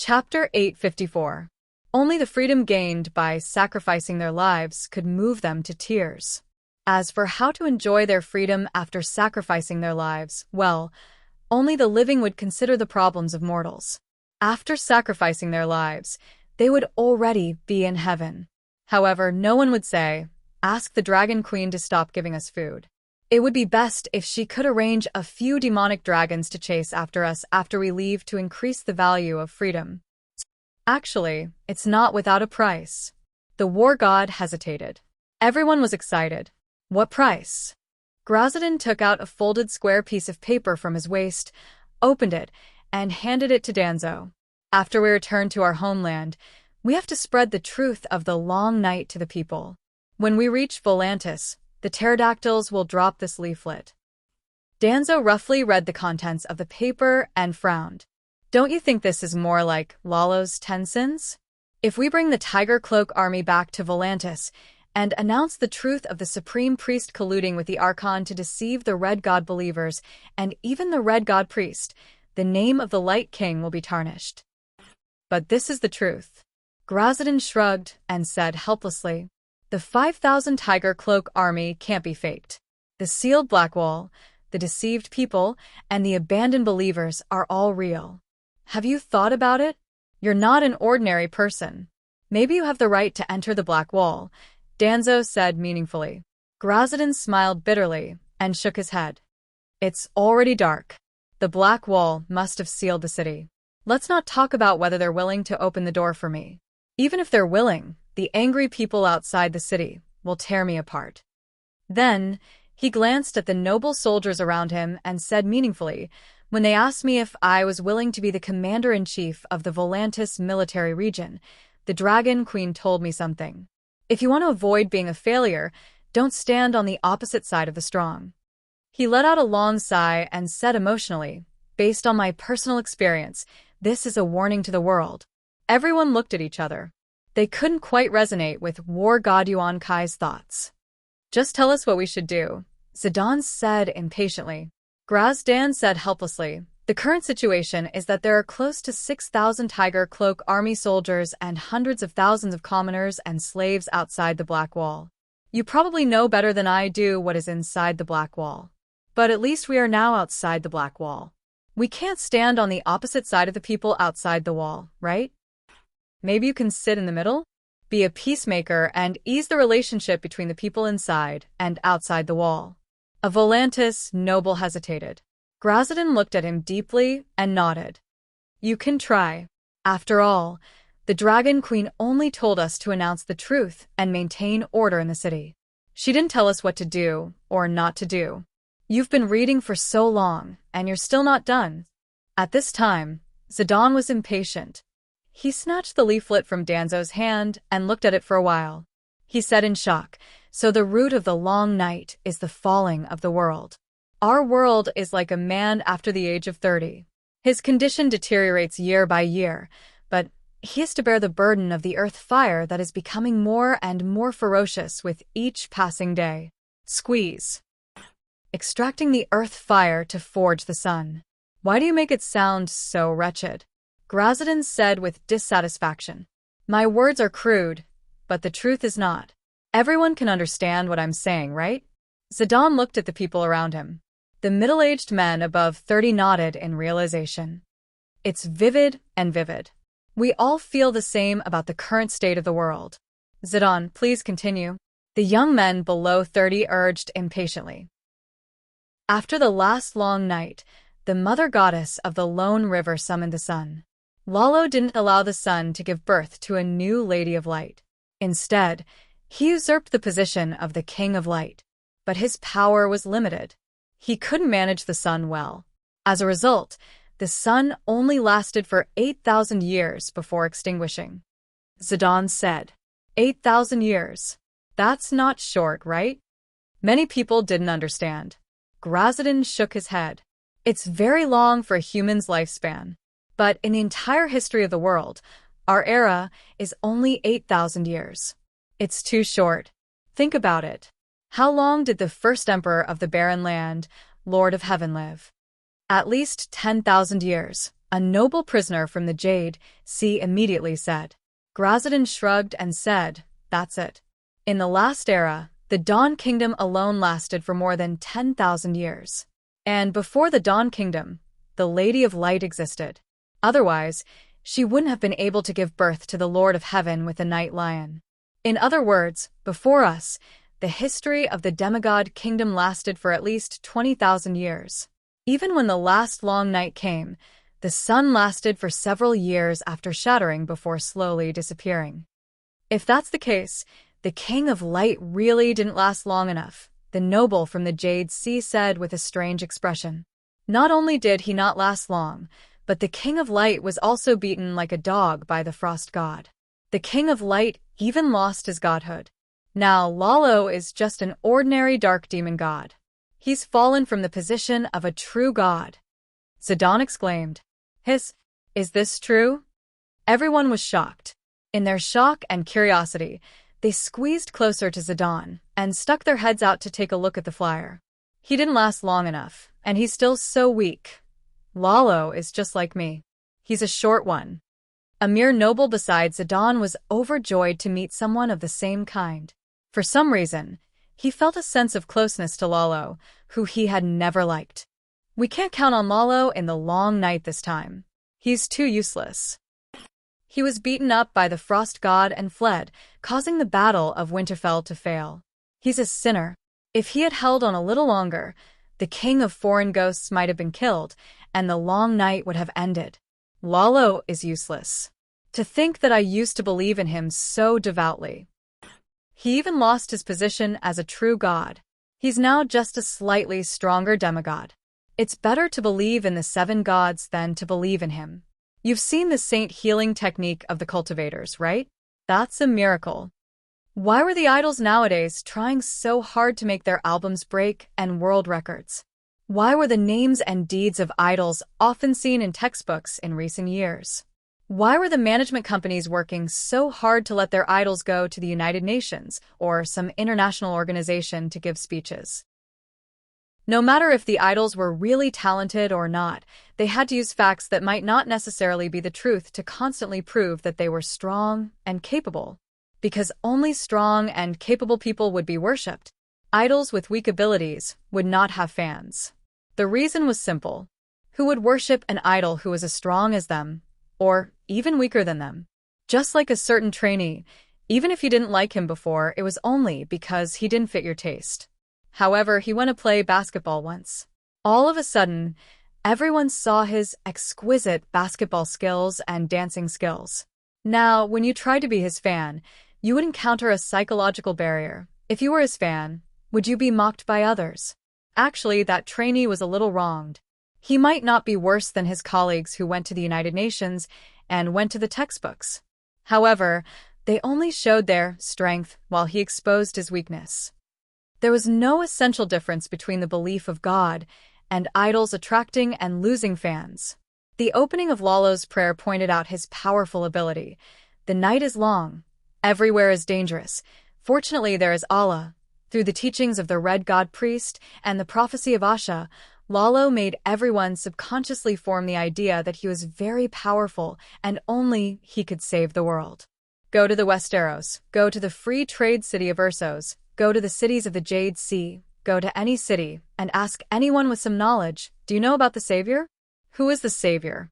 Chapter 854. Only the freedom gained by sacrificing their lives could move them to tears. As for how to enjoy their freedom after sacrificing their lives, well, only the living would consider the problems of mortals. After sacrificing their lives, they would already be in heaven. However, no one would say, "Ask the Dragon Queen to stop giving us food." It would be best if she could arrange a few demonic dragons to chase after us after we leave to increase the value of freedom. Actually, it's not without a price. The war god hesitated. Everyone was excited. What price? Grazadin took out a folded square piece of paper from his waist, opened it, and handed it to Danzo. After we return to our homeland, we have to spread the truth of the long night to the people. When we reach Volantis, the pterodactyls will drop this leaflet. Danzo roughly read the contents of the paper and frowned. Don't you think this is more like Lalo's 10 sins? If we bring the Tiger Cloak army back to Volantis and announce the truth of the Supreme Priest colluding with the Archon to deceive the Red God believers and even the Red God Priest, the name of the Light King will be tarnished. But this is the truth. Grazadin shrugged and said helplessly, "The 5,000 Tiger Cloak army can't be faked. The sealed Black Wall, the deceived people, and the abandoned believers are all real. Have you thought about it? You're not an ordinary person. Maybe you have the right to enter the Black Wall," Danzo said meaningfully. Grazadin smiled bitterly and shook his head. "It's already dark. The Black Wall must have sealed the city. Let's not talk about whether they're willing to open the door for me. Even if they're willing, the angry people outside the city will tear me apart." Then, he glanced at the noble soldiers around him and said meaningfully, "When they asked me if I was willing to be the commander-in-chief of the Volantis military region, the Dragon Queen told me something. If you want to avoid being a failure, don't stand on the opposite side of the strong." He let out a long sigh and said emotionally, "Based on my personal experience, this is a warning to the world." Everyone looked at each other. They couldn't quite resonate with War God Yuan Kai's thoughts. "Just tell us what we should do," Zidane said impatiently. Grazdan said helplessly, "The current situation is that there are close to 6,000 Tiger Cloak army soldiers and hundreds of thousands of commoners and slaves outside the Black Wall. You probably know better than I do what is inside the Black Wall. But at least we are now outside the Black Wall. We can't stand on the opposite side of the people outside the wall, right? Maybe you can sit in the middle? Be a peacemaker and ease the relationship between the people inside and outside the wall." A Volantis noble hesitated. Grazadin looked at him deeply and nodded. "You can try. After all, the Dragon Queen only told us to announce the truth and maintain order in the city. She didn't tell us what to do or not to do. You've been reading for so long, and you're still not done." At this time, Zidane was impatient. He snatched the leaflet from Danzo's hand and looked at it for a while. He said in shock, "So the root of the long night is the falling of the world. Our world is like a man after the age of 30. His condition deteriorates year by year, but he has to bear the burden of the earth fire that is becoming more and more ferocious with each passing day. Squeeze. Extracting the earth fire to forge the sun. Why do you make it sound so wretched?" Grazadin said with dissatisfaction. "My words are crude, but the truth is not. Everyone can understand what I'm saying, right?" Zidane looked at the people around him. The middle-aged men above 30 nodded in realization. "It's vivid and vivid. We all feel the same about the current state of the world." "Zidane, please continue," the young men below 30 urged impatiently. After the last long night, the mother goddess of the lone river summoned the sun. Lalo didn't allow the sun to give birth to a new Lady of Light. Instead, he usurped the position of the King of Light. But his power was limited. He couldn't manage the sun well. As a result, the sun only lasted for 8,000 years before extinguishing. Zidane said, 8,000 years. That's not short, right? Many people didn't understand. Grazadin shook his head. It's very long for a human's lifespan. But in the entire history of the world, our era is only 8,000 years. It's too short. Think about it. How long did the first emperor of the barren land, Lord of Heaven, live? At least 10,000 years, A noble prisoner from the Jade Sea immediately said. Grazadin shrugged and said, "That's it." In the last era, the Dawn Kingdom alone lasted for more than 10,000 years. And before the Dawn Kingdom, the Lady of Light existed. Otherwise, she wouldn't have been able to give birth to the Lord of Heaven with the Night Lion. In other words, before us, the history of the demigod kingdom lasted for at least 20,000 years. Even when the last long night came, the sun lasted for several years after shattering before slowly disappearing. If that's the case, the King of Light really didn't last long enough, the noble from the Jade Sea said with a strange expression. Not only did he not last long, but the King of Light was also beaten like a dog by the Frost God. The King of Light even lost his godhood. Now Lalo is just an ordinary dark demon god. He's fallen from the position of a true god. Zidane exclaimed. Is this true? Everyone was shocked. In their shock and curiosity, they squeezed closer to Zidane and stuck their heads out to take a look at the flyer. He didn't last long enough, and he's still so weak. Lalo is just like me. He's a short one. A mere noble beside Zidane was overjoyed to meet someone of the same kind. For some reason, he felt a sense of closeness to Lalo, who he had never liked. We can't count on Lalo in the long night this time. He's too useless. He was beaten up by the Frost God and fled, causing the Battle of Winterfell to fail. He's a sinner. If he had held on a little longer, the King of Foreign Ghosts might have been killed, and the long night would have ended. Lalo is useless. To think that I used to believe in him so devoutly. He even lost his position as a true god. He's now just a slightly stronger demigod. It's better to believe in the 7 gods than to believe in him. You've seen the saint healing technique of the cultivators, right? That's a miracle. Why were the idols nowadays trying so hard to make their albums break and world records? Why were the names and deeds of idols often seen in textbooks in recent years? Why were the management companies working so hard to let their idols go to the United Nations or some international organization to give speeches? No matter if the idols were really talented or not, they had to use facts that might not necessarily be the truth to constantly prove that they were strong and capable. Because only strong and capable people would be worshipped. Idols with weak abilities would not have fans. The reason was simple. Who would worship an idol who was as strong as them, or even weaker than them? Just like a certain trainee, even if you didn't like him before, it was only because he didn't fit your taste. However, he went to play basketball once. All of a sudden, everyone saw his exquisite basketball skills and dancing skills. Now, when you tried to be his fan, you would encounter a psychological barrier. If you were his fan, would you be mocked by others? Actually, that trainee was a little wronged. He might not be worse than his colleagues who went to the United Nations and went to the textbooks. However, they only showed their strength while he exposed his weakness. There was no essential difference between the belief of God and idols attracting and losing fans. The opening of Lalo's prayer pointed out his powerful ability. The night is long. Everywhere is dangerous. Fortunately, there is Allah. Through the teachings of the Red God Priest and the prophecy of Asha, Lalo made everyone subconsciously form the idea that he was very powerful and only he could save the world. Go to the Westeros. Go to the free trade city of Ursos. Go to the cities of the Jade Sea. Go to any city and ask anyone with some knowledge, do you know about the Savior? Who is the Savior?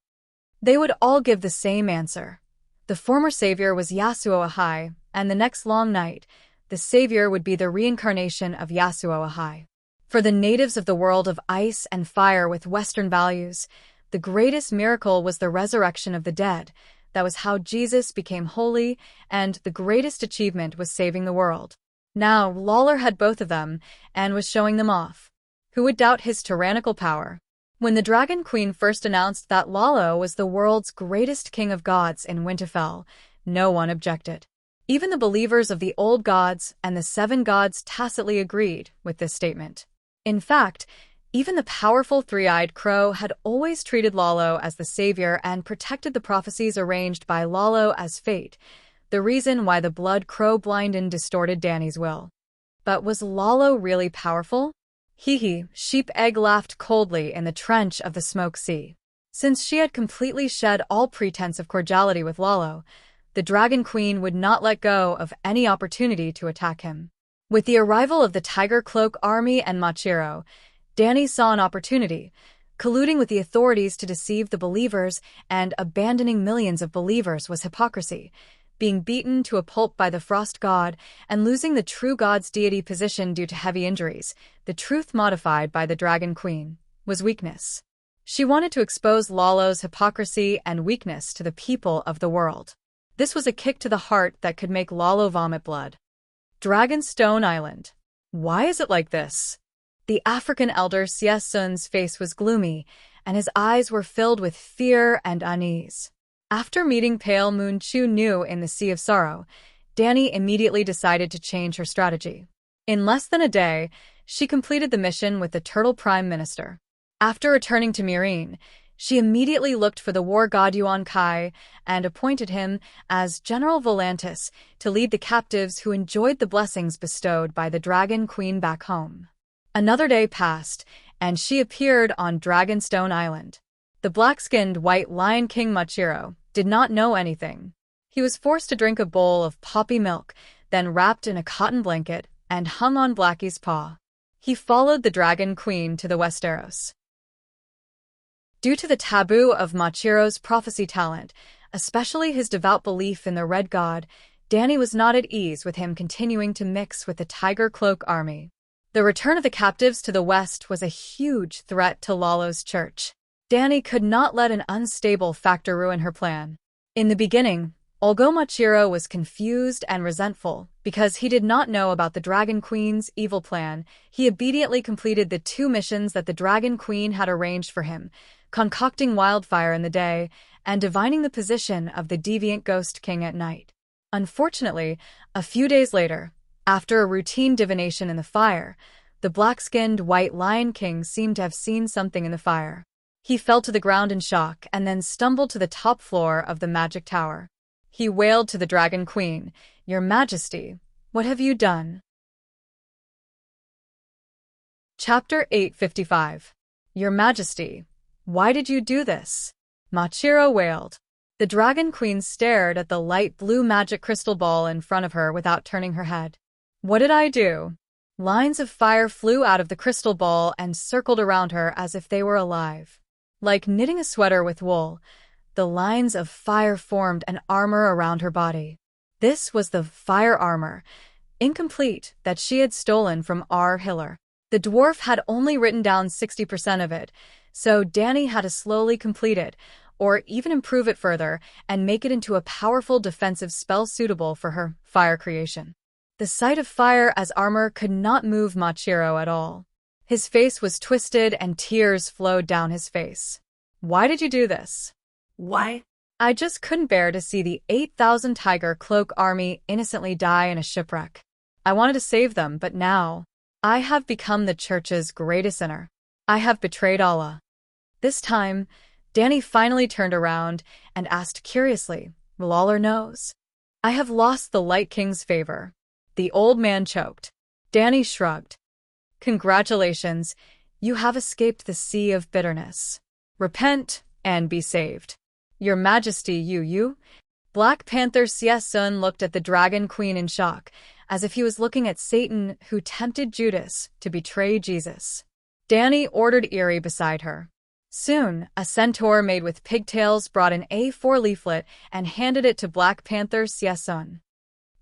They would all give the same answer. The former Savior was Yasuo Ahai, and the next long night, the Savior would be the reincarnation of Yasuo Ahai. For the natives of the world of ice and fire with Western values, the greatest miracle was the resurrection of the dead. That was how Jesus became holy, and the greatest achievement was saving the world. Now, Lawler had both of them, and was showing them off. Who would doubt his tyrannical power? When the Dragon Queen first announced that Lalo was the world's greatest king of gods in Winterfell, no one objected. Even the believers of the old gods and the 7 gods tacitly agreed with this statement. In fact, even the powerful three-eyed crow had always treated Lalo as the savior and protected the prophecies arranged by Lalo as fate, the reason why the blood crow blinded and distorted Dany's will. But was Lalo really powerful? Hee hee, Sheep Egg laughed coldly in the trench of the smoke sea. Since she had completely shed all pretense of cordiality with Lalo, the Dragon Queen would not let go of any opportunity to attack him. With the arrival of the Tiger Cloak army and Machiro, Danny saw an opportunity, colluding with the authorities to deceive the believers and abandoning millions of believers was hypocrisy. Being beaten to a pulp by the Frost God and losing the true god's deity position due to heavy injuries, the truth modified by the Dragon Queen, was weakness. She wanted to expose Lalo's hypocrisy and weakness to the people of the world. This was a kick to the heart that could make Lalo vomit blood. Dragonstone Island. Why is it like this? The African elder Siesun's face was gloomy, and his eyes were filled with fear and unease. After meeting Pale Moon Chu Nu in the Sea of Sorrow, Danny immediately decided to change her strategy. In less than a day, she completed the mission with the Turtle Prime Minister. After returning to Myrene, she immediately looked for the war god Yuan Kai and appointed him as General Volantis to lead the captives who enjoyed the blessings bestowed by the Dragon Queen back home. Another day passed, and she appeared on Dragonstone Island. The black-skinned White Lion King Machiro did not know anything. He was forced to drink a bowl of poppy milk, then wrapped in a cotton blanket and hung on Blackie's paw. He followed the Dragon Queen to the Westeros. Due to the taboo of Machiro's prophecy talent, especially his devout belief in the Red God, Danny was not at ease with him continuing to mix with the Tiger Cloak army. The return of the captives to the west was a huge threat to Lalo's church. Danny could not let an unstable factor ruin her plan. In the beginning, although Machiro was confused and resentful because he did not know about the Dragon Queen's evil plan, he immediately completed the 2 missions that the Dragon Queen had arranged for him, concocting wildfire in the day and divining the position of the deviant Ghost King at night. Unfortunately, a few days later, after a routine divination in the fire, the black-skinned White Lion King seemed to have seen something in the fire. He fell to the ground in shock and then stumbled to the top floor of the magic tower. He wailed to the Dragon Queen, "Your Majesty, what have you done?" Chapter 855. Your Majesty, why did you do this? Machiro wailed. The Dragon Queen stared at the light blue magic crystal ball in front of her without turning her head. What did I do? Lines of fire flew out of the crystal ball and circled around her as if they were alive. Like knitting a sweater with wool, the lines of fire formed an armor around her body. This was the fire armor, incomplete, that she had stolen from R. Hiller. The dwarf had only written down 60% of it, so Danny had to slowly complete it, or even improve it further and make it into a powerful defensive spell suitable for her fire creation. The sight of fire as armor could not move Machiro at all. His face was twisted and tears flowed down his face. Why did you do this? Why? I just couldn't bear to see the 8,000 Tiger Cloak army innocently die in a shipwreck. I wanted to save them, but now I have become the church's greatest sinner. I have betrayed Allah. This time, Danny finally turned around and asked curiously, "Will Allah knows? I have lost the Light King's favor." The old man choked. Danny shrugged. Congratulations, you have escaped the sea of bitterness. Repent and be saved. Your Majesty, you. Black Panther Siesun looked at the Dragon Queen in shock, as if he was looking at Satan who tempted Judas to betray Jesus. Danny ordered Eerie beside her. Soon, a centaur made with pigtails brought an A4 leaflet and handed it to Black Panther Siesun.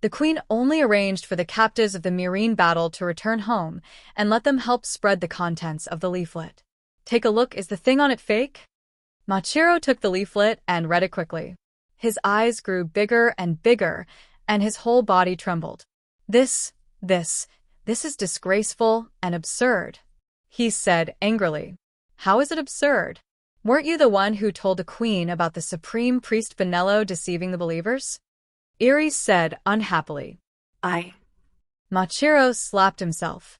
The queen only arranged for the captives of the Myrene battle to return home and let them help spread the contents of the leaflet. Take a look, is the thing on it fake? Machiro took the leaflet and read it quickly. His eyes grew bigger and bigger, and his whole body trembled. This is disgraceful and absurd, he said angrily. How is it absurd? Weren't you the one who told the queen about the supreme priest Benello deceiving the believers? Eerie said unhappily. Machiro slapped himself.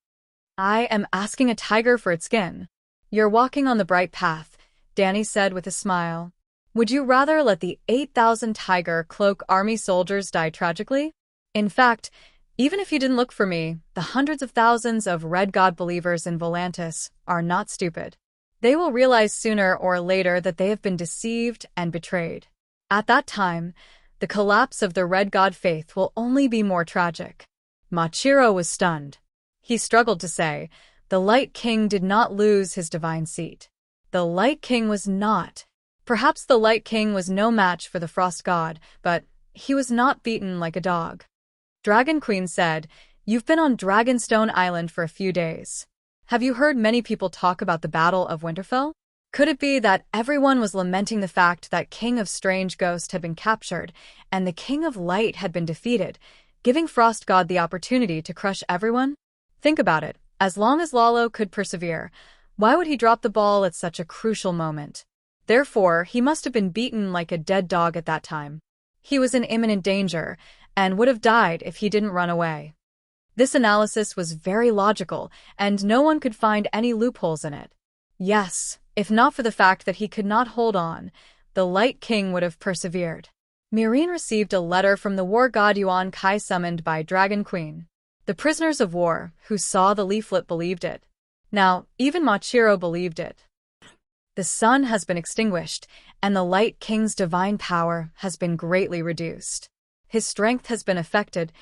I am asking a tiger for its skin. You're walking on the bright path, Danny said with a smile. Would you rather let the 8,000 Tiger Cloak army soldiers die tragically? In fact, even if you didn't look for me, the hundreds of thousands of Red God believers in Volantis are not stupid. They will realize sooner or later that they have been deceived and betrayed. At that time, the collapse of the Red God faith will only be more tragic. Machiro was stunned. He struggled to say, the Light King did not lose his divine seat. The Light King was not. Perhaps the Light King was no match for the Frost God, but he was not beaten like a dog. Dragon Queen said, "You've been on Dragonstone Island for a few days. Have you heard many people talk about the Battle of Winterfell? Could it be that everyone was lamenting the fact that King of Strange Ghost had been captured and the King of Light had been defeated, giving Frost God the opportunity to crush everyone? Think about it. As long as Lalo could persevere, why would he drop the ball at such a crucial moment? Therefore, he must have been beaten like a dead dog at that time. He was in imminent danger and would have died if he didn't run away." This analysis was very logical, and no one could find any loopholes in it. Yes, if not for the fact that he could not hold on, the Light King would have persevered. Mirin received a letter from the war god Yuan Kai summoned by Dragon Queen. The prisoners of war, who saw the leaflet, believed it. Now, even Machiro believed it. The sun has been extinguished, and the Light King's divine power has been greatly reduced. His strength has been affected.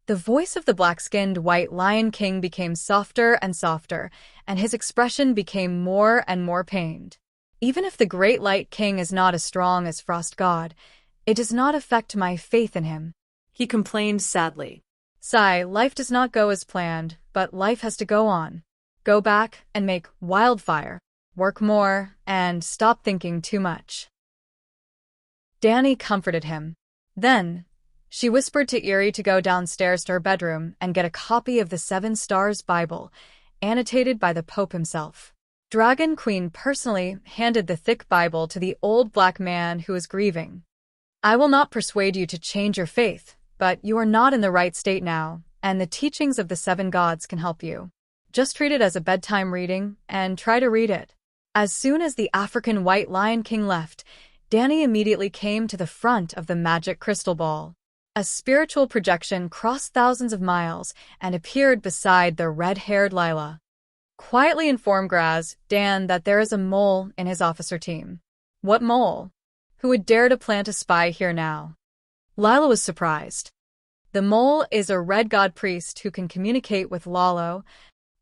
The voice of the black-skinned White Lion King became softer and softer, and his expression became more and more pained. Even if the Great Light King is not as strong as Frost God, it does not affect my faith in him, he complained sadly. Sigh, life does not go as planned, but life has to go on. Go back and make wildfire. Work more, and stop thinking too much. Dany comforted him. Then, she whispered to Eerie to go downstairs to her bedroom and get a copy of the Seven Stars Bible, annotated by the Pope himself. Dragon Queen personally handed the thick Bible to the old black man who was grieving. "I will not persuade you to change your faith, but you are not in the right state now, and the teachings of the seven gods can help you. Just treat it as a bedtime reading, and try to read it." As soon as the African White Lion King left, Dany immediately came to the front of the magic crystal ball. A spiritual projection crossed thousands of miles and appeared beside the red-haired Lila. Quietly inform Graz, Dan, that there is a mole in his officer team. What mole? Who would dare to plant a spy here now? Lila was surprised. The mole is a red god priest who can communicate with Lalo.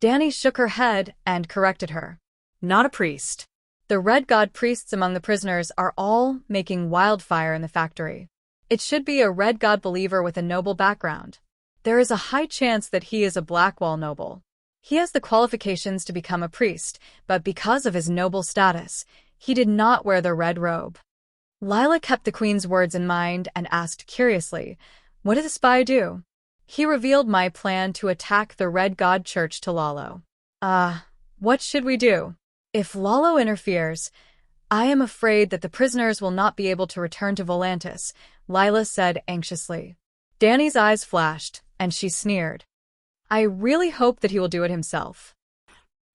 Dany shook her head and corrected her. Not a priest. The red god priests among the prisoners are all making wildfire in the factory. It should be a red god believer with a noble background. There is a high chance that he is a Blackwall noble. He has the qualifications to become a priest, but because of his noble status, he did not wear the red robe. Lila kept the queen's words in mind and asked curiously, "What did the spy do?" "He revealed my plan to attack the Red God Church to Lalo." What should we do? If Lalo interferes, I am afraid that the prisoners will not be able to return to Volantis, Lila said anxiously. Dany's eyes flashed, and she sneered. I really hope that he will do it himself.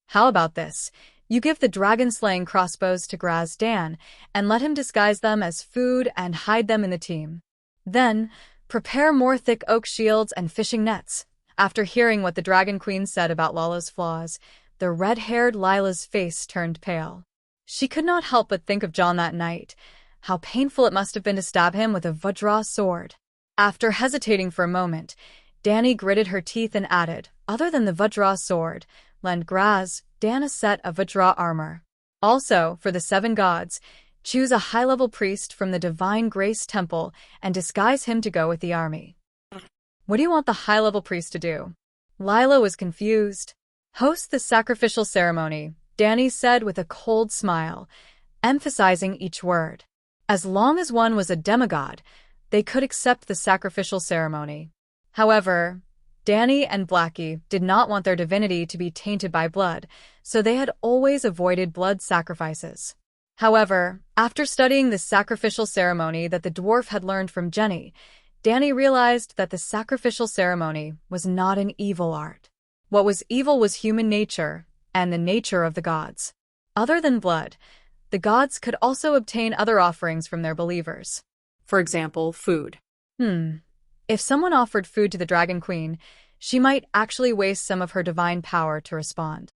How about this? You give the dragon-slaying crossbows to Graz Dan, and let him disguise them as food and hide them in the team. Then, prepare more thick oak shields and fishing nets. After hearing what the Dragon Queen said about Lala's flaws, the red-haired Lila's face turned pale. She could not help but think of John that night. How painful it must have been to stab him with a Vajra sword. After hesitating for a moment, Dany gritted her teeth and added, other than the Vajra sword, lend Graz Dan a set of Vajra armor. Also, for the seven gods, choose a high-level priest from the Divine Grace Temple and disguise him to go with the army. What do you want the high-level priest to do? Lila was confused. Host the sacrificial ceremony, Dany said with a cold smile, emphasizing each word. As long as one was a demigod, they could accept the sacrificial ceremony. However, Dany and Blackie did not want their divinity to be tainted by blood, so they had always avoided blood sacrifices. However, after studying the sacrificial ceremony that the dwarf had learned from Jenny, Dany realized that the sacrificial ceremony was not an evil art. What was evil was human nature and the nature of the gods. Other than blood, the gods could also obtain other offerings from their believers. For example, food. If someone offered food to the Dragon Queen, she might actually waste some of her divine power to respond.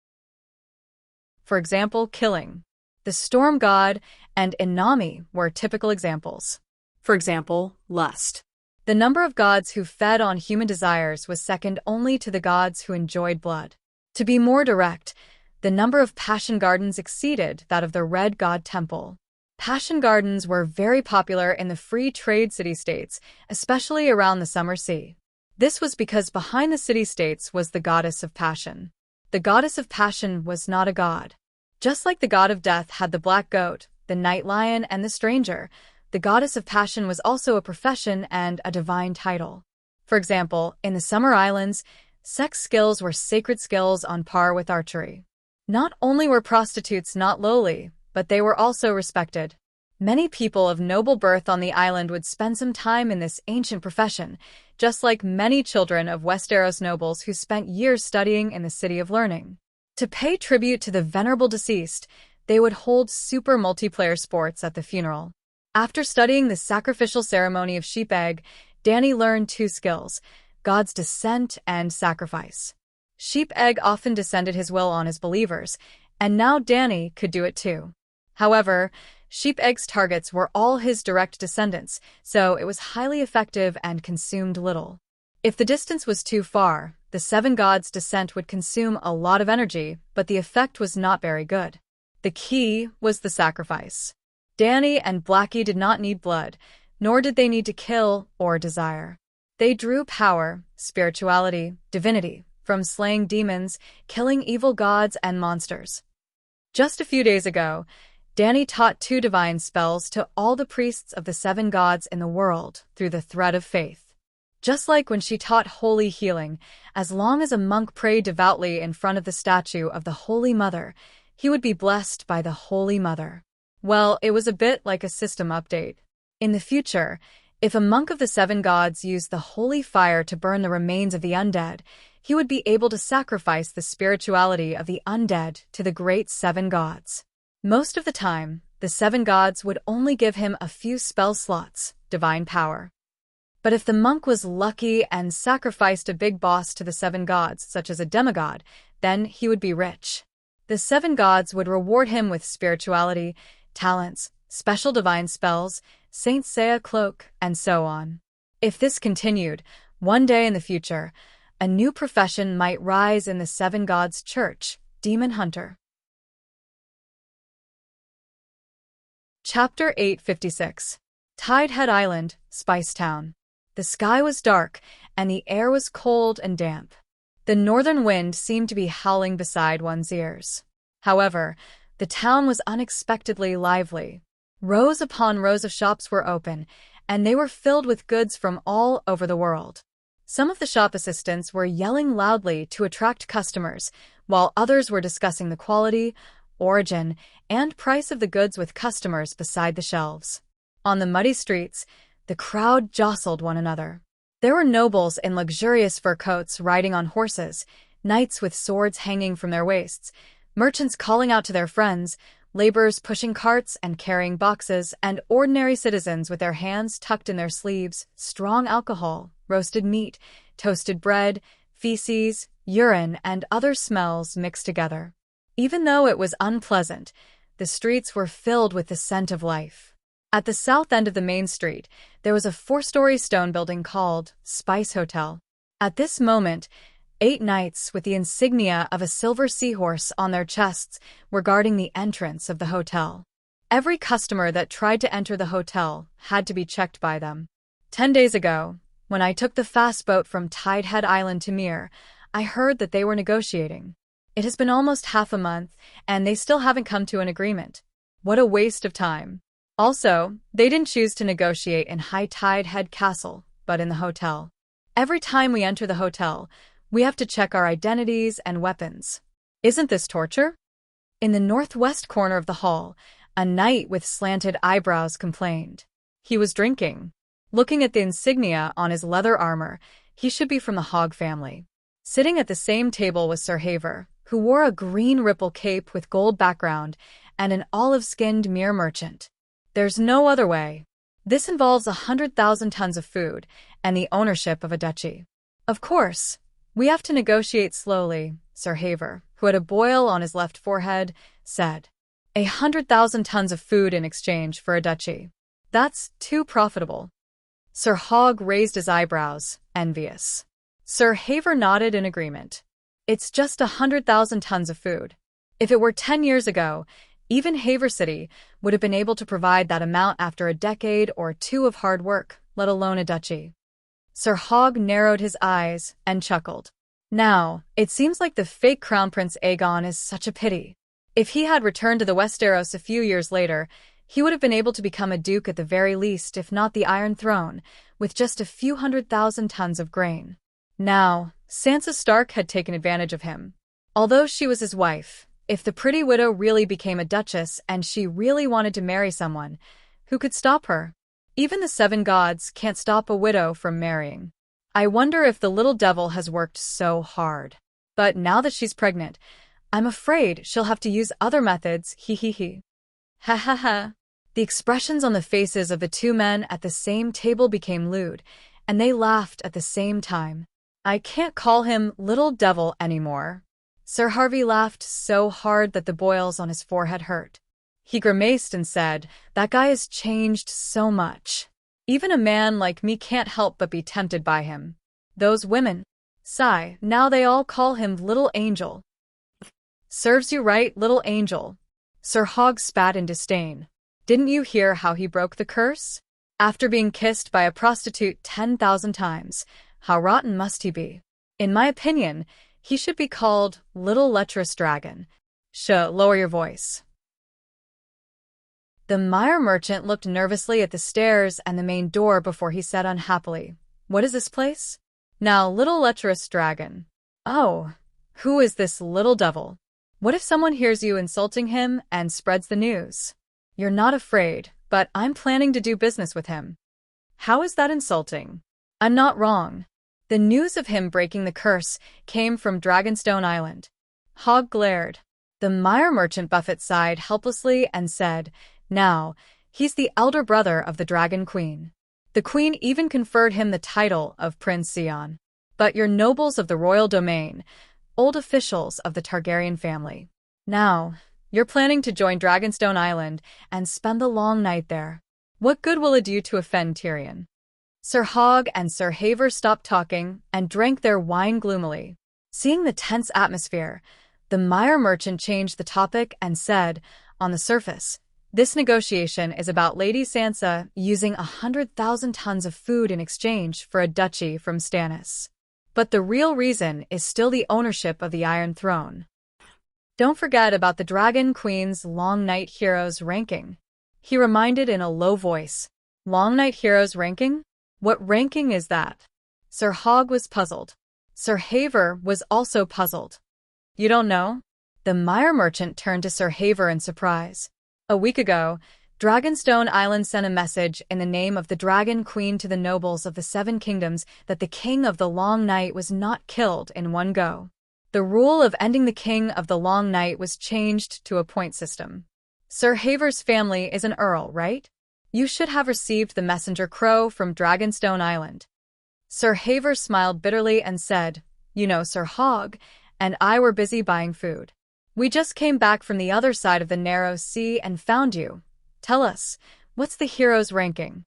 for example, killing. The storm god and Inami were typical examples. For example, lust. The number of gods who fed on human desires was second only to the gods who enjoyed blood. To be more direct, the number of passion gardens exceeded that of the Red God Temple. Passion gardens were very popular in the free trade city-states, especially around the summer sea. This was because behind the city-states was the goddess of passion. The goddess of passion was not a god. Just like the god of death had the black goat, the night lion, and the stranger, the goddess of passion was also a profession and a divine title. For example, in the Summer Islands, sex skills were sacred skills on par with archery. Not only were prostitutes not lowly, but they were also respected. Many people of noble birth on the island would spend some time in this ancient profession, just like many children of Westeros nobles who spent years studying in the City of Learning. To pay tribute to the venerable deceased, they would hold super multiplayer sports at the funeral. After studying the sacrificial ceremony of sheep egg, Dany learned two skills: God's descent and sacrifice. Sheep egg often descended his will on his believers, and now Dany could do it too. However, sheep egg's targets were all his direct descendants, so it was highly effective and consumed little. If the distance was too far, the seven gods' descent would consume a lot of energy, but the effect was not very good. The key was the sacrifice. Dany and Blackie did not need blood, nor did they need to kill or desire. They drew power, spirituality, divinity, from slaying demons, killing evil gods and monsters. Just a few days ago, Dany taught 2 divine spells to all the priests of the 7 gods in the world through the thread of faith. Just like when she taught holy healing, as long as a monk prayed devoutly in front of the statue of the Holy Mother, he would be blessed by the Holy Mother. Well, it was a bit like a system update. In the future, if a monk of the 7 gods used the holy fire to burn the remains of the undead, he would be able to sacrifice the spirituality of the undead to the great 7 gods. Most of the time, the 7 gods would only give him a few spell slots, divine power. But if the monk was lucky and sacrificed a big boss to the 7 gods, such as a demigod, then he would be rich. The 7 gods would reward him with spirituality, talents, special divine spells, Saint Seiya cloak, and so on. If this continued, one day in the future, a new profession might rise in the 7 gods' church: demon hunter. Chapter 856. Tidehead Island, Spice Town. The sky was dark, and the air was cold and damp. The northern wind seemed to be howling beside one's ears. However, the town was unexpectedly lively. Rows upon rows of shops were open, and they were filled with goods from all over the world. Some of the shop assistants were yelling loudly to attract customers, while others were discussing the quality, origin, and price of the goods with customers beside the shelves. On the muddy streets, the crowd jostled one another. There were nobles in luxurious fur coats riding on horses, knights with swords hanging from their waists, merchants calling out to their friends, laborers pushing carts and carrying boxes, and ordinary citizens with their hands tucked in their sleeves, strong alcohol, roasted meat, toasted bread, feces, urine, and other smells mixed together. Even though it was unpleasant, the streets were filled with the scent of life. At the south end of the main street, there was a 4-story stone building called Spice Hotel. At this moment, 8 knights with the insignia of a silver seahorse on their chests were guarding the entrance of the hotel. Every customer that tried to enter the hotel had to be checked by them. 10 days ago, when I took the fast boat from Tidehead Island to Mere, I heard that they were negotiating. It has been almost half a month, and they still haven't come to an agreement. What a waste of time. Also, they didn't choose to negotiate in High Tidehead Castle, but in the hotel. Every time we enter the hotel, we have to check our identities and weapons. Isn't this torture? In the northwest corner of the hall, a knight with slanted eyebrows complained. He was drinking. Looking at the insignia on his leather armor, he should be from the Hog family. Sitting at the same table was Sir Haver, who wore a green ripple cape with gold background and an olive-skinned Mere merchant. There's no other way. This involves 100,000 tons of food and the ownership of a duchy. Of course, we have to negotiate slowly, Sir Haver, who had a boil on his left forehead, said. 100,000 tons of food in exchange for a duchy. That's too profitable. Sir Hogg raised his eyebrows, envious. Sir Haver nodded in agreement. It's just 100,000 tons of food. If it were 10 years ago, even Haver City would have been able to provide that amount after a decade or two of hard work, let alone a duchy. Sir Hogg narrowed his eyes and chuckled. Now, it seems like the fake Crown Prince Aegon is such a pity. If he had returned to the Westeros a few years later, he would have been able to become a duke at the very least, if not the Iron Throne, with just a few 100,000 tons of grain. Now, Sansa Stark had taken advantage of him. Although she was his wife, if the pretty widow really became a duchess and she really wanted to marry someone, who could stop her? Even the seven gods can't stop a widow from marrying. I wonder if the little devil has worked so hard. But now that she's pregnant, I'm afraid she'll have to use other methods, he. Ha ha ha. The expressions on the faces of the two men at the same table became lewd, and they laughed at the same time. I can't call him little devil anymore. Sir Harvey laughed so hard that the boils on his forehead hurt. He grimaced and said, "That guy has changed so much. Even a man like me can't help but be tempted by him. Those women. Sigh, now they all call him Little Angel." Serves you right, Little Angel. Sir Hogg spat in disdain. Didn't you hear how he broke the curse? After being kissed by a prostitute 10,000 times, how rotten must he be? In my opinion, he should be called Little Lecherous Dragon. Lower your voice. The Meyer merchant looked nervously at the stairs and the main door before he said unhappily, "What is this place?" "Now, Little Lecherous Dragon." "Oh, who is this little devil? What if someone hears you insulting him and spreads the news?" "You're not afraid, but I'm planning to do business with him." "How is that insulting?" "I'm not wrong. The news of him breaking the curse came from Dragonstone Island." Hogg glared. The Meyer merchant Buffett sighed helplessly and said, "Now, he's the elder brother of the Dragon Queen. The Queen even conferred him the title of Prince Sion. But you're nobles of the royal domain, old officials of the Targaryen family. Now, you're planning to join Dragonstone Island and spend the long night there. What good will it do to offend Tyrion?" Sir Hogg and Sir Haver stopped talking and drank their wine gloomily. Seeing the tense atmosphere, the Meyer merchant changed the topic and said, "On the surface, this negotiation is about Lady Sansa using 100,000 tons of food in exchange for a duchy from Stannis. But the real reason is still the ownership of the Iron Throne. Don't forget about the Dragon Queen's Long Night Heroes ranking," he reminded in a low voice. "Long Night Heroes ranking? What ranking is that?" Sir Hogg was puzzled. Sir Haver was also puzzled. "You don't know?" The Meyer merchant turned to Sir Haver in surprise. "A week ago, Dragonstone Island sent a message in the name of the Dragon Queen to the nobles of the Seven Kingdoms that the King of the Long Night was not killed in one go. The rule of ending the King of the Long Night was changed to a point system. Sir Haver's family is an earl, right? You should have received the messenger crow from Dragonstone Island." Sir Haver smiled bitterly and said, "You know, Sir Hogg and I were busy buying food. We just came back from the other side of the narrow sea and found you. Tell us, what's the hero's ranking?"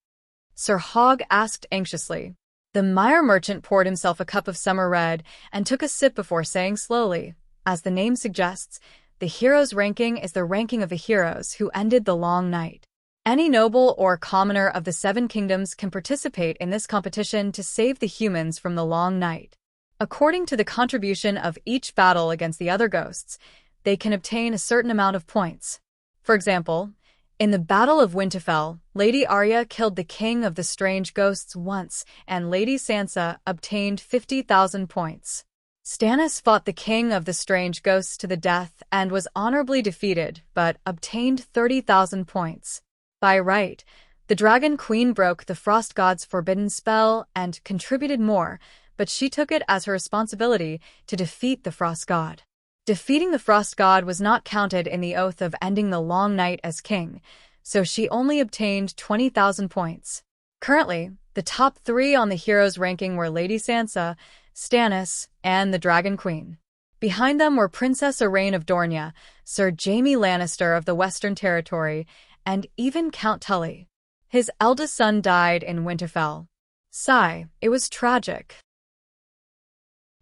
Sir Hogg asked anxiously. The Meyer merchant poured himself a cup of summer red and took a sip before saying slowly, "As the name suggests, the hero's ranking is the ranking of the heroes who ended the long night. Any noble or commoner of the Seven Kingdoms can participate in this competition to save the humans from the long night. According to the contribution of each battle against the other ghosts, they can obtain a certain amount of points. For example, in the Battle of Winterfell, Lady Arya killed the King of the Strange Ghosts once, and Lady Sansa obtained 50,000 points. Stannis fought the King of the Strange Ghosts to the death and was honorably defeated, but obtained 30,000 points. By right, the Dragon Queen broke the Frost God's forbidden spell and contributed more, but she took it as her responsibility to defeat the Frost God. Defeating the Frost God was not counted in the oath of ending the long night as king, so she only obtained 20,000 points. Currently, the top 3 on the heroes ranking were Lady Sansa, Stannis, and the Dragon Queen. Behind them were Princess Irene of Dornia, Sir Jaime Lannister of the Western Territory, and even Count Tully. His eldest son died in Winterfell. Sigh, it was tragic.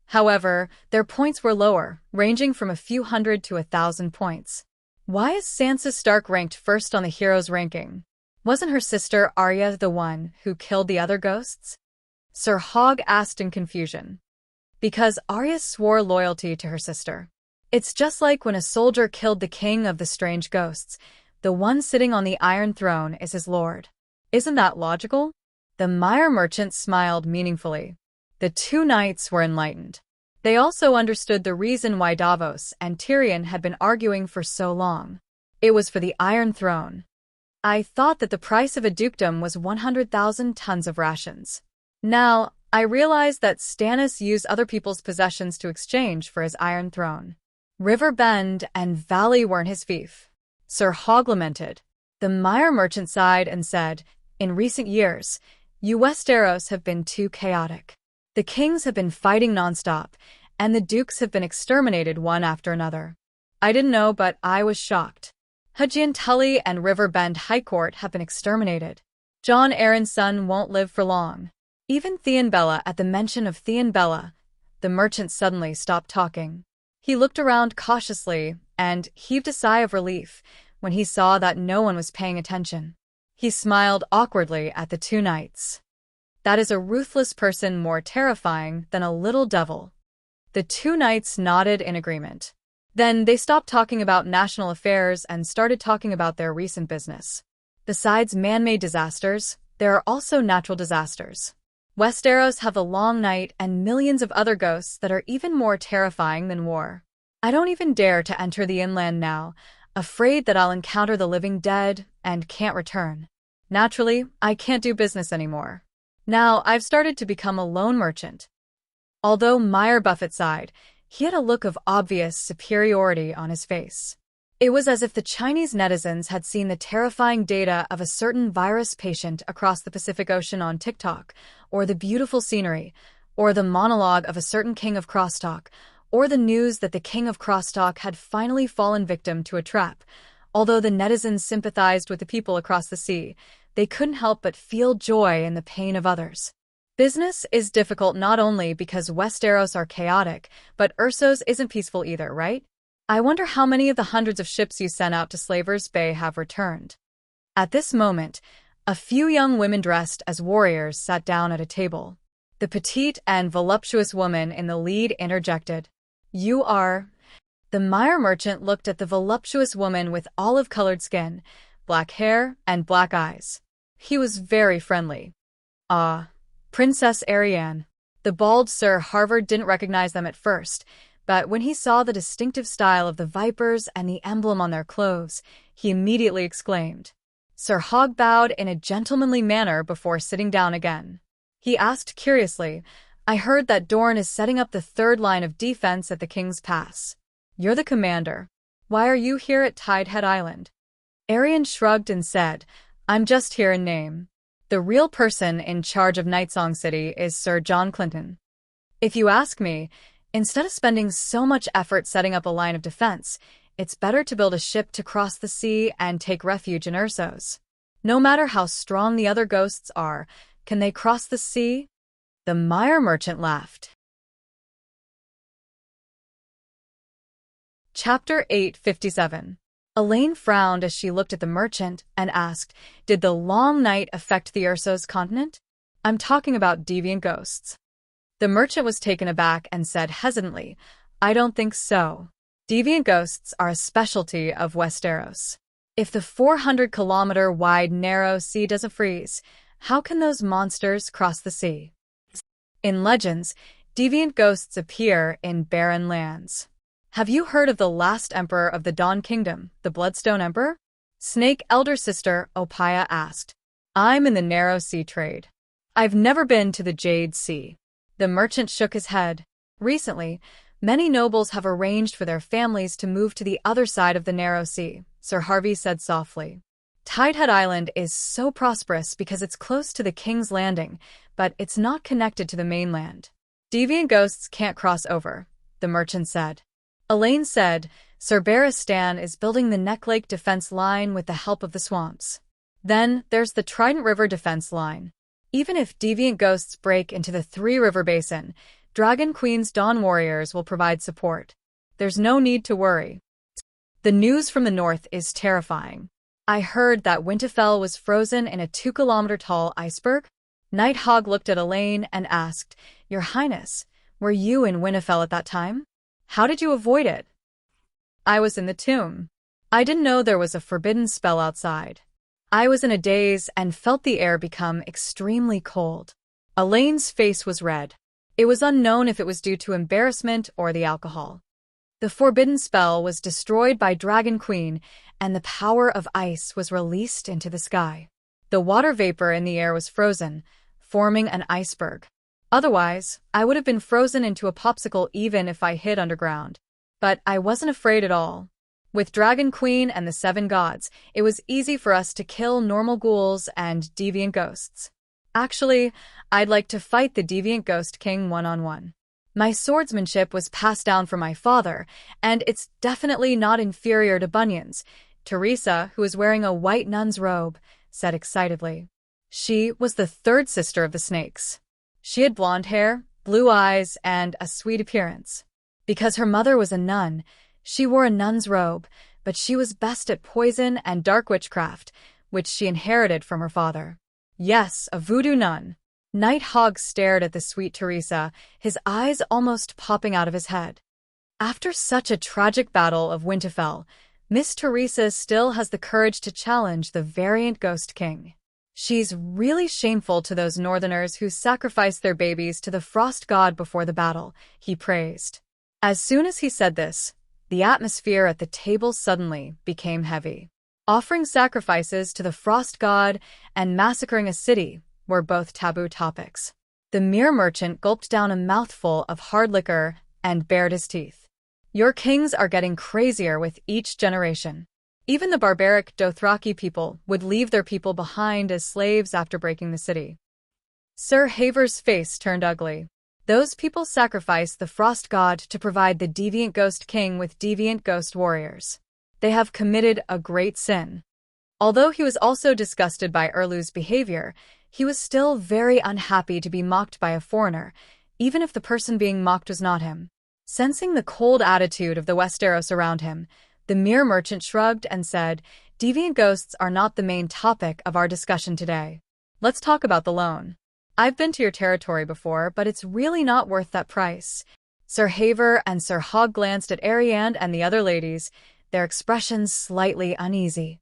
However, their points were lower, ranging from a few hundred to 1,000 points. Why is Sansa Stark ranked first on the heroes ranking? Wasn't her sister Arya the one who killed the other ghosts? Sir Hogg asked in confusion. Because Arya swore loyalty to her sister. It's just like when a soldier killed the king of the strange ghosts. The one sitting on the Iron Throne is his lord. Isn't that logical? The mire merchant smiled meaningfully. The two knights were enlightened. They also understood the reason why Davos and Tyrion had been arguing for so long. It was for the Iron Throne. I thought that the price of a dukedom was 100,000 tons of rations. Now, I realized that Stannis used other people's possessions to exchange for his Iron Throne. River Bend and Valley weren't his fief. Sir Hogg lamented. The mire merchant sighed and said, in recent years, you Westeros have been too chaotic. The kings have been fighting nonstop, and the dukes have been exterminated one after another. I didn't know, but I was shocked. Hudgian Tully and River Bend High Court have been exterminated. Jon Arryn's son won't live for long. Even Theon Bella, at the mention of Theon Bella, the merchant suddenly stopped talking. He looked around cautiously and heaved a sigh of relief when he saw that no one was paying attention. He smiled awkwardly at the two knights. That is a ruthless person more terrifying than a little devil. The two knights nodded in agreement. Then they stopped talking about national affairs and started talking about their recent business. Besides man-made disasters, there are also natural disasters. Westeros have the Long Night and millions of other ghosts that are even more terrifying than war. I don't even dare to enter the inland now, afraid that I'll encounter the living dead and can't return. Naturally, I can't do business anymore. Now, I've started to become a lone merchant. Although Meyer Buffett sighed, he had a look of obvious superiority on his face. It was as if the Chinese netizens had seen the terrifying data of a certain virus patient across the Pacific Ocean on TikTok, or the beautiful scenery, or the monologue of a certain king of crosstalk, or the news that the king of crosstalk had finally fallen victim to a trap. Although the netizens sympathized with the people across the sea, they couldn't help but feel joy in the pain of others. Business is difficult not only because Westeros are chaotic, but Essos isn't peaceful either, right? I wonder how many of the hundreds of ships you sent out to Slavers Bay have returned. At this moment, a few young women dressed as warriors sat down at a table. The petite and voluptuous woman in the lead interjected. You are... The mire merchant looked at the voluptuous woman with olive-colored skin, black hair, and black eyes. He was very friendly. Ah, Princess Arianne. The bald Sir Harvard didn't recognize them at first, but when he saw the distinctive style of the vipers and the emblem on their clothes, he immediately exclaimed. Sir Hogg bowed in a gentlemanly manner before sitting down again. He asked curiously, I heard that Dorne is setting up the third line of defense at the King's Pass. You're the commander. Why are you here at Tidehead Island? Arianne shrugged and said, I'm just here in name. The real person in charge of Nightsong City is Sir John Clinton. If you ask me, instead of spending so much effort setting up a line of defense, it's better to build a ship to cross the sea and take refuge in Essos. No matter how strong the other ghosts are, can they cross the sea? The mire merchant laughed. Chapter 857. Elaine frowned as she looked at the merchant and asked, Did the long night affect the Essos continent? I'm talking about deviant ghosts. The merchant was taken aback and said hesitantly, I don't think so. Deviant ghosts are a specialty of Westeros. If the 400-kilometer-wide narrow sea doesn't freeze, how can those monsters cross the sea? In legends, deviant ghosts appear in barren lands. Have you heard of the last emperor of the Dawn Kingdom, the Bloodstone Emperor? Snake elder sister Opaya asked. I'm in the narrow sea trade. I've never been to the Jade Sea. The merchant shook his head. Recently, many nobles have arranged for their families to move to the other side of the narrow sea, Sir Harvey said softly. Tidehead Island is so prosperous because it's close to the King's Landing, but it's not connected to the mainland. Deviant ghosts can't cross over, the merchant said. Elaine said, Sir Barristan is building the Neck Lake defense line with the help of the swamps. Then there's the Trident River defense line. Even if deviant ghosts break into the Three River Basin, Dragon Queen's Dawn Warriors will provide support. There's no need to worry. The news from the north is terrifying. I heard that Winterfell was frozen in a 2-kilometer-tall iceberg. Nighthawk looked at Elaine and asked, Your Highness, were you in Winterfell at that time? How did you avoid it? I was in the tomb. I didn't know there was a forbidden spell outside. I was in a daze and felt the air become extremely cold. Elaine's face was red. It was unknown if it was due to embarrassment or the alcohol. The forbidden spell was destroyed by Dragon Queen, and the power of ice was released into the sky. The water vapor in the air was frozen, forming an iceberg. Otherwise, I would have been frozen into a popsicle even if I hid underground. But I wasn't afraid at all. With Dragon Queen and the 7 gods, it was easy for us to kill normal ghouls and deviant ghosts. Actually, I'd like to fight the deviant ghost king one-on-one. My swordsmanship was passed down from my father, and it's definitely not inferior to Bunyan's. Teresa, who was wearing a white nun's robe, said excitedly. She was the 3rd sister of the snakes. She had blonde hair, blue eyes, and a sweet appearance. Because her mother was a nun, she wore a nun's robe, but she was best at poison and dark witchcraft, which she inherited from her father. Yes, a voodoo nun. Nighthawk stared at the sweet Teresa, his eyes almost popping out of his head. After such a tragic battle of Winterfell, Miss Teresa still has the courage to challenge the variant Ghost King. She's really shameful to those northerners who sacrificed their babies to the frost god before the battle, he praised. As soon as he said this, the atmosphere at the table suddenly became heavy. Offering sacrifices to the frost god and massacring a city were both taboo topics. The mirror merchant gulped down a mouthful of hard liquor and bared his teeth. Your kings are getting crazier with each generation. Even the barbaric Dothraki people would leave their people behind as slaves after breaking the city. Sir Haver's face turned ugly. Those people sacrificed the frost god to provide the deviant ghost king with deviant ghost warriors. They have committed a great sin. Although he was also disgusted by Erlu's behavior, he was still very unhappy to be mocked by a foreigner, even if the person being mocked was not him. Sensing the cold attitude of the Westeros around him, the mirror merchant shrugged and said, Deviant ghosts are not the main topic of our discussion today. Let's talk about the loan. I've been to your territory before, but it's really not worth that price. Sir Haver and Sir Hogg glanced at Arianne and the other ladies, their expressions slightly uneasy.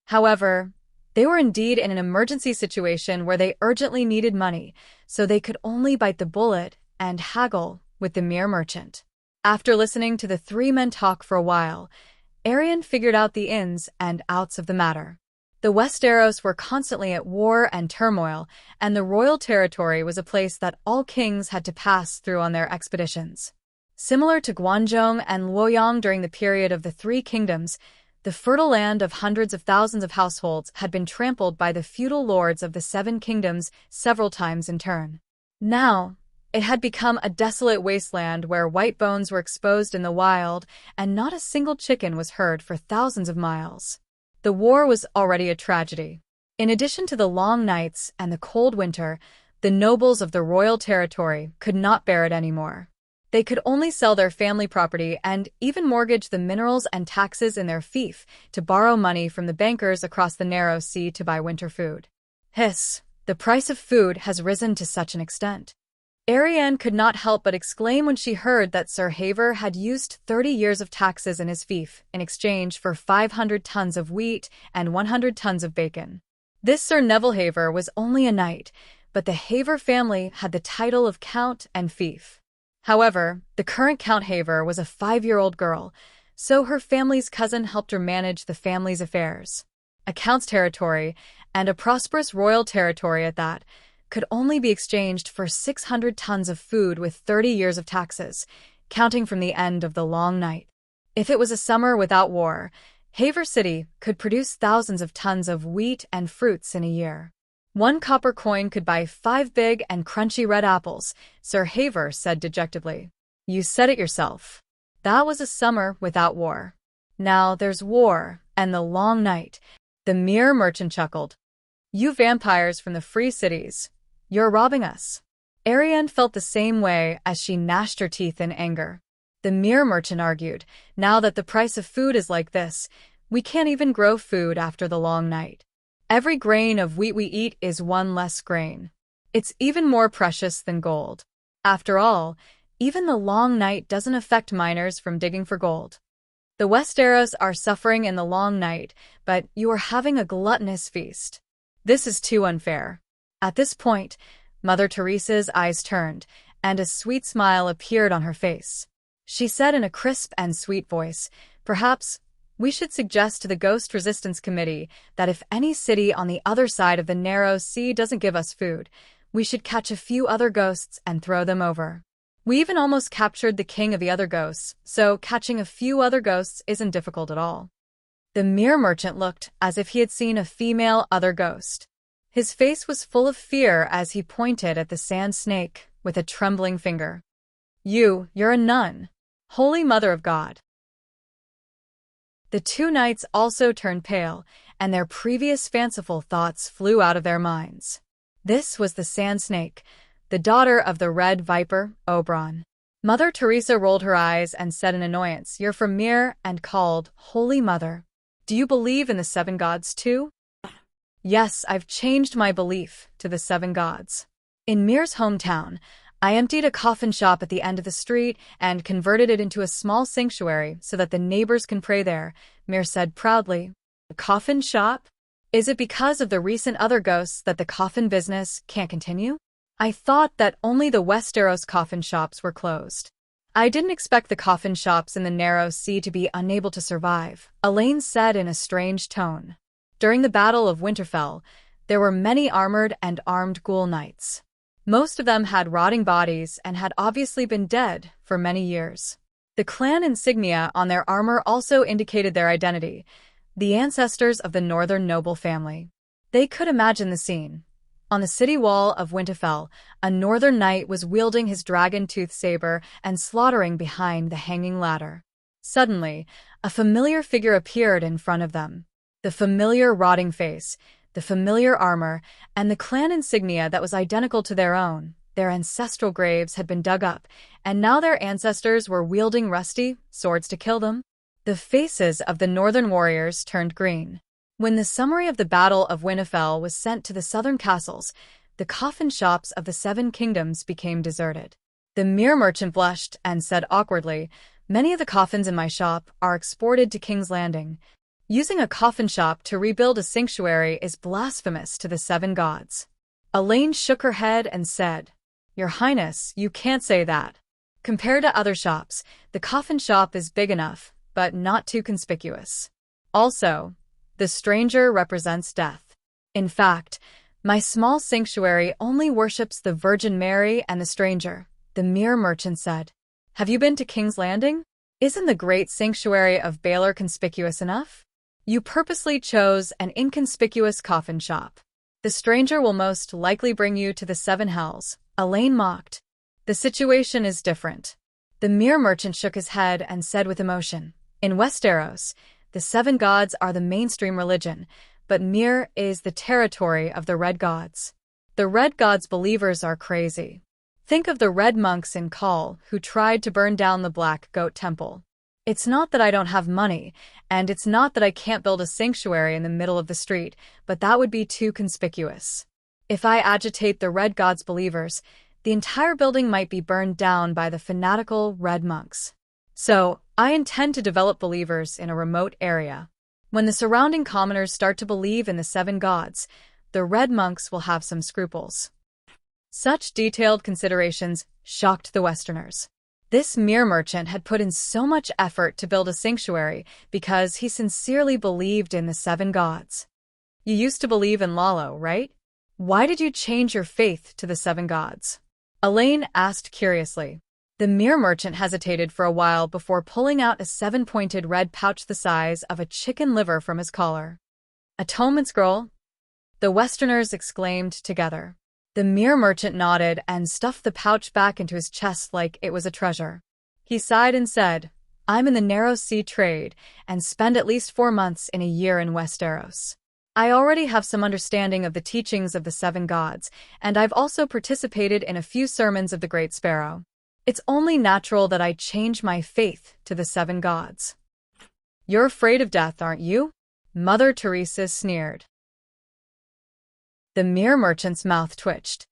However, they were indeed in an emergency situation where they urgently needed money, so they could only bite the bullet and haggle with the mirror merchant. After listening to the 3 men talk for a while, Arianne figured out the ins and outs of the matter. The Westeros were constantly at war and turmoil, and the royal territory was a place that all kings had to pass through on their expeditions. Similar to Guangzhong and Luoyang during the period of the 3 kingdoms, the fertile land of hundreds of thousands of households had been trampled by the feudal lords of the 7 kingdoms several times in turn. Now, it had become a desolate wasteland where white bones were exposed in the wild, and not a single chicken was heard for thousands of miles. The war was already a tragedy. In addition to the long nights and the cold winter, the nobles of the royal territory could not bear it anymore. They could only sell their family property and even mortgage the minerals and taxes in their fief to borrow money from the bankers across the narrow sea to buy winter food. Hiss, the price of food has risen to such an extent. Arianne could not help but exclaim when she heard that Sir Haver had used 30 years of taxes in his fief in exchange for 500 tons of wheat and 100 tons of bacon. This Sir Neville Haver was only a knight, but the Haver family had the title of Count and Fief. However, the current Count Haver was a 5-year-old girl, so her family's cousin helped her manage the family's affairs. A count's territory, and a prosperous royal territory at that, could only be exchanged for 600 tons of food with 30 years of taxes, counting from the end of the long night. If it was a summer without war, Haver City could produce thousands of tons of wheat and fruits in a year. 1 copper coin could buy 5 big and crunchy red apples, Sir Haver said dejectedly. You said it yourself. That was a summer without war. Now there's war and the long night. The mirror merchant chuckled. You vampires from the free cities. You're robbing us. Ariane felt the same way as she gnashed her teeth in anger. The mirror merchant argued, now that the price of food is like this, we can't even grow food after the long night. Every grain of wheat we eat is one less grain. It's even more precious than gold. After all, even the long night doesn't affect miners from digging for gold. The Westeros are suffering in the long night, but you are having a gluttonous feast. This is too unfair. At this point, Mother Teresa's eyes turned, and a sweet smile appeared on her face. She said in a crisp and sweet voice, perhaps we should suggest to the Ghost Resistance Committee that if any city on the other side of the narrow sea doesn't give us food, we should catch a few other ghosts and throw them over. We even almost captured the king of the other ghosts, so catching a few other ghosts isn't difficult at all. The mirror merchant looked as if he had seen a female other ghost. His face was full of fear as he pointed at the sand snake with a trembling finger. You're a nun. Holy Mother of God. The two knights also turned pale, and their previous fanciful thoughts flew out of their minds. This was the sand snake, the daughter of the red viper, Oberon. Mother Teresa rolled her eyes and said in annoyance, You're from Myr and called Holy Mother. Do you believe in the seven gods too? Yes, I've changed my belief to the seven gods. In Myr's hometown, I emptied a coffin shop at the end of the street and converted it into a small sanctuary so that the neighbors can pray there, Myr said proudly. A coffin shop? Is it because of the recent other ghosts that the coffin business can't continue? I thought that only the Westeros coffin shops were closed. I didn't expect the coffin shops in the narrow sea to be unable to survive, Elaine said in a strange tone. During the Battle of Winterfell, there were many armored and armed ghoul knights. Most of them had rotting bodies and had obviously been dead for many years. The clan insignia on their armor also indicated their identity, the ancestors of the northern noble family. They could imagine the scene. On the city wall of Winterfell, a northern knight was wielding his dragon-toothed saber and slaughtering behind the hanging ladder. Suddenly, a familiar figure appeared in front of them. The familiar rotting face, the familiar armor, and the clan insignia that was identical to their own. Their ancestral graves had been dug up, and now their ancestors were wielding rusty swords to kill them. The faces of the northern warriors turned green. When the summary of the Battle of Winterfell was sent to the southern castles, the coffin shops of the Seven Kingdoms became deserted. The mirror merchant blushed and said awkwardly, Many of the coffins in my shop are exported to King's Landing. Using a coffin shop to rebuild a sanctuary is blasphemous to the seven gods. Elaine shook her head and said, Your Highness, you can't say that. Compared to other shops, the coffin shop is big enough, but not too conspicuous. Also, the stranger represents death. In fact, my small sanctuary only worships the Virgin Mary and the stranger, the mirror merchant said. Have you been to King's Landing? Isn't the great sanctuary of Baelor conspicuous enough? You purposely chose an inconspicuous coffin shop. The stranger will most likely bring you to the seven hells, Elaine mocked. The situation is different. The mirror merchant shook his head and said with emotion, In Westeros, the seven gods are the mainstream religion, but Myr is the territory of the Red Gods. The Red Gods' believers are crazy. Think of the Red Monks in Khal who tried to burn down the Black Goat Temple. It's not that I don't have money, and it's not that I can't build a sanctuary in the middle of the street, but that would be too conspicuous. If I agitate the Red Gods' believers, the entire building might be burned down by the fanatical Red Monks. So, I intend to develop believers in a remote area. When the surrounding commoners start to believe in the seven gods, the Red Monks will have some scruples. Such detailed considerations shocked the Westerners. This mirror merchant had put in so much effort to build a sanctuary because he sincerely believed in the seven gods. You used to believe in Lalo, right? Why did you change your faith to the seven gods? Elaine asked curiously. The mirror merchant hesitated for a while before pulling out a seven-pointed red pouch the size of a chicken liver from his collar. Atonement scroll? The Westerners exclaimed together. The mirror merchant nodded and stuffed the pouch back into his chest like it was a treasure. He sighed and said, I'm in the narrow sea trade and spend at least 4 months in a year in Westeros. I already have some understanding of the teachings of the 7 gods, and I've also participated in a few sermons of the Great Sparrow. It's only natural that I change my faith to the 7 gods. You're afraid of death, aren't you? Mother Teresa sneered. The mere merchant's mouth twitched.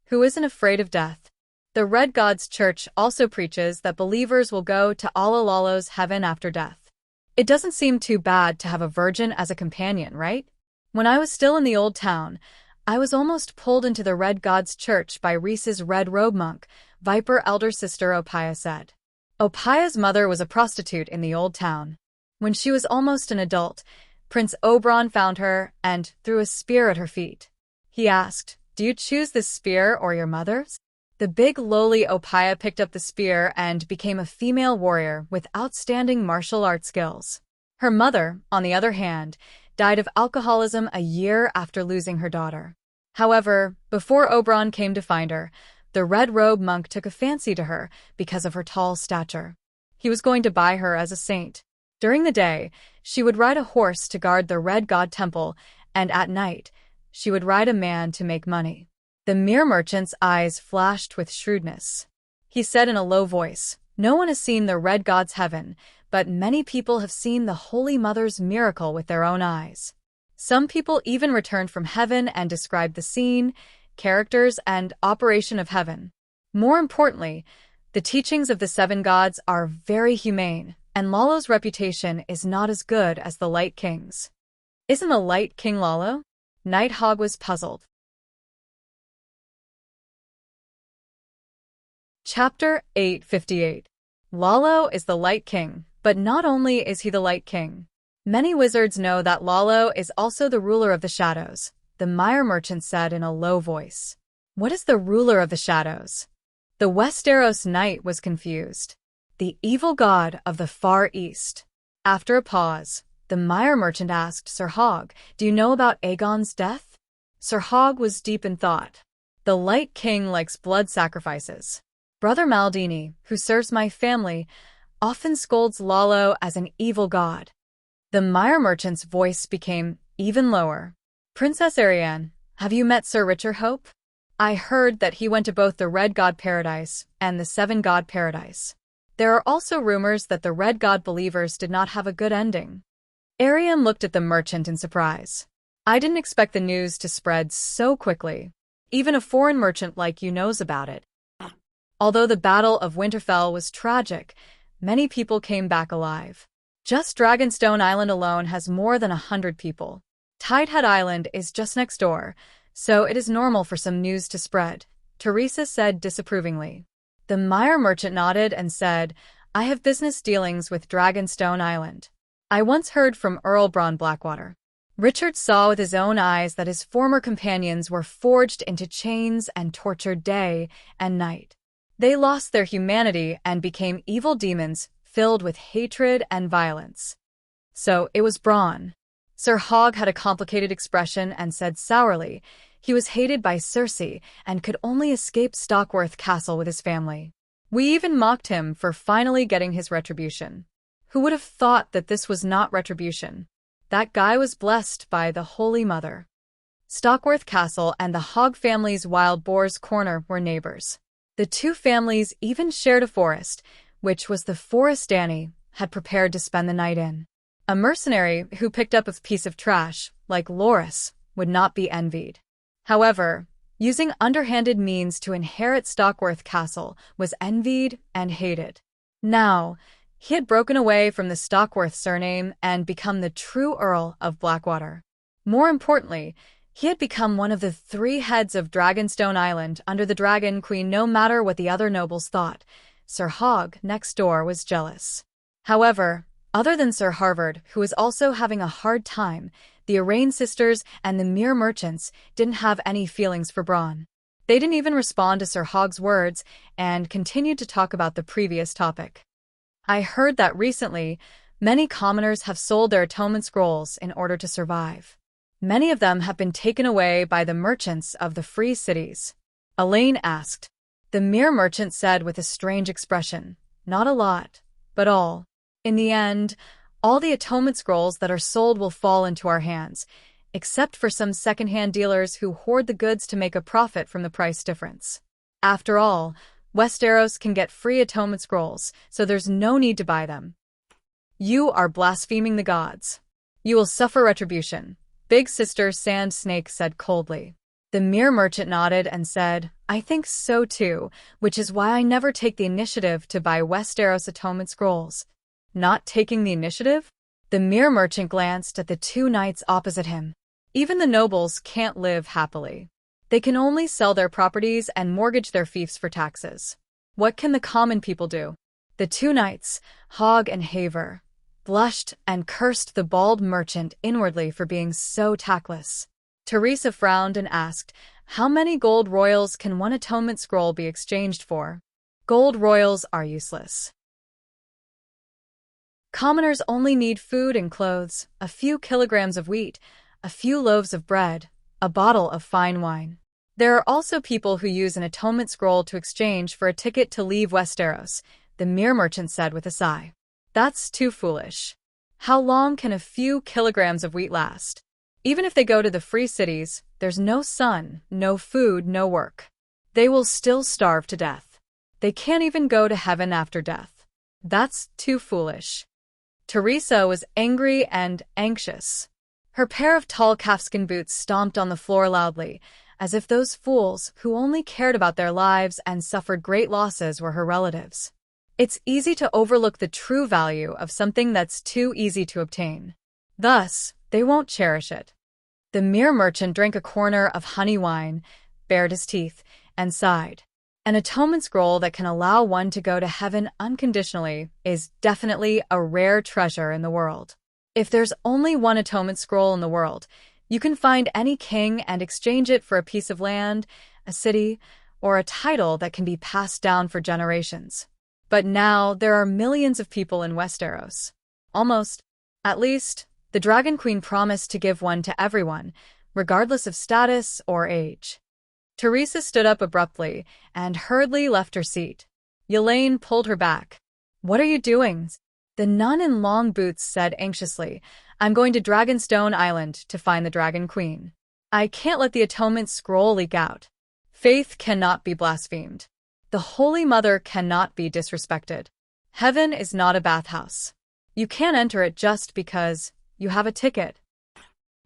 Who isn't afraid of death? The Red God's Church also preaches that believers will go to Allhallows heaven after death. It doesn't seem too bad to have a virgin as a companion, right? When I was still in the old town, I was almost pulled into the Red God's Church by Rhys's red robe monk, Viper elder sister Opaya said. Opaya's mother was a prostitute in the old town. When she was almost an adult, Prince Oberyn found her and threw a spear at her feet. He asked, Do you choose this spear or your mother's? The big lowly Opaya picked up the spear and became a female warrior with outstanding martial arts skills. Her mother, on the other hand, died of alcoholism a year after losing her daughter. However, before Oberyn came to find her, the red robe monk took a fancy to her because of her tall stature. He was going to buy her as a saint. During the day, she would ride a horse to guard the Red God Temple, and at night, she would ride a man to make money. The mere merchant's eyes flashed with shrewdness. He said in a low voice, No one has seen the Red God's heaven, but many people have seen the Holy Mother's miracle with their own eyes. Some people even returned from heaven and described the scene, characters, and operation of heaven. More importantly, the teachings of the 7 gods are very humane, and Lalo's reputation is not as good as the Light King's. Isn't the Light King Lalo? Nighthawk was puzzled. Chapter 858. Lalo is the Light King, but not only is he the Light King. Many wizards know that Lalo is also the ruler of the shadows, the mire merchant said in a low voice. What is the ruler of the shadows? The Westeros knight was confused. The evil god of the Far East. After a pause, the mire merchant asked Sir Hogg, Do you know about Aegon's death? Sir Hogg was deep in thought. The Light King likes blood sacrifices. Brother Maldini, who serves my family, often scolds Lalo as an evil god. The mire merchant's voice became even lower. Princess Arianne, have you met Sir Richard Hope? I heard that he went to both the Red God Paradise and the 7 God Paradise. There are also rumors that the Red God believers did not have a good ending. Arianne looked at the merchant in surprise. I didn't expect the news to spread so quickly. Even a foreign merchant like you knows about it. Although the Battle of Winterfell was tragic, many people came back alive. Just Dragonstone Island alone has more than 100 people. Tidehead Island is just next door, so it is normal for some news to spread, Teresa said disapprovingly. The mire merchant nodded and said, I have business dealings with Dragonstone Island. I once heard from Earl Bronn Blackwater. Richard saw with his own eyes that his former companions were forged into chains and tortured day and night. They lost their humanity and became evil demons filled with hatred and violence. So it was Bronn. Sir Hogg had a complicated expression and said sourly, he was hated by Cersei and could only escape Stockworth Castle with his family. We even mocked him for finally getting his retribution. Who would have thought that this was not retribution? That guy was blessed by the Holy Mother. Stockworth Castle and the Hogg family's Wild Boar's Corner were neighbors. The two families even shared a forest, which was the forest Dany had prepared to spend the night in. A mercenary who picked up a piece of trash, like Loras, would not be envied. However, using underhanded means to inherit Stockworth Castle was envied and hated. Now, he had broken away from the Stockworth surname and become the true Earl of Blackwater. More importantly, he had become one of the 3 heads of Dragonstone Island under the Dragon Queen no matter what the other nobles thought. Sir Hogg, next door, was jealous. However, other than Sir Harvard, who was also having a hard time, the Arrayne sisters and the mere merchants didn't have any feelings for Bronn. They didn't even respond to Sir Hogg's words and continued to talk about the previous topic. I heard that recently, many commoners have sold their atonement scrolls in order to survive. Many of them have been taken away by the merchants of the free cities. Elaine asked. The mere merchant said with a strange expression, Not a lot, but all. In the end, all the atonement scrolls that are sold will fall into our hands, except for some secondhand dealers who hoard the goods to make a profit from the price difference. After all, Westeros can get free atonement scrolls, so there's no need to buy them. You are blaspheming the gods. You will suffer retribution, Big Sister Sand Snake said coldly. The mirror merchant nodded and said, I think so too, which is why I never take the initiative to buy Westeros atonement scrolls. Not taking the initiative? The mirror merchant glanced at the two knights opposite him. Even the nobles can't live happily. They can only sell their properties and mortgage their fiefs for taxes. What can the common people do? The two knights, Hogg and Haver, blushed and cursed the bald merchant inwardly for being so tactless. Teresa frowned and asked, how many gold royals can one atonement scroll be exchanged for? Gold royals are useless. Commoners only need food and clothes, a few kilograms of wheat, a few loaves of bread, a bottle of fine wine. There are also people who use an atonement scroll to exchange for a ticket to leave Westeros, the mirror merchant said with a sigh. That's too foolish. How long can a few kilograms of wheat last? Even if they go to the free cities, there's no sun, no food, no work. They will still starve to death. They can't even go to heaven after death. That's too foolish. Teresa was angry and anxious. Her pair of tall calfskin boots stomped on the floor loudly, as if those fools who only cared about their lives and suffered great losses were her relatives. It's easy to overlook the true value of something that's too easy to obtain. Thus, they won't cherish it. The mirror merchant drank a corner of honey wine, bared his teeth, and sighed. An atonement scroll that can allow one to go to heaven unconditionally is definitely a rare treasure in the world. If there's only one atonement scroll in the world, you can find any king and exchange it for a piece of land, a city, or a title that can be passed down for generations. But now there are millions of people in Westeros. Almost. At least, the Dragon Queen promised to give one to everyone, regardless of status or age. Teresa stood up abruptly and hurriedly left her seat. Elaine pulled her back. What are you doing? The nun in long boots said anxiously, I'm going to Dragonstone Island to find the Dragon Queen. I can't let the atonement scroll leak out. Faith cannot be blasphemed. The Holy Mother cannot be disrespected. Heaven is not a bathhouse. You can't enter it just because you have a ticket.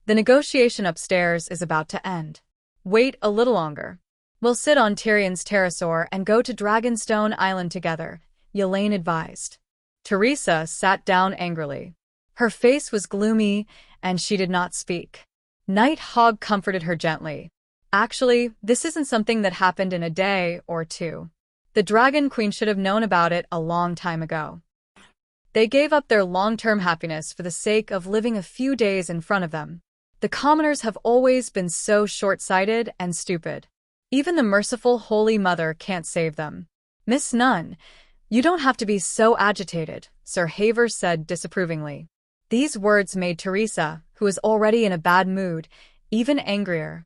The negotiation upstairs is about to end. Wait a little longer. We'll sit on Tyrion's pterosaur and go to Dragonstone Island together, Elaine advised. Teresa sat down angrily. Her face was gloomy, and she did not speak. Night Hogg comforted her gently. Actually, this isn't something that happened in a day or two. The Dragon Queen should have known about it a long time ago. They gave up their long-term happiness for the sake of living a few days in front of them. The commoners have always been so short-sighted and stupid. Even the merciful Holy Mother can't save them. Miss Nunn, you don't have to be so agitated, Sir Haver said disapprovingly. These words made Teresa, who was already in a bad mood, even angrier.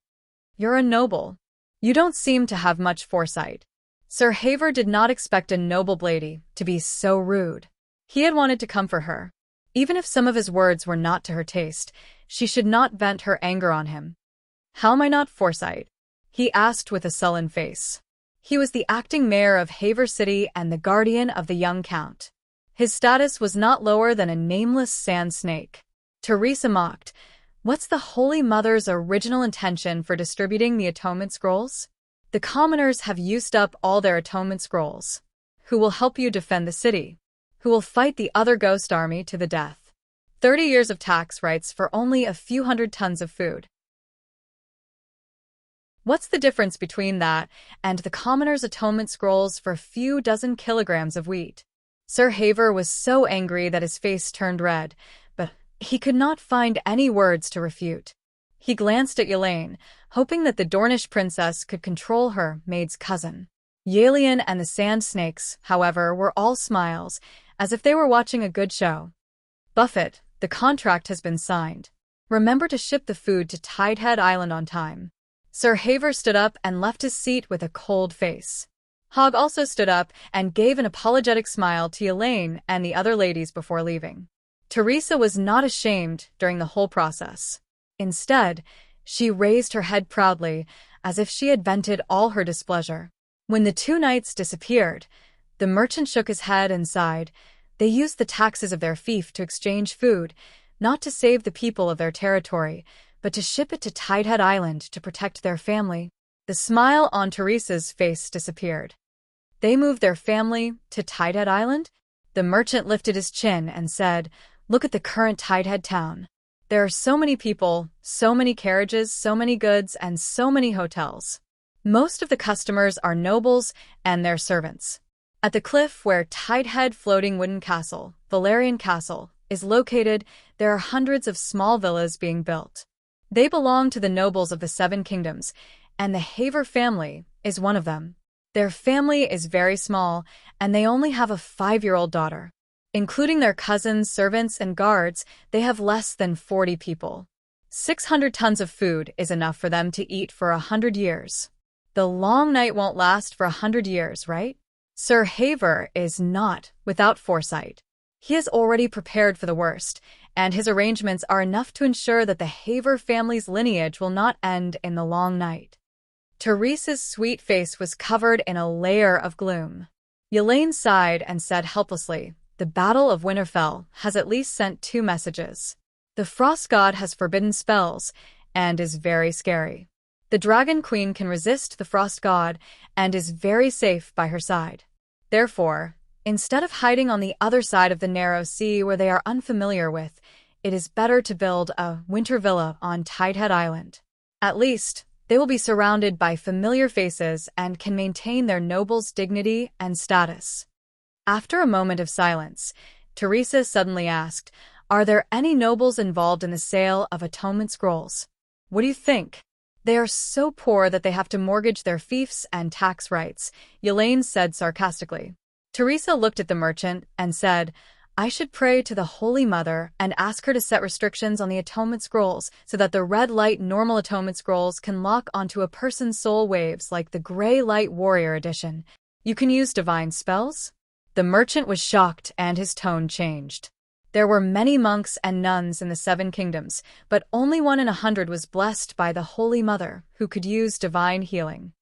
You're a noble. You don't seem to have much foresight. Sir Haver did not expect a noble lady to be so rude. He had wanted to comfort her. Even if some of his words were not to her taste, she should not vent her anger on him. How am I not foresight? He asked with a sullen face. He was the acting mayor of Haver City and the guardian of the young count. His status was not lower than a nameless sand snake. Teresa mocked. What's the Holy Mother's original intention for distributing the atonement scrolls? The commoners have used up all their atonement scrolls. Who will help you defend the city? Who will fight the other ghost army to the death? 30 years of tax rights for only a few hundred tons of food. What's the difference between that and the commoners' atonement scrolls for a few dozen kilograms of wheat? Sir Haver was so angry that his face turned red, but he could not find any words to refute. He glanced at Elaine, hoping that the Dornish princess could control her maid's cousin. Yelian and the Sand Snakes, however, were all smiles, as if they were watching a good show. Buffett, the contract has been signed. Remember to ship the food to Tidehead Island on time. Sir Haver stood up and left his seat with a cold face. Hogg also stood up and gave an apologetic smile to Elaine and the other ladies before leaving. Teresa was not ashamed during the whole process. Instead, she raised her head proudly, as if she had vented all her displeasure. When the two knights disappeared, the merchant shook his head and sighed. They used the taxes of their fief to exchange food, not to save the people of their territory, but to ship it to Tidehead Island to protect their family. The smile on Teresa's face disappeared. They moved their family to Tidehead Island? The merchant lifted his chin and said, "Look at the current Tidehead town. There are so many people, so many carriages, so many goods, and so many hotels. Most of the customers are nobles and their servants. At the cliff where Tidehead Floating Wooden Castle, Valerian Castle, is located, there are hundreds of small villas being built. They belong to the nobles of the Seven Kingdoms, and the Haver family is one of them. Their family is very small, and they only have a 5-year-old daughter. Including their cousins, servants, and guards, they have less than 40 people. 600 tons of food is enough for them to eat for 100 years. The long night won't last for 100 years, right? Sir Haver is not without foresight. He has already prepared for the worst, and his arrangements are enough to ensure that the Haver family's lineage will not end in the long night." Teresa's sweet face was covered in a layer of gloom. Elaine sighed and said helplessly, "The Battle of Winterfell has at least sent 2 messages. The Frost God has forbidden spells and is very scary. The Dragon Queen can resist the Frost God and is very safe by her side. Therefore, instead of hiding on the other side of the narrow sea where they are unfamiliar with, it is better to build a winter villa on Tidehead Island. At least, they will be surrounded by familiar faces and can maintain their noble's dignity and status." After a moment of silence, Teresa suddenly asked, "Are there any nobles involved in the sale of atonement scrolls? What do you think?" "They are so poor that they have to mortgage their fiefs and tax rights," Elaine said sarcastically. Teresa looked at the merchant and said, "I should pray to the Holy Mother and ask her to set restrictions on the atonement scrolls so that the red light normal atonement scrolls can lock onto a person's soul waves like the gray light warrior edition. You can use divine spells?" The merchant was shocked and his tone changed. There were many monks and nuns in the Seven Kingdoms, but only 1 in 100 was blessed by the Holy Mother who could use divine healing.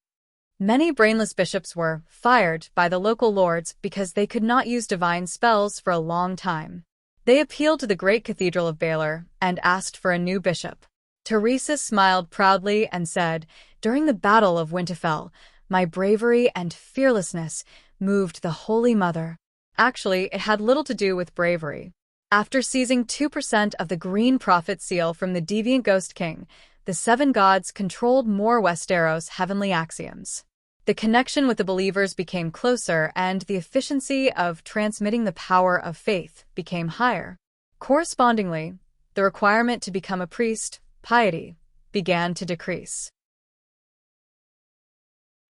Many brainless bishops were fired by the local lords because they could not use divine spells for a long time. They appealed to the great cathedral of Baylor and asked for a new bishop. Teresa smiled proudly and said, "During the Battle of Winterfell, my bravery and fearlessness moved the Holy Mother." Actually, it had little to do with bravery. After seizing 2% of the Green Prophet seal from the deviant Ghost King, the 7 gods controlled more Westeros' heavenly axioms. The connection with the believers became closer and the efficiency of transmitting the power of faith became higher. Correspondingly, the requirement to become a priest, piety, began to decrease.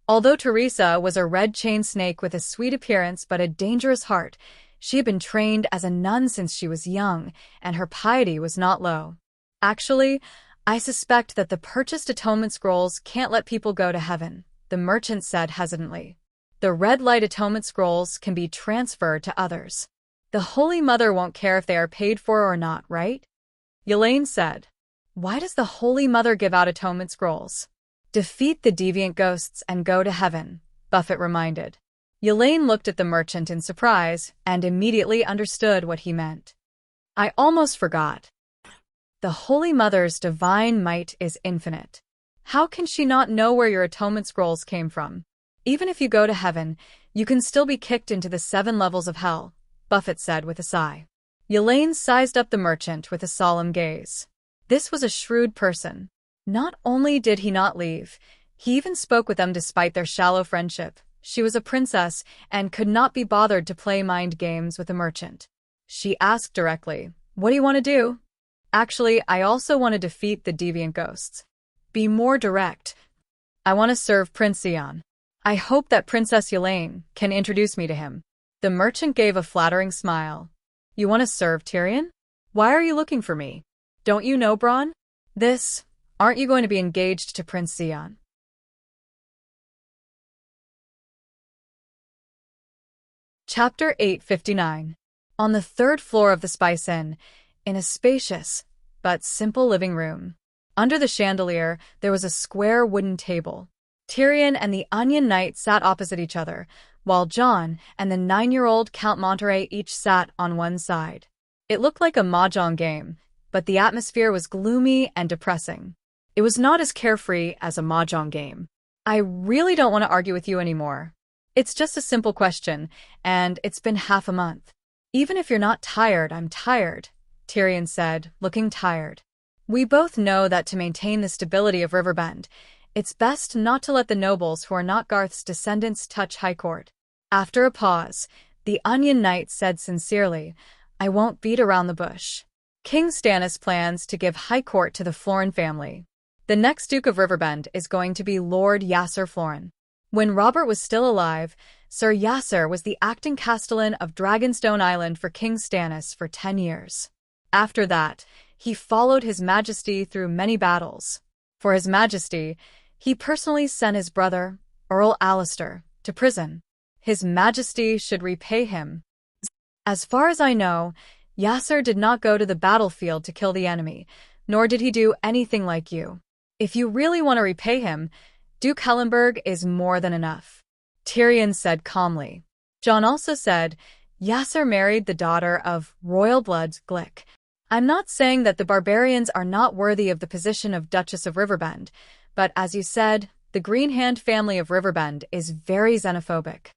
Although Teresa was a red-chain snake with a sweet appearance but a dangerous heart, she had been trained as a nun since she was young, and her piety was not low. "Actually, I suspect that the purchased atonement scrolls can't let people go to heaven," the merchant said hesitantly. "The red light atonement scrolls can be transferred to others. The Holy Mother won't care if they are paid for or not, right?" Elaine said. "Why does the Holy Mother give out atonement scrolls?" "Defeat the deviant ghosts and go to heaven," Buffett reminded. Elaine looked at the merchant in surprise and immediately understood what he meant. "I almost forgot. The Holy Mother's divine might is infinite. How can she not know where your atonement scrolls came from? Even if you go to heaven, you can still be kicked into the 7 levels of hell," Buffett said with a sigh. Elaine sized up the merchant with a solemn gaze. This was a shrewd person. Not only did he not leave, he even spoke with them despite their shallow friendship. She was a princess and could not be bothered to play mind games with a merchant. She asked directly, "What do you want to do?" "Actually, I also want to defeat the deviant ghosts." "Be more direct." "I want to serve Prince Theon. I hope that Princess Elaine can introduce me to him." The merchant gave a flattering smile. "You want to serve Tyrion? Why are you looking for me? Don't you know Bronn? Aren't you going to be engaged to Prince Theon?" Chapter 859. On the third floor of the Spice Inn, in a spacious but simple living room. Under the chandelier, there was a square wooden table. Tyrion and the Onion Knight sat opposite each other, while Jon and the 9-year-old Count Monterey each sat on one side. It looked like a mahjong game, but the atmosphere was gloomy and depressing. It was not as carefree as a mahjong game. I really don't want to argue with you anymore. It's just a simple question, and it's been half a month. Even if you're not tired, I'm tired, Tyrion said, looking tired. We both know that to maintain the stability of Riverbend, it's best not to let the nobles who are not Garth's descendants touch High Court. After a pause, the Onion Knight said sincerely, I won't beat around the bush. King Stannis plans to give High Court to the Florin family. The next Duke of Riverbend is going to be Lord Yasser Florin. When Robert was still alive, Sir Yasser was the acting castellan of Dragonstone Island for King Stannis for 10 years. After that, he followed His Majesty through many battles. For His Majesty, he personally sent his brother, Earl Allister, to prison. His Majesty should repay him. As far as I know, Yasser did not go to the battlefield to kill the enemy, nor did he do anything like you. If you really want to repay him, Duke Hellenberg is more than enough, Tyrion said calmly. Jon also said, Yasser married the daughter of royal blood Glick. I'm not saying that the barbarians are not worthy of the position of Duchess of Riverbend, but as you said, the Greenhand family of Riverbend is very xenophobic.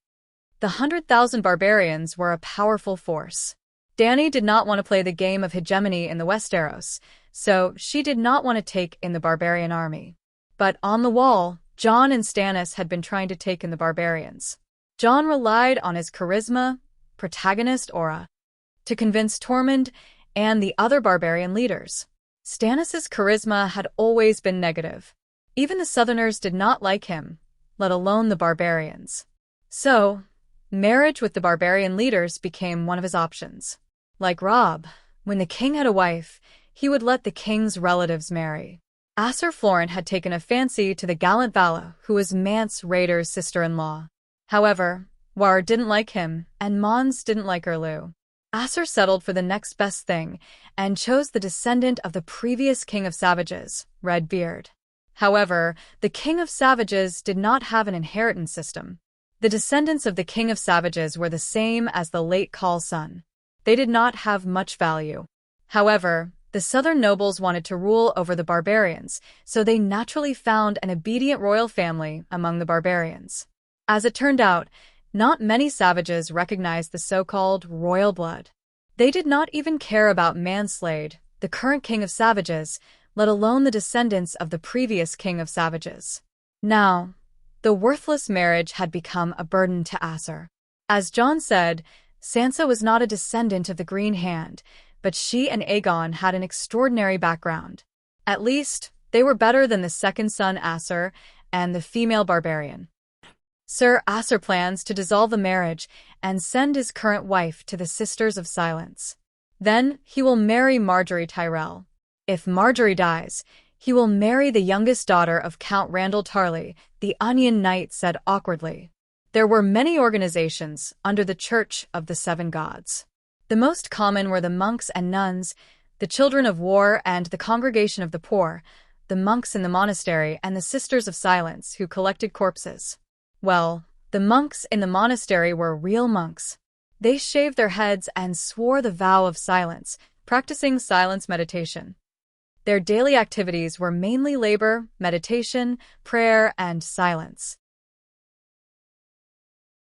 The 100,000 barbarians were a powerful force. Dany did not want to play the game of hegemony in the Westeros, so she did not want to take in the barbarian army. But on the wall, Jon and Stannis had been trying to take in the barbarians. Jon relied on his charisma, protagonist aura, to convince Tormund and the other barbarian leaders. Stannis' charisma had always been negative. Even the Southerners did not like him, let alone the barbarians. So, marriage with the barbarian leaders became one of his options. Like Robb, when the king had a wife, he would let the king's relatives marry. Asser Florin had taken a fancy to the gallant Vala, who was Mance Rayder's sister-in-law. However, War didn't like him, and Mons didn't like Erlu. Asser settled for the next best thing, and chose the descendant of the previous King of Savages, Redbeard. However, the King of Savages did not have an inheritance system. The descendants of the King of Savages were the same as the late Khaal's son. They did not have much value. However, the southern nobles wanted to rule over the barbarians, so they naturally found an obedient royal family among the barbarians. As it turned out, not many savages recognized the so-called royal blood. They did not even care about Manslade, the current king of savages, let alone the descendants of the previous king of savages. Now, the worthless marriage had become a burden to Asser. As Jon said, Sansa was not a descendant of the Green Hand, but she and Aegon had an extraordinary background. At least, they were better than the second son Asser and the female barbarian. Sir Asser plans to dissolve the marriage and send his current wife to the Sisters of Silence. Then he will marry Margaery Tyrell. If Margaery dies, he will marry the youngest daughter of Count Randall Tarley, the Onion Knight said awkwardly. There were many organizations under the Church of the Seven Gods. The most common were the monks and nuns, the Children of War and the Congregation of the Poor, the monks in the monastery and the Sisters of Silence who collected corpses. Well, the monks in the monastery were real monks. They shaved their heads and swore the vow of silence, practicing silence meditation. Their daily activities were mainly labor, meditation, prayer, and silence.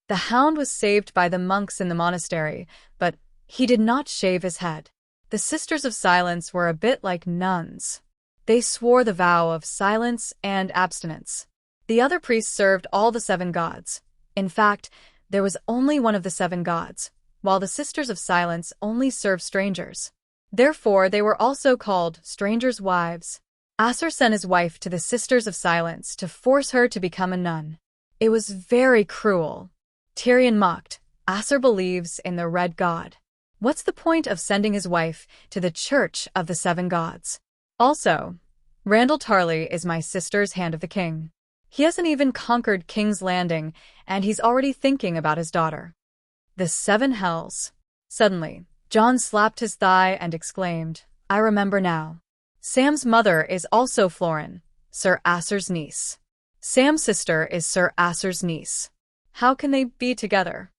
The Hound was saved by the monks in the monastery, but he did not shave his head. The Sisters of Silence were a bit like nuns. They swore the vow of silence and abstinence. The other priests served all the seven gods. In fact, there was only one of the seven gods, while the Sisters of Silence only served strangers. Therefore, they were also called strangers' wives. Asser sent his wife to the Sisters of Silence to force her to become a nun. It was very cruel. Tyrion mocked, Asser believes in the Red God. What's the point of sending his wife to the Church of the Seven Gods? Also, Randall Tarley is my sister's Hand of the King. He hasn't even conquered King's Landing, and he's already thinking about his daughter. The seven hells. Suddenly, John slapped his thigh and exclaimed, I remember now. Sam's mother is also Florin, Sir Asser's niece. Sam's sister is Sir Asser's niece. How can they be together?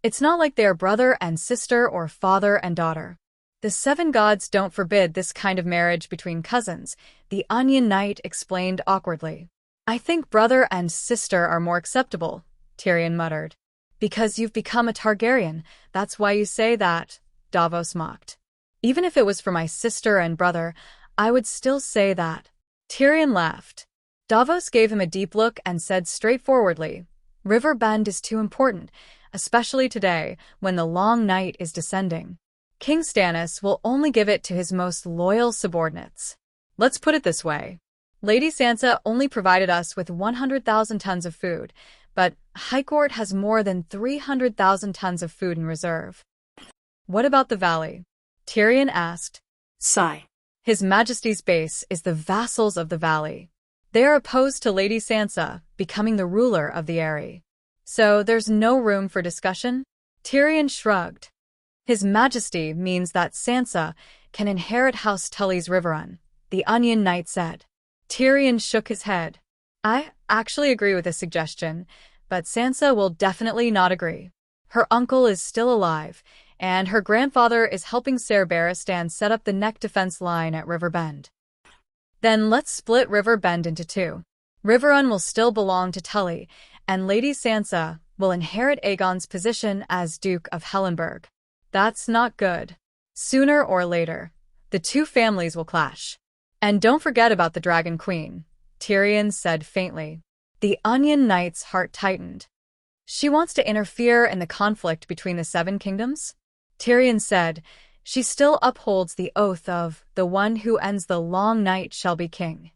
It's not like they are brother and sister or father and daughter. The seven gods don't forbid this kind of marriage between cousins, the Onion Knight explained awkwardly. I think brother and sister are more acceptable, Tyrion muttered. Because you've become a Targaryen, that's why you say that, Davos mocked. Even if it was for my sister and brother, I would still say that. Tyrion laughed. Davos gave him a deep look and said straightforwardly, River Bend is too important, especially today, when the long night is descending. King Stannis will only give it to his most loyal subordinates. Let's put it this way. Lady Sansa only provided us with 100,000 tons of food, but High Court has more than 300,000 tons of food in reserve. What about the valley? Tyrion asked. Sigh. His Majesty's base is the vassals of the valley. They are opposed to Lady Sansa becoming the ruler of the Eyrie. So there's no room for discussion? Tyrion shrugged. His Majesty means that Sansa can inherit House Tully's Riverrun, the Onion Knight said. Tyrion shook his head. I actually agree with this suggestion, but Sansa will definitely not agree. Her uncle is still alive, and her grandfather is helping Ser Barristan set up the neck defense line at River Bend. Then let's split River Bend into two. Riverrun will still belong to Tully, and Lady Sansa will inherit Aegon's position as Duke of Hellenberg. That's not good. Sooner or later, the two families will clash. And don't forget about the Dragon Queen, Tyrion said faintly. The Onion Knight's heart tightened. She wants to interfere in the conflict between the Seven Kingdoms? Tyrion said, she still upholds the oath of, the one who ends the long night shall be king.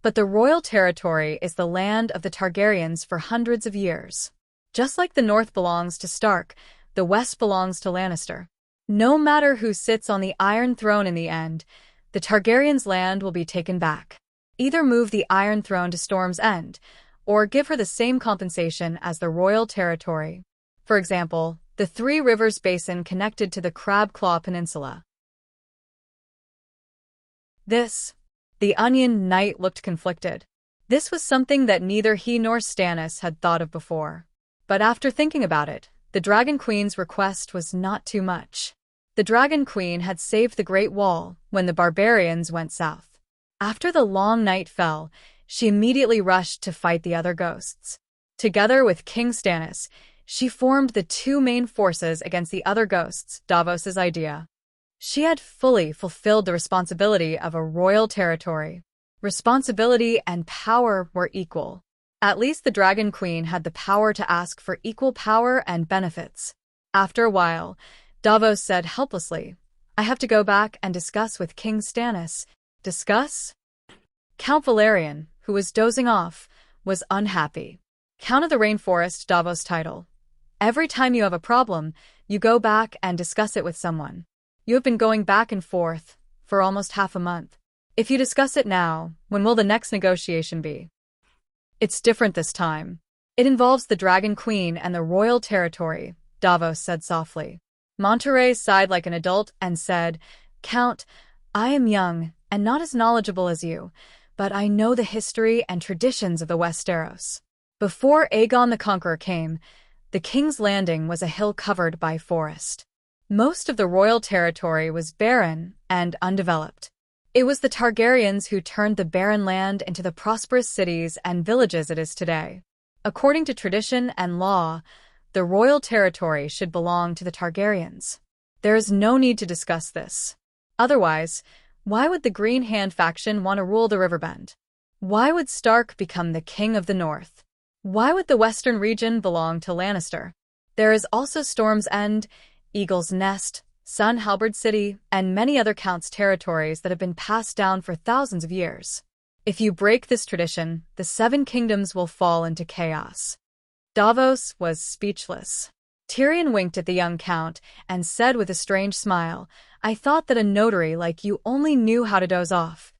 But the royal territory is the land of the Targaryens for hundreds of years. Just like the north belongs to Stark, the west belongs to Lannister. No matter who sits on the Iron Throne in the end, the Targaryens' land will be taken back. Either move the Iron Throne to Storm's End, or give her the same compensation as the royal territory. For example, the Three Rivers Basin connected to the Crab Claw Peninsula. The Onion Knight looked conflicted. This was something that neither he nor Stannis had thought of before. But after thinking about it, the Dragon Queen's request was not too much. The Dragon Queen had saved the Great Wall when the barbarians went south. After the long night fell, she immediately rushed to fight the other ghosts. Together with King Stannis, she formed the two main forces against the other ghosts, Davos's idea. She had fully fulfilled the responsibility of a royal territory. Responsibility and power were equal. At least the Dragon Queen had the power to ask for equal power and benefits. After a while, Davos said helplessly, I have to go back and discuss with King Stannis. Discuss? Count Valerian, who was dozing off, was unhappy. Count of the Rainforest, Davos' title. Every time you have a problem, you go back and discuss it with someone. You have been going back and forth for almost half a month. If you discuss it now, when will the next negotiation be? It's different this time. It involves the Dragon Queen and the royal territory, Davos said softly. Monterey sighed like an adult and said, Count, I am young and not as knowledgeable as you, but I know the history and traditions of the Westeros. Before Aegon the Conqueror came, the King's Landing was a hill covered by forest. Most of the royal territory was barren and undeveloped. It was the Targaryens who turned the barren land into the prosperous cities and villages it is today. According to tradition and law, the royal territory should belong to the Targaryens. There is no need to discuss this. Otherwise, why would the Green Hand faction want to rule the Riverbend? Why would Stark become the king of the north? Why would the western region belong to Lannister? There is also Storm's End, Eagle's Nest, Sun Halberd City, and many other counts' territories that have been passed down for thousands of years. If you break this tradition, the Seven Kingdoms will fall into chaos. Davos was speechless. Tyrion winked at the young count and said with a strange smile, I thought that a notary like you only knew how to doze off.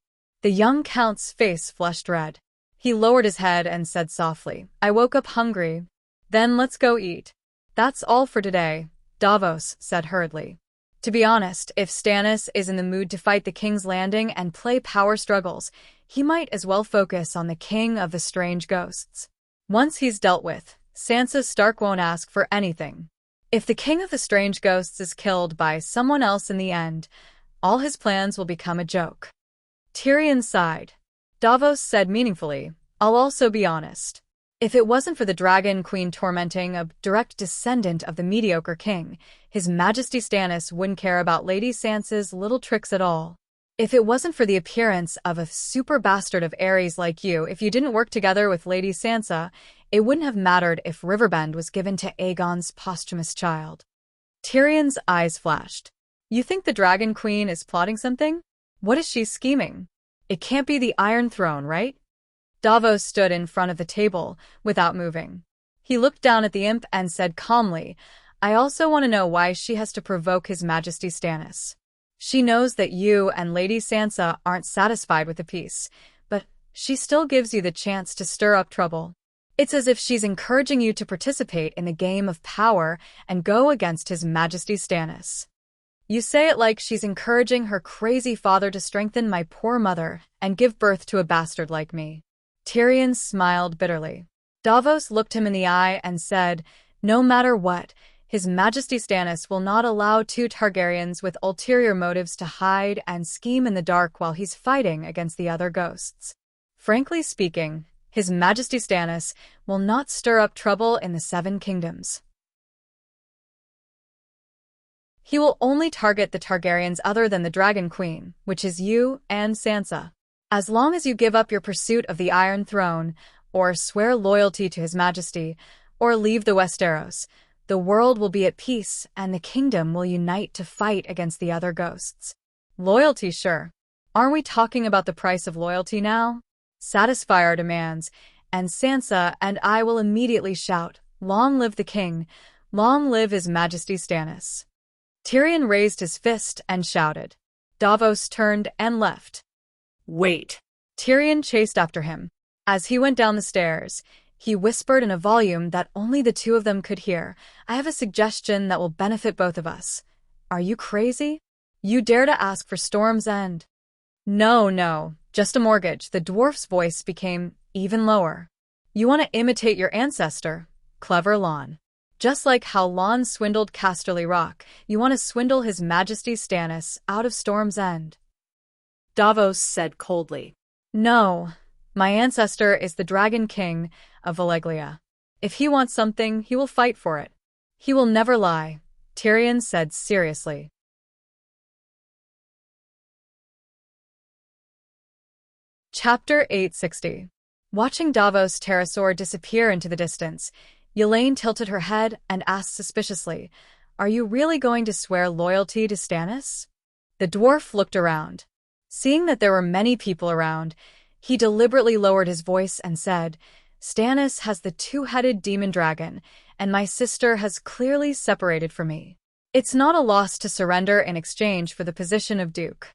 The young count's face flushed red. He lowered his head and said softly, I woke up hungry. Then let's go eat. That's all for today, Davos said hurriedly. To be honest, if Stannis is in the mood to fight the King's Landing and play power struggles, he might as well focus on the King of the Strange Ghosts. Once he's dealt with, Sansa Stark won't ask for anything. If the King of the Strange Ghosts is killed by someone else in the end, all his plans will become a joke. Tyrion sighed. Davos said meaningfully, I'll also be honest. If it wasn't for the Dragon Queen tormenting a direct descendant of the mediocre king, His Majesty Stannis wouldn't care about Lady Sansa's little tricks at all. If it wasn't for the appearance of a super bastard of Ares like you, if you didn't work together with Lady Sansa, it wouldn't have mattered if Riverbend was given to Aegon's posthumous child. Tyrion's eyes flashed. You think the Dragon Queen is plotting something? What is she scheming? It can't be the Iron Throne, right? Davos stood in front of the table, without moving. He looked down at the imp and said calmly, I also want to know why she has to provoke His Majesty Stannis. She knows that you and Lady Sansa aren't satisfied with the peace, but she still gives you the chance to stir up trouble. It's as if she's encouraging you to participate in the game of power and go against His Majesty Stannis. You say it like she's encouraging her crazy father to strengthen my poor mother and give birth to a bastard like me. Tyrion smiled bitterly. Davos looked him in the eye and said, No matter what, His Majesty Stannis will not allow two Targaryens with ulterior motives to hide and scheme in the dark while he's fighting against the other ghosts. Frankly speaking, His Majesty Stannis will not stir up trouble in the Seven Kingdoms. He will only target the Targaryens other than the Dragon Queen, which is you and Sansa. As long as you give up your pursuit of the Iron Throne, or swear loyalty to His Majesty, or leave the Westeros, the world will be at peace and the kingdom will unite to fight against the other ghosts. Loyalty, sure. Aren't we talking about the price of loyalty now? Satisfy our demands, and Sansa and I will immediately shout, Long live the king, long live His Majesty Stannis. Tyrion raised his fist and shouted. Davos turned and left. Wait. Tyrion chased after him. As he went down the stairs, he whispered in a volume that only the two of them could hear, I have a suggestion that will benefit both of us. Are you crazy? You dare to ask for Storm's End? No, just a mortgage. The dwarf's voice became even lower. You want to imitate your ancestor, clever Lon. Just like how Lon swindled Casterly Rock, you want to swindle His Majesty Stannis out of Storm's End. Davos said coldly. No, my ancestor is the Dragon King of Valeglia. If he wants something, he will fight for it. He will never lie, Tyrion said seriously. Chapter 860. Watching Davos' pterosaur disappear into the distance, Elaine tilted her head and asked suspiciously, Are you really going to swear loyalty to Stannis? The dwarf looked around. Seeing that there were many people around, he deliberately lowered his voice and said, Stannis has the two-headed demon dragon, and my sister has clearly separated from me. It's not a loss to surrender in exchange for the position of Duke.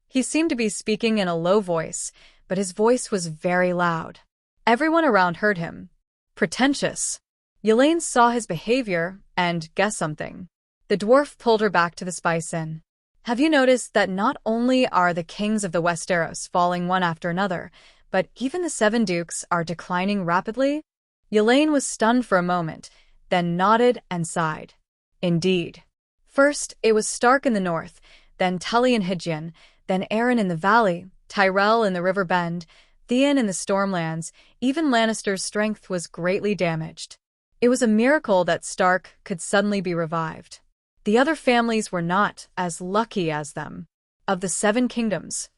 He seemed to be speaking in a low voice, but his voice was very loud. Everyone around heard him. Pretentious. Elaine saw his behavior and guessed something. The dwarf pulled her back to the Spice Inn. Have you noticed that not only are the kings of the Westeros falling one after another, but even the seven dukes are declining rapidly? Elaine was stunned for a moment, then nodded and sighed. Indeed. First, it was Stark in the north, then Tully and Hygiein, then Aeron in the valley, Tyrell in the river bend, Theon in the Stormlands. Even Lannister's strength was greatly damaged. It was a miracle that Stark could suddenly be revived. The other families were not as lucky as them. Of the Seven Kingdoms,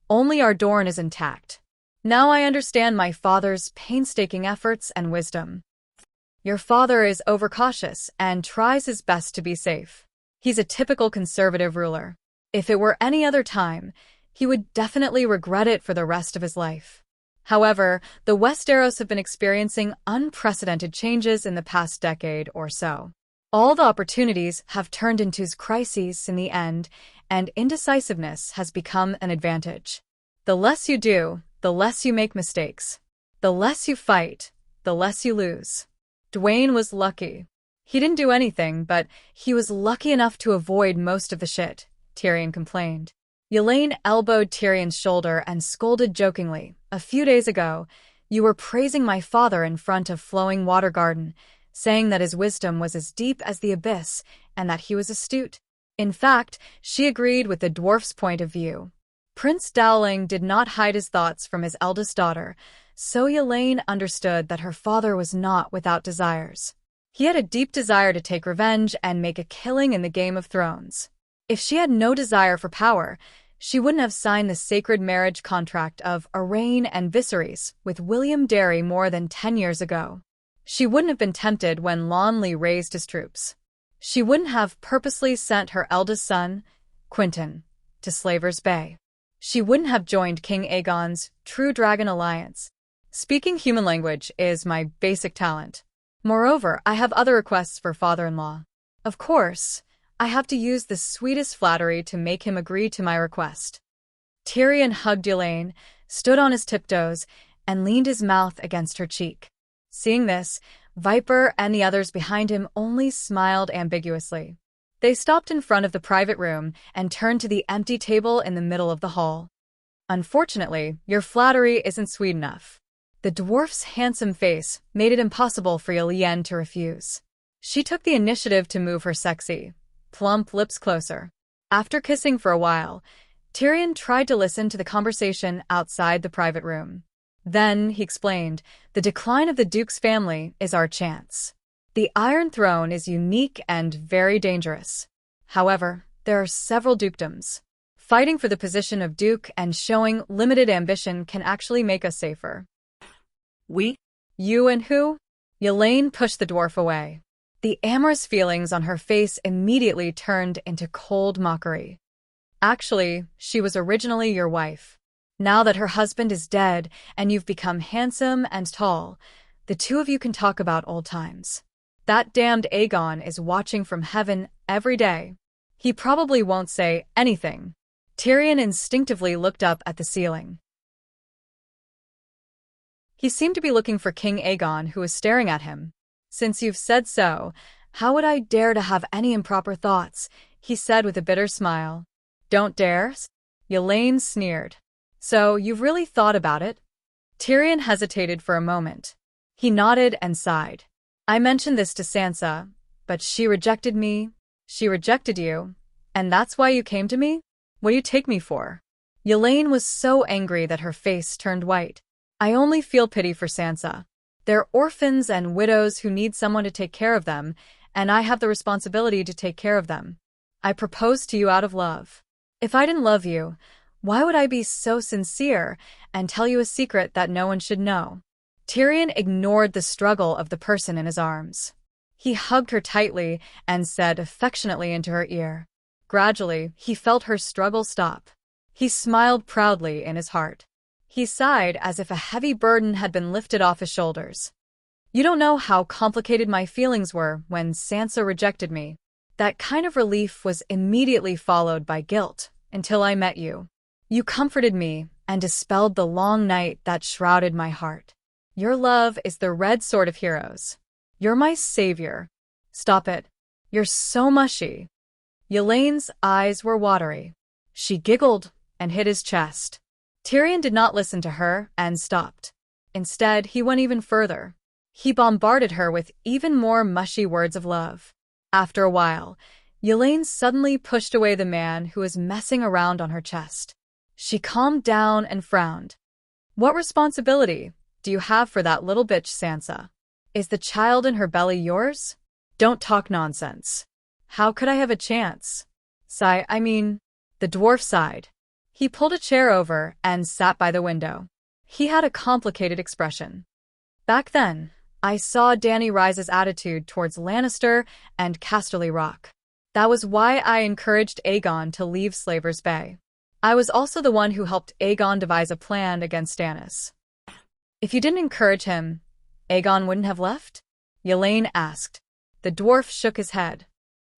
only our Dorne is intact. Now I understand my father's painstaking efforts and wisdom. Your father is overcautious and tries his best to be safe. He's a typical conservative ruler. If it were any other time, he would definitely regret it for the rest of his life. However, the Westeros have been experiencing unprecedented changes in the past decade or so. All the opportunities have turned into crises in the end, and indecisiveness has become an advantage. The less you do, the less you make mistakes. The less you fight, the less you lose. Dwayne was lucky. He didn't do anything, but he was lucky enough to avoid most of the shit, Tyrion complained. Elaine elbowed Tyrion's shoulder and scolded jokingly. A few days ago, you were praising my father in front of Flowing Water Garden, saying that his wisdom was as deep as the abyss and that he was astute. In fact, she agreed with the dwarf's point of view. Prince Dowling did not hide his thoughts from his eldest daughter, so Elaine understood that her father was not without desires. He had a deep desire to take revenge and make a killing in the Game of Thrones. If she had no desire for power, she wouldn't have signed the sacred marriage contract of Arraign and Viserys with William Darry more than 10 years ago. She wouldn't have been tempted when Lonley raised his troops. She wouldn't have purposely sent her eldest son, Quentyn, to Slaver's Bay. She wouldn't have joined King Aegon's True Dragon Alliance. Speaking human language is my basic talent. Moreover, I have other requests for father-in-law. Of course, I have to use the sweetest flattery to make him agree to my request. Tyrion hugged Elaine, stood on his tiptoes, and leaned his mouth against her cheek. Seeing this, Viper and the others behind him only smiled ambiguously. They stopped in front of the private room and turned to the empty table in the middle of the hall. Unfortunately, your flattery isn't sweet enough. The dwarf's handsome face made it impossible for Yen to refuse. She took the initiative to move her sexy, plump lips closer. After kissing for a while, Tyrion tried to listen to the conversation outside the private room. Then, he explained, the decline of the Duke's family is our chance. The Iron Throne is unique and very dangerous. However, there are several dukedoms. Fighting for the position of Duke and showing limited ambition can actually make us safer. We? You and who? Elaine pushed the dwarf away. The amorous feelings on her face immediately turned into cold mockery. Actually, she was originally your wife. Now that her husband is dead and you've become handsome and tall, the two of you can talk about old times. That damned Aegon is watching from heaven every day. He probably won't say anything. Tyrion instinctively looked up at the ceiling. He seemed to be looking for King Aegon, who was staring at him. Since you've said so, how would I dare to have any improper thoughts? He said with a bitter smile. Don't dare? Elaine sneered. So, you've really thought about it? Tyrion hesitated for a moment. He nodded and sighed. I mentioned this to Sansa, but she rejected me. She rejected you. And that's why you came to me? What do you take me for? Elaine was so angry that her face turned white. I only feel pity for Sansa. They're orphans and widows who need someone to take care of them, and I have the responsibility to take care of them. I proposed to you out of love. If I didn't love you, why would I be so sincere and tell you a secret that no one should know? Tyrion ignored the struggle of the person in his arms. He hugged her tightly and said affectionately into her ear. Gradually, he felt her struggle stop. He smiled proudly in his heart. He sighed as if a heavy burden had been lifted off his shoulders. You don't know how complicated my feelings were when Sansa rejected me. That kind of relief was immediately followed by guilt until I met you. You comforted me and dispelled the long night that shrouded my heart. Your love is the red sword of heroes. You're my savior. Stop it. You're so mushy. Elaine's eyes were watery. She giggled and hit his chest. Tyrion did not listen to her and stopped. Instead, he went even further. He bombarded her with even more mushy words of love. After a while, Elaine suddenly pushed away the man who was messing around on her chest. She calmed down and frowned. What responsibility do you have for that little bitch, Sansa? Is the child in her belly yours? Don't talk nonsense. How could I have a chance? The dwarf sighed. He pulled a chair over and sat by the window. He had a complicated expression. Back then, I saw Dany Rise's attitude towards Lannister and Casterly Rock. That was why I encouraged Aegon to leave Slaver's Bay. I was also the one who helped Aegon devise a plan against Stannis. If you didn't encourage him, Aegon wouldn't have left? Elaine asked. The dwarf shook his head.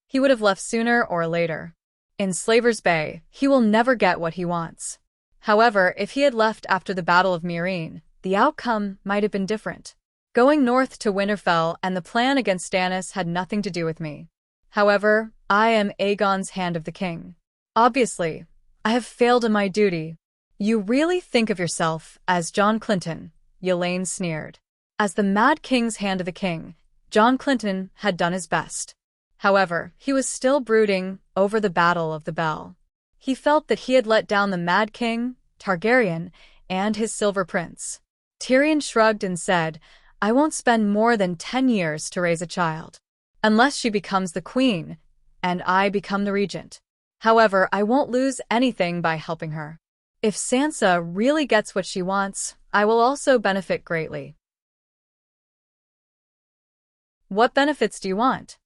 He would have left sooner or later. In Slaver's Bay, he will never get what he wants. However, if he had left after the Battle of Meereen, the outcome might have been different. Going north to Winterfell and the plan against Stannis had nothing to do with me. However, I am Aegon's Hand of the King. Obviously, I have failed in my duty. You really think of yourself as John Clinton, Elaine sneered. As the Mad King's Hand of the King, John Clinton had done his best. However, he was still brooding over the Battle of the Bell. He felt that he had let down the Mad King, Targaryen, and his Silver Prince. Tyrion shrugged and said, I won't spend more than 10 years to raise a child. Unless she becomes the queen, and I become the regent. However, I won't lose anything by helping her. If Sansa really gets what she wants, I will also benefit greatly. What benefits do you want?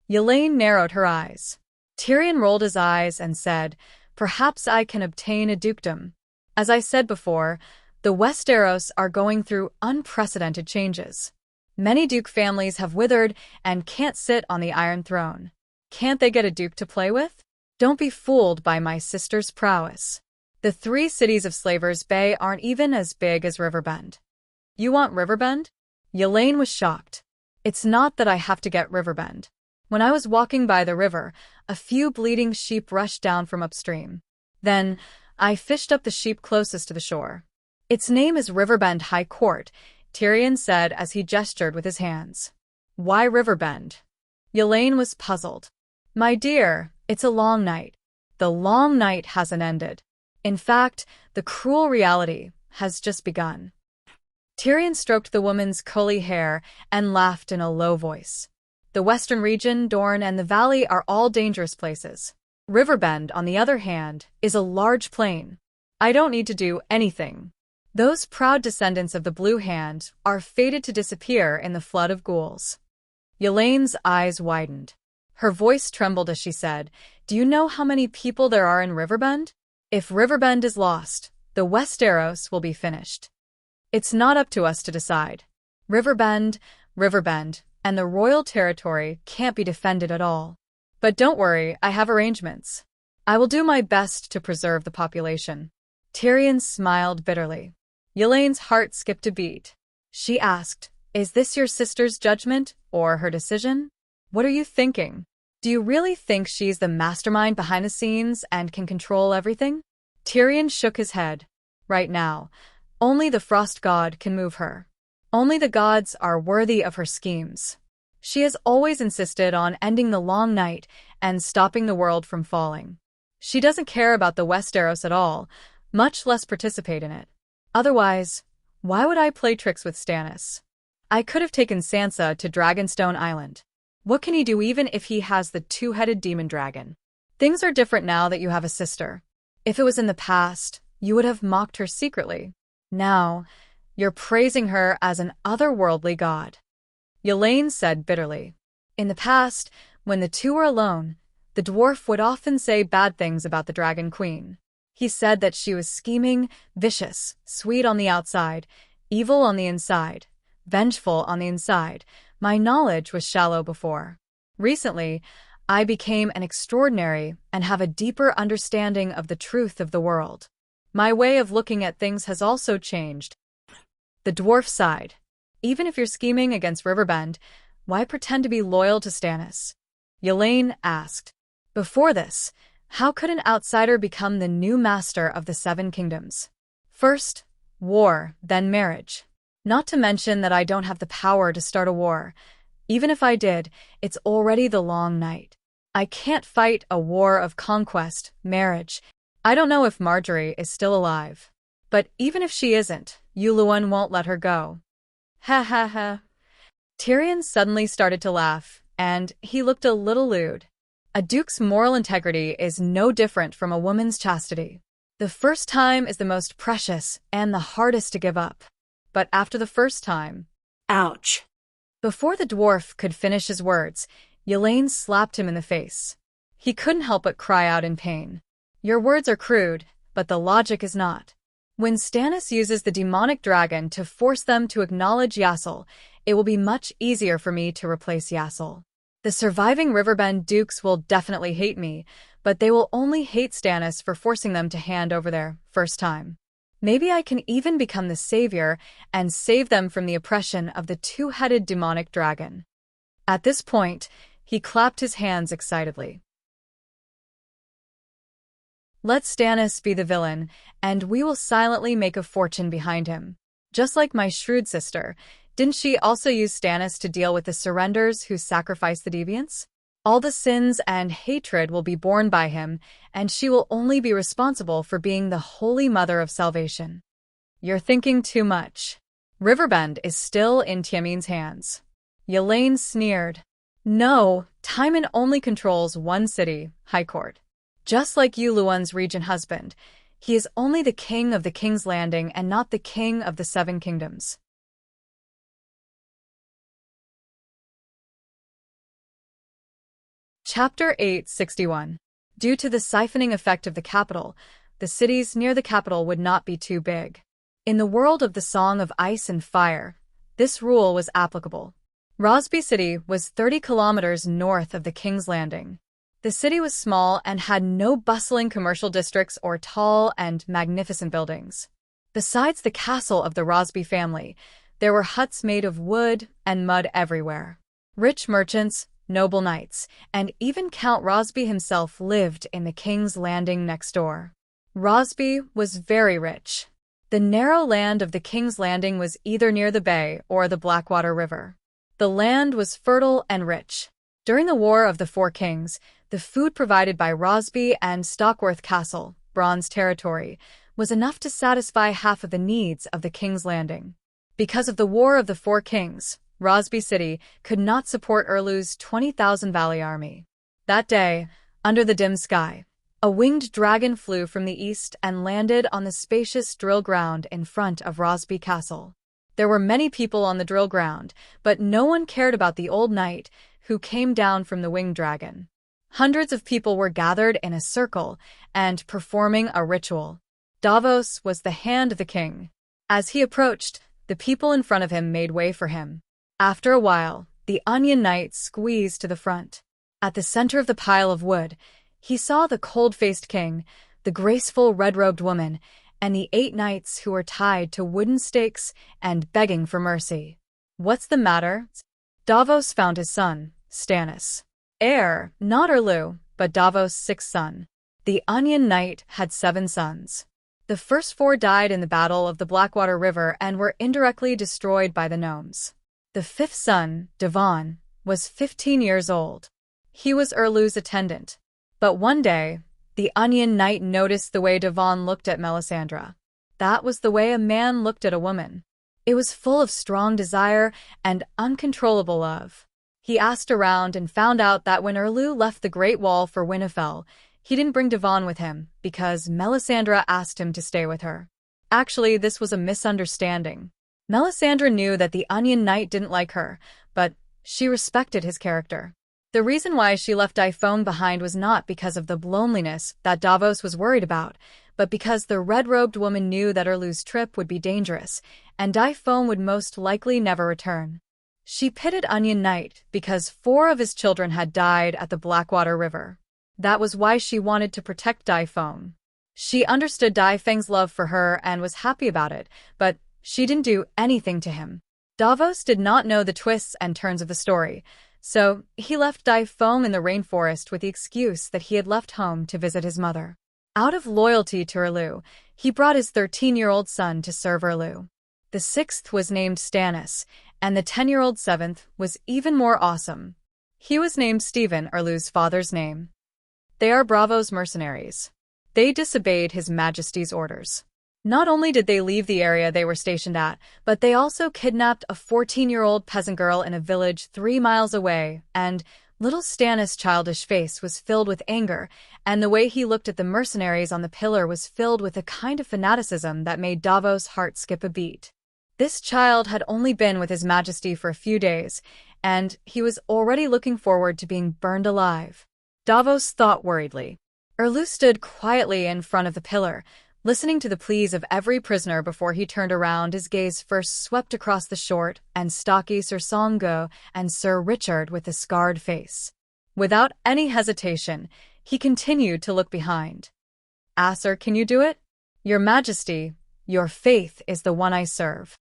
Elaine narrowed her eyes. Tyrion rolled his eyes and said, Perhaps I can obtain a dukedom. As I said before, the Westeros are going through unprecedented changes. Many duke families have withered and can't sit on the Iron Throne. Can't they get a duke to play with? Don't be fooled by my sister's prowess. The 3 cities of Slavers Bay aren't even as big as Riverbend. You want Riverbend? Elaine was shocked. It's not that I have to get Riverbend. When I was walking by the river, a few bleating sheep rushed down from upstream. Then, I fished up the sheep closest to the shore. Its name is Riverbend High Court, Tyrion said as he gestured with his hands. Why Riverbend? Elaine was puzzled. My dear, it's a long night. The long night hasn't ended. In fact, the cruel reality has just begun. Tyrion stroked the woman's curly hair and laughed in a low voice. The Western region, Dorne, and the Valley are all dangerous places. Riverbend, on the other hand, is a large plain. I don't need to do anything. Those proud descendants of the Blue Hand are fated to disappear in the flood of ghouls. Elaine's eyes widened. Her voice trembled as she said, Do you know how many people there are in Riverbend? If Riverbend is lost, the Westeros will be finished. It's not up to us to decide. Riverbend, and the royal territory can't be defended at all. But don't worry, I have arrangements. I will do my best to preserve the population. Tyrion smiled bitterly. Elaine's heart skipped a beat. She asked, Is this your sister's judgment, or her decision? What are you thinking? Do you really think she's the mastermind behind the scenes and can control everything? Tyrion shook his head. Right now, only the Frost God can move her. Only the gods are worthy of her schemes. She has always insisted on ending the long night and stopping the world from falling. She doesn't care about the Westeros at all, much less participate in it. Otherwise, why would I play tricks with Stannis? I could have taken Sansa to Dragonstone Island. What can he do even if he has the 2-headed demon dragon? Things are different now that you have a sister. If it was in the past, you would have mocked her secretly. Now, you're praising her as an otherworldly god. Elaine said bitterly. In the past, when the two were alone, the dwarf would often say bad things about the Dragon Queen. He said that she was scheming, vicious, sweet on the outside, evil on the inside, vengeful on the inside. My knowledge was shallow before. Recently, I became an extraordinary and have a deeper understanding of the truth of the world. My way of looking at things has also changed. The dwarf sighed. Even if you're scheming against Riverbend, why pretend to be loyal to Stannis? Elaine asked. Before this, how could an outsider become the new master of the 7 kingdoms? First, war, then marriage. Not to mention that I don't have the power to start a war. Even if I did, it's already the long night. I can't fight a war of conquest, marriage. I don't know if Marjorie is still alive. But even if she isn't, Yuluan won't let her go. Ha ha ha. Tyrion suddenly started to laugh, and he looked a little lewd. A duke's moral integrity is no different from a woman's chastity. The first time is the most precious and the hardest to give up. But after the first time... Ouch. Before the dwarf could finish his words, Elaine slapped him in the face. He couldn't help but cry out in pain. Your words are crude, but the logic is not. When Stannis uses the demonic dragon to force them to acknowledge Yassel, it will be much easier for me to replace Yassel. The surviving Riverbend dukes will definitely hate me, but they will only hate Stannis for forcing them to hand over their first time. Maybe I can even become the savior and save them from the oppression of the two-headed demonic dragon." At this point, he clapped his hands excitedly. "Let Stannis be the villain, and we will silently make a fortune behind him. Just like my shrewd sister, didn't she also use Stannis to deal with the surrenders who sacrificed the deviants? All the sins and hatred will be borne by him, and she will only be responsible for being the Holy Mother of Salvation." "You're thinking too much. Riverbend is still in Tiemin's hands." Yelaine sneered. "No, Tywin only controls one city, High Court. Just like Yu Luan's regent husband, he is only the king of the King's Landing and not the king of the Seven Kingdoms." Chapter 861. Due to the siphoning effect of the capital, the cities near the capital would not be too big. In the world of the Song of Ice and Fire, this rule was applicable. Rosby City was 30 kilometers north of the King's Landing. The city was small and had no bustling commercial districts or tall and magnificent buildings. Besides the castle of the Rosby family, there were huts made of wood and mud everywhere. Rich merchants, noble knights, and even Count Rosby himself lived in the King's Landing next door. Rosby was very rich. The narrow land of the King's Landing was either near the bay or the Blackwater River. The land was fertile and rich. During the War of the Four Kings, the food provided by Rosby and Stockworth Castle, Bronze Territory, was enough to satisfy half of the needs of the King's Landing. Because of the War of the Four Kings, Rosby City could not support Erlu's 20,000 Valley army. That day, under the dim sky, a winged dragon flew from the east and landed on the spacious drill ground in front of Rosby Castle. There were many people on the drill ground, but no one cared about the old knight who came down from the winged dragon. Hundreds of people were gathered in a circle and performing a ritual. Davos was the hand of the king. As he approached, the people in front of him made way for him. After a while, the Onion Knight squeezed to the front. At the center of the pile of wood, he saw the cold-faced king, the graceful red-robed woman, and the 8 knights who were tied to wooden stakes and begging for mercy. "What's the matter?" Davos found his son, Stannis. Heir, not Erlu, but Davos' 6th son. The Onion Knight had 7 sons. The first 4 died in the Battle of the Blackwater River and were indirectly destroyed by the gnomes. The 5th son, Devon, was 15 years old. He was Erlu's attendant. But one day, the Onion Knight noticed the way Devon looked at Melisandre. That was the way a man looked at a woman. It was full of strong desire and uncontrollable love. He asked around and found out that when Erlu left the Great Wall for Winterfell, he didn't bring Devon with him because Melisandre asked him to stay with her. Actually, this was a misunderstanding. Melisandre knew that the Onion Knight didn't like her, but she respected his character. The reason why she left Dyfone behind was not because of the loneliness that Davos was worried about, but because the red-robed woman knew that Erlu's trip would be dangerous, and Dyfone would most likely never return. She pitied Onion Knight because 4 of his children had died at the Blackwater River. That was why she wanted to protect Dyfone. She understood Dyfang's love for her and was happy about it, but she didn't do anything to him. Davos did not know the twists and turns of the story, so he left Dyfone in the rainforest with the excuse that he had left home to visit his mother. Out of loyalty to Erlu, he brought his 13-year-old son to serve Erlu. The 6th was named Stannis, and the 10-year-old 7th was even more awesome. He was named Stephen, Erlu's father's name. They are Bravo's mercenaries. They disobeyed His Majesty's orders. Not only did they leave the area they were stationed at, but they also kidnapped a 14-year-old peasant girl in a village 3 miles away, and little Stannis' childish face was filled with anger, and the way he looked at the mercenaries on the pillar was filled with a kind of fanaticism that made Davos' heart skip a beat. This child had only been with His Majesty for a few days, and he was already looking forward to being burned alive. Davos thought worriedly. Erlu stood quietly in front of the pillar, listening to the pleas of every prisoner before he turned around. His gaze first swept across the short and stocky Sir Songo and Sir Richard with the scarred face. Without any hesitation, he continued to look behind. "Sir, can you do it?" "Your Majesty, Your faith is the one I serve."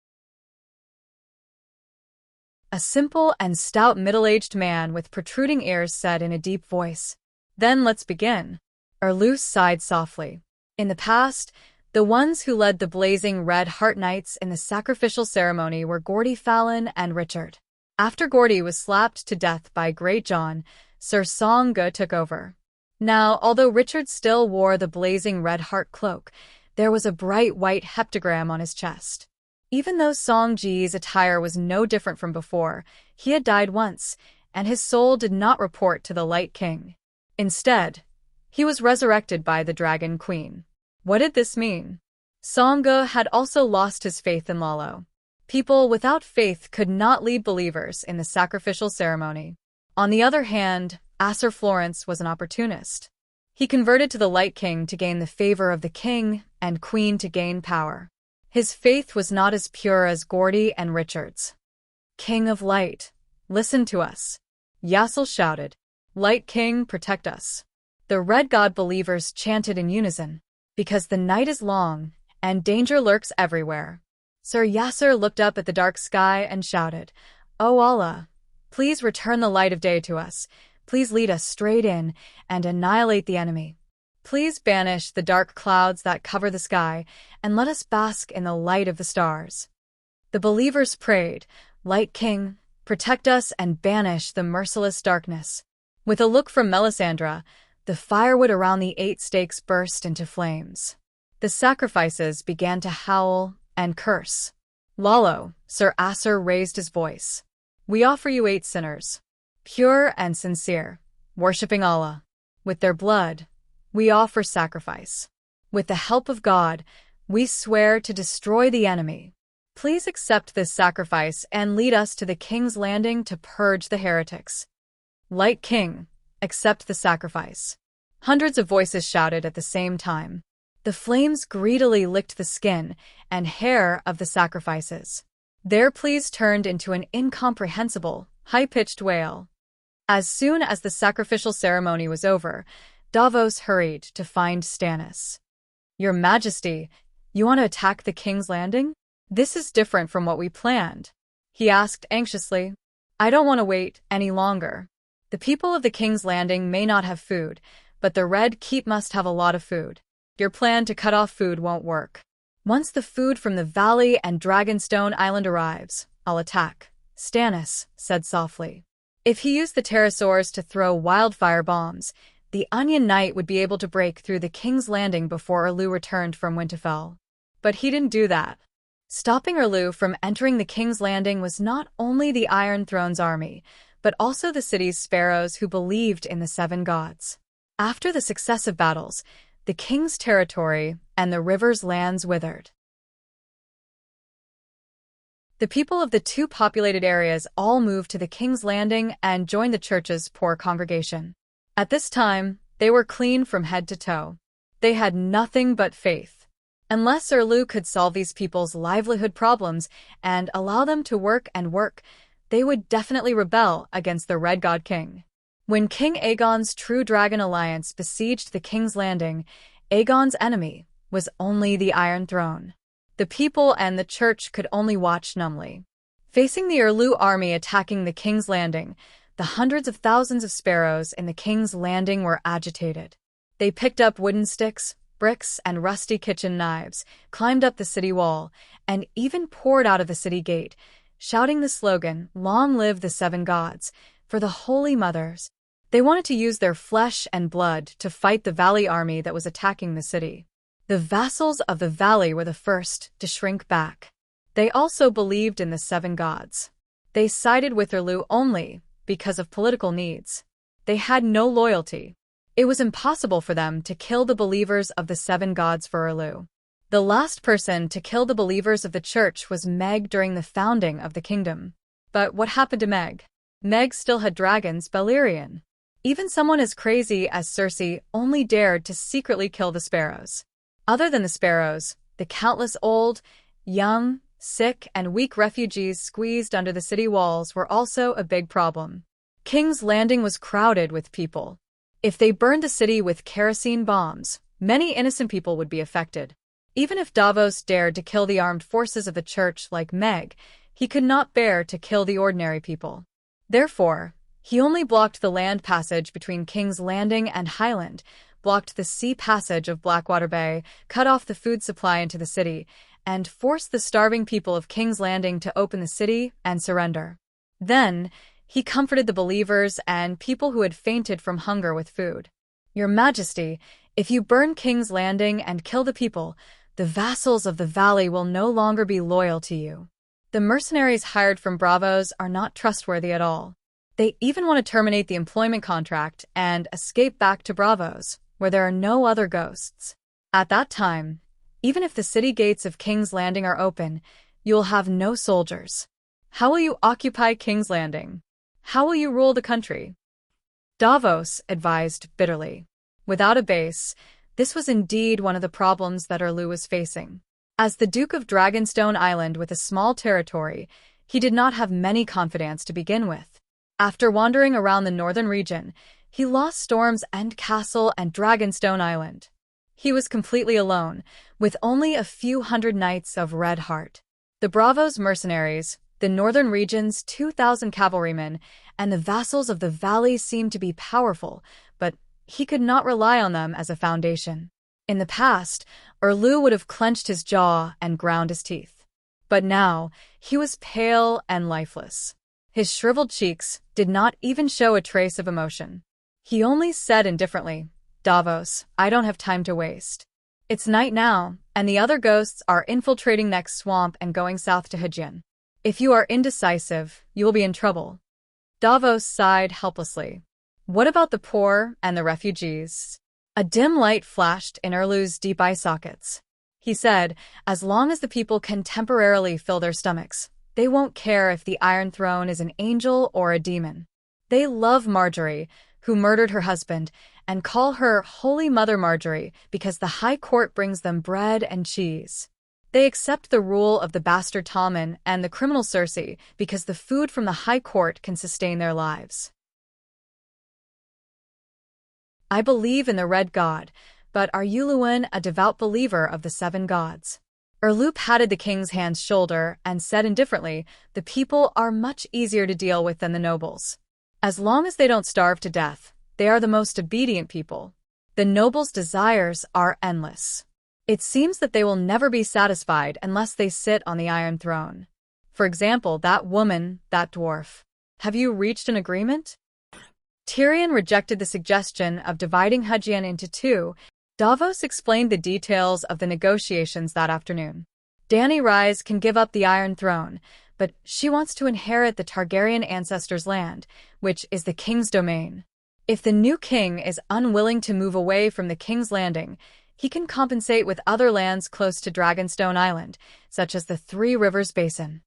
A simple and stout middle-aged man with protruding ears said in a deep voice. "Then let's begin." Erlu sighed softly. In the past, the ones who led the blazing red heart knights in the sacrificial ceremony were Gordy Fallon and Richard. After Gordy was slapped to death by Great John, Sir Song-ge took over. Now, although Richard still wore the blazing red heart cloak, there was a bright white heptagram on his chest. Even though Song-ji's attire was no different from before, he had died once, and his soul did not report to the Light King. Instead, he was resurrected by the Dragon Queen. What did this mean? Song-ge had also lost his faith in Lalo. People without faith could not lead believers in the sacrificial ceremony. On the other hand, Asser Florence was an opportunist. He converted to the Light King to gain the favor of the king and queen to gain power. His faith was not as pure as Gordy and Richard's. "King of Light, listen to us," Yassel shouted. "Light King, protect us." The Red God believers chanted in unison, "Because the night is long, and danger lurks everywhere." Sir Yasser looked up at the dark sky and shouted, "O Allah, please return the light of day to us. Please lead us straight in and annihilate the enemy. Please banish the dark clouds that cover the sky, and let us bask in the light of the stars." The believers prayed, "Light King, protect us and banish the merciless darkness." With a look from Melisandre, the firewood around the 8 stakes burst into flames. The sacrifices began to howl and curse. "Lalo," Sir Asser raised his voice. "We offer you 8 sinners, pure and sincere, worshipping Allah. With their blood, we offer sacrifice. With the help of God, we swear to destroy the enemy. Please accept this sacrifice and lead us to the King's Landing to purge the heretics." "Light King, accept the sacrifice." Hundreds of voices shouted at the same time. The flames greedily licked the skin and hair of the sacrifices. Their pleas turned into an incomprehensible, high-pitched wail. As soon as the sacrificial ceremony was over, Davos hurried to find Stannis. "Your Majesty, you want to attack the King's Landing? This is different from what we planned," he asked anxiously. "I don't want to wait any longer. The people of the King's Landing may not have food, but the Red Keep must have a lot of food. Your plan to cut off food won't work. Once the food from the Valley and Dragonstone Island arrives, I'll attack," Stannis said softly. If he used the pterosaurs to throw wildfire bombs, the Onion Knight would be able to break through the King's Landing before Erlu returned from Winterfell. But he didn't do that. Stopping Erlu from entering the King's Landing was not only the Iron Throne's army, but also the city's sparrows who believed in the 7 gods. After the successive battles, the king's territory and the river's lands withered. The people of the 2 populated areas all moved to the King's Landing and joined the church's poor congregation. At this time, they were clean from head to toe. They had nothing but faith. Unless Erlu could solve these people's livelihood problems and allow them to work and work, they would definitely rebel against the Red God King. When King Aegon's True Dragon Alliance besieged the King's Landing, Aegon's enemy was only the Iron Throne. The people and the church could only watch numbly. Facing the Erlu army attacking the King's Landing, the hundreds of thousands of sparrows in the King's Landing were agitated. They picked up wooden sticks, bricks, and rusty kitchen knives, climbed up the city wall, and even poured out of the city gate, shouting the slogan, "Long live the 7 gods," for the Holy Mothers. They wanted to use their flesh and blood to fight the Valley army that was attacking the city. The vassals of the Valley were the first to shrink back. They also believed in the 7 gods. They sided with Erlu only because of political needs. They had no loyalty. It was impossible for them to kill the believers of the 7 gods for Erlu. The last person to kill the believers of the church was Meg during the founding of the kingdom. But what happened to Meg? Meg still had dragons, Balerion. Even someone as crazy as Cersei only dared to secretly kill the sparrows. Other than the sparrows, the countless old, young, sick, and weak refugees squeezed under the city walls were also a big problem. King's Landing was crowded with people. If they burned the city with kerosene bombs, many innocent people would be affected. Even if Davos dared to kill the armed forces of the church like Meg, he could not bear to kill the ordinary people. Therefore, he only blocked the land passage between King's Landing and Highland, blocked the sea passage of Blackwater Bay, cut off the food supply into the city, and forced the starving people of King's Landing to open the city and surrender. Then, he comforted the believers and people who had fainted from hunger with food. Your Majesty, if you burn King's Landing and kill the people, the vassals of the valley will no longer be loyal to you. The mercenaries hired from Bravos are not trustworthy at all. They even want to terminate the employment contract and escape back to Bravos, where there are no other ghosts. At that time, even if the city gates of King's Landing are open, you will have no soldiers. How will you occupy King's Landing? How will you rule the country? Davos advised bitterly. Without a base, this was indeed one of the problems that Erlu was facing. As the Duke of Dragonstone Island with a small territory, he did not have many confidants to begin with. After wandering around the northern region, he lost Storm's End Castle and Dragonstone Island. He was completely alone, with only a few hundred knights of Red Heart. The Bravos mercenaries, the northern region's 2,000 cavalrymen, and the vassals of the valley seemed to be powerful, but he could not rely on them as a foundation. In the past, Erlu would have clenched his jaw and ground his teeth. But now, he was pale and lifeless. His shriveled cheeks did not even show a trace of emotion. He only said indifferently, Davos, I don't have time to waste. It's night now, and the other ghosts are infiltrating next swamp and going south to Hajin. If you are indecisive, you will be in trouble. Davos sighed helplessly. What about the poor and the refugees? A dim light flashed in Erlu's deep eye sockets. He said, as long as the people can temporarily fill their stomachs, they won't care if the Iron Throne is an angel or a demon. They love Marjorie, who murdered her husband, and call her Holy Mother Marjorie because the High Court brings them bread and cheese. They accept the rule of the bastard Tommen and the criminal Cersei because the food from the High Court can sustain their lives. I believe in the Red God, but are you, Luwin, a devout believer of the Seven Gods? Erlu patted the king's hand's shoulder and said indifferently, the people are much easier to deal with than the nobles. As long as they don't starve to death, they are the most obedient people. The nobles' desires are endless. It seems that they will never be satisfied unless they sit on the Iron Throne. For example, that woman, that dwarf. Have you reached an agreement? Tyrion rejected the suggestion of dividing Hajin into two. Davos explained the details of the negotiations that afternoon. Dany Rise can give up the Iron Throne, but she wants to inherit the Targaryen ancestors' land, which is the king's domain. If the new king is unwilling to move away from the King's Landing, he can compensate with other lands close to Dragonstone Island, such as the Three Rivers Basin.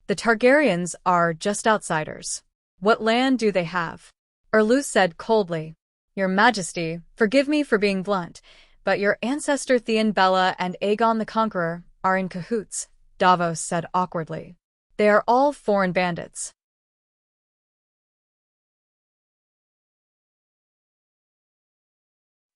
The Targaryens are just outsiders. What land do they have? Erlu said coldly, Your Majesty, forgive me for being blunt, but your ancestor Theon Bella and Aegon the Conqueror are in cahoots, Davos said awkwardly. They are all foreign bandits.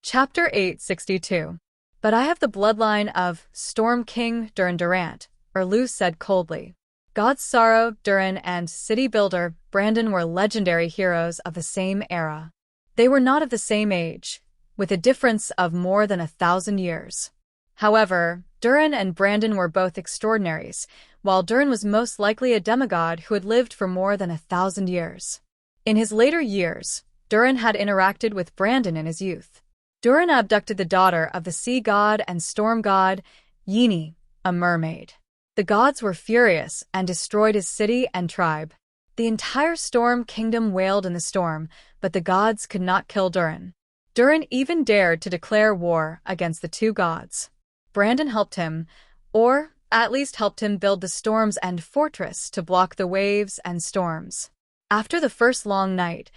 Chapter 862. But I have the bloodline of Storm King Durin Durant, Erlu said coldly. God's Sorrow, Durin, and City Builder Brandon were legendary heroes of the same era. They were not of the same age, with a difference of more than 1,000 years. However, Durin and Brandon were both extraordinaries, while Durin was most likely a demigod who had lived for more than 1,000 years. In his later years, Durin had interacted with Brandon in his youth. Durin abducted the daughter of the sea god and storm god, Yini, a mermaid. The gods were furious and destroyed his city and tribe. The entire Storm Kingdom wailed in the storm, but the gods could not kill Durin. Durin even dared to declare war against the two gods. Brandon helped him, or at least helped him build the Storm's End fortress to block the waves and storms. After the first long night,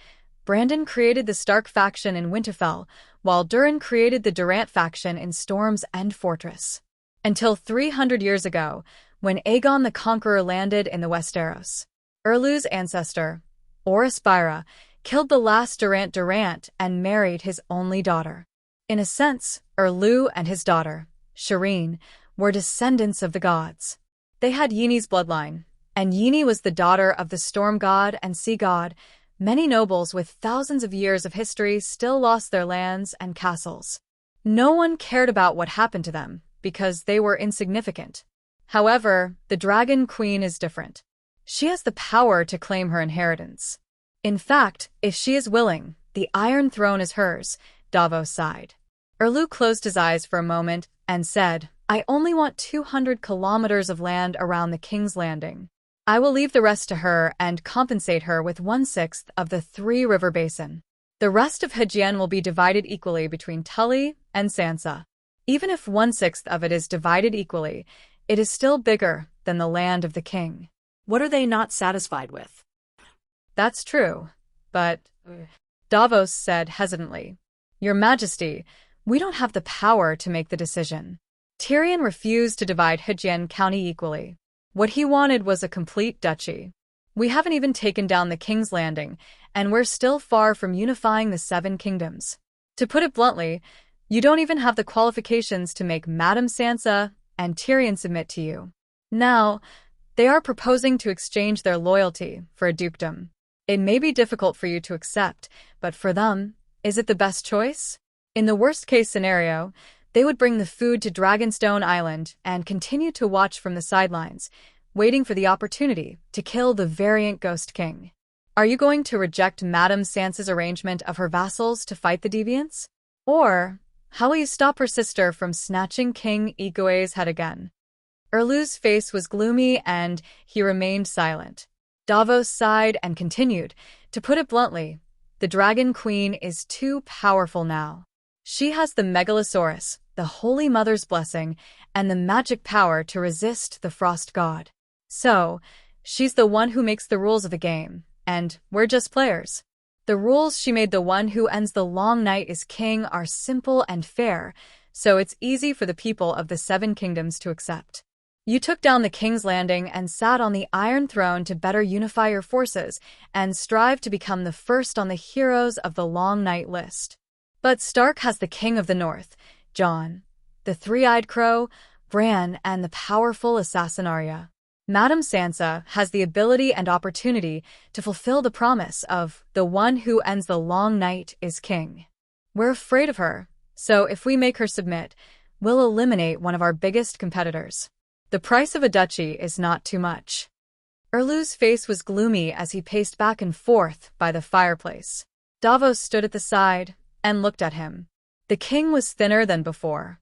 Brandon created the Stark faction in Winterfell, while Durin created the Durant faction in Storm's End fortress. Until 300 years ago, when Aegon the Conqueror landed in the Westeros. Erlu's ancestor, Orys Spira, killed the last Durant and married his only daughter. In a sense, Erlu and his daughter Shireen, were descendants of the gods. They had Yini's bloodline, and Yini was the daughter of the storm god and sea god. Many nobles with thousands of years of history still lost their lands and castles. No one cared about what happened to them, because they were insignificant. However, the Dragon Queen is different. She has the power to claim her inheritance. In fact, if she is willing, the Iron Throne is hers, Davos sighed. Erlu closed his eyes for a moment and said, I only want 200 kilometers of land around the King's Landing. I will leave the rest to her and compensate her with 1/6 of the three-river basin. The rest of Hejien will be divided equally between Tully and Sansa. Even if 1/6 of it is divided equally, it is still bigger than the land of the king. What are they not satisfied with? That's true, but Davos said hesitantly, Your Majesty, we don't have the power to make the decision. Tyrion refused to divide Hejien County equally. What he wanted was a complete duchy. We haven't even taken down the King's Landing, and we're still far from unifying the Seven Kingdoms. To put it bluntly, you don't even have the qualifications to make Madame Sansa and Tyrion submit to you. Now, they are proposing to exchange their loyalty for a dukedom. It may be difficult for you to accept, but for them, is it the best choice? In the worst-case scenario, they would bring the food to Dragonstone Island and continue to watch from the sidelines, waiting for the opportunity to kill the variant Ghost King. Are you going to reject Madame Sansa's arrangement of her vassals to fight the deviants? Or how will you stop her sister from snatching King Igue's head again? Erlu's face was gloomy and he remained silent. Davos sighed and continued, To put it bluntly, the Dragon Queen is too powerful now. She has the Megalosaurus, the Holy Mother's blessing, and the magic power to resist the Frost God. So, she's the one who makes the rules of the game, and we're just players. The rules she made the one who ends the long night is king are simple and fair, so it's easy for the people of the Seven Kingdoms to accept. You took down the King's Landing and sat on the Iron Throne to better unify your forces and strive to become the first on the heroes of the long night list. But Stark has the King of the North, Jon, the Three-Eyed Crow, Bran, and the powerful assassin Arya. Madame Sansa has the ability and opportunity to fulfill the promise of the one who ends the long night is king. We're afraid of her, so if we make her submit, we'll eliminate one of our biggest competitors. The price of a duchy is not too much. Erlu's face was gloomy as he paced back and forth by the fireplace. Davos stood at the side and looked at him. The king was thinner than before.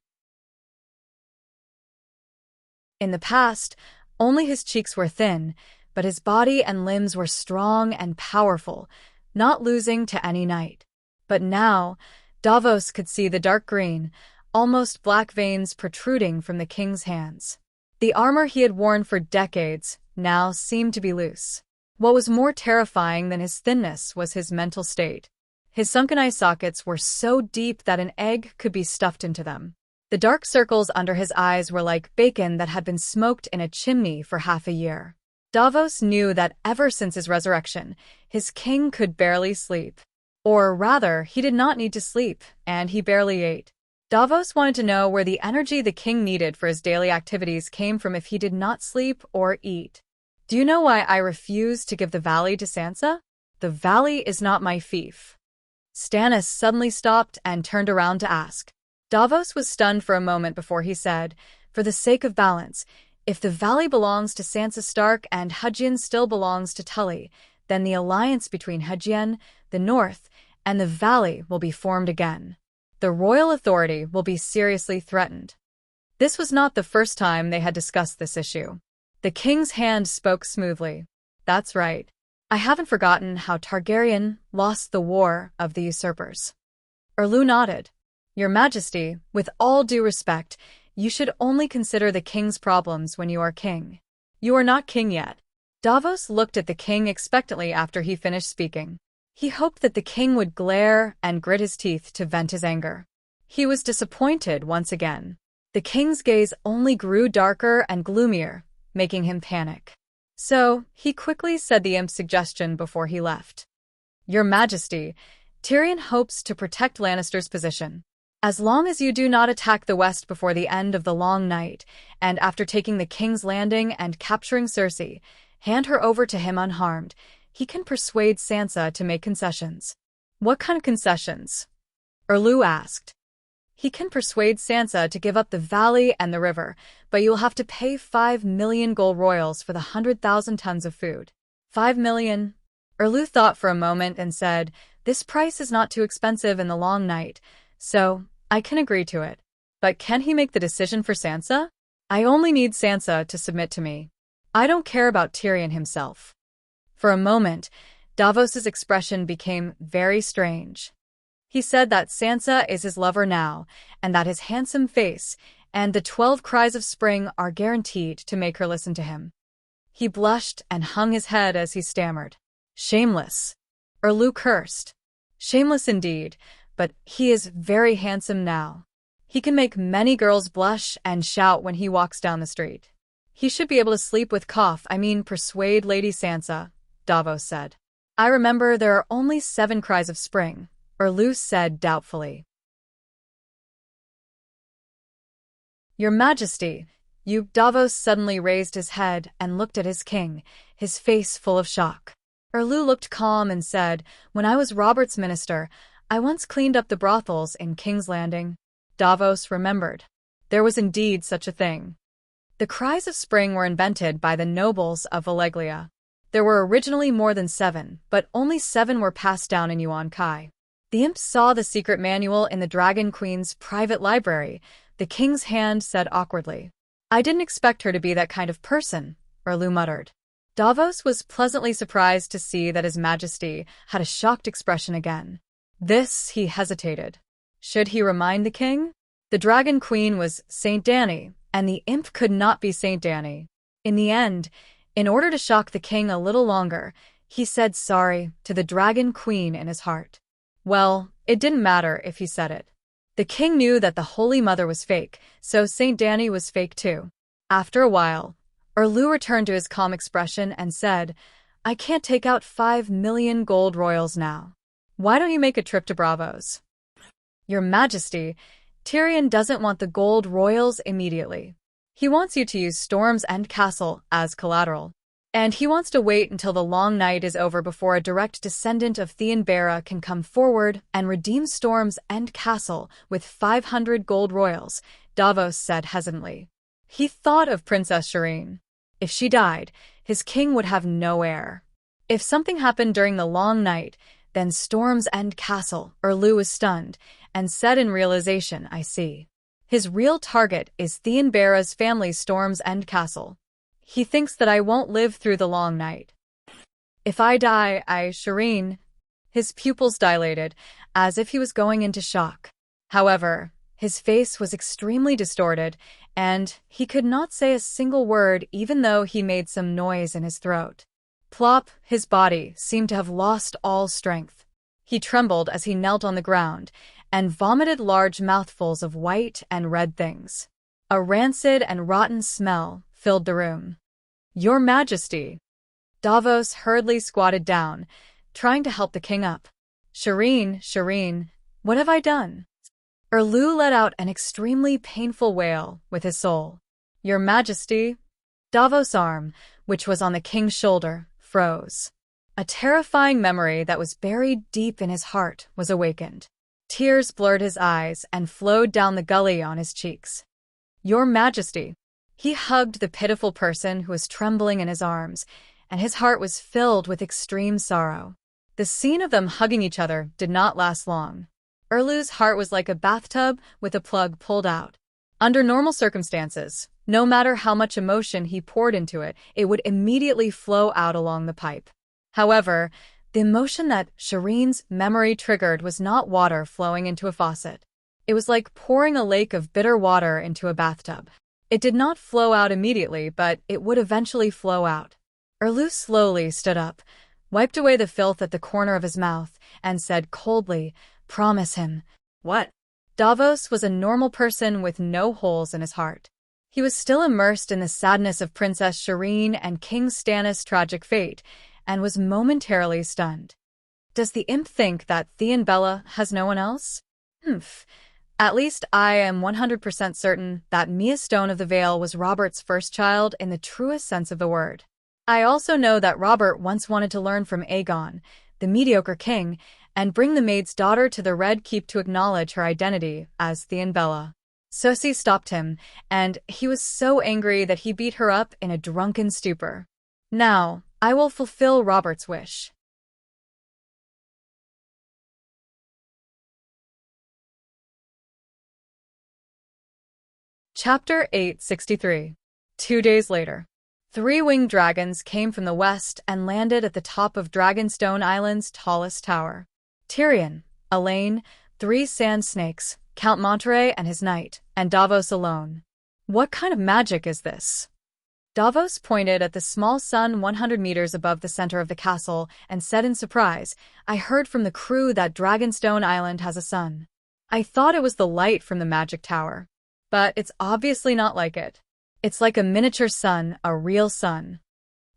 In the past, only his cheeks were thin, but his body and limbs were strong and powerful, not losing to any knight. But now, Davos could see the dark green, almost black veins protruding from the king's hands. The armor he had worn for decades now seemed to be loose. What was more terrifying than his thinness was his mental state. His sunken eye sockets were so deep that an egg could be stuffed into them. The dark circles under his eyes were like bacon that had been smoked in a chimney for half a year. Davos knew that ever since his resurrection, his king could barely sleep. Or rather, he did not need to sleep, and he barely ate. Davos wanted to know where the energy the king needed for his daily activities came from if he did not sleep or eat. Do you know why I refuse to give the valley to Sansa? The valley is not my fief. Stannis suddenly stopped and turned around to ask. Davos was stunned for a moment before he said, For the sake of balance, if the valley belongs to Sansa Stark and Hejien still belongs to Tully, then the alliance between Hejien, the North, and the valley will be formed again. The royal authority will be seriously threatened. This was not the first time they had discussed this issue. The king's hand spoke smoothly. That's right. I haven't forgotten how Targaryen lost the War of the Usurpers. Erlu nodded. Your Majesty, with all due respect, you should only consider the king's problems when you are king. You are not king yet. Davos looked at the king expectantly after he finished speaking. He hoped that the king would glare and grit his teeth to vent his anger. He was disappointed once again. The king's gaze only grew darker and gloomier, making him panic. So, he quickly said the imp's suggestion before he left. Your Majesty, Tyrion hopes to protect Lannister's position. As long as you do not attack the west before the end of the long night, and after taking the king's landing and capturing Cersei, hand her over to him unharmed, he can persuade Sansa to make concessions. What kind of concessions? Erlu asked. He can persuade Sansa to give up the valley and the river, but you will have to pay 5 million gold royals for the 100,000 tons of food. 5 million? Erlu thought for a moment and said, this price is not too expensive in the long night, so I can agree to it. But can he make the decision for Sansa? I only need Sansa to submit to me. I don't care about Tyrion himself. For a moment, Davos's expression became very strange. He said that Sansa is his lover now, and that his handsome face and the 12 cries of spring are guaranteed to make her listen to him. He blushed and hung his head as he stammered. Shameless. Erlu cursed. Shameless indeed, but he is very handsome now. He can make many girls blush and shout when he walks down the street. He should be able to sleep with persuade Lady Sansa, Davos said. I remember there are only 7 cries of spring, Erlu said doubtfully. Your Majesty, Davos suddenly raised his head and looked at his king, his face full of shock. Erlu looked calm and said, when I was Robert's minister, I once cleaned up the brothels in King's Landing. Davos remembered. There was indeed such a thing. The cries of spring were invented by the nobles of Valeglia. There were originally more than 7, but only 7 were passed down in Yuan Kai. The imp saw the secret manual in the Dragon Queen's private library, the king's hand said awkwardly. I didn't expect her to be that kind of person, Erlu muttered. Davos was pleasantly surprised to see that His Majesty had a shocked expression again. This, he hesitated. Should he remind the king? The Dragon Queen was Saint Dany, and the imp could not be Saint Dany. In the end, in order to shock the king a little longer, he said sorry to the Dragon Queen in his heart. Well, it didn't matter if he said it. The king knew that the Holy Mother was fake, so Saint Dany was fake too. After a while, Erlu returned to his calm expression and said, I can't take out 5 million gold royals now. Why don't you make a trip to Braavos? Your Majesty, Tyrion doesn't want the gold royals immediately. He wants you to use Storm's End Castle as collateral. And he wants to wait until the long night is over before a direct descendant of Theon Bera can come forward and redeem Storm's End Castle with 500 gold royals, Davos said hesitantly. He thought of Princess Shireen. If she died, his king would have no heir. If something happened during the long night, then Storm's End Castle, Erlu was stunned, and said in realization, I see. His real target is Theon Bera's family's Storm's End Castle. He thinks that I won't live through the long night. If I die, Shireen. His pupils dilated, as if he was going into shock. However, his face was extremely distorted, and he could not say a single word even though he made some noise in his throat. Plop, his body seemed to have lost all strength. He trembled as he knelt on the ground, and vomited large mouthfuls of white and red things. A rancid and rotten smell filled the room. Your Majesty! Davos hurriedly squatted down, trying to help the king up. Shireen, what have I done? Erlu let out an extremely painful wail with his soul. Your Majesty! Davos' arm, which was on the king's shoulder, froze. A terrifying memory that was buried deep in his heart was awakened. Tears blurred his eyes and flowed down the gully on his cheeks. Your Majesty! He hugged the pitiful person who was trembling in his arms, and his heart was filled with extreme sorrow. The scene of them hugging each other did not last long. Erlu's heart was like a bathtub with a plug pulled out. Under normal circumstances, no matter how much emotion he poured into it, it would immediately flow out along the pipe. However, the emotion that Shireen's memory triggered was not water flowing into a faucet. It was like pouring a lake of bitter water into a bathtub. It did not flow out immediately, but it would eventually flow out. Erlu slowly stood up, wiped away the filth at the corner of his mouth, and said coldly, Promise him. What? Davos was a normal person with no holes in his heart. He was still immersed in the sadness of Princess Shireen and King Stannis' tragic fate, and was momentarily stunned. Does the imp think that Theon Bella has no one else? At least I am 100% certain that Mia Stone of the Vale was Robert's first child in the truest sense of the word. I also know that Robert once wanted to learn from Aegon, the mediocre king, and bring the maid's daughter to the Red Keep to acknowledge her identity as Theon Bella. Cersei stopped him, and he was so angry that he beat her up in a drunken stupor. Now, I will fulfill Robert's wish. Chapter 863. 2 days later. 3 winged dragons came from the west and landed at the top of Dragonstone Island's tallest tower. Tyrion, Elaine, 3 sand snakes, Count Monterey and his knight, and Davos alone. What kind of magic is this? Davos pointed at the small sun 100 meters above the center of the castle and said in surprise, "I heard from the crew that Dragonstone Island has a sun. I thought it was the light from the magic tower. But it's obviously not like it. It's like a miniature sun, a real sun."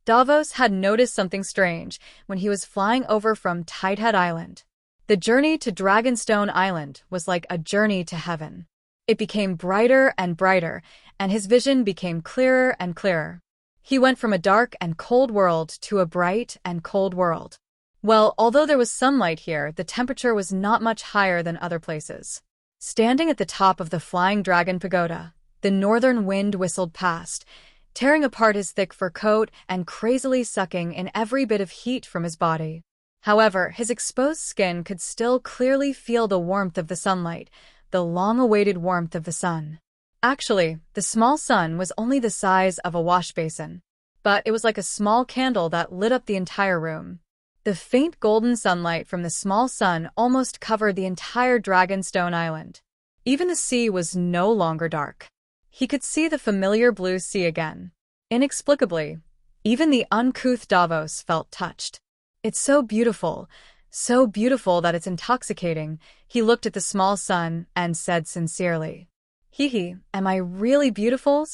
Davos had noticed something strange when he was flying over from Tidehead Island. The journey to Dragonstone Island was like a journey to heaven. It became brighter and brighter, and his vision became clearer and clearer. He went from a dark and cold world to a bright and cold world. Well, although there was sunlight here, the temperature was not much higher than other places. Standing at the top of the Flying Dragon Pagoda, the northern wind whistled past, tearing apart his thick fur coat and crazily sucking in every bit of heat from his body. However, his exposed skin could still clearly feel the warmth of the sunlight, the long-awaited warmth of the sun. Actually, the small sun was only the size of a wash basin, but it was like a small candle that lit up the entire room. The faint golden sunlight from the small sun almost covered the entire Dragonstone Island. Even the sea was no longer dark. He could see the familiar blue sea again. Inexplicably, even the uncouth Davos felt touched. "It's so beautiful that it's intoxicating," he looked at the small sun and said sincerely. "Hee, am I really beautiful?"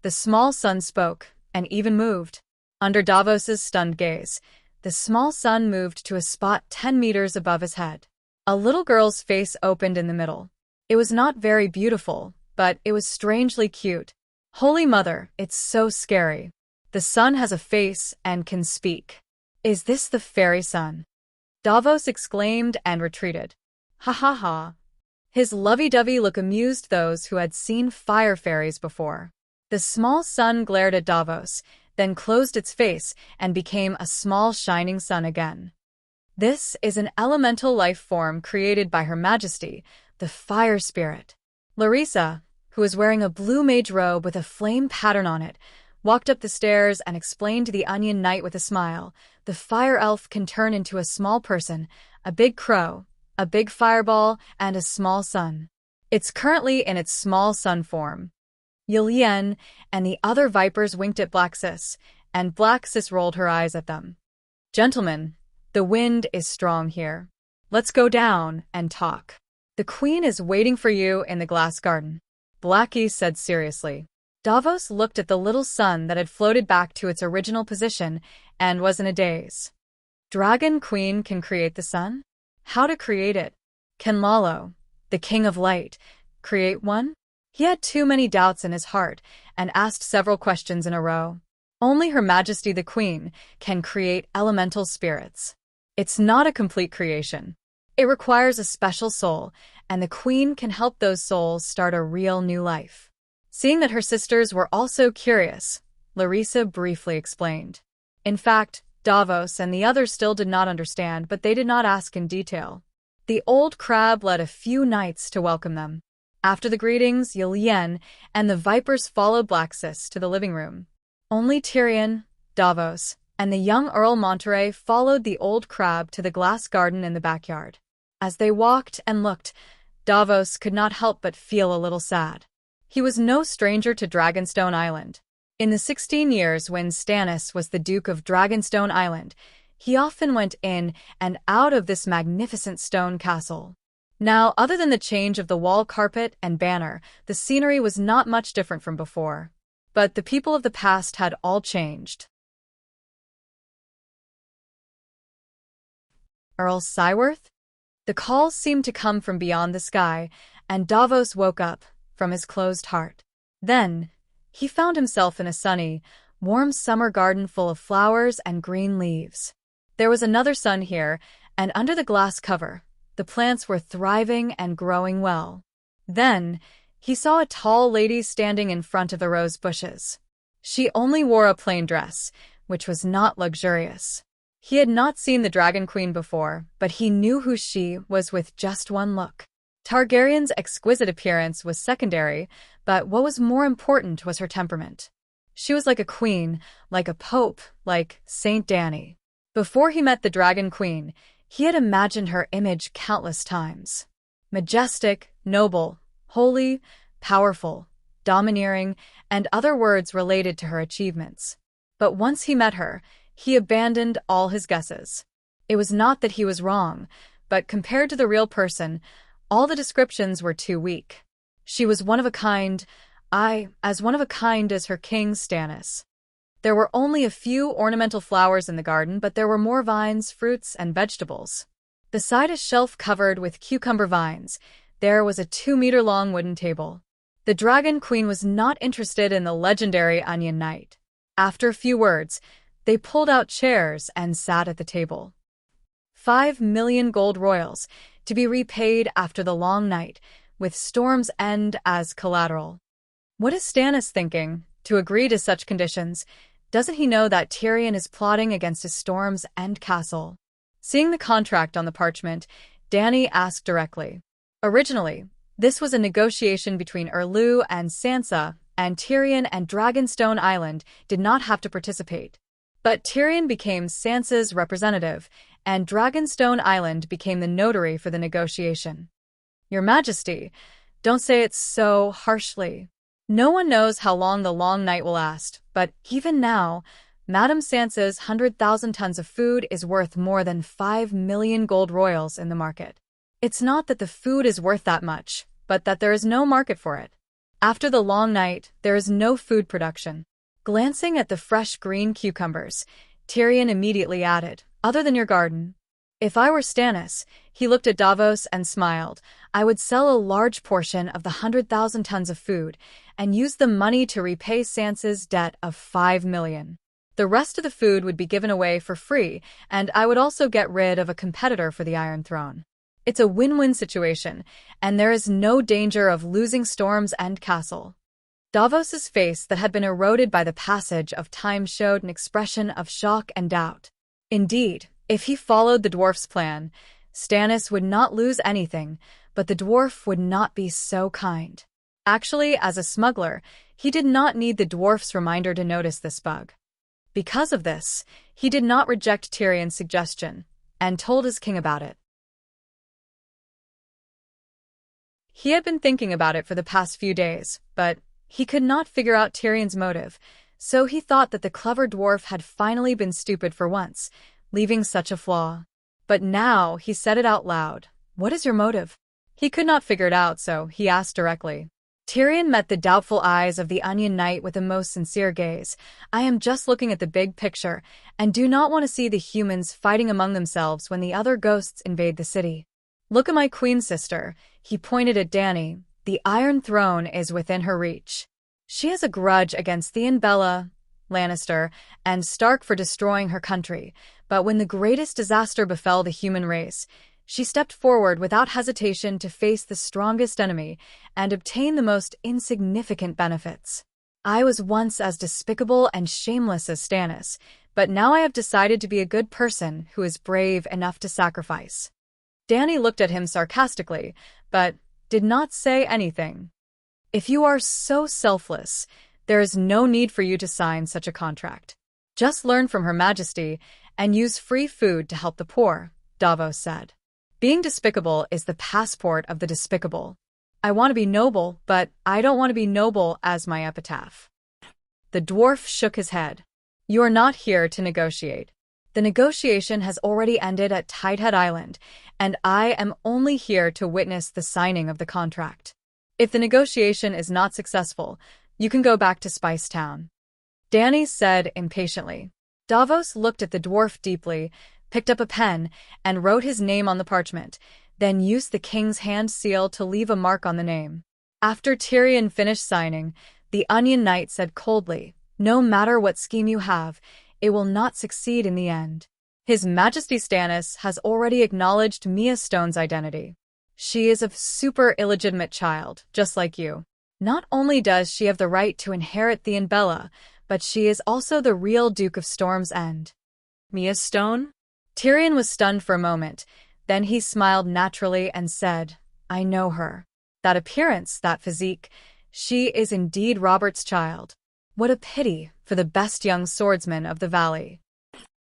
The small sun spoke, and even moved. Under Davos's stunned gaze, the small sun moved to a spot 10 meters above his head. A little girl's face opened in the middle. It was not very beautiful, but it was strangely cute. "Holy Mother, it's so scary. The sun has a face and can speak. Is this the fairy sun?" Davos exclaimed and retreated. "Ha ha ha." His lovey-dovey look amused those who had seen fire fairies before. The small sun glared at Davos, then closed its face and became a small shining sun again. "This is an elemental life form created by Her Majesty, the Fire Spirit." Larissa, who was wearing a blue mage robe with a flame pattern on it, walked up the stairs and explained to the Onion Knight with a smile, "The fire elf can turn into a small person, a big crow, a big fireball, and a small sun. It's currently in its small sun form." Ylien and the other vipers winked at Black Sis, and Black Sis rolled her eyes at them. "Gentlemen, the wind is strong here. Let's go down and talk. The Queen is waiting for you in the glass garden," Blackie said seriously. Davos looked at the little sun that had floated back to its original position and was in a daze. Dragon Queen can create the sun? How to create it? Can Lalo, the King of Light, create one? He had too many doubts in his heart and asked several questions in a row. Only Her Majesty the Queen can create elemental spirits. It's not a complete creation. It requires a special soul, and the Queen can help those souls start a real new life. Seeing that her sisters were also curious, Larissa briefly explained. In fact, Davos and the others still did not understand, but they did not ask in detail. The old crab led a few knights to welcome them. After the greetings, Ylien and the vipers followed Black Sis to the living room. Only Tyrion, Davos, and the young Earl Monterey followed the old crab to the glass garden in the backyard. As they walked and looked, Davos could not help but feel a little sad. He was no stranger to Dragonstone Island. In the 16 years when Stannis was the Duke of Dragonstone Island, he often went in and out of this magnificent stone castle. Now, other than the change of the wall carpet and banner, the scenery was not much different from before. But the people of the past had all changed. Earl Cyworth? The call seemed to come from beyond the sky, and Davos woke up from his closed heart. Then, he found himself in a sunny, warm summer garden full of flowers and green leaves. There was another sun here, and under the glass cover, the plants were thriving and growing well. Then, he saw a tall lady standing in front of the rose bushes. She only wore a plain dress, which was not luxurious. He had not seen the Dragon Queen before, but he knew who she was with just one look. Targaryen's exquisite appearance was secondary, but what was more important was her temperament. She was like a queen, like a pope, like Saint Dany. Before he met the Dragon Queen, he had imagined her image countless times. Majestic, noble, holy, powerful, domineering, and other words related to her achievements. But once he met her, he abandoned all his guesses. It was not that he was wrong, but compared to the real person, all the descriptions were too weak. She was one of a kind, as one of a kind as her king Stannis. There were only a few ornamental flowers in the garden, but there were more vines, fruits, and vegetables. Beside a shelf covered with cucumber vines, there was a 2-meter-long wooden table. The Dragon Queen was not interested in the legendary Onion Knight. After a few words, they pulled out chairs and sat at the table. 5 million gold royals, to be repaid after the long night, with Storm's End as collateral. What is Stannis thinking, to agree to such conditions? Doesn't he know that Tyrion is plotting against his Storm's End castle? Seeing the contract on the parchment, Dany asked directly. Originally, this was a negotiation between Erlu and Sansa, and Tyrion and Dragonstone Island did not have to participate. But Tyrion became Sansa's representative, and Dragonstone Island became the notary for the negotiation. Your Majesty, don't say it so harshly. No one knows how long the long night will last, but even now, Madame Sansa's 100,000 tons of food is worth more than 5 million gold royals in the market. It's not that the food is worth that much, but that there is no market for it. After the long night, there is no food production. Glancing at the fresh green cucumbers, Tyrion immediately added, "Other than your garden." If I were Stannis, he looked at Davos and smiled, I would sell a large portion of the 100,000 tons of food and use the money to repay Sansa's debt of 5 million. The rest of the food would be given away for free, and I would also get rid of a competitor for the Iron Throne. It's a win-win situation, and there is no danger of losing Storm's End castle. Davos's face that had been eroded by the passage of time showed an expression of shock and doubt. Indeed, if he followed the dwarf's plan, Stannis would not lose anything, but the dwarf would not be so kind. Actually, as a smuggler, he did not need the dwarf's reminder to notice this bug. Because of this, he did not reject Tyrion's suggestion, and told his king about it. He had been thinking about it for the past few days, but he could not figure out Tyrion's motive, so he thought that the clever dwarf had finally been stupid for once, leaving such a flaw. But now he said it out loud. What is your motive? He could not figure it out, so he asked directly. Tyrion met the doubtful eyes of the Onion Knight with a most sincere gaze. I am just looking at the big picture, and do not want to see the humans fighting among themselves when the other ghosts invade the city. Look at my queen sister. He pointed at Dany. The Iron Throne is within her reach. She has a grudge against Theon Bella, Lannister, and Stark for destroying her country, but when the greatest disaster befell the human race, she stepped forward without hesitation to face the strongest enemy and obtain the most insignificant benefits. I was once as despicable and shameless as Stannis, but now I have decided to be a good person who is brave enough to sacrifice. Dany looked at him sarcastically, but did not say anything. If you are so selfless, there is no need for you to sign such a contract. Just learn from Her Majesty and use free food to help the poor, Davos said. Being despicable is the passport of the despicable. I want to be noble, but I don't want to be noble as my epitaph. The dwarf shook his head. You are not here to negotiate. The negotiation has already ended at Tidehead Island, and I am only here to witness the signing of the contract. If the negotiation is not successful, you can go back to Spice Town. Dany said impatiently. Davos looked at the dwarf deeply, picked up a pen, and wrote his name on the parchment. then used the king's hand seal to leave a mark on the name. After Tyrion finished signing, the Onion Knight said coldly, "No matter what scheme you have, it will not succeed in the end. His Majesty Stannis has already acknowledged Mia Stone's identity. She is a super illegitimate child, just like you. Not only does she have the right to inherit the Bella, but she is also the real Duke of Storm's End." Mia Stone? Tyrion was stunned for a moment. Then he smiled naturally and said, "I know her. That appearance, that physique, she is indeed Robert's child. What a pity for the best young swordsman of the valley."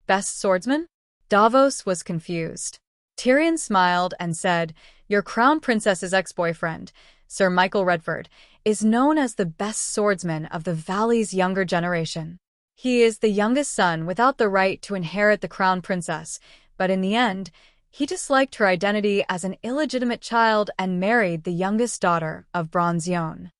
Best swordsman? Davos was confused. Tyrion smiled and said, "Your crown princess's ex-boyfriend, Sir Michael Redford, is known as the best swordsman of the valley's younger generation. He is the youngest son without the right to inherit the crown princess, but in the end, he disliked her identity as an illegitimate child and married the youngest daughter of Bronze Yohn."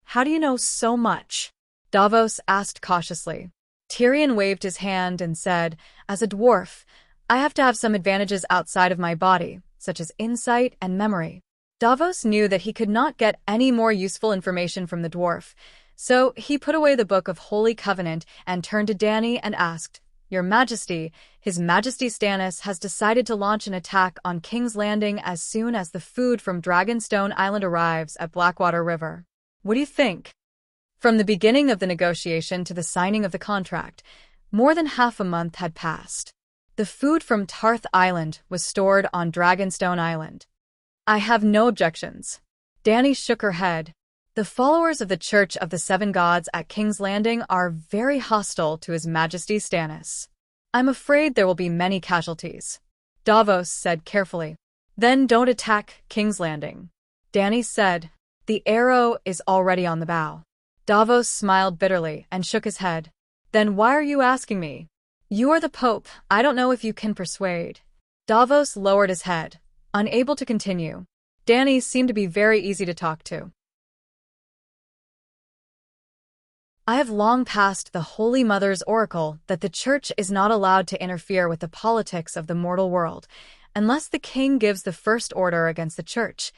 How do you know so much? Davos asked cautiously. Tyrion waved his hand and said, "As a dwarf, I have to have some advantages outside of my body, such as insight and memory." Davos knew that he could not get any more useful information from the dwarf, so he put away the Book of Holy Covenant and turned to Dany and asked, "Your Majesty, His Majesty Stannis has decided to launch an attack on King's Landing as soon as the food from Dragonstone Island arrives at Blackwater River. What do you think?" From the beginning of the negotiation to the signing of the contract, more than half a month had passed. The food from Tarth Island was stored on Dragonstone Island. "I have no objections." Dany shook her head. "The followers of the Church of the Seven Gods at King's Landing are very hostile to His Majesty Stannis. I'm afraid there will be many casualties," Davos said carefully. "Then don't attack King's Landing," Dany said. "The arrow is already on the bow." Davos smiled bitterly and shook his head. "Then why are you asking me? You are the Pope. I don't know if you can persuade." Davos lowered his head, unable to continue. Dany seemed to be very easy to talk to. "I have long passed the Holy Mother's oracle that the Church is not allowed to interfere with the politics of the mortal world, unless the king gives the first order against the Church."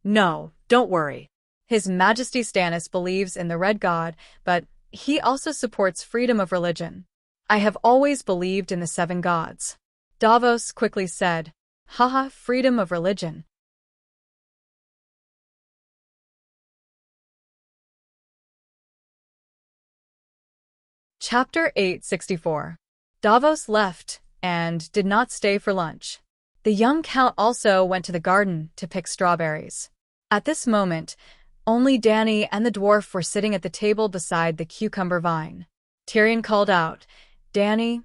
No, don't worry. His Majesty Stannis believes in the Red God, but he also supports freedom of religion. "I have always believed in the Seven Gods," Davos quickly said. "Haha, freedom of religion." Chapter 864. Davos left and did not stay for lunch. The young count also went to the garden to pick strawberries. At this moment, only Dany and the dwarf were sitting at the table beside the cucumber vine. Tyrion called out, "Dany,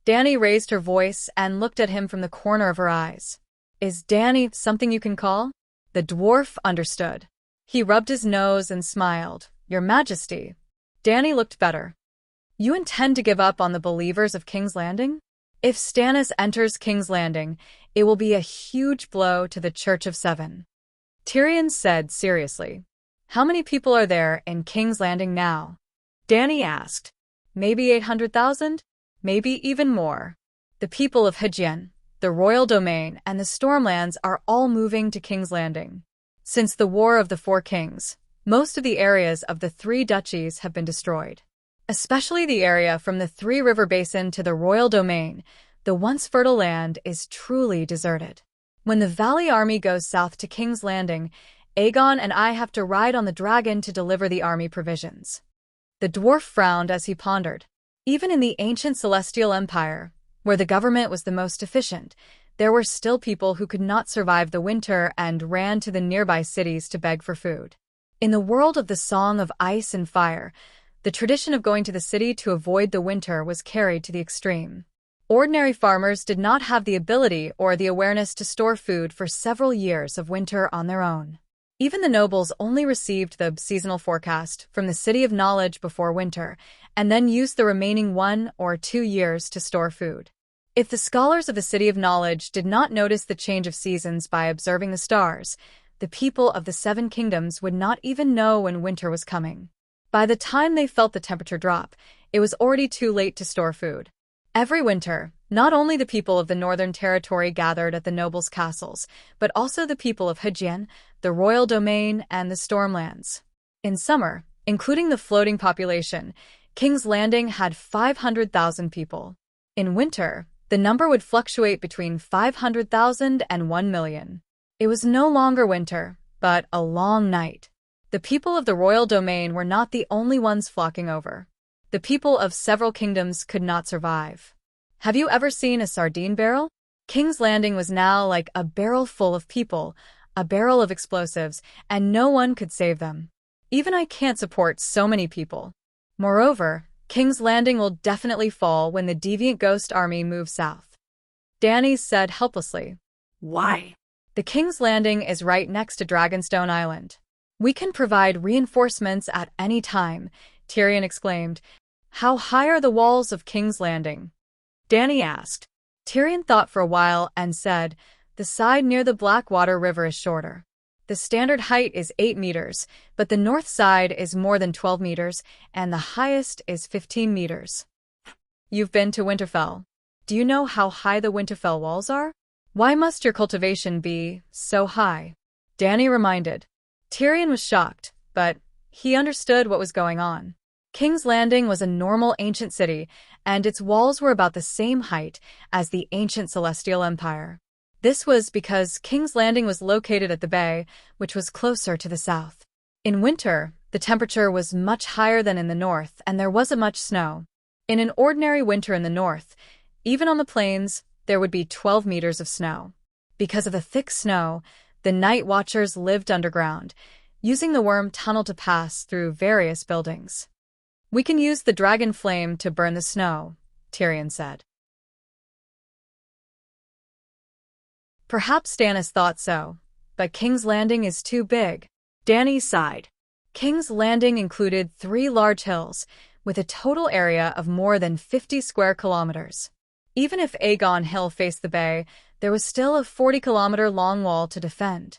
Dany raised her voice and looked at him from the corner of her eyes. "Is Dany something you can call?" The dwarf understood. He rubbed his nose and smiled. "Your Majesty." Dany looked better. "You intend to give up on the believers of King's Landing? If Stannis enters King's Landing, it will be a huge blow to the Church of Seven," Tyrion said seriously. "How many people are there in King's Landing now?" Dany asked. "Maybe 800,000? Maybe even more. The people of Hejien, the Royal Domain, and the Stormlands are all moving to King's Landing. Since the War of the Four Kings, most of the areas of the three duchies have been destroyed. Especially the area from the Three River Basin to the Royal Domain, the once fertile land is truly deserted. When the Valley Army goes south to King's Landing, Aegon and I have to ride on the dragon to deliver the army provisions." The dwarf frowned as he pondered. Even in the ancient Celestial Empire, where the government was the most efficient, there were still people who could not survive the winter and ran to the nearby cities to beg for food. In the world of the Song of Ice and Fire, the tradition of going to the city to avoid the winter was carried to the extreme. Ordinary farmers did not have the ability or the awareness to store food for several years of winter on their own. Even the nobles only received the seasonal forecast from the City of Knowledge before winter, and then used the remaining 1 or 2 years to store food. If the scholars of the City of Knowledge did not notice the change of seasons by observing the stars, the people of the Seven Kingdoms would not even know when winter was coming. By the time they felt the temperature drop, it was already too late to store food. Every winter, not only the people of the Northern Territory gathered at the nobles' castles, but also the people of Hejian, the royal domain, and the Stormlands. In summer, including the floating population, King's Landing had 500,000 people. In winter, the number would fluctuate between 500,000 and 1 million. It was no longer winter, but a long night. The people of the royal domain were not the only ones flocking over. The people of several kingdoms could not survive. Have you ever seen a sardine barrel? King's Landing was now like a barrel full of people, a barrel of explosives, and no one could save them. Even I can't support so many people. Moreover, King's Landing will definitely fall when the deviant ghost army moves south. Danny said helplessly. Why? The King's Landing is right next to Dragonstone Island. We can provide reinforcements at any time, Tyrion exclaimed. How high are the walls of King's Landing? Danny asked. Tyrion thought for a while and said, the side near the Blackwater River is shorter. The standard height is 8 meters, but the north side is more than 12 meters, and the highest is 15 meters. You've been to Winterfell. Do you know how high the Winterfell walls are? Why must your cultivation be so high? Danny reminded. Tyrion was shocked, but he understood what was going on. King's Landing was a normal ancient city, and its walls were about the same height as the ancient Celestial Empire. This was because King's Landing was located at the bay, which was closer to the south. In winter, the temperature was much higher than in the north, and there wasn't much snow. In an ordinary winter in the north, even on the plains, there would be 12 meters of snow. Because of the thick snow, the night watchers lived underground, using the worm tunnel to pass through various buildings. We can use the dragon flame to burn the snow, Tyrion said. Perhaps Stannis thought so, but King's Landing is too big. Danny sighed. King's Landing included 3 large hills, with a total area of more than 50 square kilometers. Even if Aegon Hill faced the bay, there was still a 40-kilometer-long wall to defend.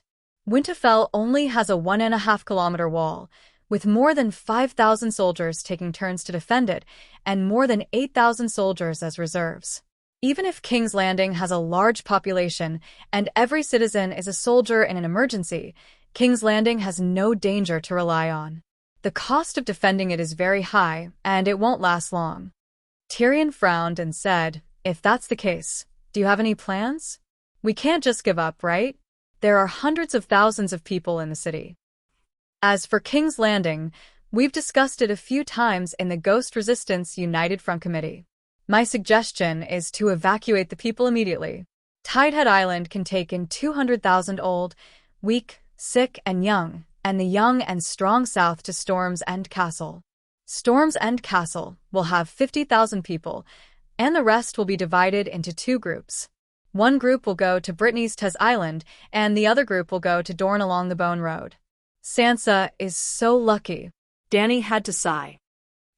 Winterfell only has a 1.5-kilometer wall, with more than 5,000 soldiers taking turns to defend it, and more than 8,000 soldiers as reserves. Even if King's Landing has a large population and every citizen is a soldier in an emergency, King's Landing has no danger to rely on. The cost of defending it is very high, and it won't last long. Tyrion frowned and said, if that's the case, do you have any plans? We can't just give up, right? There are hundreds of thousands of people in the city. As for King's Landing, we've discussed it a few times in the Ghost Resistance United Front Committee. My suggestion is to evacuate the people immediately. Tidehead Island can take in 200,000 old, weak, sick, and young, and the young and strong south to Storm's End Castle. Storm's End Castle will have 50,000 people, and the rest will be divided into 2 groups. One group will go to Brittany's Tez Island, and the other group will go to Dorne along the Bone Road. Sansa is so lucky. Danny had to sigh.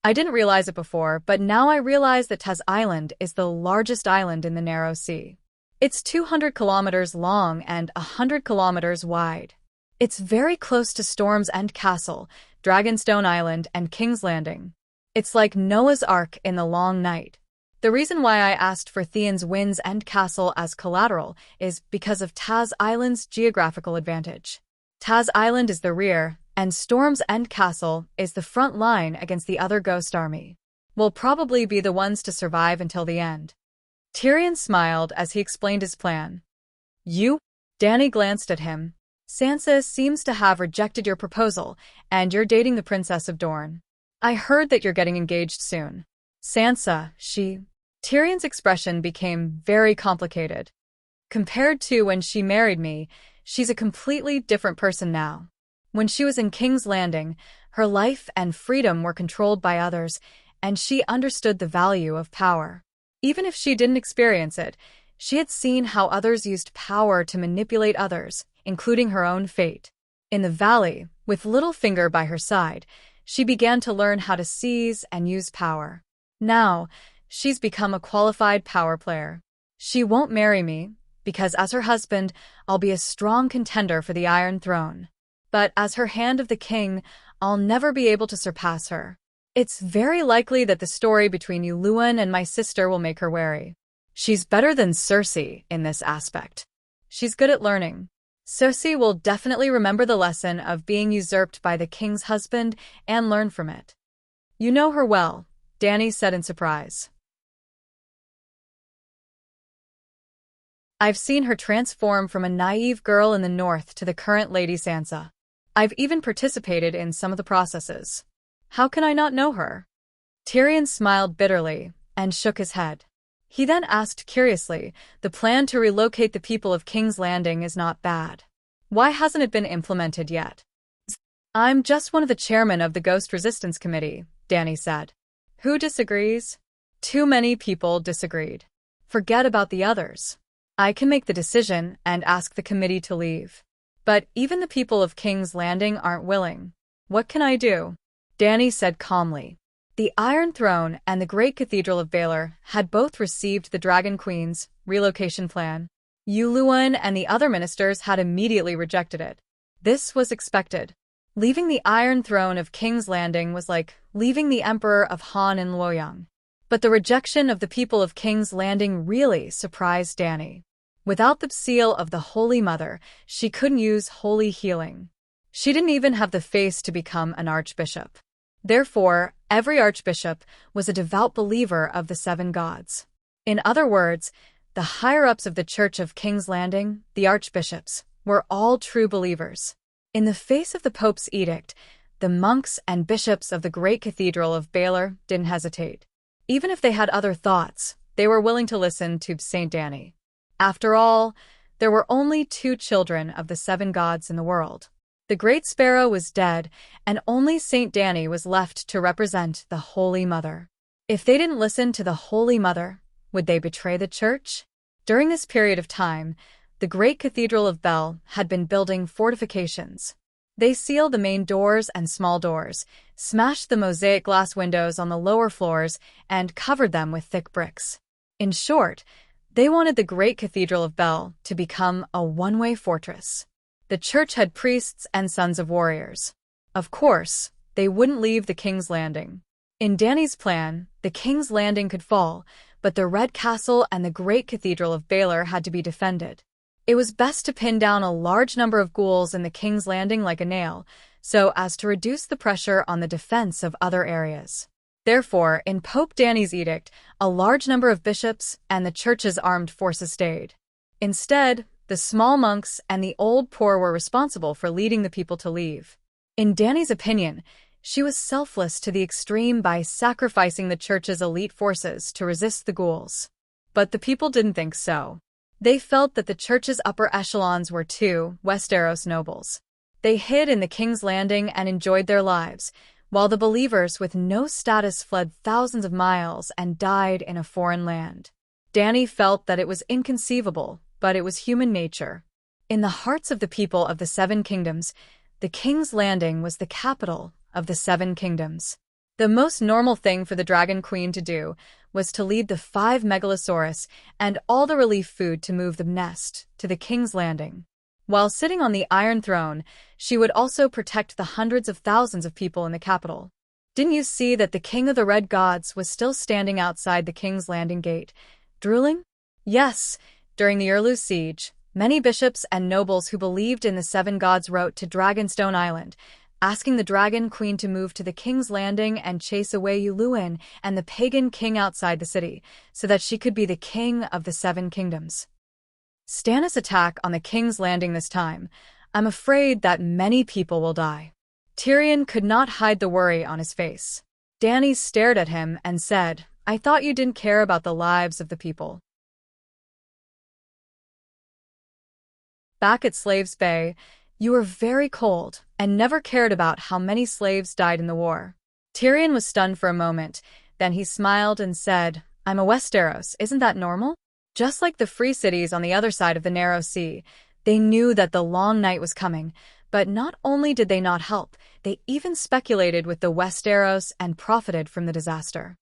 I didn't realize it before, but now I realize that Tez Island is the largest island in the Narrow Sea. It's 200 kilometers long and 100 kilometers wide. It's very close to Storm's End Castle, Dragonstone Island, and King's Landing. It's like Noah's Ark in the long night. The reason why I asked for Theon's Wind's End Castle as collateral is because of Taz Island's geographical advantage. Taz Island is the rear, and Storm's End Castle is the front line against the other ghost army. We'll probably be the ones to survive until the end. Tyrion smiled as he explained his plan. You? Danny glanced at him. Sansa seems to have rejected your proposal, and you're dating the Princess of Dorne. I heard that you're getting engaged soon. Sansa, Tyrion's expression became very complicated. Compared to when she married me, she's a completely different person now. When she was in King's Landing, her life and freedom were controlled by others, and she understood the value of power. Even if she didn't experience it, she had seen how others used power to manipulate others, including her own fate. In the valley, with Littlefinger by her side, she began to learn how to seize and use power. Now, she's become a qualified power player. She won't marry me, because as her husband, I'll be a strong contender for the Iron Throne. But as her Hand of the King, I'll never be able to surpass her. It's very likely that the story between Yuluan and my sister will make her wary. She's better than Cersei in this aspect. She's good at learning. Cersei will definitely remember the lesson of being usurped by the king's husband and learn from it. You know her well, Dany said in surprise. I've seen her transform from a naive girl in the north to the current Lady Sansa. I've even participated in some of the processes. How can I not know her? Tyrion smiled bitterly and shook his head. He then asked curiously, the plan to relocate the people of King's Landing is not bad. Why hasn't it been implemented yet? I'm just one of the chairmen of the Ghost Resistance Committee, Dany said. Who disagrees? Too many people disagreed. Forget about the others. I can make the decision and ask the committee to leave. But even the people of King's Landing aren't willing. What can I do? Dany said calmly. The Iron Throne and the Great Cathedral of Baelor had both received the Dragon Queen's relocation plan. Yuluan and the other ministers had immediately rejected it. This was expected. Leaving the Iron Throne of King's Landing was like leaving the Emperor of Han in Luoyang. But the rejection of the people of King's Landing really surprised Dany. Without the seal of the Holy Mother, she couldn't use holy healing. She didn't even have the face to become an archbishop. Therefore, every archbishop was a devout believer of the seven gods. In other words, the higher-ups of the Church of King's Landing, the archbishops, were all true believers. In the face of the Pope's edict, the monks and bishops of the Great Cathedral of Baelor didn't hesitate. Even if they had other thoughts, they were willing to listen to Saint Dany. After all, there were only 2 children of the 7 gods in the world. The Great Sparrow was dead, and only Saint Dany was left to represent the Holy Mother. If they didn't listen to the Holy Mother, would they betray the Church? During this period of time, the Great Cathedral of Bel had been building fortifications. They sealed the main doors and small doors, smashed the mosaic glass windows on the lower floors, and covered them with thick bricks. In short, they wanted the Great Cathedral of Bel to become a one-way fortress. The Church had priests and sons of warriors. Of course, they wouldn't leave the King's Landing. In Dany's plan, the King's Landing could fall, but the Red Castle and the Great Cathedral of Baelor had to be defended. It was best to pin down a large number of ghouls in the King's Landing like a nail, so as to reduce the pressure on the defense of other areas. Therefore, in Pope Dany's edict, a large number of bishops and the Church's armed forces stayed. Instead, the small monks and the old poor were responsible for leading the people to leave. In Dany's opinion, she was selfless to the extreme by sacrificing the Church's elite forces to resist the ghouls. But the people didn't think so. They felt that the Church's upper echelons were 2 Westeros nobles. They hid in the King's Landing and enjoyed their lives, while the believers with no status fled thousands of miles and died in a foreign land. Dany felt that it was inconceivable, but it was human nature. In the hearts of the people of the 7 kingdoms, the King's Landing was the capital of the 7 kingdoms. The most normal thing for the Dragon Queen to do was to lead the 5 Megalosaurus and all the relief food to move the nest to the King's Landing. While sitting on the Iron Throne, she would also protect the hundreds of thousands of people in the capital. Didn't you see that the King of the Red Gods was still standing outside the King's Landing gate, drooling? Yes. During the Urlu siege, many bishops and nobles who believed in the 7 gods wrote to Dragonstone Island, asking the Dragon Queen to move to the King's Landing and chase away Yuluan and the pagan king outside the city, so that she could be the king of the 7 kingdoms. Stannis' attack on the King's Landing this time, I'm afraid that many people will die. Tyrion could not hide the worry on his face. Dany stared at him and said, I thought you didn't care about the lives of the people. Back at Slaves Bay, you were very cold and never cared about how many slaves died in the war. Tyrion was stunned for a moment, then he smiled and said, I'm a Westeros, isn't that normal? Just like the free cities on the other side of the narrow sea, they knew that the long night was coming, but not only did they not help, they even speculated with the Westeros and profited from the disaster.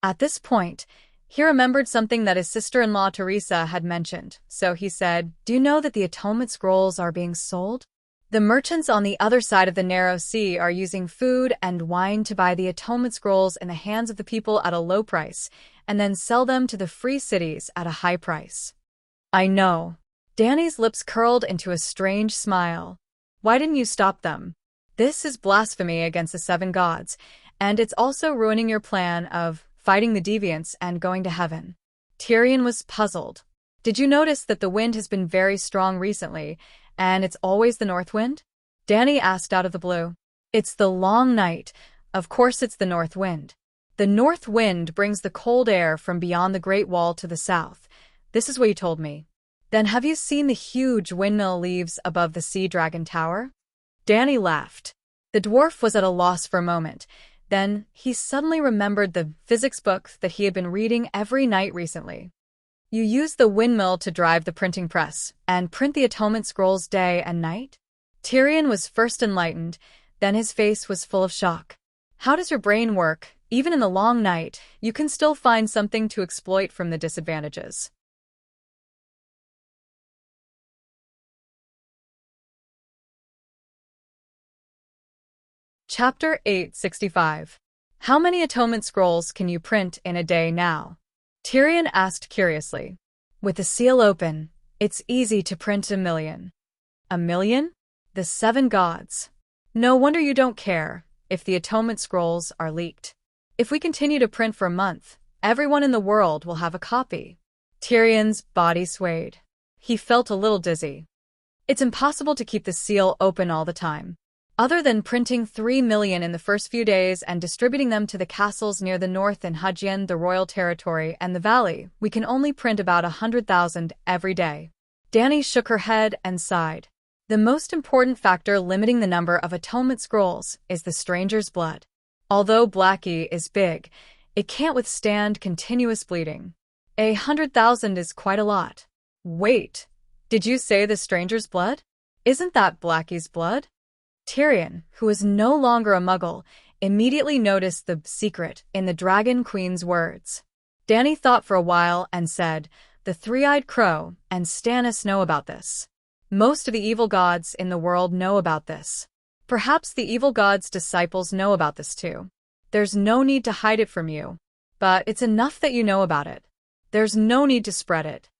At this point, he remembered something that his sister-in-law Teresa had mentioned, so he said, Do you know that the Atonement Scrolls are being sold? The merchants on the other side of the narrow sea are using food and wine to buy the atonement scrolls in the hands of the people at a low price, and then sell them to the free cities at a high price. I know. Danny's lips curled into a strange smile. Why didn't you stop them? This is blasphemy against the seven gods, and it's also ruining your plan of fighting the deviants and going to heaven. Tyrion was puzzled. Did you notice that the wind has been very strong recently, and it's always the north wind? Danny asked out of the blue. It's the long night. Of course it's the north wind. The north wind brings the cold air from beyond the Great Wall to the south. This is what you told me. Then have you seen the huge windmill leaves above the Sea Dragon Tower? Danny laughed. The dwarf was at a loss for a moment. Then he suddenly remembered the physics book that he had been reading every night recently. You use the windmill to drive the printing press and print the atonement scrolls day and night? Tyrion was first enlightened, then his face was full of shock. How does your brain work? Even in the long night, you can still find something to exploit from the disadvantages. Chapter 865. How many atonement scrolls can you print in a day now? Tyrion asked curiously. With the seal open, it's easy to print 1,000,000. 1,000,000? The seven gods. No wonder you don't care if the atonement scrolls are leaked. If we continue to print for a month, everyone in the world will have a copy. Tyrion's body swayed. He felt a little dizzy. It's impossible to keep the seal open all the time. Other than printing 3,000,000 in the first few days and distributing them to the castles near the north in Hudgien, the royal territory, and the valley, we can only print about 100,000 every day. Danny shook her head and sighed. The most important factor limiting the number of atonement scrolls is the stranger's blood. Although Blackie is big, it can't withstand continuous bleeding. 100,000 is quite a lot. Wait, did you say the stranger's blood? Isn't that Blackie's blood? Tyrion, who was no longer a muggle, immediately noticed the secret in the Dragon Queen's words. Danny thought for a while and said, "The three-eyed crow and Stannis know about this. Most of the evil gods in the world know about this. Perhaps the evil god's disciples know about this too. There's no need to hide it from you. But it's enough that you know about it. There's no need to spread it."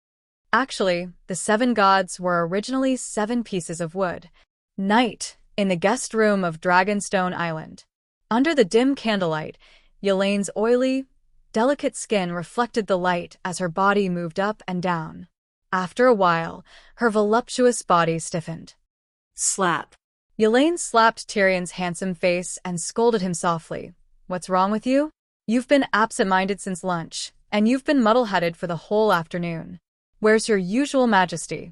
Actually, the seven gods were originally 7 pieces of wood. Night, in the guest room of Dragonstone Island. Under the dim candlelight, Yelene's oily, delicate skin reflected the light as her body moved up and down. After a while, her voluptuous body stiffened. Slap. Yelene slapped Tyrion's handsome face and scolded him softly. "What's wrong with you? You've been absent-minded since lunch, and you've been muddle-headed for the whole afternoon. Where's your usual majesty?"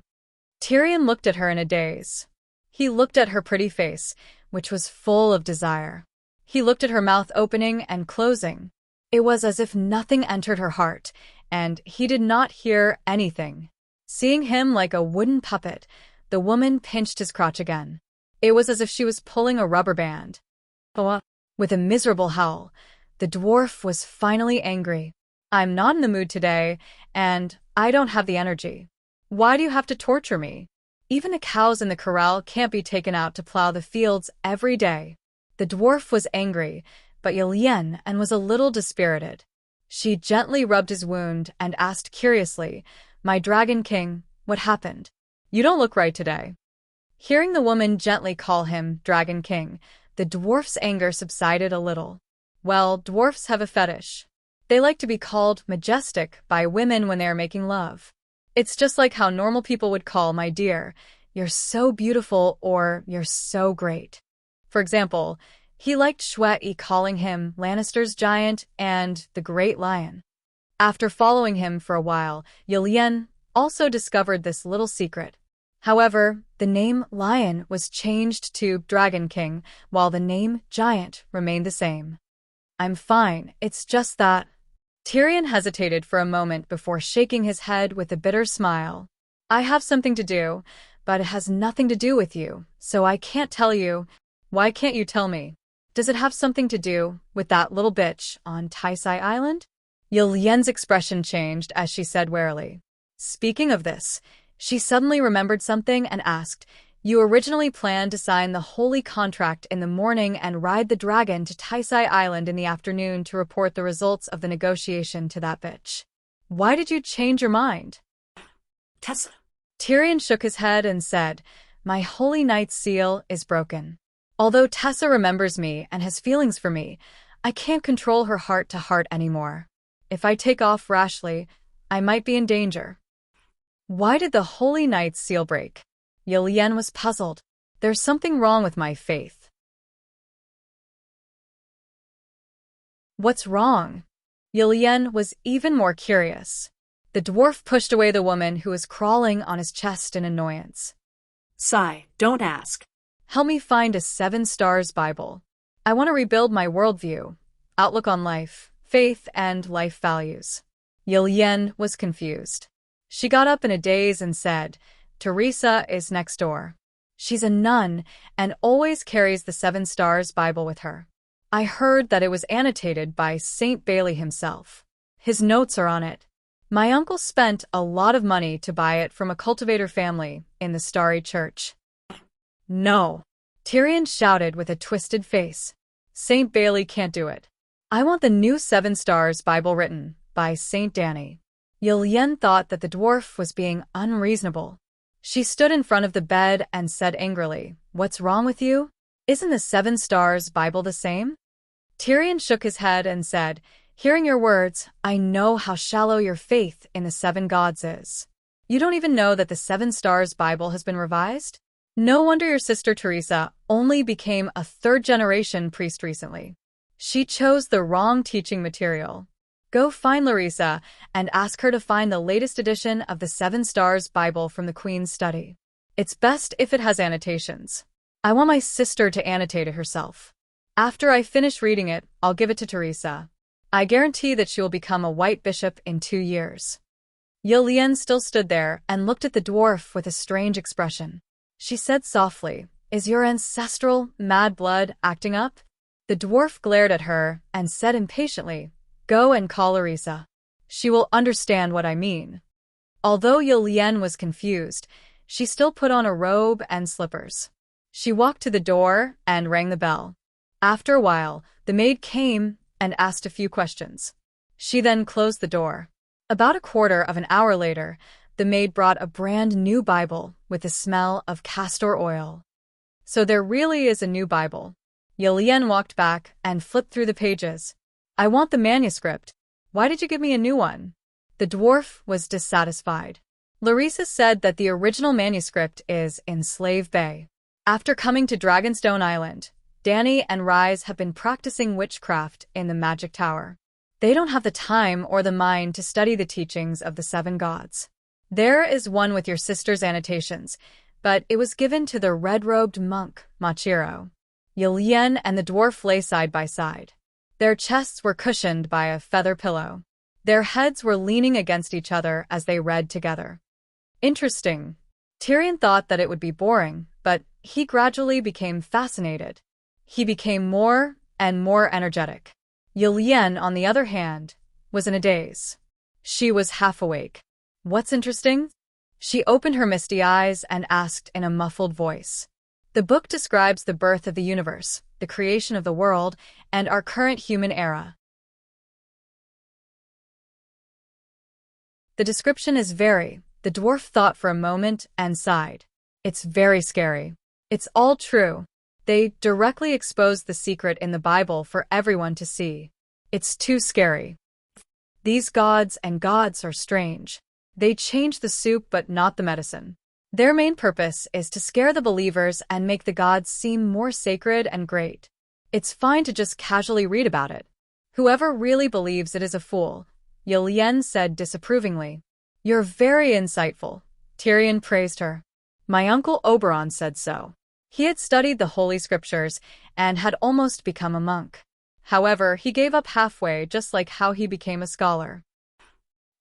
Tyrion looked at her in a daze. He looked at her pretty face, which was full of desire. He looked at her mouth opening and closing. It was as if nothing entered her heart, and he did not hear anything. Seeing him like a wooden puppet, the woman pinched his crotch again. It was as if she was pulling a rubber band. With a miserable howl, the dwarf was finally angry. "I'm not in the mood today, and I don't have the energy. Why do you have to torture me? Even the cows in the corral can't be taken out to plow the fields every day." The dwarf was angry, but Yelene was a little dispirited. She gently rubbed his wound and asked curiously, "My Dragon King, what happened? You don't look right today." Hearing the woman gently call him Dragon King, the dwarf's anger subsided a little. Well, dwarfs have a fetish. They like to be called majestic by women when they are making love. It's just like how normal people would call "my dear," "you're so beautiful," or "you're so great." For example, he liked Shweti calling him Lannister's giant and the Great Lion. After following him for a while, Yelene also discovered this little secret. However, the name Lion was changed to Dragon King, while the name Giant remained the same. "I'm fine, it's just that..." Tyrion hesitated for a moment before shaking his head with a bitter smile. "I have something to do, but it has nothing to do with you, so I can't tell you." "Why can't you tell me? Does it have something to do with that little bitch on Taisai Island?" Yelene's expression changed as she said warily. "Speaking of this," she suddenly remembered something and asked, You originally planned to sign the holy contract in the morning and ride the dragon to Taisai Island in the afternoon to report the results of the negotiation to that bitch. Why did you change your mind? Tessa. Tyrion shook his head and said, My holy knight's seal is broken. Although Tessa remembers me and has feelings for me, I can't control her heart to heart anymore. If I take off rashly, I might be in danger. Why did the holy knight's seal break? Yilien was puzzled. There's something wrong with my faith. What's wrong? Yilien was even more curious. The dwarf pushed away the woman who was crawling on his chest in annoyance. Sigh, don't ask. Help me find a 7 Stars Bible. I want to rebuild my worldview, outlook on life, faith, and life values. Yilien was confused. She got up in a daze and said, Teresa is next door. She's a nun and always carries the 7 Stars Bible with her. I heard that it was annotated by Saint Bailey himself. His notes are on it. My uncle spent a lot of money to buy it from a cultivator family in the Starry Church. No, Tyrion shouted with a twisted face. Saint Bailey can't do it. I want the new 7 Stars Bible written by Saint Danny. Yilien thought that the dwarf was being unreasonable. She stood in front of the bed and said angrily, What's wrong with you? Isn't the 7 Stars Bible the same? Tyrion shook his head and said, Hearing your words, I know how shallow your faith in the 7 gods is. You don't even know that the 7 Stars Bible has been revised? No wonder your sister Teresa only became a 3rd-generation priest recently. She chose the wrong teaching material. Go find Larissa and ask her to find the latest edition of the 7 Stars Bible from the Queen's study. It's best if it has annotations. I want my sister to annotate it herself. After I finish reading it, I'll give it to Teresa. I guarantee that she will become a white bishop in 2 years. Yilien still stood there and looked at the dwarf with a strange expression. She said softly, Is your ancestral mad blood acting up? The dwarf glared at her and said impatiently, Go and call Larissa. She will understand what I mean. Although Yilien was confused, she still put on a robe and slippers. She walked to the door and rang the bell. After a while, the maid came and asked a few questions. She then closed the door. About a quarter of an hour later, the maid brought a brand new Bible with the smell of castor oil. So there really is a new Bible. Yilien walked back and flipped through the pages. I want the manuscript. Why did you give me a new one? The dwarf was dissatisfied. Larissa said that the original manuscript is in Slave Bay. After coming to Dragonstone Island, Danny and Rise have been practicing witchcraft in the Magic Tower. They don't have the time or the mind to study the teachings of the 7 gods. There is one with your sister's annotations, but it was given to the red-robed monk, Machiro. Yilien and the dwarf lay side by side. Their chests were cushioned by a feather pillow. Their heads were leaning against each other as they read together. Interesting. Tyrion thought that it would be boring, but he gradually became fascinated. He became more and more energetic. Yilien, on the other hand, was in a daze. She was half awake. What's interesting? She opened her misty eyes and asked in a muffled voice. The book describes the birth of the universe, the creation of the world, and our current human era. The description is the dwarf thought for a moment and sighed. It's very scary. It's all true. They directly exposed the secret in the Bible for everyone to see. It's too scary. These gods and gods are strange. They change the soup but not the medicine. Their main purpose is to scare the believers and make the gods seem more sacred and great. It's fine to just casually read about it. Whoever really believes it is a fool, Yilien said disapprovingly. You're very insightful, Tyrion praised her. My uncle Oberon said so. He had studied the Holy Scriptures and had almost become a monk. However, he gave up halfway, just like how he became a scholar.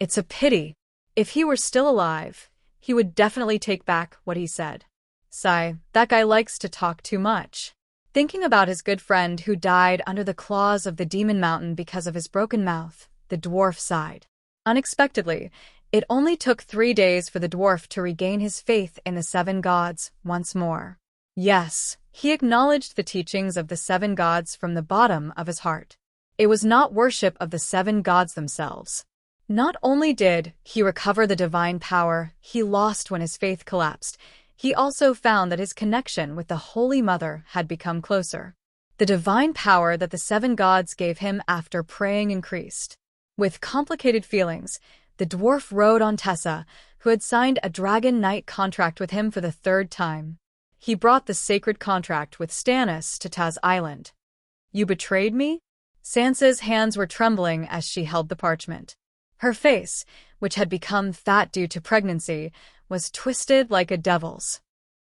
It's a pity. If he were still alive, he would definitely take back what he said. Sigh, that guy likes to talk too much. Thinking about his good friend who died under the claws of the Demon Mountain because of his broken mouth, the dwarf sighed. Unexpectedly, It only took 3 days for the dwarf to regain his faith in the 7 gods once more. Yes, he acknowledged the teachings of the 7 gods from the bottom of his heart. It was not worship of the 7 gods themselves. Not only did he recover the divine power he lost when his faith collapsed, he also found that his connection with the Holy Mother had become closer. The divine power that the 7 gods gave him after praying increased. With complicated feelings, the dwarf rode on Tessa, who had signed a Dragon Knight contract with him for the 3rd time. He brought the sacred contract with Stannis to Taz Island. "You betrayed me?" Sansa's hands were trembling as she held the parchment. Her face, which had become fat due to pregnancy, was twisted like a devil's.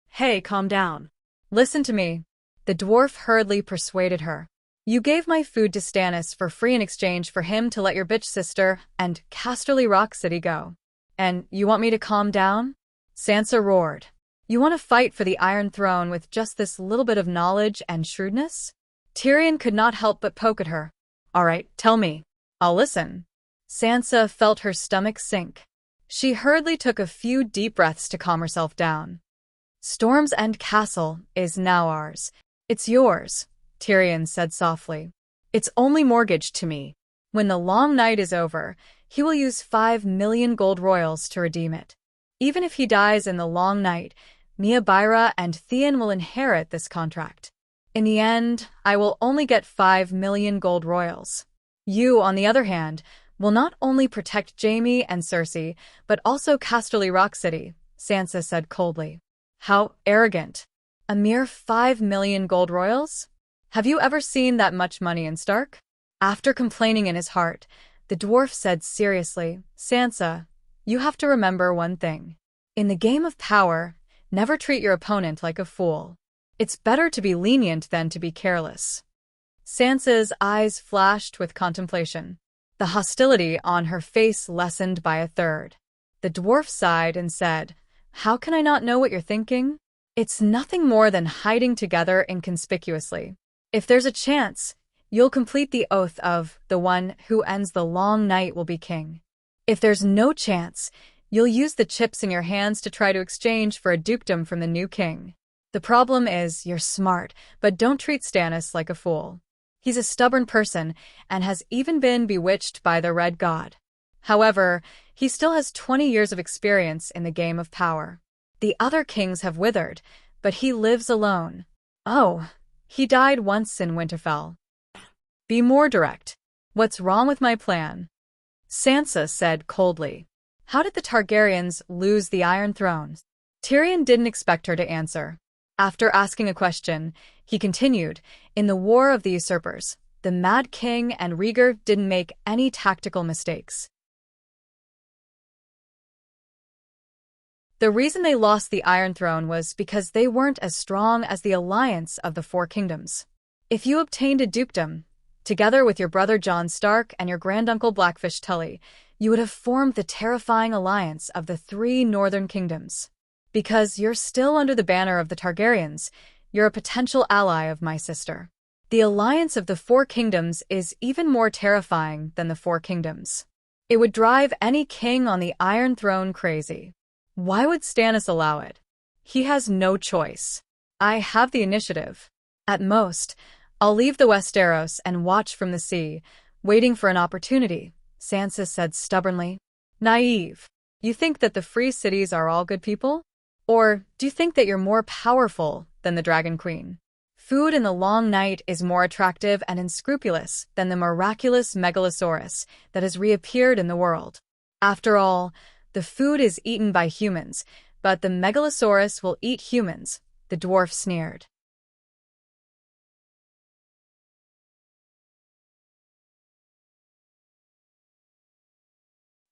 Hey, calm down. "Listen to me," the dwarf hurriedly persuaded her. "You gave my food to Stannis for free in exchange for him to let your bitch sister and Casterly Rock City go. And you want me to calm down?" Sansa roared. "You want to fight for the Iron Throne with just this little bit of knowledge and shrewdness?" Tyrion could not help but poke at her. "All right, tell me. I'll listen." Sansa felt her stomach sink. She hurriedly took a few deep breaths to calm herself down. "Storm's End Castle is now ours. It's yours," Tyrion said softly. "It's only mortgaged to me. When the long night is over, he will use 5 million gold royals to redeem it. Even if he dies in the long night, Mia Byra and Theon will inherit this contract. In the end, I will only get 5 million gold royals. You, on the other hand, will not only protect Jaime and Cersei, but also Casterly Rock City," Sansa said coldly. "How arrogant. A mere 5 million gold royals? Have you ever seen that much money in Stark?" After complaining in his heart, the dwarf said seriously, "Sansa, you have to remember one thing. In the game of power, never treat your opponent like a fool. It's better to be lenient than to be careless." Sansa's eyes flashed with contemplation. The hostility on her face lessened by a third. The dwarf sighed and said, "How can I not know what you're thinking? It's nothing more than hiding together inconspicuously. If there's a chance, you'll complete the oath of the one who ends the long night will be king. If there's no chance, you'll use the chips in your hands to try to exchange for a dukedom from the new king. The problem is you're smart, but don't treat Stannis like a fool. He's a stubborn person and has even been bewitched by the Red God. However, he still has 20 years of experience in the game of power. The other kings have withered, but he lives alone. Oh, he died once in Winterfell. Be more direct. What's wrong with my plan?" Sansa said coldly. "How did the Targaryens lose the Iron Throne?" Tyrion didn't expect her to answer. After asking a question, he continued, "In the War of the Usurpers, the Mad King and Rhaegar didn't make any tactical mistakes. The reason they lost the Iron Throne was because they weren't as strong as the alliance of the 4 kingdoms. If you obtained a dukedom, together with your brother Jon Stark and your granduncle Blackfish Tully, you would have formed the terrifying alliance of the 3 northern kingdoms. Because you're still under the banner of the Targaryens, you're a potential ally of my sister. The alliance of the 4 kingdoms is even more terrifying than the 4 kingdoms. It would drive any king on the Iron Throne crazy. Why would Stannis allow it? He has no choice. I have the initiative. At most, I'll leave the Westeros and watch from the sea, waiting for an opportunity," Sansa said stubbornly. "Naive. You think that the free cities are all good people? Or do you think that you're more powerful than the Dragon Queen? Food in the long night is more attractive and unscrupulous than the miraculous megalosaurus that has reappeared in the world. After all, the food is eaten by humans, but the megalosaurus will eat humans," the dwarf sneered.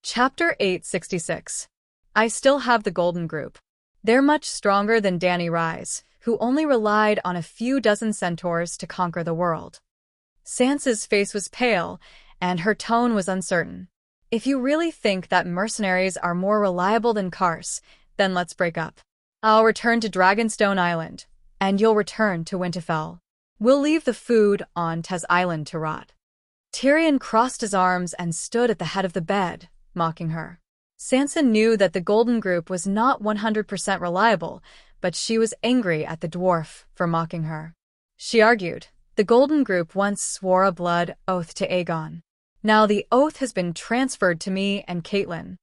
Chapter 866. I still have the Golden Group. They're much stronger than Dany Rise, who only relied on a few dozen centaurs to conquer the world. Sansa's face was pale, and her tone was uncertain. "If you really think that mercenaries are more reliable than Kars, then let's break up. I'll return to Dragonstone Island, and you'll return to Winterfell. We'll leave the food on Tez Island to rot." Tyrion crossed his arms and stood at the head of the bed, mocking her. Sansa knew that the Golden Group was not 100% reliable, but she was angry at the dwarf for mocking her. She argued, "The Golden Group once swore a blood oath to Aegon. Now the oath has been transferred to me and Catelyn."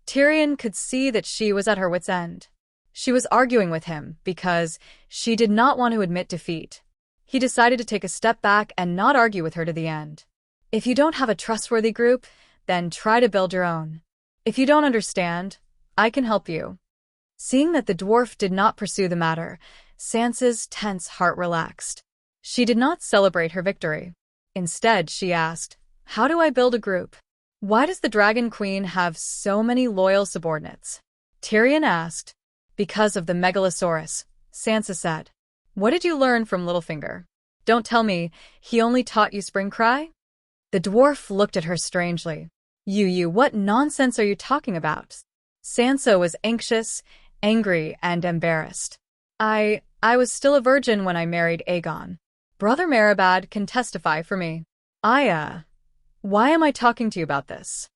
Tyrion could see that she was at her wit's end. She was arguing with him because she did not want to admit defeat. He decided to take a step back and not argue with her to the end. "If you don't have a trustworthy group, then try to build your own. If you don't understand, I can help you." Seeing that the dwarf did not pursue the matter, Sansa's tense heart relaxed. She did not celebrate her victory. Instead, she asked, "How do I build a group? Why does the Dragon Queen have so many loyal subordinates?" Tyrion asked. "Because of the Megalosaurus," Sansa said. "What did you learn from Littlefinger? Don't tell me he only taught you Spring Cry?" The dwarf looked at her strangely. What nonsense are you talking about?" Sansa was anxious, angry, and embarrassed. I was still a virgin when I married Aegon. Brother Meribad can testify for me. Why am I talking to you about this?"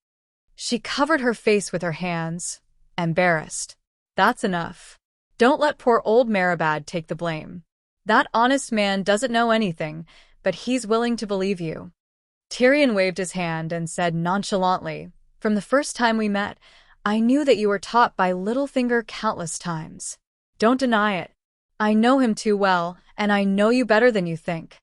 She covered her face with her hands, embarrassed. "That's enough. Don't let poor old Meribad take the blame. That honest man doesn't know anything, but he's willing to believe you." Tyrion waved his hand and said nonchalantly, "From the first time we met, I knew that you were taught by Littlefinger countless times. Don't deny it. I know him too well, and I know you better than you think."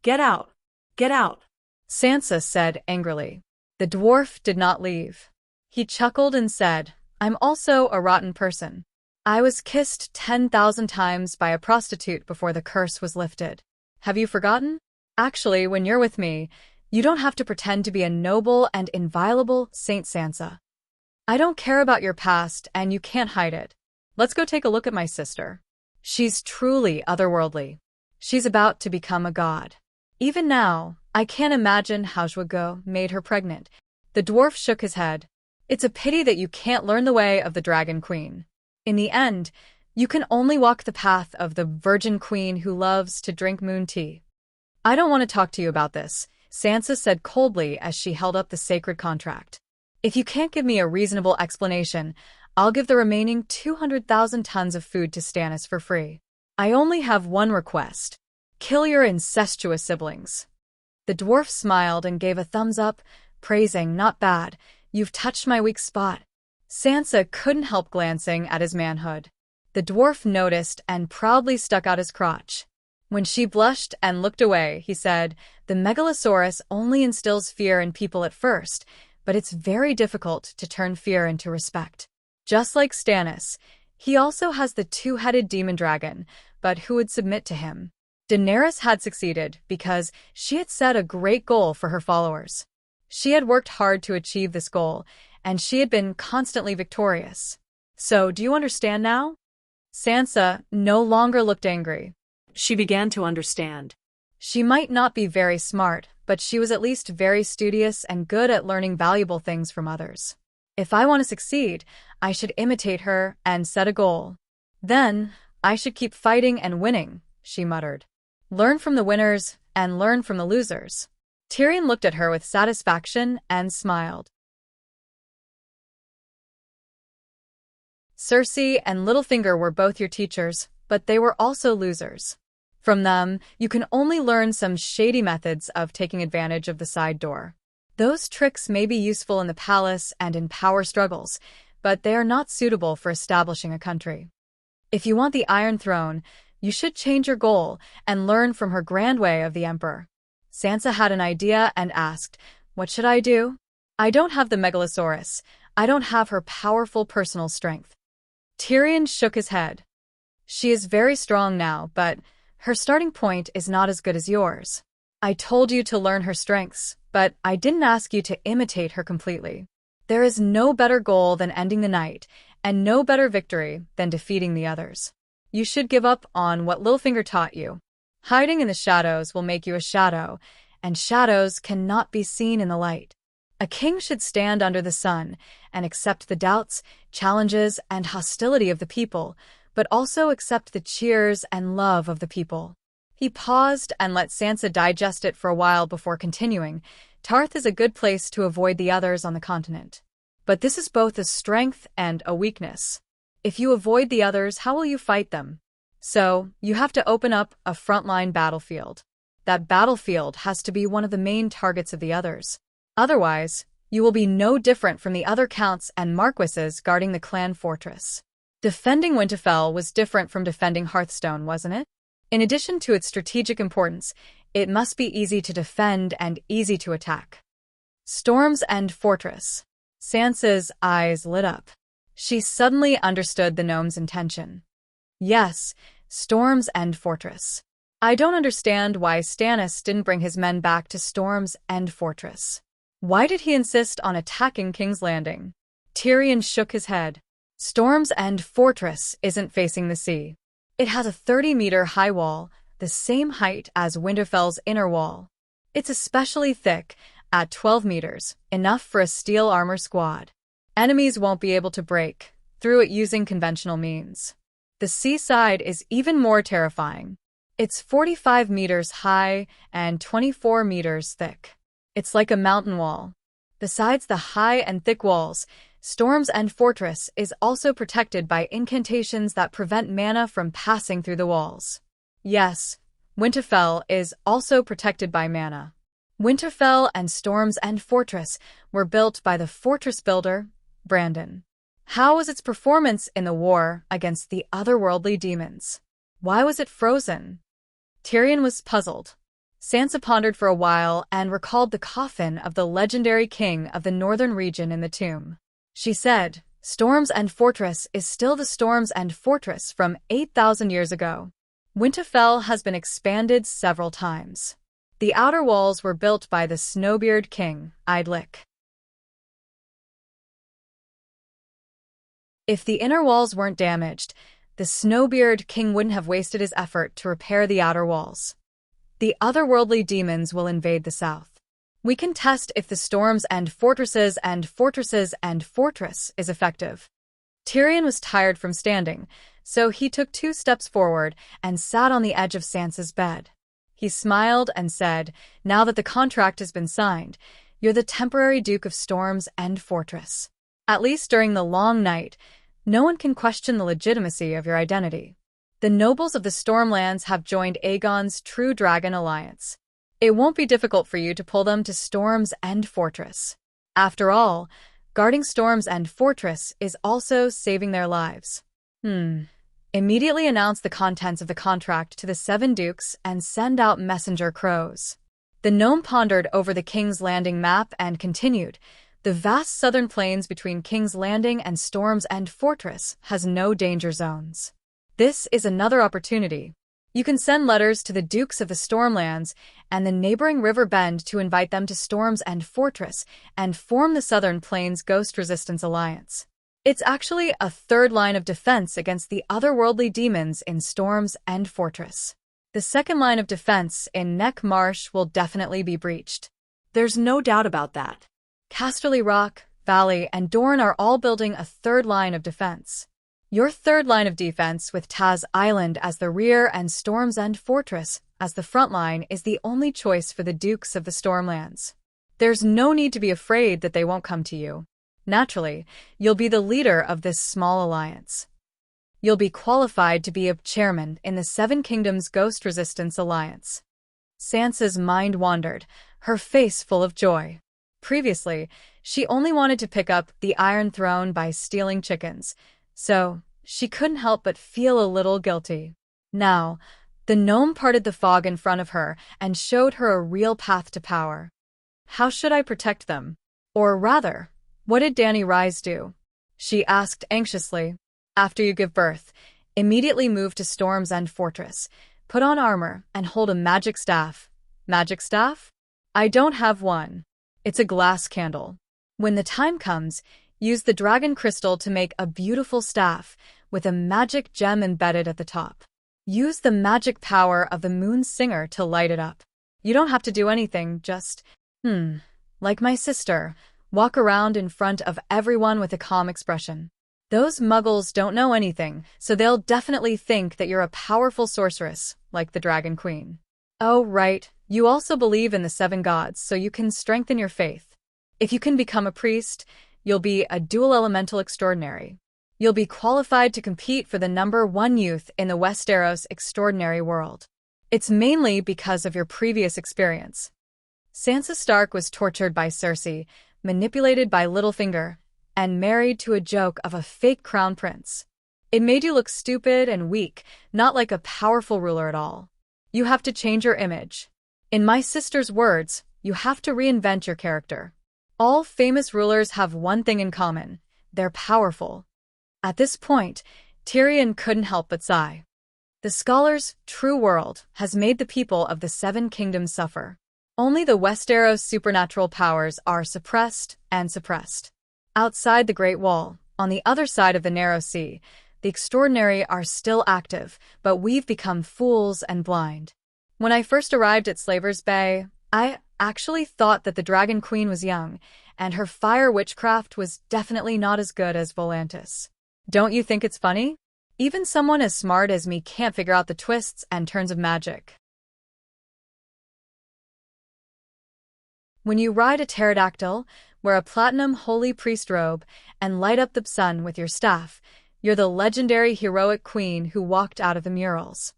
Get out! Get out! Sansa said angrily. The dwarf did not leave. He chuckled and said, "I'm also a rotten person. I was kissed 10,000 times by a prostitute before the curse was lifted. Have you forgotten? Actually, when you're with me, you don't have to pretend to be a noble and inviolable Saint Sansa. I don't care about your past, and you can't hide it. Let's go take a look at my sister. She's truly otherworldly. She's about to become a god. Even now, I can't imagine how Zhuge made her pregnant." The dwarf shook his head. "It's a pity that you can't learn the way of the Dragon Queen. In the end, you can only walk the path of the Virgin Queen who loves to drink moon tea." "I don't want to talk to you about this," Sansa said coldly as she held up the sacred contract. "If you can't give me a reasonable explanation, I'll give the remaining 200,000 tons of food to Stannis for free. I only have one request. Kill your incestuous siblings." The dwarf smiled and gave a thumbs up, praising, "Not bad. You've touched my weak spot." Sansa couldn't help glancing at his manhood. The dwarf noticed and proudly stuck out his crotch. When she blushed and looked away, he said, "The Megalosaurus only instills fear in people at first, but it's very difficult to turn fear into respect. Just like Stannis, he also has the two-headed demon dragon, but who would submit to him?" Daenerys had succeeded because she had set a great goal for her followers. She had worked hard to achieve this goal, and she had been constantly victorious. "So, do you understand now?" Sansa no longer looked angry. She began to understand. She might not be very smart, but she was at least very studious and good at learning valuable things from others. "If I want to succeed, I should imitate her and set a goal. Then, I should keep fighting and winning," she muttered. "Learn from the winners and learn from the losers." Tyrion looked at her with satisfaction and smiled. Cersei and Littlefinger were both your teachers, but they were also losers. From them, you can only learn some shady methods of taking advantage of the side door. Those tricks may be useful in the palace and in power struggles, but they are not suitable for establishing a country. If you want the Iron Throne, you should change your goal and learn from her grand way of the Emperor. Sansa had an idea and asked, "What should I do?" "I don't have the Megalosaurus. I don't have her powerful personal strength." Tyrion shook his head. "She is very strong now, but her starting point is not as good as yours. I told you to learn her strengths, but I didn't ask you to imitate her completely. There is no better goal than ending the night, and no better victory than defeating the others. You should give up on what Littlefinger taught you. Hiding in the shadows will make you a shadow, and shadows cannot be seen in the light. A king should stand under the sun and accept the doubts, challenges, and hostility of the people, but also accept the cheers and love of the people." He paused and let Sansa digest it for a while before continuing. "Tarth is a good place to avoid the others on the continent. But this is both a strength and a weakness. If you avoid the others, how will you fight them? So, you have to open up a frontline battlefield. That battlefield has to be one of the main targets of the others. Otherwise, you will be no different from the other counts and marquises guarding the clan fortress. Defending Winterfell was different from defending Hearthstone, wasn't it? In addition to its strategic importance, it must be easy to defend and easy to attack. Storm's End Fortress. Sansa's eyes lit up. She suddenly understood the gnome's intention. Yes, Storm's End Fortress. I don't understand why Stannis didn't bring his men back to Storm's End Fortress. Why did he insist on attacking King's Landing? Tyrion shook his head. Storm's End Fortress isn't facing the sea. It has a 30-meter high wall, the same height as Winterfell's inner wall. It's especially thick, at 12 meters, enough for a steel armor squad. Enemies won't be able to break through it using conventional means. The seaside is even more terrifying. It's 45 meters high and 24 meters thick. It's like a mountain wall. Besides the high and thick walls, Storm's End Fortress is also protected by incantations that prevent mana from passing through the walls. Yes, Winterfell is also protected by mana. Winterfell and Storm's End Fortress were built by the fortress builder, Brandon. How was its performance in the war against the otherworldly demons? Why was it frozen? Tyrion was puzzled. Sansa pondered for a while and recalled the coffin of the legendary king of the northern region in the tomb. She said, Storm's End Fortress is still the Storm's End Fortress from 8,000 years ago. Winterfell has been expanded several times. The outer walls were built by the Snowbeard king, Idlik. If the inner walls weren't damaged, the Snowbeard king wouldn't have wasted his effort to repair the outer walls. The otherworldly demons will invade the south. We can test if the Storm's End Fortress is effective. Tyrion was tired from standing, so he took 2 steps forward and sat on the edge of Sansa's bed. He smiled and said, now that the contract has been signed, you're the temporary Duke of Storm's End Fortress. At least during the long night, no one can question the legitimacy of your identity. The nobles of the Stormlands have joined Aegon's True Dragon Alliance. It won't be difficult for you to pull them to Storm's End Fortress. After all, guarding Storm's End Fortress is also saving their lives. Immediately announce the contents of the contract to the 7 dukes and send out messenger crows. The gnome pondered over the King's Landing map and continued, the vast southern plains between King's Landing and Storm's End Fortress has no danger zones. This is another opportunity. You can send letters to the Dukes of the Stormlands and the neighboring River Bend to invite them to Storm's End Fortress and form the Southern Plains Ghost Resistance Alliance. It's actually a third line of defense against the otherworldly demons in Storm's End Fortress. The second line of defense in Neck Marsh will definitely be breached. There's no doubt about that. Casterly Rock, Valley, and Dorne are all building a third line of defense. Your third line of defense with Taz Island as the rear and Storm's End Fortress as the front line is the only choice for the Dukes of the Stormlands. There's no need to be afraid that they won't come to you. Naturally, you'll be the leader of this small alliance. You'll be qualified to be a chairman in the 7 Kingdoms Ghost Resistance Alliance. Sansa's mind wandered, her face full of joy. Previously, she only wanted to pick up the Iron Throne by stealing chickens, so she couldn't help but feel a little guilty. Now, the gnome parted the fog in front of her and showed her a real path to power. How should I protect them? Or rather, what did Dany Rise do? She asked anxiously. After you give birth, immediately move to Storm's End Fortress, put on armor, and hold a magic staff. Magic staff? I don't have one. It's a glass candle. When the time comes, use the dragon crystal to make a beautiful staff with a magic gem embedded at the top. Use the magic power of the Moon Singer to light it up. You don't have to do anything, just, like my sister, walk around in front of everyone with a calm expression. Those muggles don't know anything, so they'll definitely think that you're a powerful sorceress, like the Dragon Queen. Oh, right, you also believe in the 7 gods, so you can strengthen your faith. If you can become a priest, You'll be a dual elemental extraordinary. You'll be qualified to compete for the #1 youth in the Westeros extraordinary world. It's mainly because of your previous experience. Sansa Stark was tortured by Cersei, manipulated by Littlefinger, and married to a joke of a fake crown prince. It made you look stupid and weak, not like a powerful ruler at all. You have to change your image. In my sister's words, you have to reinvent your character. All famous rulers have one thing in common: they're powerful. At this point, Tyrion couldn't help but sigh. The scholar's true world has made the people of the Seven Kingdoms suffer. Only the Westeros' supernatural powers are suppressed and suppressed. Outside the Great Wall, on the other side of the narrow sea, the extraordinary are still active, but we've become fools and blind. When I first arrived at Slaver's Bay, I actually thought that the Dragon Queen was young, and her fire witchcraft was definitely not as good as Volantis. Don't you think it's funny? Even someone as smart as me can't figure out the twists and turns of magic. When you ride a pterodactyl, wear a platinum holy priest robe, and light up the sun with your staff, you're the legendary heroic queen who walked out of the murals.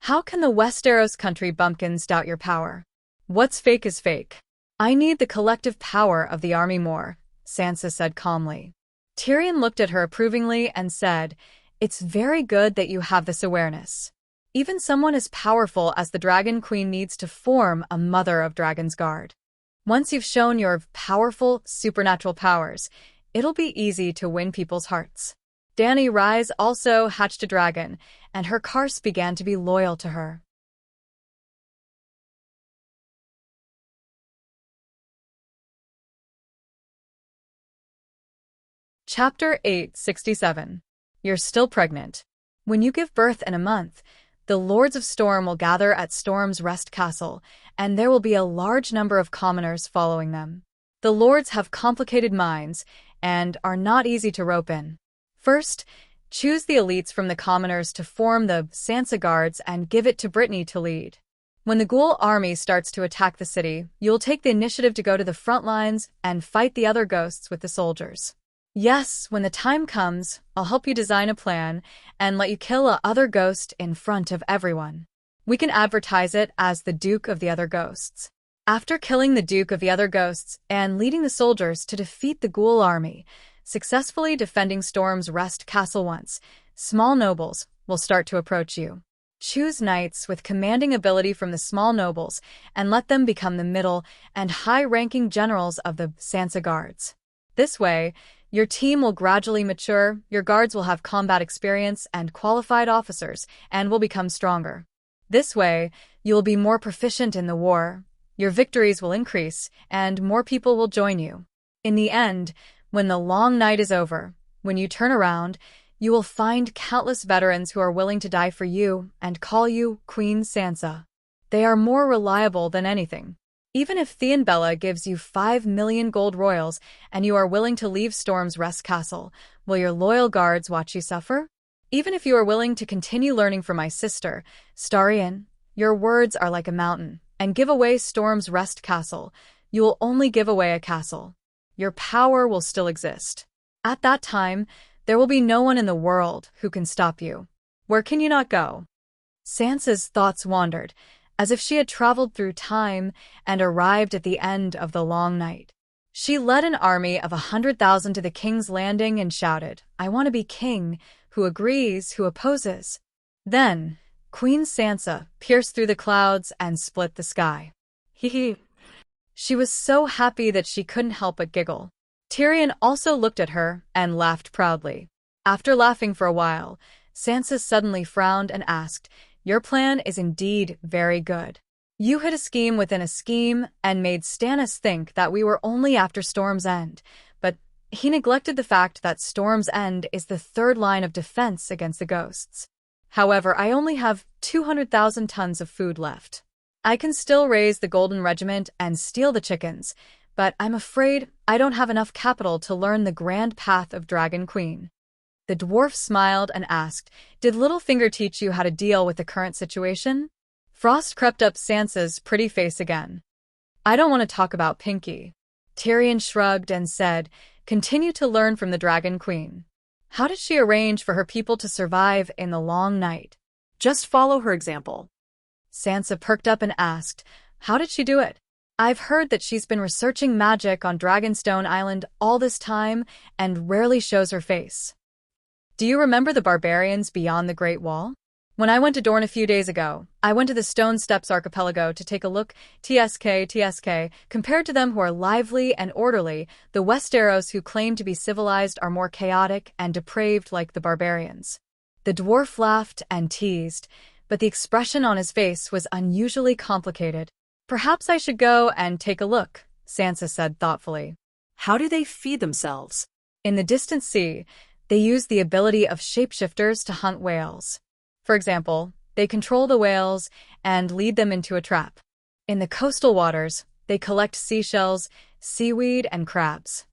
How can the Westeros country bumpkins doubt your power? What's fake is fake. I need the collective power of the army more, Sansa said calmly. Tyrion looked at her approvingly and said, "It's very good that you have this awareness. Even someone as powerful as the Dragon Queen needs to form a Mother of Dragon's Guard. Once you've shown your powerful, supernatural powers, it'll be easy to win people's hearts." Dany Rise also hatched a dragon, and her Karst began to be loyal to her. Chapter 867. You're still pregnant. When you give birth in a month, the Lords of Storm will gather at Storm's Rest Castle, and there will be a large number of commoners following them. The Lords have complicated minds and are not easy to rope in. First, choose the elites from the commoners to form the Sansa Guards and give it to Brittany to lead. When the Ghoul army starts to attack the city, you'll take the initiative to go to the front lines and fight the other ghosts with the soldiers. Yes, when the time comes, I'll help you design a plan and let you kill a other ghost in front of everyone. We can advertise it as the Duke of the Other Ghosts. After killing the Duke of the Other Ghosts and leading the soldiers to defeat the Ghoul army, successfully defending Storm's Rest Castle once, small nobles will start to approach you. Choose knights with commanding ability from the small nobles and let them become the middle and high-ranking generals of the Sansa Guards. This way, your team will gradually mature, your guards will have combat experience and qualified officers, and will become stronger. This way, you will be more proficient in the war, your victories will increase, and more people will join you. In the end, when the long night is over, when you turn around, you will find countless veterans who are willing to die for you and call you Queen Sansa. They are more reliable than anything. Even if Theon Bella gives you 5 million gold royals and you are willing to leave Storm's Rest Castle, will your loyal guards watch you suffer? Even if you are willing to continue learning from my sister, Starion, your words are like a mountain, and give away Storm's Rest Castle, you will only give away a castle. Your power will still exist. At that time, there will be no one in the world who can stop you. Where can you not go? Sansa's thoughts wandered, as if she had traveled through time and arrived at the end of the long night. She led an army of 100,000 to the King's Landing and shouted, "I want to be king. Who agrees? Who opposes?" Then, Queen Sansa pierced through the clouds and split the sky. Hee. She was so happy that she couldn't help but giggle. Tyrion also looked at her and laughed proudly. After laughing for a while, Sansa suddenly frowned and asked, "Your plan is indeed very good. You hid a scheme within a scheme and made Stannis think that we were only after Storm's End, but he neglected the fact that Storm's End is the third line of defense against the ghosts. However, I only have 200,000 tons of food left. I can still raise the Golden Regiment and steal the chickens, but I'm afraid I don't have enough capital to learn the grand path of Dragon Queen." The dwarf smiled and asked, "Did Littlefinger teach you how to deal with the current situation?" Frost crept up Sansa's pretty face again. "I don't want to talk about Pinky." Tyrion shrugged and said, Continue to learn from the Dragon Queen. How did she arrange for her people to survive in the long night? Just follow her example. Sansa perked up and asked, how did she do it? I've heard that she's been researching magic on Dragonstone Island all this time and rarely shows her face. Do you remember the barbarians beyond the Great Wall? When I went to Dorne a few days ago, I went to the Stone Steps Archipelago to take a look. TSK. Compared to them who are lively and orderly, the Westeros who claim to be civilized are more chaotic and depraved like the barbarians. The dwarf laughed and teased, but the expression on his face was unusually complicated. Perhaps I should go and take a look, Sansa said thoughtfully. How do they feed themselves? In the distant sea, they use the ability of shapeshifters to hunt whales. For example, they control the whales and lead them into a trap. In the coastal waters, they collect seashells, seaweed, and crabs.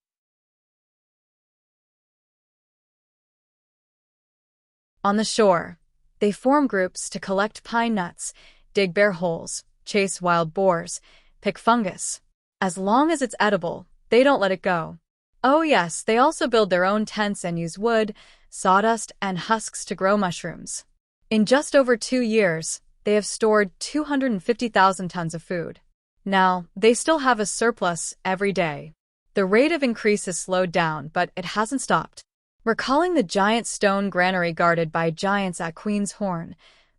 On the shore, they form groups to collect pine nuts, dig bare holes, chase wild boars, pick fungus. As long as it's edible, they don't let it go. Oh yes, they also build their own tents and use wood, sawdust, and husks to grow mushrooms. In just over 2 years, they have stored 250,000 tons of food. Now, they still have a surplus every day. The rate of increase has slowed down, but it hasn't stopped. Recalling the giant stone granary guarded by giants at Queen's Horn,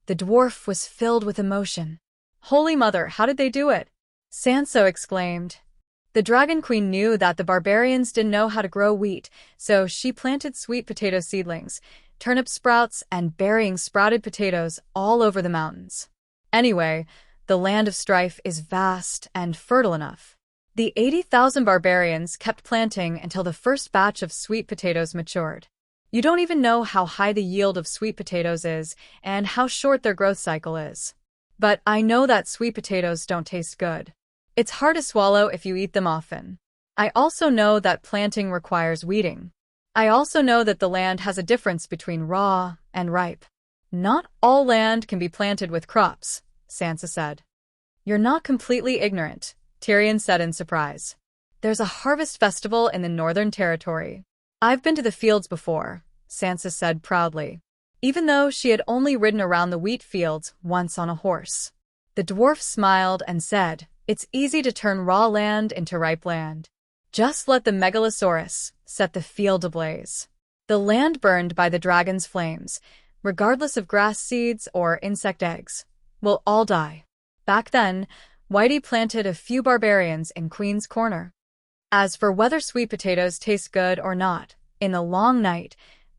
the dwarf was filled with emotion. Holy Mother, how did they do it? Sansa exclaimed. The Dragon Queen knew that the barbarians didn't know how to grow wheat, so she planted sweet potato seedlings, turnip sprouts, and burying sprouted potatoes all over the mountains. Anyway, the land of strife is vast and fertile enough. The 80,000 barbarians kept planting until the first batch of sweet potatoes matured. You don't even know how high the yield of sweet potatoes is and how short their growth cycle is. But I know that sweet potatoes don't taste good. It's hard to swallow if you eat them often. I also know that planting requires weeding. I also know that the land has a difference between raw and ripe. Not all land can be planted with crops, Sansa said. You're not completely ignorant, Tyrion said in surprise. There's a harvest festival in the Northern Territory. I've been to the fields before, Sansa said proudly, even though she had only ridden around the wheat fields once on a horse. The dwarf smiled and said, it's easy to turn raw land into ripe land. Just let the Megalosaurus set the field ablaze. The land burned by the dragon's flames, regardless of grass seeds or insect eggs, will all die. Back then, Whitey planted a few barbarians in Queen's Corner. As for whether sweet potatoes taste good or not, in the long night,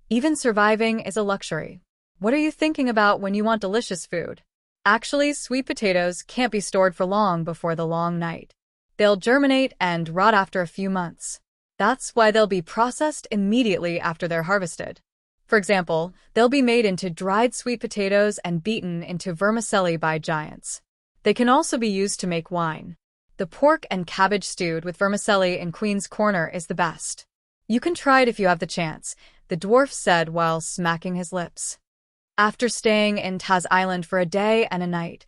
even surviving is a luxury. What are you thinking about when you want delicious food? Actually, sweet potatoes can't be stored for long before the long night. They'll germinate and rot after a few months. That's why they'll be processed immediately after they're harvested. For example, they'll be made into dried sweet potatoes and beaten into vermicelli by giants. They can also be used to make wine. The pork and cabbage stewed with vermicelli in Queen's Corner is the best. You can try it if you have the chance, the dwarf said while smacking his lips. After staying in Taz Island for a day and a night,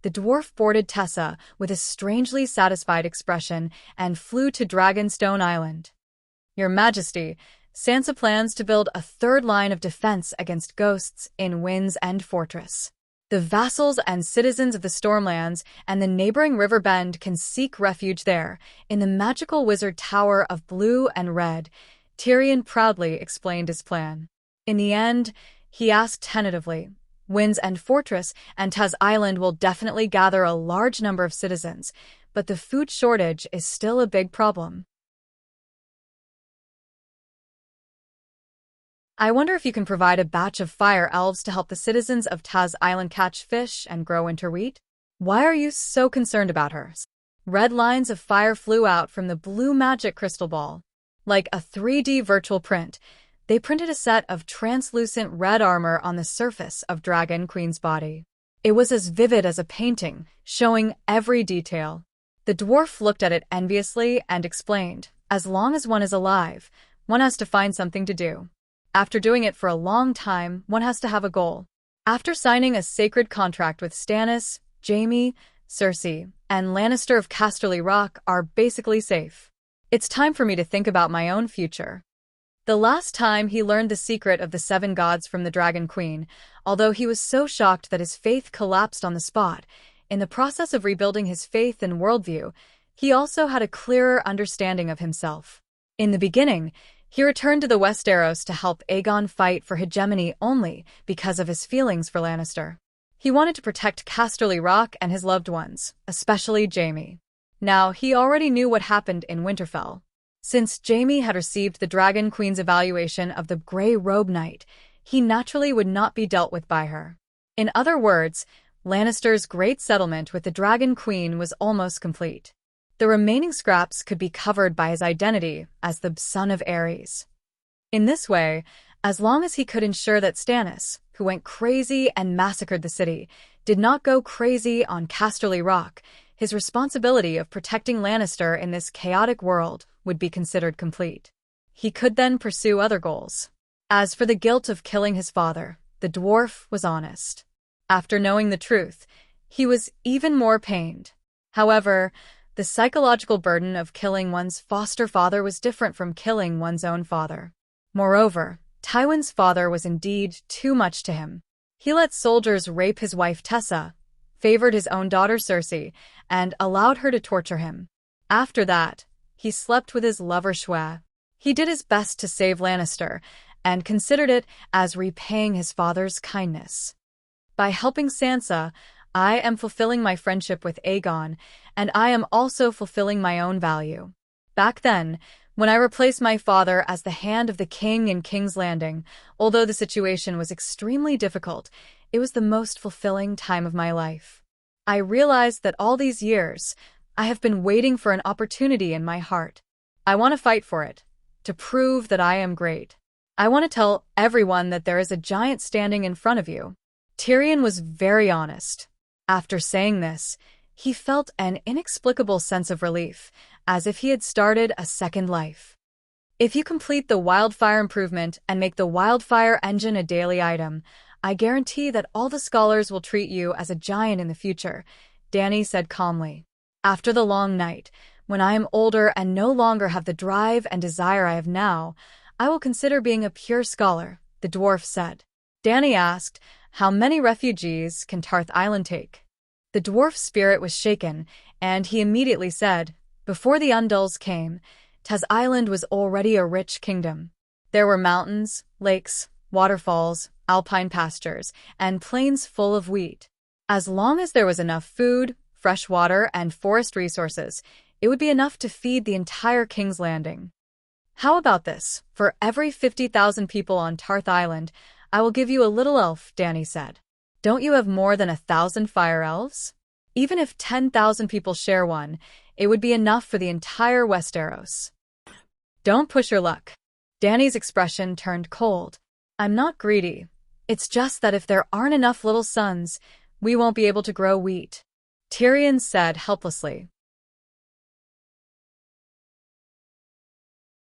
the dwarf boarded Tessa with a strangely satisfied expression and flew to Dragonstone Island. Your Majesty, Sansa plans to build a third line of defense against ghosts in Wind's End Fortress. The vassals and citizens of the Stormlands and the neighboring River Bend can seek refuge there, in the magical wizard tower of Blue and Red. Tyrion proudly explained his plan. In the end, he asked tentatively, Wind's End Fortress and Taz Island will definitely gather a large number of citizens, but the food shortage is still a big problem. I wonder if you can provide a batch of fire elves to help the citizens of Taz Island catch fish and grow winter wheat? Why are you so concerned about her? Red lines of fire flew out from the blue magic crystal ball. Like a 3D virtual print, they printed a set of translucent red armor on the surface of Dragon Queen's body. It was as vivid as a painting, showing every detail. The dwarf looked at it enviously and explained, as long as one is alive, one has to find something to do. After doing it for a long time, one has to have a goal. After signing a sacred contract with Stannis, Jaime, Cersei, and Lannister of Casterly Rock are basically safe. It's time for me to think about my own future. The last time he learned the secret of the 7 gods from the Dragon Queen, although he was so shocked that his faith collapsed on the spot, in the process of rebuilding his faith and worldview, he also had a clearer understanding of himself. In the beginning, he returned to the Westeros to help Aegon fight for hegemony only because of his feelings for Lannister. He wanted to protect Casterly Rock and his loved ones, especially Jaime. Now, he already knew what happened in Winterfell. Since Jaime had received the Dragon Queen's evaluation of the Grey Robe Knight, he naturally would not be dealt with by her. In other words, Lannister's great settlement with the Dragon Queen was almost complete. The remaining scraps could be covered by his identity as the son of Aerys. In this way, as long as he could ensure that Stannis, who went crazy and massacred the city, did not go crazy on Casterly Rock, his responsibility of protecting Lannister in this chaotic world would be considered complete. He could then pursue other goals. As for the guilt of killing his father, the dwarf was honest. After knowing the truth, he was even more pained. However, the psychological burden of killing one's foster father was different from killing one's own father. Moreover, Tywin's father was indeed too much to him. He let soldiers rape his wife Tessa, favored his own daughter Cersei, and allowed her to torture him. After that, he slept with his lover Shwe. He did his best to save Lannister, and considered it as repaying his father's kindness. By helping Sansa, I am fulfilling my friendship with Aegon, and I am also fulfilling my own value. Back then, when I replaced my father as the Hand of the King in King's Landing, although the situation was extremely difficult, it was the most fulfilling time of my life. I realized that all these years, I have been waiting for an opportunity in my heart. I want to fight for it, to prove that I am great. I want to tell everyone that there is a giant standing in front of you. Tyrion was very honest. After saying this, he felt an inexplicable sense of relief, as if he had started a second life. If you complete the wildfire improvement and make the wildfire engine a daily item, I guarantee that all the scholars will treat you as a giant in the future, Dany said calmly. After the long night, when I am older and no longer have the drive and desire I have now, I will consider being a pure scholar, the dwarf said. Dany asked, how many refugees can Tarth Island take? The dwarf's spirit was shaken, and he immediately said, before the Undulls came, Taz Island was already a rich kingdom. There were mountains, lakes, waterfalls, alpine pastures, and plains full of wheat. As long as there was enough food, fresh water, and forest resources, it would be enough to feed the entire King's Landing. How about this? For every 50,000 people on Tarth Island, I will give you a little elf, Dany said. Don't you have more than 1,000 fire elves? Even if 10,000 people share one, it would be enough for the entire Westeros. Don't push your luck. Dany's expression turned cold. I'm not greedy. It's just that if there aren't enough little sons, we won't be able to grow wheat. Tyrion said helplessly.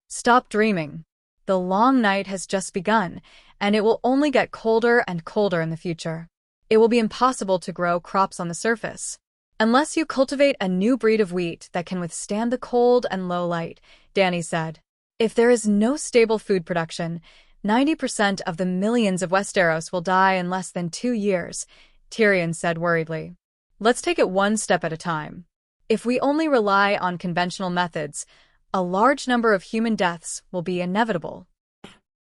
Stop dreaming. The long night has just begun, and it will only get colder and colder in the future. It will be impossible to grow crops on the surface. Unless you cultivate a new breed of wheat that can withstand the cold and low light, Dany said. If there is no stable food production, 90% of the millions of Westeros will die in less than 2 years, Tyrion said worriedly. Let's take it one step at a time. If we only rely on conventional methods, a large number of human deaths will be inevitable.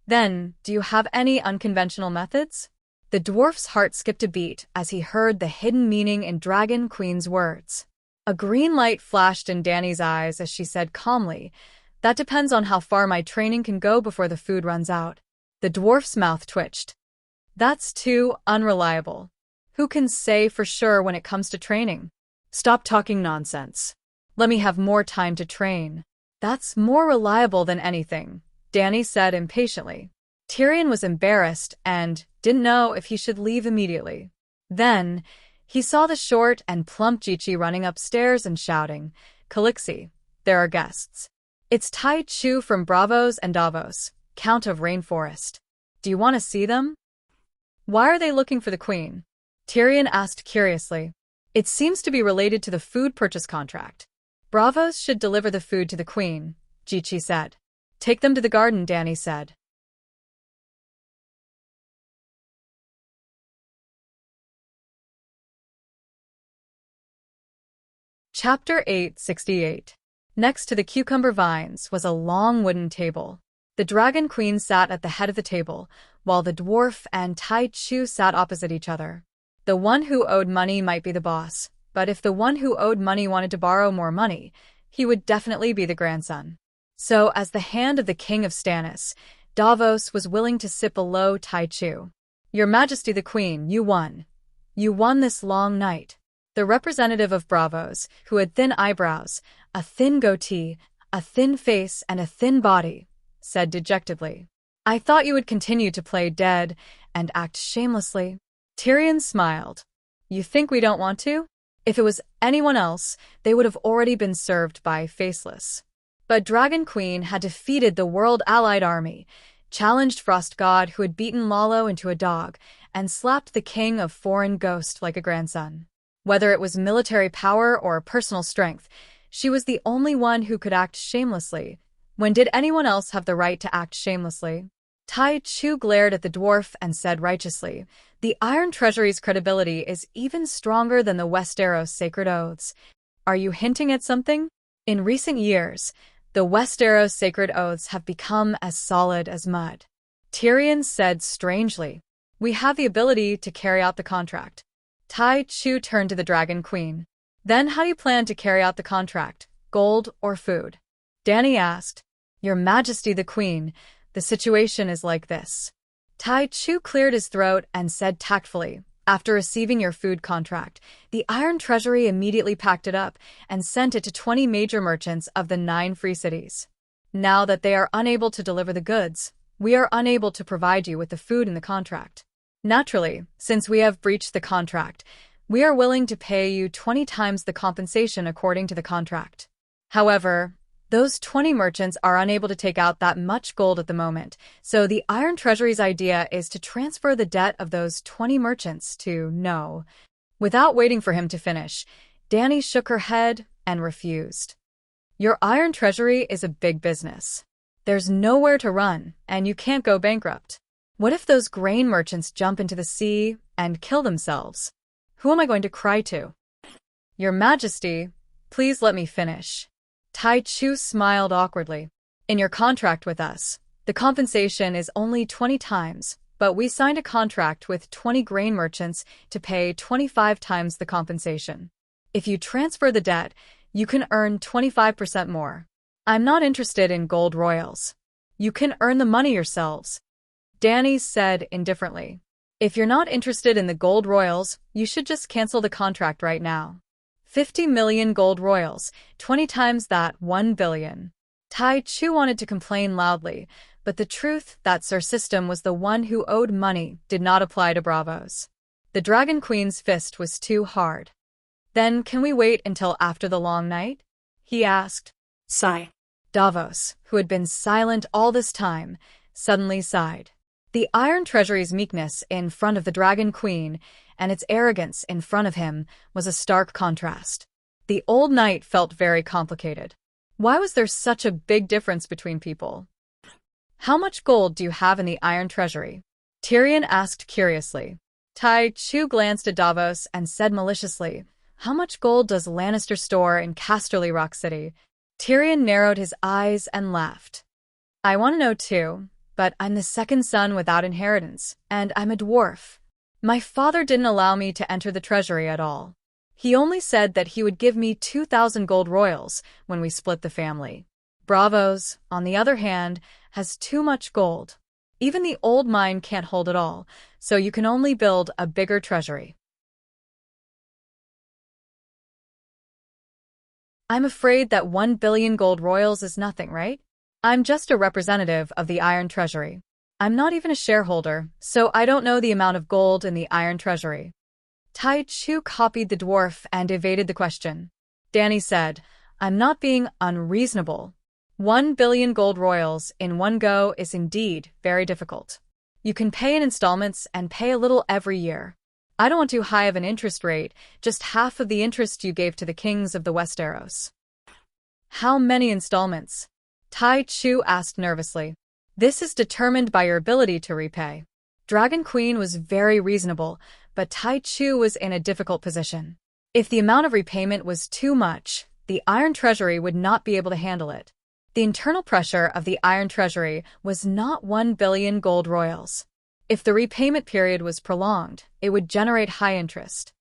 Then, do you have any unconventional methods? The dwarf's heart skipped a beat as he heard the hidden meaning in Dragon Queen's words. A green light flashed in Dany's eyes as she said calmly, that depends on how far my training can go before the food runs out. The dwarf's mouth twitched. That's too unreliable. Who can say for sure when it comes to training? Stop talking nonsense. Let me have more time to train. That's more reliable than anything, Dany said impatiently. Tyrion was embarrassed and didn't know if he should leave immediately. Then, he saw the short and plump Jichi running upstairs and shouting, Calixi, there are guests. It's Tai Chu from Bravos and Davos, Count of Rainforest. Do you want to see them? Why are they looking for the queen? Tyrion asked curiously. It seems to be related to the food purchase contract. Bravos should deliver the food to the queen, Jichi said. Take them to the garden, Danny said. Chapter 868. Next to the cucumber vines was a long wooden table. The dragon queen sat at the head of the table, while the dwarf and Tai Chu sat opposite each other. The one who owed money might be the boss, but if the one who owed money wanted to borrow more money, he would definitely be the grandson. So, as the hand of the king of Stannis, Davos was willing to sit below Tai Chu. Your Majesty the Queen, you won. You won this long night. The representative of Bravos, who had thin eyebrows, a thin goatee, a thin face, and a thin body, said dejectedly. I thought you would continue to play dead and act shamelessly. Tyrion smiled. You think we don't want to? If it was anyone else, they would have already been served by Faceless. But Dragon Queen had defeated the World Allied Army, challenged Frost God who had beaten Lalo into a dog, and slapped the king of Foreign Ghost like a grandson. Whether it was military power or personal strength, she was the only one who could act shamelessly. When did anyone else have the right to act shamelessly? Tai Chu glared at the dwarf and said righteously, the Iron Treasury's credibility is even stronger than the Westeros sacred oaths. Are you hinting at something? In recent years, the Westeros sacred oaths have become as solid as mud. Tyrion said strangely, we have the ability to carry out the contract. Tai Chu turned to the Dragon Queen. Then how do you plan to carry out the contract? Gold or food? Danny asked. Your Majesty the Queen, the situation is like this. Tai Chu cleared his throat and said tactfully, after receiving your food contract, the Iron Treasury immediately packed it up and sent it to 20 major merchants of the 9 free cities. Now that they are unable to deliver the goods, we are unable to provide you with the food in the contract. Naturally, since we have breached the contract, we are willing to pay you 20 times the compensation according to the contract. However, those 20 merchants are unable to take out that much gold at the moment, so the Iron Treasury's idea is to transfer the debt of those 20 merchants to No. Without waiting for him to finish, Danny shook her head and refused. Your Iron Treasury is a big business. There's nowhere to run, and you can't go bankrupt. What if those grain merchants jump into the sea and kill themselves? Who am I going to cry to? Your Majesty, please let me finish. Tai Chu smiled awkwardly. In your contract with us, the compensation is only 20 times, but we signed a contract with 20 grain merchants to pay 25 times the compensation. If you transfer the debt, you can earn 25% more. I'm not interested in gold royals. You can earn the money yourselves. Danny said indifferently. If you're not interested in the gold royals, you should just cancel the contract right now. 50 million gold royals, 20 times that, 1 billion. Tai Chu wanted to complain loudly, but the truth that Sir System was the one who owed money did not apply to Bravos. The Dragon Queen's fist was too hard. Then can we wait until after the long night? He asked. Sigh. Davos, who had been silent all this time, suddenly sighed. The Iron Treasury's meekness in front of the Dragon Queen and its arrogance in front of him was a stark contrast. The old knight felt very complicated. Why was there such a big difference between people? How much gold do you have in the Iron Treasury? Tyrion asked curiously. Tai Chu glanced at Davos and said maliciously, how much gold does Lannister store in Casterly Rock City? Tyrion narrowed his eyes and laughed. I want to know too. But I'm the second son without inheritance, and I'm a dwarf. My father didn't allow me to enter the treasury at all. He only said that he would give me 2,000 gold royals when we split the family. Bravos, on the other hand, has too much gold. Even the old mine can't hold it all, so you can only build a bigger treasury. I'm afraid that 1 billion gold royals is nothing, right? I'm just a representative of the Iron Treasury. I'm not even a shareholder, so I don't know the amount of gold in the Iron Treasury. Tai Chu copied the dwarf and evaded the question. Danny said, I'm not being unreasonable. 1 billion gold royals in one go is indeed very difficult. You can pay in installments and pay a little every year. I don't want too high of an interest rate, just half of the interest you gave to the kings of the Westeros. How many installments? Tai Chu asked nervously. This is determined by your ability to repay. Dragon Queen was very reasonable, but Tai Chu was in a difficult position. If the amount of repayment was too much, the Iron Treasury would not be able to handle it. The internal pressure of the Iron Treasury was not 1 billion gold royals. If the repayment period was prolonged, it would generate high interest.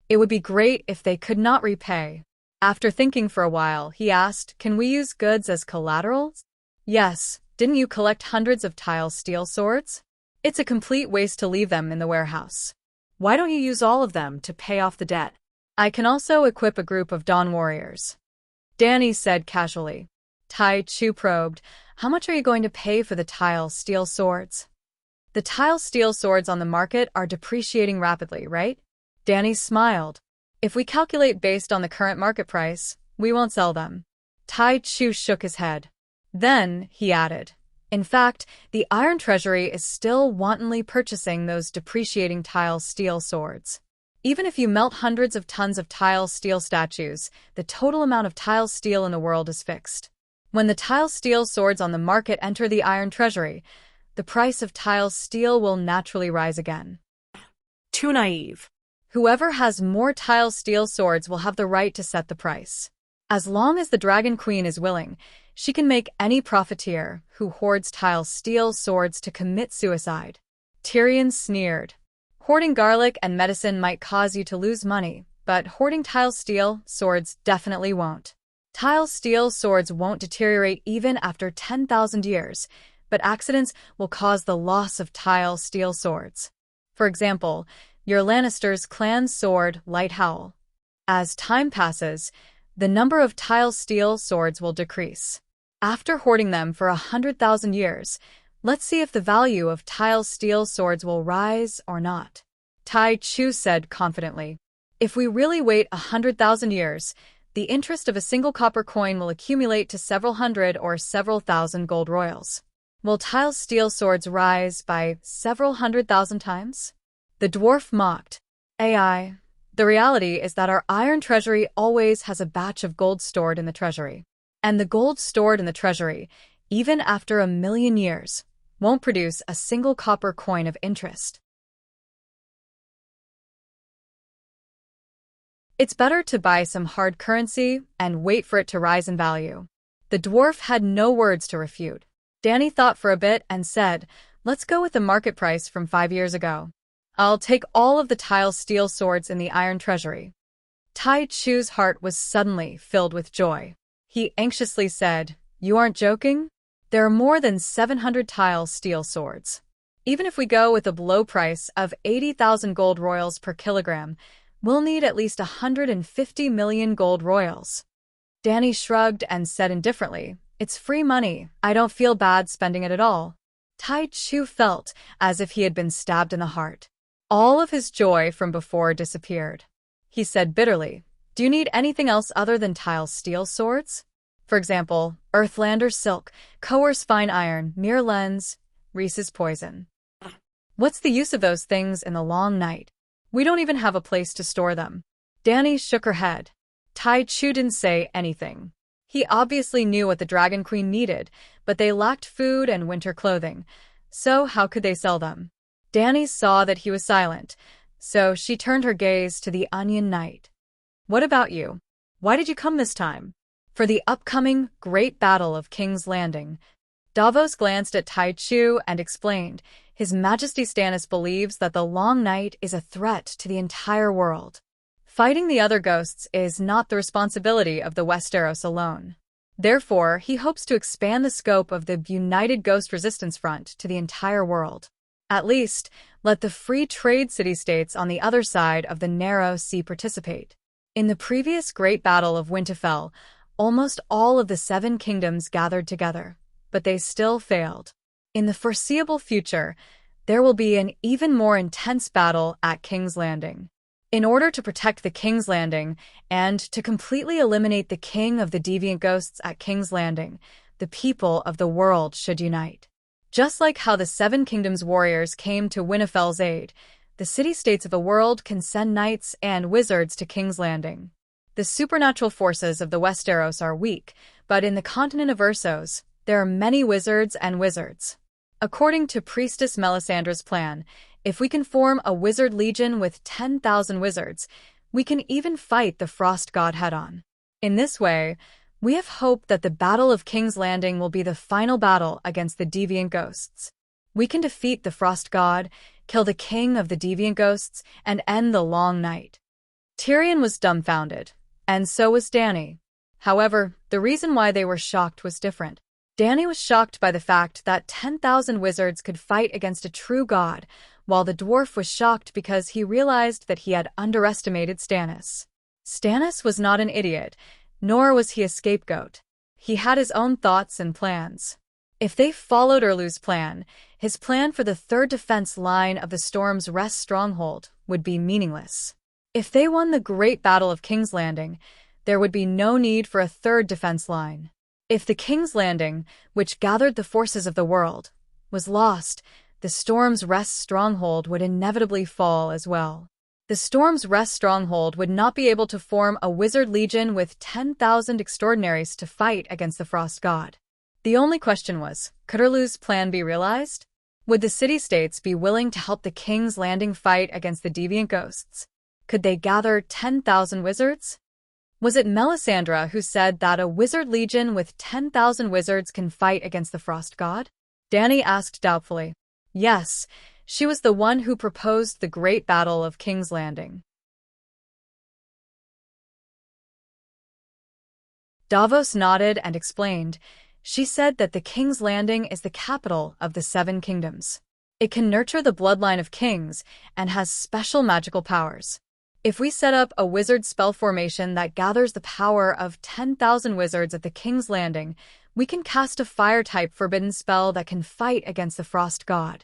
It would be great if they could not repay. After thinking for a while, he asked, "Can we use goods as collateral?" Yes, didn't you collect hundreds of tile steel swords? It's a complete waste to leave them in the warehouse. Why don't you use all of them to pay off the debt? I can also equip a group of Dawn warriors. Danny said casually. Tai Chu probed, how much are you going to pay for the tile steel swords? The tile steel swords on the market are depreciating rapidly, right? Danny smiled. If we calculate based on the current market price, we won't sell them. Tai Chu shook his head. Then, he added, in fact, the Iron Treasury is still wantonly purchasing those depreciating tile steel swords. Even if you melt hundreds of tons of tile steel statues, the total amount of tile steel in the world is fixed. When the tile steel swords on the market enter the Iron Treasury, the price of tile steel will naturally rise again. Too naive. Whoever has more tile steel swords will have the right to set the price. As long as the Dragon Queen is willing, she can make any profiteer who hoards tile steel swords to commit suicide. Tyrion sneered. Hoarding garlic and medicine might cause you to lose money, but hoarding tile steel swords definitely won't. Tile steel swords won't deteriorate even after 10,000 years, but accidents will cause the loss of tile steel swords. For example, your Lannister's clan sword, Light Howl. As time passes, the number of tile steel swords will decrease. After hoarding them for 100,000 years, let's see if the value of tile steel swords will rise or not. Tai Chu said confidently. If we really wait 100,000 years, the interest of a single copper coin will accumulate to several hundred or several thousand gold royals. Will tile steel swords rise by several 100,000 times? The dwarf mocked. AI. The reality is that our Iron Treasury always has a batch of gold stored in the treasury. And the gold stored in the treasury, even after 1,000,000 years, won't produce a single copper coin of interest. It's better to buy some hard currency and wait for it to rise in value. The dwarf had no words to refute. Danny thought for a bit and said, let's go with the market price from 5 years ago. I'll take all of the tile steel swords in the Iron Treasury. Tai Chu's heart was suddenly filled with joy. He anxiously said, you aren't joking? There are more than 700 tile steel swords. Even if we go with a below price of 80,000 gold royals per kilogram, we'll need at least 150 million gold royals. Danny shrugged and said indifferently, it's free money. I don't feel bad spending it at all. Tai Chu felt as if he had been stabbed in the heart. All of his joy from before disappeared. He said bitterly, do you need anything else other than tile steel swords? For example, Earthlander silk, coerce fine iron, mirror lens, Reese's poison. What's the use of those things in the long night? We don't even have a place to store them. Danny shook her head. Tai Chu didn't say anything. He obviously knew what the Dragon Queen needed, but they lacked food and winter clothing, so how could they sell them? Danny saw that he was silent, so she turned her gaze to the Onion Knight. What about you? Why did you come this time? For the upcoming Great Battle of King's Landing. Davos glanced at Tai Chu and explained, His Majesty Stannis believes that the Long Night is a threat to the entire world. Fighting the other ghosts is not the responsibility of the Westeros alone. Therefore, he hopes to expand the scope of the United Ghost Resistance Front to the entire world. At least, let the free trade city-states on the other side of the narrow sea participate. In the previous Great Battle of Winterfell, almost all of the 7 kingdoms gathered together, but they still failed. In the foreseeable future, there will be an even more intense battle at King's Landing. In order to protect the King's Landing and to completely eliminate the king of the deviant ghosts at King's Landing, the people of the world should unite. Just like how the 7 Kingdoms warriors came to Winterfell's aid, the city-states of the world can send knights and wizards to King's Landing. The supernatural forces of the Westeros are weak, but in the continent of Ursos, there are many wizards and wizards. According to Priestess Melisandre's plan, if we can form a wizard legion with 10,000 wizards, we can even fight the Frost God head-on. In this way, we have hope that the Battle of King's Landing will be the final battle against the deviant ghosts. We can defeat the Frost God, kill the king of the deviant ghosts, and end the long night. Tyrion was dumbfounded, and so was Dany. However, the reason why they were shocked was different. Dany was shocked by the fact that 10,000 wizards could fight against a true god, while the dwarf was shocked because he realized that he had underestimated Stannis. Stannis was not an idiot, nor was he a scapegoat. He had his own thoughts and plans. If they followed Erlu's plan, his plan for the third defense line of the Storm's Rest stronghold would be meaningless. If they won the Great Battle of King's Landing, there would be no need for a third defense line. If the King's Landing, which gathered the forces of the world, was lost, the Storm's Rest stronghold would inevitably fall as well. The Storm's Rest stronghold would not be able to form a wizard legion with 10,000 extraordinaries to fight against the Frost God. The only question was, could Erlu's plan be realized? Would the city-states be willing to help the King's Landing fight against the deviant ghosts? Could they gather 10,000 wizards? Was it Melisandre who said that a wizard legion with 10,000 wizards can fight against the Frost God? Dany asked doubtfully. Yes, she was the one who proposed the Great Battle of King's Landing. Davos nodded and explained. She said that the King's Landing is the capital of the Seven Kingdoms. It can nurture the bloodline of kings and has special magical powers. If we set up a wizard spell formation that gathers the power of 10,000 wizards at the King's Landing, we can cast a fire-type forbidden spell that can fight against the Frost God.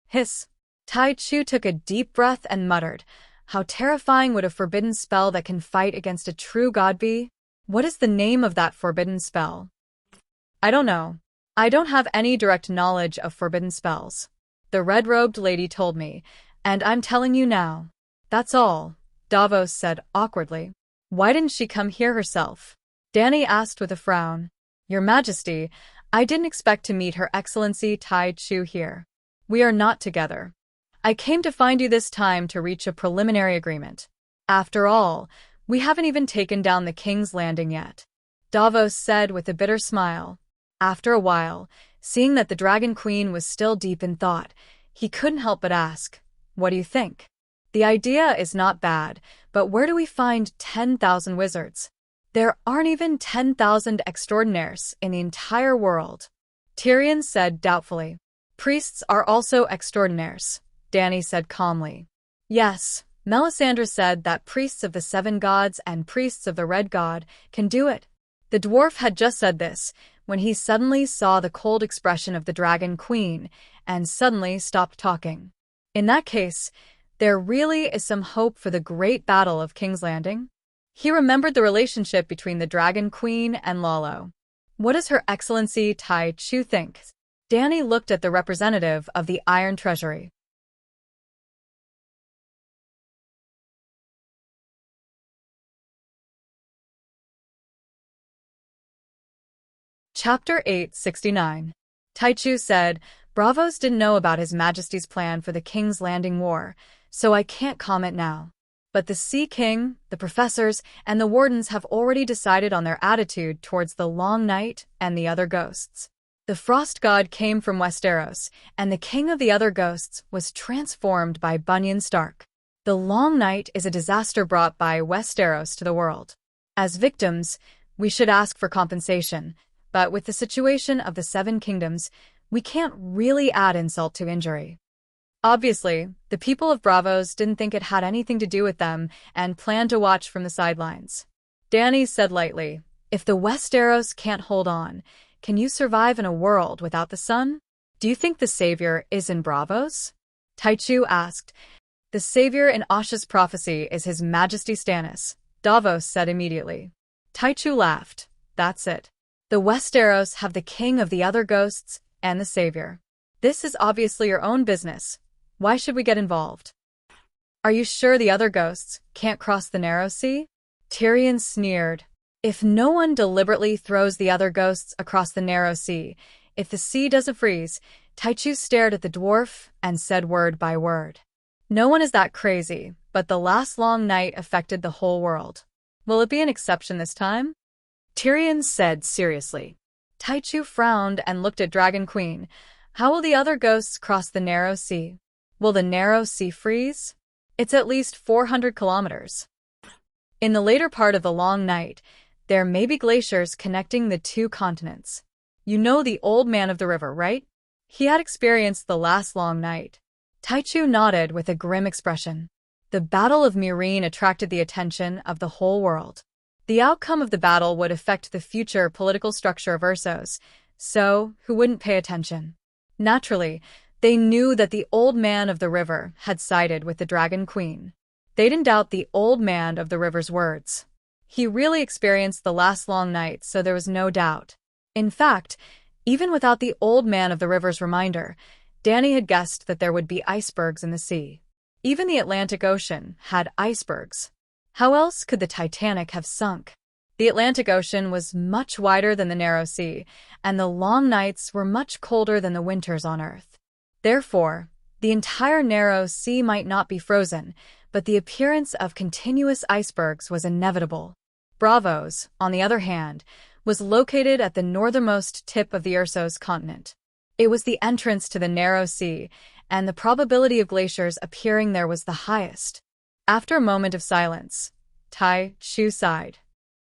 Hiss. Tai Chu took a deep breath and muttered, how terrifying would a forbidden spell that can fight against a true god be? What is the name of that forbidden spell? I don't know. I don't have any direct knowledge of forbidden spells. The red-robed lady told me, and I'm telling you now. That's all, Davos said awkwardly. Why didn't she come here herself? Dany asked with a frown. Your Majesty, I didn't expect to meet Her Excellency Tai Chu here. We are not together. I came to find you this time to reach a preliminary agreement. After all, we haven't even taken down the King's Landing yet, Davos said with a bitter smile. After a while, seeing that the Dragon Queen was still deep in thought, he couldn't help but ask, what do you think? The idea is not bad, but where do we find 10,000 wizards? There aren't even 10,000 extraordinaires in the entire world, Tyrion said doubtfully. Priests are also extraordinaires, Dany said calmly. Yes, Melisandre said that priests of the Seven Gods and priests of the Red God can do it. The dwarf had just said this when he suddenly saw the cold expression of the Dragon Queen and suddenly stopped talking. In that case, there really is some hope for the Great Battle of King's Landing? He remembered the relationship between the Dragon Queen and Lalo. What does Her Excellency Tai Chu think? Dany looked at the representative of the Iron Treasury. Chapter 869. Tai Chu said, Braavos didn't know about His Majesty's plan for the King's Landing War, so I can't comment now. But the Sea King, the professors, and the wardens have already decided on their attitude towards the Long Night and the other ghosts. The Frost God came from Westeros, and the King of the other ghosts was transformed by Bunyan Stark. The Long Night is a disaster brought by Westeros to the world. As victims, we should ask for compensation, but with the situation of the Seven Kingdoms, we can't really add insult to injury. Obviously, the people of Braavos didn't think it had anything to do with them and planned to watch from the sidelines. Dany said lightly, if the Westeros can't hold on, can you survive in a world without the sun? Do you think the savior is in Braavos? Tai Chu asked. The savior in Asha's prophecy is His Majesty Stannis, Davos said immediately. Tai Chu laughed. That's it. The Westeros have the king of the other ghosts and the savior. This is obviously your own business. Why should we get involved? Are you sure the other ghosts can't cross the narrow sea? Tyrion sneered. If no one deliberately throws the other ghosts across the narrow sea, if the sea doesn't freeze, Taichu stared at the dwarf and said word by word. No one is that crazy, but the last long night affected the whole world. Will it be an exception this time? Tyrion said seriously. Taichu frowned and looked at Dragon Queen. How will the other ghosts cross the narrow sea? Will the narrow sea freeze? It's at least 400 kilometers. In the later part of the long night, there may be glaciers connecting the two continents. You know the old man of the river, right? He had experienced the last long night. Taichu nodded with a grim expression. The Battle of Meereen attracted the attention of the whole world. The outcome of the battle would affect the future political structure of Ursos, so who wouldn't pay attention? Naturally, they knew that the old man of the river had sided with the Dragon Queen. They didn't doubt the old man of the river's words. He really experienced the last long night, so there was no doubt. In fact, even without the old man of the river's reminder, Dany had guessed that there would be icebergs in the sea. Even the Atlantic Ocean had icebergs. How else could the Titanic have sunk? The Atlantic Ocean was much wider than the narrow sea, and the long nights were much colder than the winters on Earth. Therefore, the entire narrow sea might not be frozen, but the appearance of continuous icebergs was inevitable. Braavos, on the other hand, was located at the northernmost tip of the Ursos continent. It was the entrance to the narrow sea, and the probability of glaciers appearing there was the highest. After a moment of silence, Taichu sighed.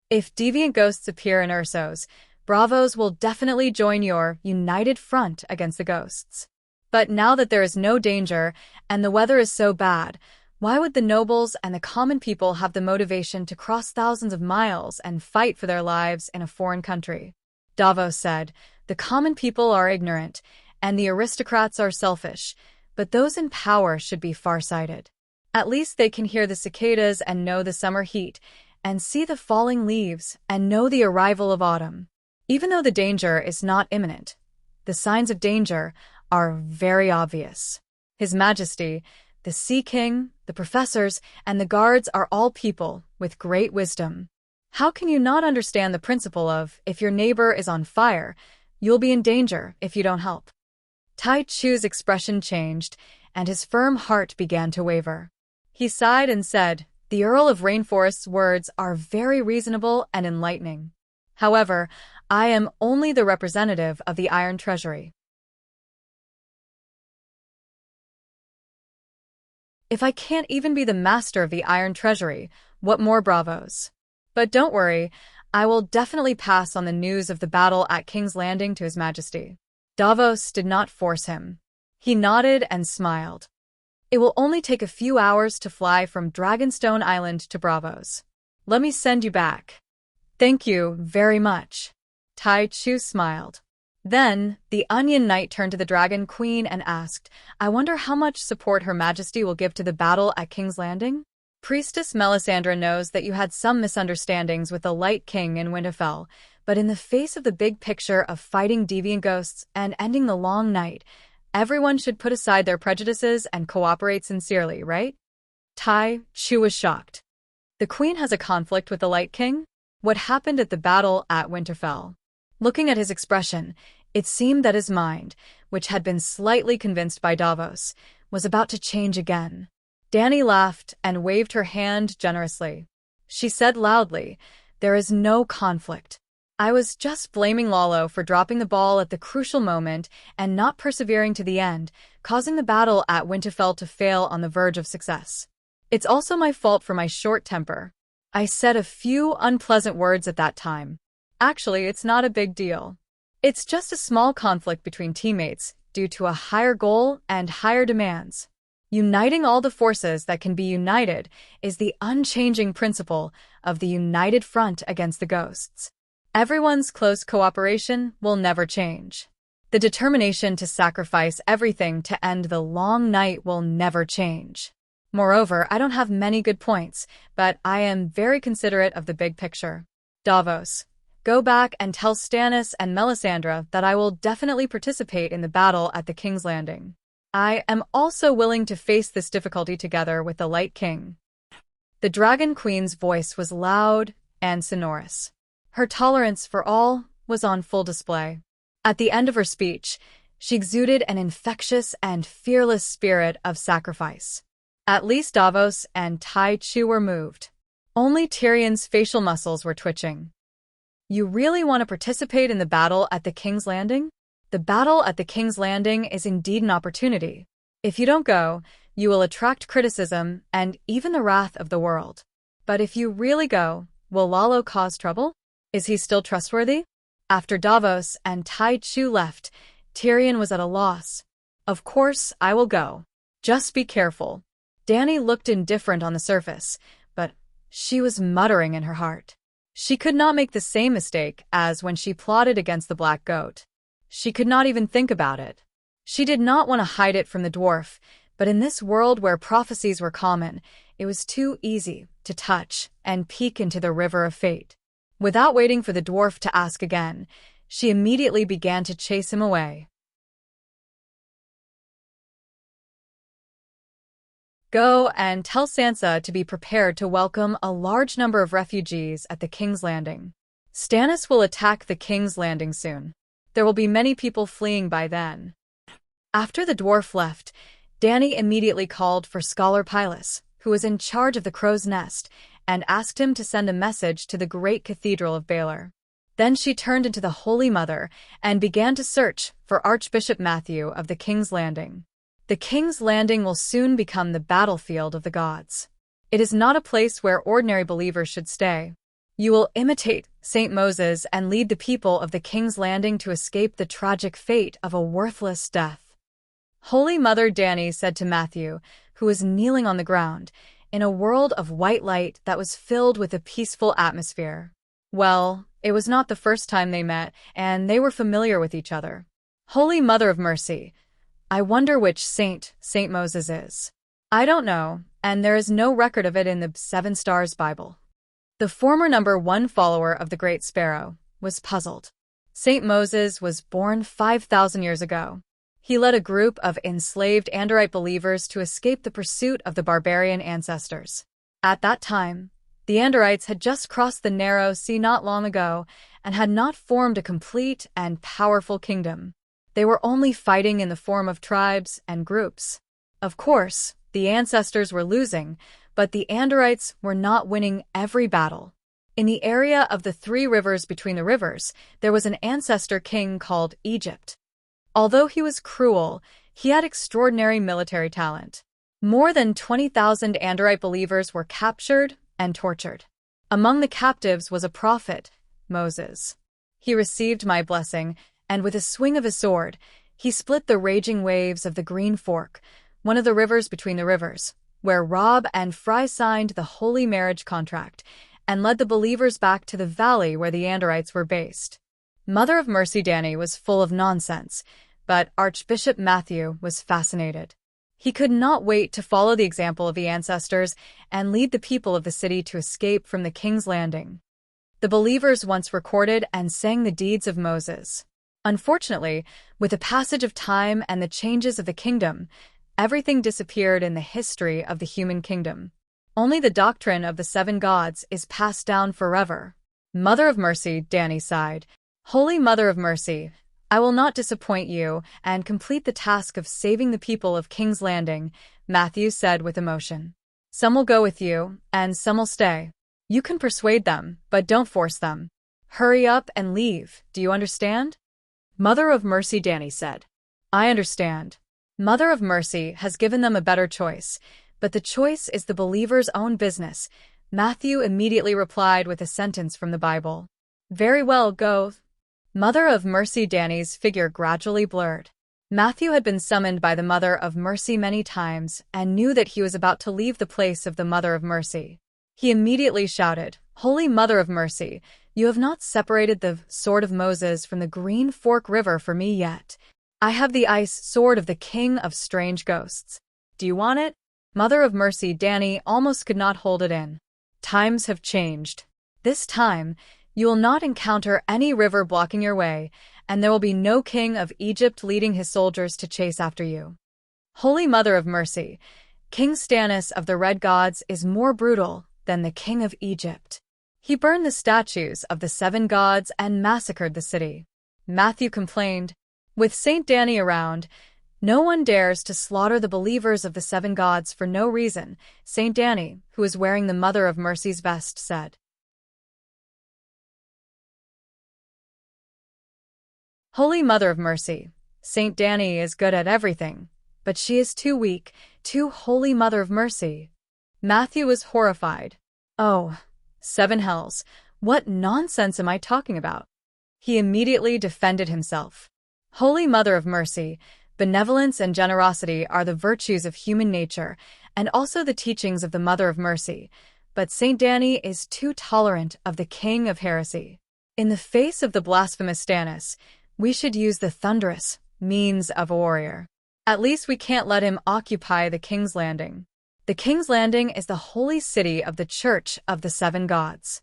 If deviant ghosts appear in Ursos, Braavos will definitely join your united front against the ghosts. But now that there is no danger and the weather is so bad, why would the nobles and the common people have the motivation to cross thousands of miles and fight for their lives in a foreign country? Davos said, the common people are ignorant, and the aristocrats are selfish, but those in power should be farsighted. At least they can hear the cicadas and know the summer heat, and see the falling leaves and know the arrival of autumn. Even though the danger is not imminent, the signs of danger are very obvious. His Majesty, the Sea King, the professors, and the guards are all people with great wisdom. How can you not understand the principle of, if your neighbor is on fire, you'll be in danger if you don't help? Taichu's expression changed, and his firm heart began to waver. He sighed and said, the Earl of Rainforest's words are very reasonable and enlightening. However, I am only the representative of the Iron Treasury. If I can't even be the master of the Iron Treasury, what more Braavos? But don't worry, I will definitely pass on the news of the battle at King's Landing to His Majesty. Davos did not force him. He nodded and smiled. It will only take a few hours to fly from Dragonstone Island to Braavos. Let me send you back. Thank you very much. Taichu smiled. Then, the Onion Knight turned to the Dragon Queen and asked, I wonder how much support Her Majesty will give to the battle at King's Landing? Priestess Melisandre knows that you had some misunderstandings with the Light King in Winterfell, but in the face of the big picture of fighting deviant ghosts and ending the long night, everyone should put aside their prejudices and cooperate sincerely, right? Taichu was shocked. The Queen has a conflict with the Light King? What happened at the battle at Winterfell? Looking at his expression, it seemed that his mind, which had been slightly convinced by Davos, was about to change again. Dany laughed and waved her hand generously. She said loudly, there is no conflict. I was just blaming Lalo for dropping the ball at the crucial moment and not persevering to the end, causing the battle at Winterfell to fail on the verge of success. It's also my fault for my short temper. I said a few unpleasant words at that time. Actually, it's not a big deal. It's just a small conflict between teammates due to a higher goal and higher demands. Uniting all the forces that can be united is the unchanging principle of the united front against the ghosts. Everyone's close cooperation will never change. The determination to sacrifice everything to end the long night will never change. Moreover, I don't have many good points, but I am very considerate of the big picture. Davos, go back and tell Stannis and Melisandre that I will definitely participate in the battle at the King's Landing. I am also willing to face this difficulty together with the Light King. The Dragon Queen's voice was loud and sonorous. Her tolerance for all was on full display. At the end of her speech, she exuded an infectious and fearless spirit of sacrifice. At least Davos and Tai Chu were moved. Only Tyrion's facial muscles were twitching. You really want to participate in the battle at the King's Landing? The battle at the King's Landing is indeed an opportunity. If you don't go, you will attract criticism and even the wrath of the world. But if you really go, will Lalo cause trouble? Is he still trustworthy? After Davos and Tai Chu left, Tyrion was at a loss. Of course, I will go. Just be careful. Dany looked indifferent on the surface, but she was muttering in her heart. She could not make the same mistake as when she plotted against the Black Goat. She could not even think about it. She did not want to hide it from the dwarf, but in this world where prophecies were common, it was too easy to touch and peek into the river of fate. Without waiting for the dwarf to ask again, she immediately began to chase him away. Go and tell Sansa to be prepared to welcome a large number of refugees at the King's Landing. Stannis will attack the King's Landing soon. There will be many people fleeing by then. After the dwarf left, Dany immediately called for Scholar Pylus, who was in charge of the Crow's Nest, and asked him to send a message to the great cathedral of Baelor. Then she turned into the Holy Mother and began to search for Archbishop Matthew of the King's Landing. The King's Landing will soon become the battlefield of the gods. It is not a place where ordinary believers should stay. You will imitate Saint Moses and lead the people of the King's Landing to escape the tragic fate of a worthless death. Holy Mother Dany said to Matthew, who was kneeling on the ground, in a world of white light that was filled with a peaceful atmosphere. Well, it was not the first time they met, and they were familiar with each other. Holy Mother of Mercy, I wonder which Saint Moses is. I don't know, and there is no record of it in the Seven Stars Bible. The former #1 follower of the Great Sparrow was puzzled. Saint Moses was born 5,000 years ago. He led a group of enslaved Anderite believers to escape the pursuit of the barbarian ancestors. At that time, the Andorites had just crossed the narrow sea not long ago and had not formed a complete and powerful kingdom. They were only fighting in the form of tribes and groups. Of course, the ancestors were losing, but the Andorites were not winning every battle. In the area of the 3 rivers between the rivers, there was an ancestor king called Egypt. Although he was cruel, he had extraordinary military talent. More than 20,000 Anderite believers were captured and tortured. Among the captives was a prophet, Moses. He received my blessing, and with a swing of his sword, he split the raging waves of the Green Fork, one of the rivers between the rivers, where Robb and Fry signed the holy marriage contract, and led the believers back to the valley where the Andorites were based. Mother of Mercy Dany was full of nonsense, but Archbishop Matthew was fascinated. He could not wait to follow the example of the ancestors and lead the people of the city to escape from the King's Landing. The believers once recorded and sang the deeds of Moses. Unfortunately, with the passage of time and the changes of the kingdom, everything disappeared in the history of the human kingdom. Only the doctrine of the 7 gods is passed down forever. Mother of Mercy, Dany sighed. Holy Mother of Mercy, I will not disappoint you and complete the task of saving the people of King's Landing, Matthew said with emotion. Some will go with you, and some will stay. You can persuade them, but don't force them. Hurry up and leave, do you understand? Mother of Mercy, Dany said. I understand. Mother of Mercy has given them a better choice, but the choice is the believer's own business, Matthew immediately replied with a sentence from the Bible. Very well, go. Mother of Mercy Dany's figure gradually blurred. Matthew had been summoned by the Mother of Mercy many times and knew that he was about to leave the place of the Mother of Mercy. He immediately shouted, Holy Mother of Mercy, you have not separated the sword of Moses from the Green Fork River for me yet. I have the ice sword of the King of Strange Ghosts. Do you want it? Mother of Mercy Dany almost could not hold it in. Times have changed. This time, you will not encounter any river blocking your way, and there will be no king of Egypt leading his soldiers to chase after you. Holy Mother of Mercy, King Stannis of the Red Gods is more brutal than the king of Egypt. He burned the statues of the 7 gods and massacred the city. Matthew complained, "With Saint Danny around, no one dares to slaughter the believers of the 7 gods for no reason," Saint Danny, who was wearing the Mother of Mercy's vest, said. Holy Mother of Mercy, Saint Danny is good at everything, but she is too weak, too Holy Mother of Mercy. Matthew was horrified. "Oh, 7 hells, what nonsense am I talking about?" He immediately defended himself. Holy Mother of Mercy, benevolence and generosity are the virtues of human nature and also the teachings of the Mother of Mercy, but Saint Danny is too tolerant of the king of heresy. In the face of the blasphemous Stannis, we should use the thunderous means of a warrior. At least we can't let him occupy the King's Landing. The King's Landing is the holy city of the Church of the 7 Gods.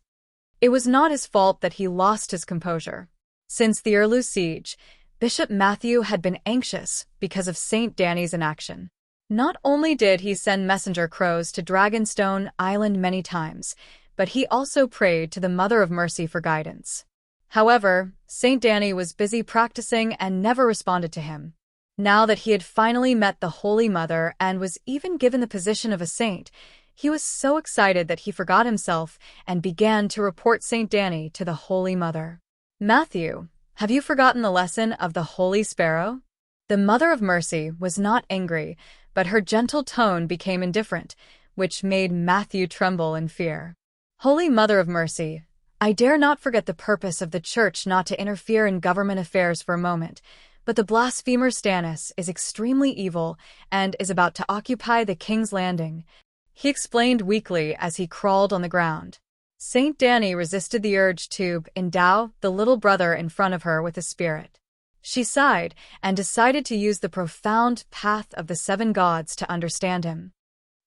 It was not his fault that he lost his composure. Since the Earloo siege, Bishop Matthew had been anxious because of Saint Danny's inaction. Not only did he send messenger crows to Dragonstone Island many times, but he also prayed to the Mother of Mercy for guidance. However, Saint Danny was busy practicing and never responded to him. Now that he had finally met the Holy Mother and was even given the position of a saint, he was so excited that he forgot himself and began to report Saint Danny to the Holy Mother. "Matthew, have you forgotten the lesson of the Holy Sparrow?" The Mother of Mercy was not angry, but her gentle tone became indifferent, which made Matthew tremble in fear. "Holy Mother of Mercy, I dare not forget the purpose of the Church not to interfere in government affairs for a moment, but the blasphemer Stannis is extremely evil and is about to occupy the King's Landing," he explained weakly as he crawled on the ground. Saint Danny resisted the urge to endow the little brother in front of her with a spirit. She sighed and decided to use the profound path of the 7 gods to understand him.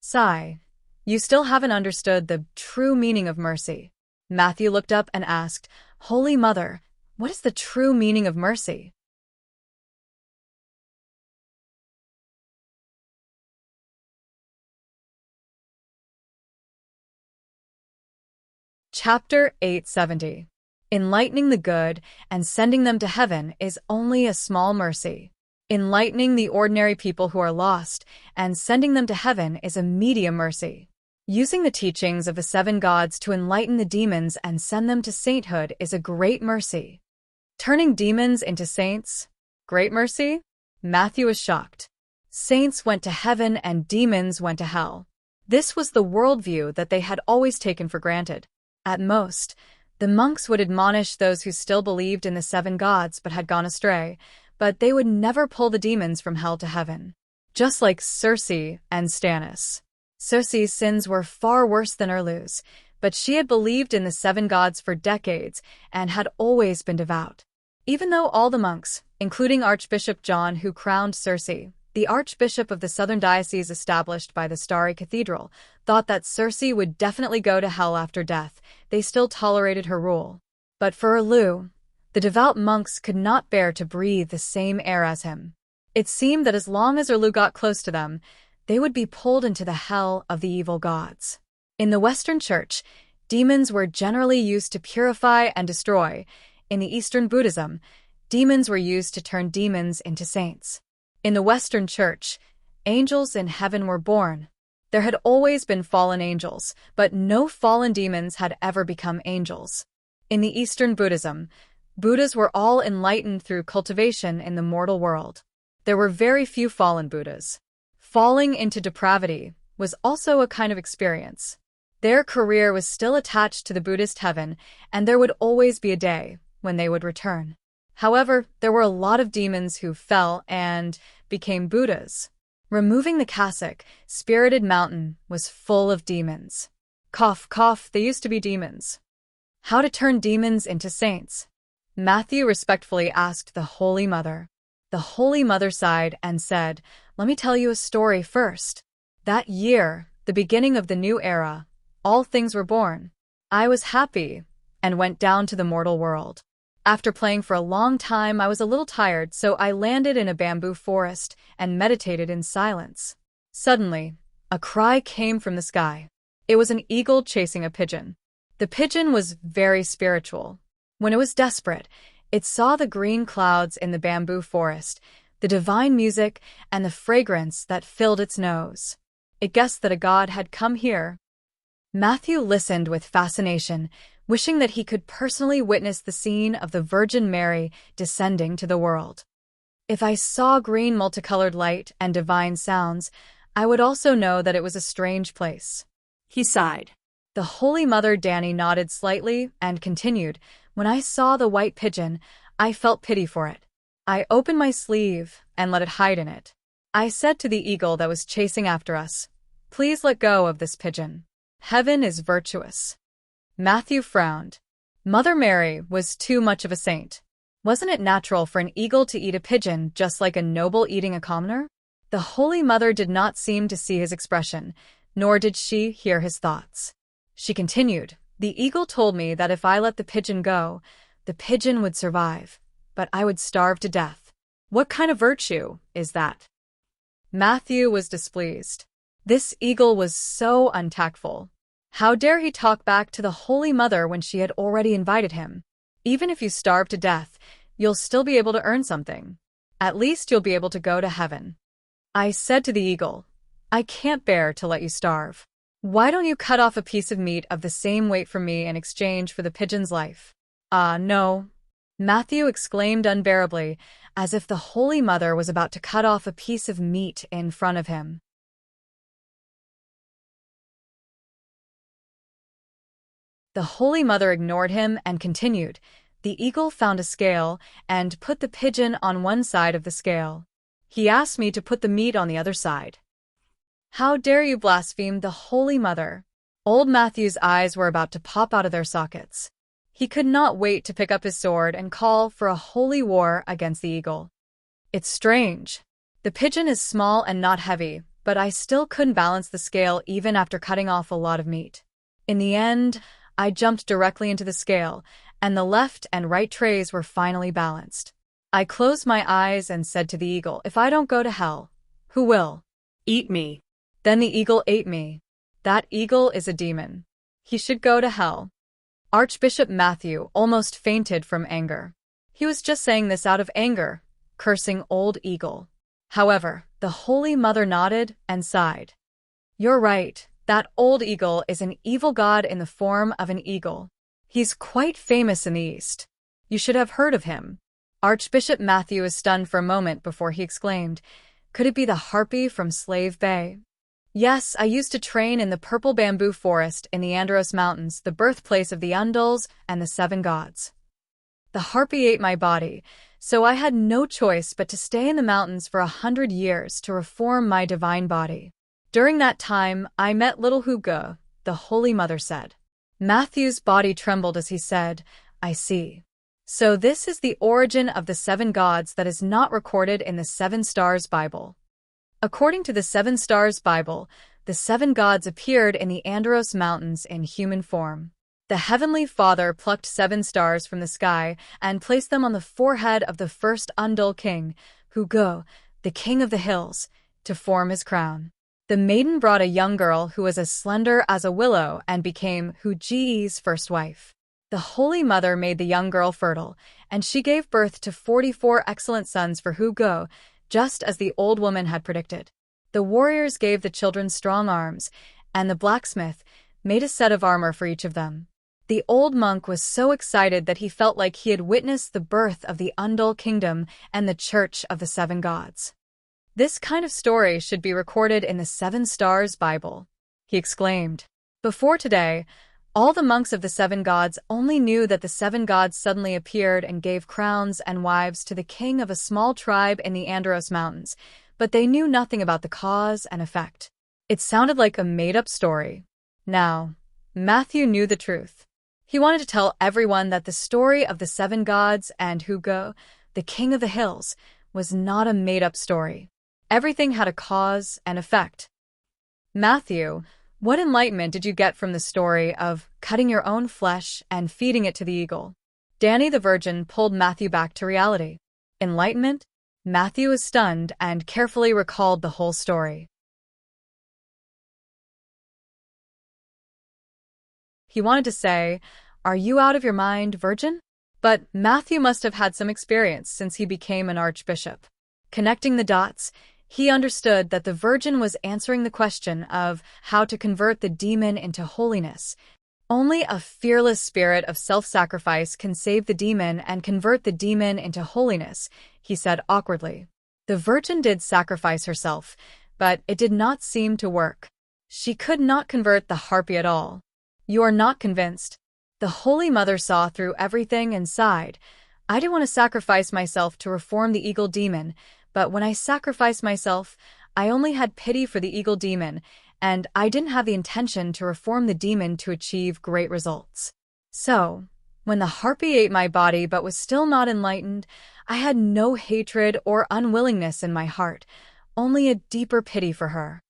"Sigh, you still haven't understood the true meaning of mercy." Matthew looked up and asked, "Holy Mother, what is the true meaning of mercy?" Chapter 870. Enlightening the good and sending them to heaven is only a small mercy. Enlightening the ordinary people who are lost and sending them to heaven is a medium mercy. Using the teachings of the 7 gods to enlighten the demons and send them to sainthood is a great mercy. Turning demons into saints? Great mercy? Matthew was shocked. Saints went to heaven and demons went to hell. This was the worldview that they had always taken for granted. At most, the monks would admonish those who still believed in the 7 gods but had gone astray, but they would never pull the demons from hell to heaven. Just like Cersei and Stannis. Cersei's sins were far worse than Erloo's, but she had believed in the 7 gods for decades and had always been devout. Even though all the monks, including Archbishop John who crowned Cersei, the Archbishop of the Southern Diocese established by the Starry Cathedral, thought that Cersei would definitely go to hell after death, they still tolerated her rule. But for Erloo, the devout monks could not bear to breathe the same air as him. It seemed that as long as Erloo got close to them, they would be pulled into the hell of the evil gods. In the Western Church, demons were generally used to purify and destroy. In the Eastern Buddhism, demons were used to turn demons into saints. In the Western Church, angels in heaven were born. There had always been fallen angels, but no fallen demons had ever become angels. In the Eastern Buddhism, Buddhas were all enlightened through cultivation in the mortal world. There were very few fallen Buddhas. Falling into depravity was also a kind of experience. Their career was still attached to the Buddhist heaven, and there would always be a day when they would return. However, there were a lot of demons who fell and became Buddhas. Removing the cassock, Spirited Mountain was full of demons. Cough, cough, they used to be demons. How to turn demons into saints? Matthew respectfully asked the Holy Mother. The Holy Mother sighed and said, "Let me tell you a story first. That year, the beginning of the new era, all things were born. I was happy and went down to the mortal world. After playing for a long time, I was a little tired, so I landed in a bamboo forest and meditated in silence. Suddenly, a cry came from the sky. It was an eagle chasing a pigeon. The pigeon was very spiritual. When it was desperate, it saw the green clouds in the bamboo forest, the divine music, and the fragrance that filled its nose. It guessed that a god had come here. Matthew listened with fascination, wishing that he could personally witness the scene of the Virgin Mary descending to the world. If I saw green multicolored light and divine sounds, I would also know that it was a strange place. He sighed. The Holy Mother Danny nodded slightly and continued, "When I saw the white pigeon, I felt pity for it. I opened my sleeve and let it hide in it. I said to the eagle that was chasing after us, 'Please let go of this pigeon. Heaven is virtuous.'" Matthew frowned. Mother Mary was too much of a saint. Wasn't it natural for an eagle to eat a pigeon just like a noble eating a commoner? The Holy Mother did not seem to see his expression, nor did she hear his thoughts. She continued, "The eagle told me that if I let the pigeon go, the pigeon would survive, but I would starve to death. What kind of virtue is that?" Matthew was displeased. This eagle was so untactful. How dare he talk back to the Holy Mother when she had already invited him? Even if you starve to death, you'll still be able to earn something. At least you'll be able to go to heaven. I said to the eagle, "I can't bear to let you starve. Why don't you cut off a piece of meat of the same weight from me in exchange for the pigeon's life?" "Ah, no," Matthew exclaimed unbearably, as if the Holy Mother was about to cut off a piece of meat in front of him. The Holy Mother ignored him and continued. The eagle found a scale and put the pigeon on one side of the scale. He asked me to put the meat on the other side. "How dare you blaspheme the Holy Mother?" Old Matthew's eyes were about to pop out of their sockets. He could not wait to pick up his sword and call for a holy war against the eagle. "It's strange. The pigeon is small and not heavy, but I still couldn't balance the scale even after cutting off a lot of meat. In the end, I jumped directly into the scale, and the left and right trays were finally balanced. I closed my eyes and said to the eagle, 'If I don't go to hell, who will?' Eat me." Then the eagle ate me. That eagle is a demon. He should go to hell." Archbishop Matthew almost fainted from anger. He was just saying this out of anger, cursing old eagle. However, the Holy Mother nodded and sighed. "You're right. That old eagle is an evil god in the form of an eagle. He's quite famous in the East. You should have heard of him." Archbishop Matthew was stunned for a moment before he exclaimed, "Could it be the harpy from Slave Bay?" "Yes, I used to train in the purple bamboo forest in the Andros Mountains, the birthplace of the Undulls and the seven gods. The harpy ate my body, so I had no choice but to stay in the mountains for 100 years to reform my divine body. During that time, I met little Hugo," the Holy Mother said. Matthew's body trembled as he said, "I see. So this is the origin of the seven gods that is not recorded in the Seven Stars Bible." According to the Seven Stars Bible, the seven gods appeared in the Andros Mountains in human form. The Heavenly Father plucked 7 stars from the sky and placed them on the forehead of the first Undul king, Hugo, the king of the hills, to form his crown. The maiden brought a young girl who was as slender as a willow and became Huji's first wife. The Holy Mother made the young girl fertile, and she gave birth to 44 excellent sons for Hugo, just as the old woman had predicted. The warriors gave the children strong arms, and the blacksmith made a set of armor for each of them. The old monk was so excited that he felt like he had witnessed the birth of the Undul kingdom and the Church of the Seven Gods. "This kind of story should be recorded in the Seven Stars Bible," he exclaimed. Before today, all the monks of the seven gods only knew that the seven gods suddenly appeared and gave crowns and wives to the king of a small tribe in the Andros Mountains, but they knew nothing about the cause and effect. It sounded like a made-up story. Now, Matthew knew the truth. He wanted to tell everyone that the story of the seven gods and Hugo, the king of the hills, was not a made-up story. Everything had a cause and effect. "Matthew, what enlightenment did you get from the story of cutting your own flesh and feeding it to the eagle?" Danny the Virgin pulled Matthew back to reality. Enlightenment? Matthew was stunned and carefully recalled the whole story. He wanted to say, "Are you out of your mind, virgin?" But Matthew must have had some experience since he became an archbishop. Connecting the dots, he understood that the virgin was answering the question of how to convert the demon into holiness. Only a fearless spirit of self-sacrifice can save the demon and convert the demon into holiness, he said awkwardly. The virgin did sacrifice herself, but it did not seem to work. She could not convert the harpy at all. "You are not convinced." The Holy Mother saw through everything and sighed. "I didn't want to sacrifice myself to reform the eagle demon, but when I sacrificed myself, I only had pity for the eagle demon, and I didn't have the intention to reform the demon to achieve great results. So, when the harpy ate my body but was still not enlightened, I had no hatred or unwillingness in my heart, only a deeper pity for her."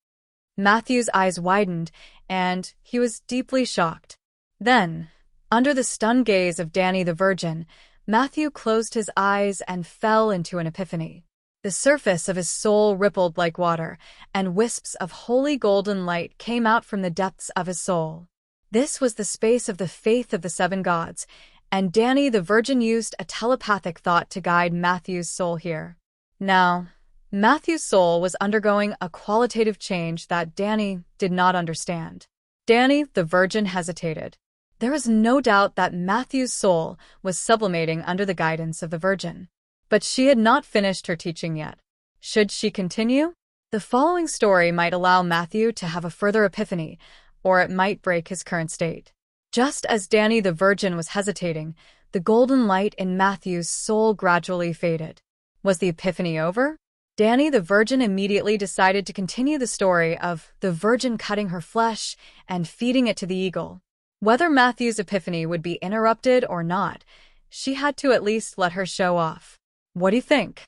Matthew's eyes widened, and he was deeply shocked. Then, under the stunned gaze of Danny the Virgin, Matthew closed his eyes and fell into an epiphany. The surface of his soul rippled like water, and wisps of holy golden light came out from the depths of his soul. This was the space of the faith of the seven gods, and Danny the Virgin used a telepathic thought to guide Matthew's soul here. Now, Matthew's soul was undergoing a qualitative change that Danny did not understand. Danny the Virgin hesitated. There was no doubt that Matthew's soul was sublimating under the guidance of the Virgin. But she had not finished her teaching yet. Should she continue? The following story might allow Matthew to have a further epiphany, or it might break his current state. Just as Danny the Virgin was hesitating, the golden light in Matthew's soul gradually faded. Was the epiphany over? Danny the Virgin immediately decided to continue the story of the Virgin cutting her flesh and feeding it to the eagle. Whether Matthew's epiphany would be interrupted or not, she had to at least let her show off. "What do you think?"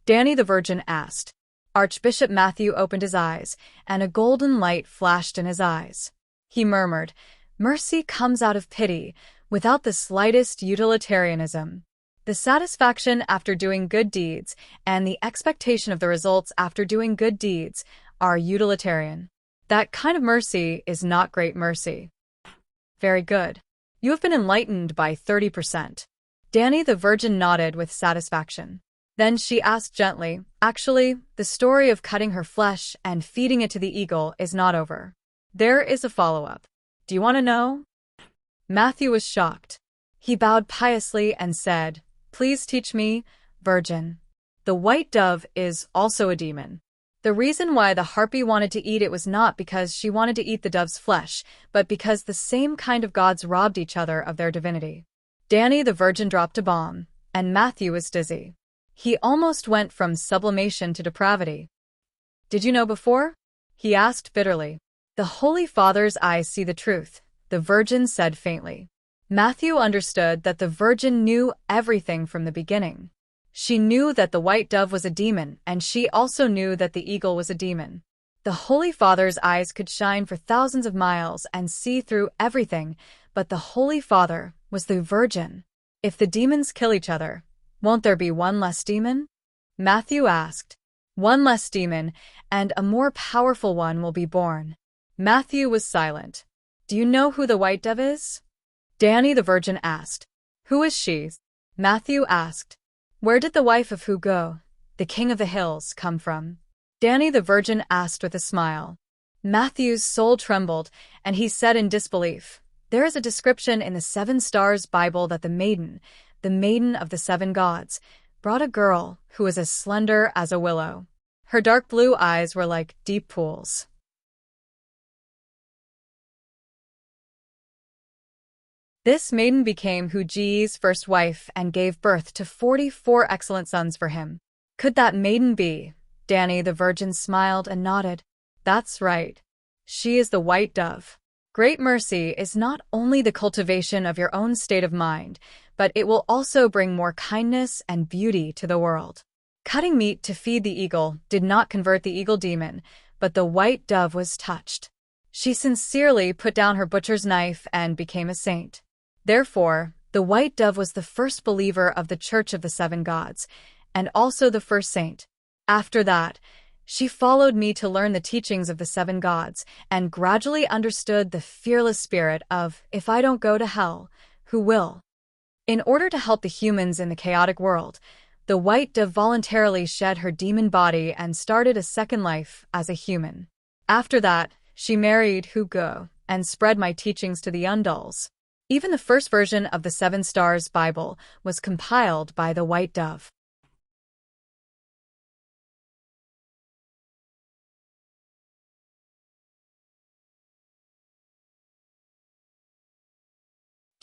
Danny the Virgin asked. Archbishop Matthew opened his eyes, and a golden light flashed in his eyes. He murmured, "Mercy comes out of pity, without the slightest utilitarianism. The satisfaction after doing good deeds and the expectation of the results after doing good deeds are utilitarian. That kind of mercy is not great mercy." "Very good. You have been enlightened by 30%. Danny the Virgin nodded with satisfaction. Then she asked gently, "Actually, the story of cutting her flesh and feeding it to the eagle is not over. There is a follow-up. Do you want to know?" Matthew was shocked. He bowed piously and said, "Please teach me, Virgin." The white dove is also a demon. The reason why the harpy wanted to eat it was not because she wanted to eat the dove's flesh, but because the same kind of gods robbed each other of their divinity. Danny the Virgin dropped a bomb, and Matthew was dizzy. He almost went from sublimation to depravity. "Did you know before?" he asked bitterly. "The Holy Father's eyes see the truth," the Virgin said faintly. Matthew understood that the Virgin knew everything from the beginning. She knew that the white dove was a demon, and she also knew that the eagle was a demon. The Holy Father's eyes could shine for thousands of miles and see through everything, but the Holy Father was the Virgin. "If the demons kill each other, won't there be one less demon?" Matthew asked. "One less demon, and a more powerful one will be born." Matthew was silent. "Do you know who the white dove is?" Danny the Virgin asked. "Who is she?" Matthew asked. "Where did the wife of Hugo, the king of the hills, come from?" Danny the Virgin asked with a smile. Matthew's soul trembled, and he said in disbelief, "There is a description in the Seven Stars Bible that the maiden of the seven gods, brought a girl who was as slender as a willow. Her dark blue eyes were like deep pools." This maiden became Huji's first wife and gave birth to 44 excellent sons for him. Could that maiden be? Danny the Virgin smiled and nodded. "That's right. She is the white dove." Great mercy is not only the cultivation of your own state of mind, but it will also bring more kindness and beauty to the world. Cutting meat to feed the eagle did not convert the eagle demon, but the white dove was touched. She sincerely put down her butcher's knife and became a saint. Therefore, the white dove was the first believer of the Church of the Seven Gods, and also the first saint. After that, She followed me to learn the teachings of the seven gods and gradually understood the fearless spirit of, if I don't go to hell, who will? In order to help the humans in the chaotic world, the white dove voluntarily shed her demon body and started a second life as a human. After that, she married Hugo and spread my teachings to the Undulls. Even the first version of the Seven Stars Bible was compiled by the white dove.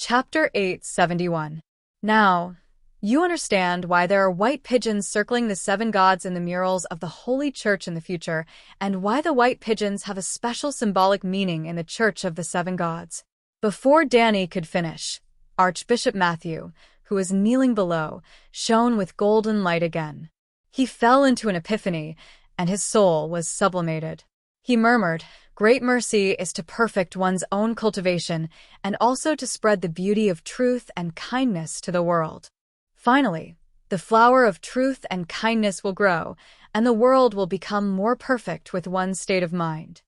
Chapter 871. Now, you understand why there are white pigeons circling the seven gods in the murals of the Holy Church in the future, and why the white pigeons have a special symbolic meaning in the Church of the Seven Gods. Before Danny could finish, Archbishop Matthew, who was kneeling below, shone with golden light again. He fell into an epiphany, and his soul was sublimated. He murmured, "Great mercy is to perfect one's own cultivation and also to spread the beauty of truth and kindness to the world. Finally, the flower of truth and kindness will grow, and the world will become more perfect with one's state of mind."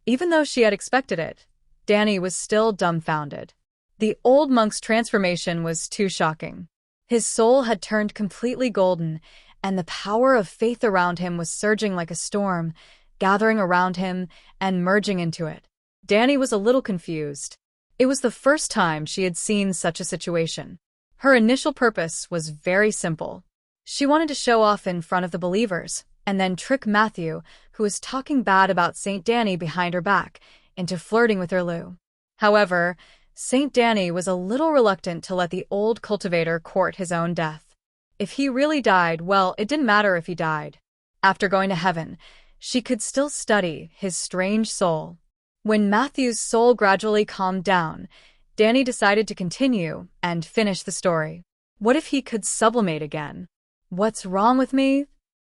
Even though she had expected it, Danny was still dumbfounded. The old monk's transformation was too shocking. His soul had turned completely golden, and the power of faith around him was surging like a storm, gathering around him and merging into it. Danny was a little confused. It was the first time she had seen such a situation. Her initial purpose was very simple. She wanted to show off in front of the believers, and then trick Matthew, who was talking bad about Saint Danny behind her back, into flirting with her Lou. However, Saint Danny was a little reluctant to let the old cultivator court his own death. If he really died, well, it didn't matter if he died. After going to heaven, she could still study his strange soul. When Matthew's soul gradually calmed down, Danny decided to continue and finish the story. What if he could sublimate again? What's wrong with me?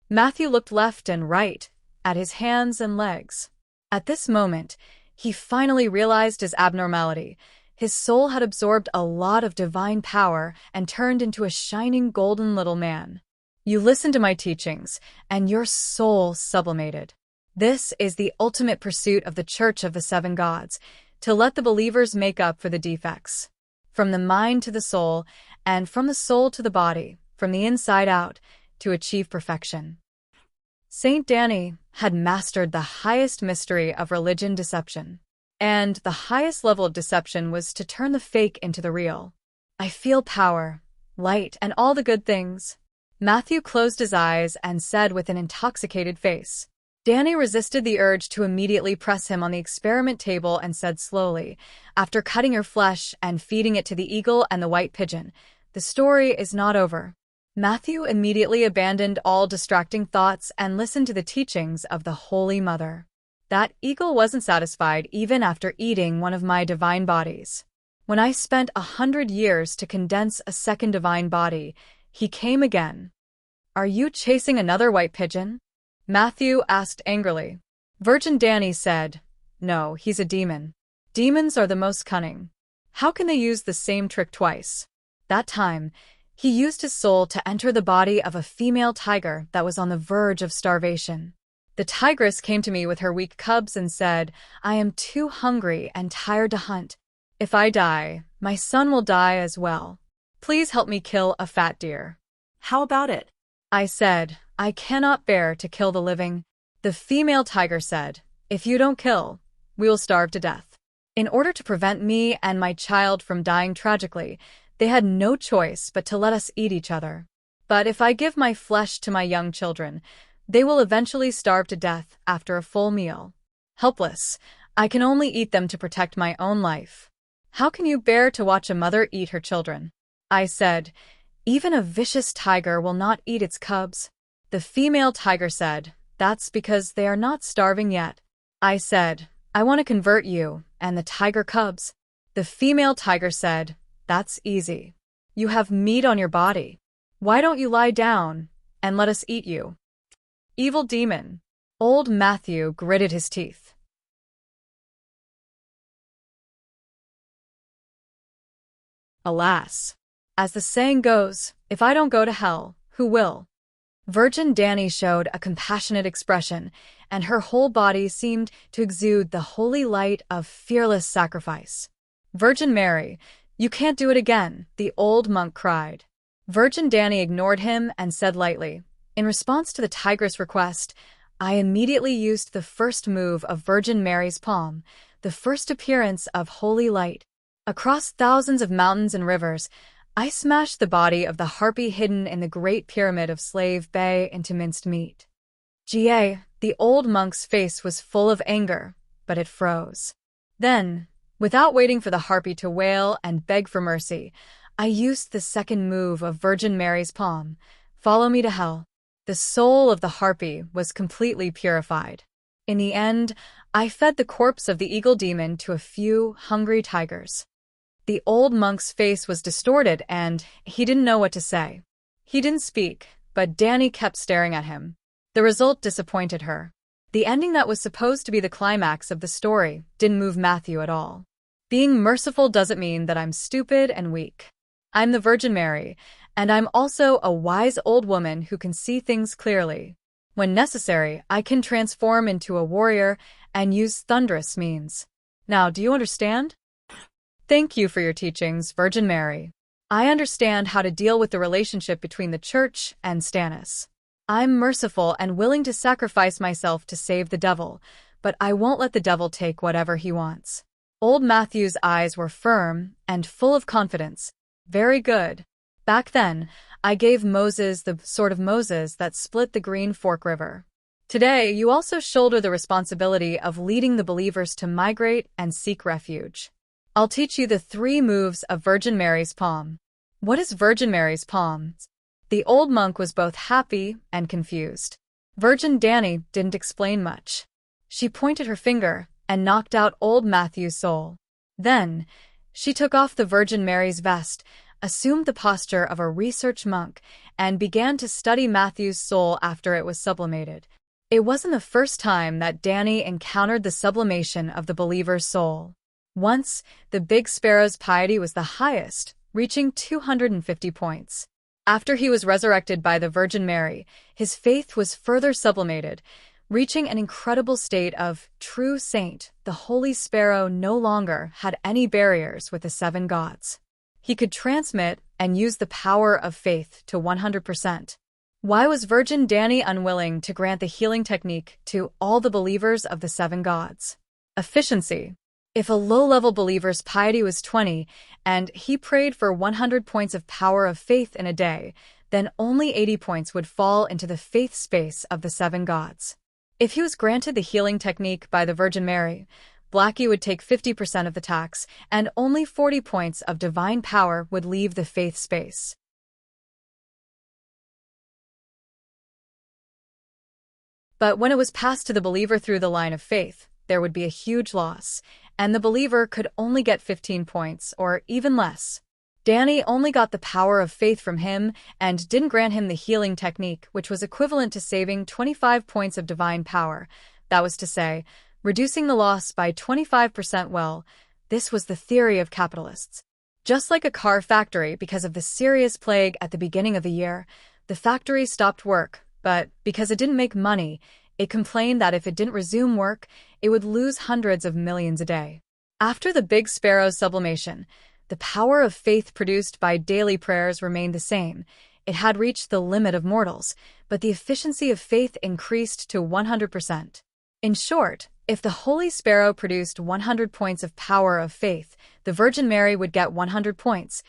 Matthew looked left and right, at his hands and legs. At this moment, he finally realized his abnormality. His soul had absorbed a lot of divine power and turned into a shining golden little man. You listened to my teachings, and your soul sublimated. This is the ultimate pursuit of the Church of the Seven Gods, to let the believers make up for the defects. From the mind to the soul, and from the soul to the body, from the inside out, to achieve perfection. Saint Danny had mastered the highest mystery of religion deception. And the highest level of deception was to turn the fake into the real. I feel power, light, and all the good things. Matthew closed his eyes and said with an intoxicated face. Danny resisted the urge to immediately press him on the experiment table and said slowly, after cutting her flesh and feeding it to the eagle and the white pigeon, "The story is not over." Matthew immediately abandoned all distracting thoughts and listened to the teachings of the Holy Mother. That eagle wasn't satisfied even after eating one of my divine bodies. When I spent 100 years to condense a second divine body, he came again. "Are you chasing another white pigeon?" Matthew asked angrily. Virgin Danny said, "No, he's a demon. Demons are the most cunning. How can they use the same trick twice?" That time, he used his soul to enter the body of a female tiger that was on the verge of starvation. The tigress came to me with her weak cubs and said, "I am too hungry and tired to hunt. If I die, my son will die as well. Please help me kill a fat deer." How about it? I said, "I cannot bear to kill the living." The female tiger said, "If you don't kill, we will starve to death." In order to prevent me and my child from dying tragically, they had no choice but to let us eat each other. But if I give my flesh to my young children, they will eventually starve to death after a full meal. Helpless, I can only eat them to protect my own life. How can you bear to watch a mother eat her children? I said, "Even a vicious tiger will not eat its cubs." The female tiger said, "That's because they are not starving yet." I said, "I want to convert you and the tiger cubs." The female tiger said, "That's easy. You have meat on your body. Why don't you lie down and let us eat you?" Evil demon. Old Matthew gritted his teeth. Alas, as the saying goes, if I don't go to hell, who will? Virgin Danny showed a compassionate expression, and her whole body seemed to exude the holy light of fearless sacrifice. "Virgin Mary, you can't do it again," the old monk cried. Virgin Danny ignored him and said lightly, "In response to the tigress' request, I immediately used the first move of Virgin Mary's palm, the first appearance of holy light. Across thousands of mountains and rivers, I smashed the body of the harpy hidden in the Great Pyramid of Slave Bay into minced meat." The old monk's face was full of anger, but it froze. Then, without waiting for the harpy to wail and beg for mercy, I used the second move of Virgin Mary's palm, "Follow me to hell." The soul of the harpy was completely purified. In the end, I fed the corpse of the eagle demon to a few hungry tigers. The old monk's face was distorted and he didn't know what to say. He didn't speak, but Danny kept staring at him. The result disappointed her. The ending that was supposed to be the climax of the story didn't move Matthew at all. Being merciful doesn't mean that I'm stupid and weak. I'm the Virgin Mary, and I'm also a wise old woman who can see things clearly. When necessary, I can transform into a warrior and use thunderous means. Now, do you understand? Thank you for your teachings, Virgin Mary. I understand how to deal with the relationship between the Church and Stannis. I'm merciful and willing to sacrifice myself to save the devil, but I won't let the devil take whatever he wants. Old Matthew's eyes were firm and full of confidence. Very good. Back then, I gave Moses the sword of Moses that split the Green Fork River. Today, you also shoulder the responsibility of leading the believers to migrate and seek refuge. I'll teach you the 3 moves of Virgin Mary's palm. What is Virgin Mary's palm? The old monk was both happy and confused. Virgin Danny didn't explain much. She pointed her finger and knocked out old Matthew's soul. Then, she took off the Virgin Mary's vest, assumed the posture of a research monk, and began to study Matthew's soul after it was sublimated. It wasn't the first time that Danny encountered the sublimation of the believer's soul. Once, the Big Sparrow's piety was the highest, reaching 250 points. After he was resurrected by the Virgin Mary, his faith was further sublimated, reaching an incredible state of true saint. The Holy Sparrow no longer had any barriers with the 7 gods. He could transmit and use the power of faith to 100%. Why was Virgin Danny unwilling to grant the healing technique to all the believers of the 7 gods? Efficiency. If a low-level believer's piety was 20, and he prayed for 100 points of power of faith in a day, then only 80 points would fall into the faith space of the 7 gods. If he was granted the healing technique by the Virgin Mary, Blackie would take 50% of the tax, and only 40 points of divine power would leave the faith space. But when it was passed to the believer through the line of faith, there would be a huge loss, and the believer could only get 15 points, or even less. Danny only got the power of faith from him and didn't grant him the healing technique, which was equivalent to saving 25 points of divine power. That was to say, reducing the loss by 25%. Well, this was the theory of capitalists. Just like a car factory, because of the serious plague at the beginning of the year, the factory stopped work, but because it didn't make money, it complained that if it didn't resume work, it would lose hundreds of millions a day. After the Big Sparrow's sublimation, the power of faith produced by daily prayers remained the same. It had reached the limit of mortals, but the efficiency of faith increased to 100%. In short, if the Holy Sparrow produced 100 points of power of faith, the Virgin Mary would get 100 points.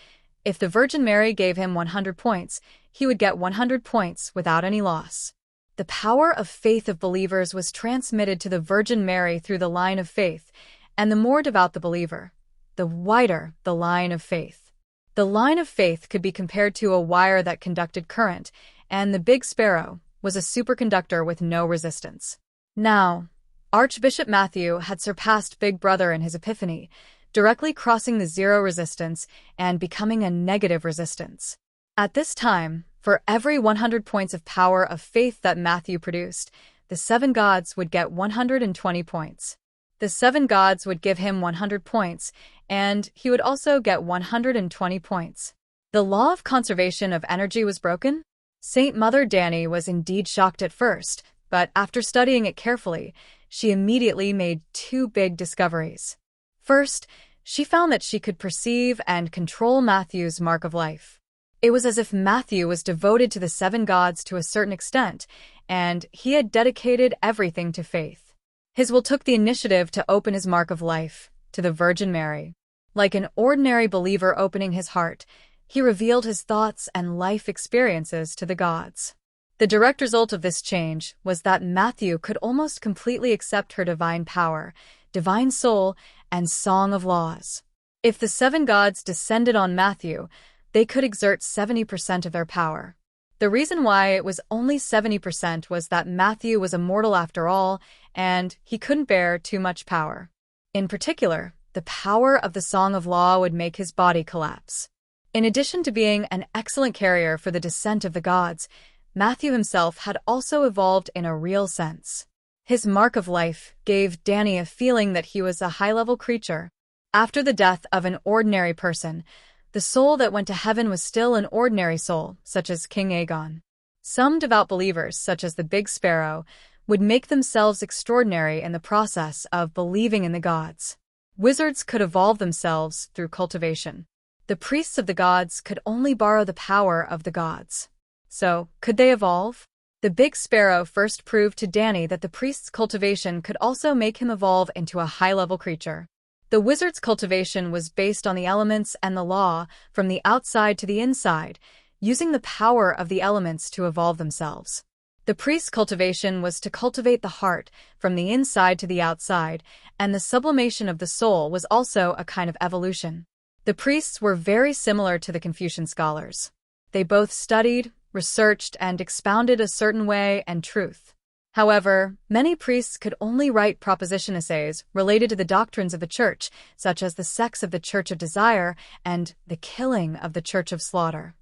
If the Virgin Mary gave him 100 points, he would get 100 points without any loss. The power of faith of believers was transmitted to the Virgin Mary through the line of faith, and the more devout the believer, the wider the line of faith. The line of faith could be compared to a wire that conducted current, and the Big Sparrow was a superconductor with no resistance. Now, Archbishop Matthew had surpassed Big Brother in his epiphany, directly crossing the zero resistance and becoming a negative resistance. At this time, for every 100 points of power of faith that Matthew produced, the 7 gods would get 120 points. The 7 gods would give him 100 points, and he would also get 120 points. The law of conservation of energy was broken? Saint Mother Danny was indeed shocked at first, but after studying it carefully, she immediately made two big discoveries. First, she found that she could perceive and control Matthew's mark of life. It was as if Matthew was devoted to the seven gods to a certain extent, and he had dedicated everything to faith. His will took the initiative to open his mark of life to the Virgin Mary. Like an ordinary believer opening his heart, he revealed his thoughts and life experiences to the gods. The direct result of this change was that Matthew could almost completely accept her divine power, divine soul, and song of laws. If the seven gods descended on Matthew, they could exert 70% of their power. The reason why it was only 70% was that Matthew was a mortal after all, and he couldn't bear too much power. In particular, the power of the Song of Law would make his body collapse. In addition to being an excellent carrier for the descent of the gods, Matthew himself had also evolved in a real sense. His mark of life gave Danny a feeling that he was a high-level creature. After the death of an ordinary person, the soul that went to heaven was still an ordinary soul, such as King Aegon. Some devout believers, such as the Big Sparrow, would make themselves extraordinary in the process of believing in the gods. Wizards could evolve themselves through cultivation. The priests of the gods could only borrow the power of the gods. So, could they evolve? The Big Sparrow first proved to Danny that the priest's cultivation could also make him evolve into a high-level creature. The wizard's cultivation was based on the elements and the law from the outside to the inside, using the power of the elements to evolve themselves. The priest's cultivation was to cultivate the heart from the inside to the outside, and the sublimation of the soul was also a kind of evolution. The priests were very similar to the Confucian scholars. They both studied, researched, and expounded a certain way and truth. However, many priests could only write proposition essays related to the doctrines of the church, such as the sex of the Church of Desire and the killing of the Church of Slaughter.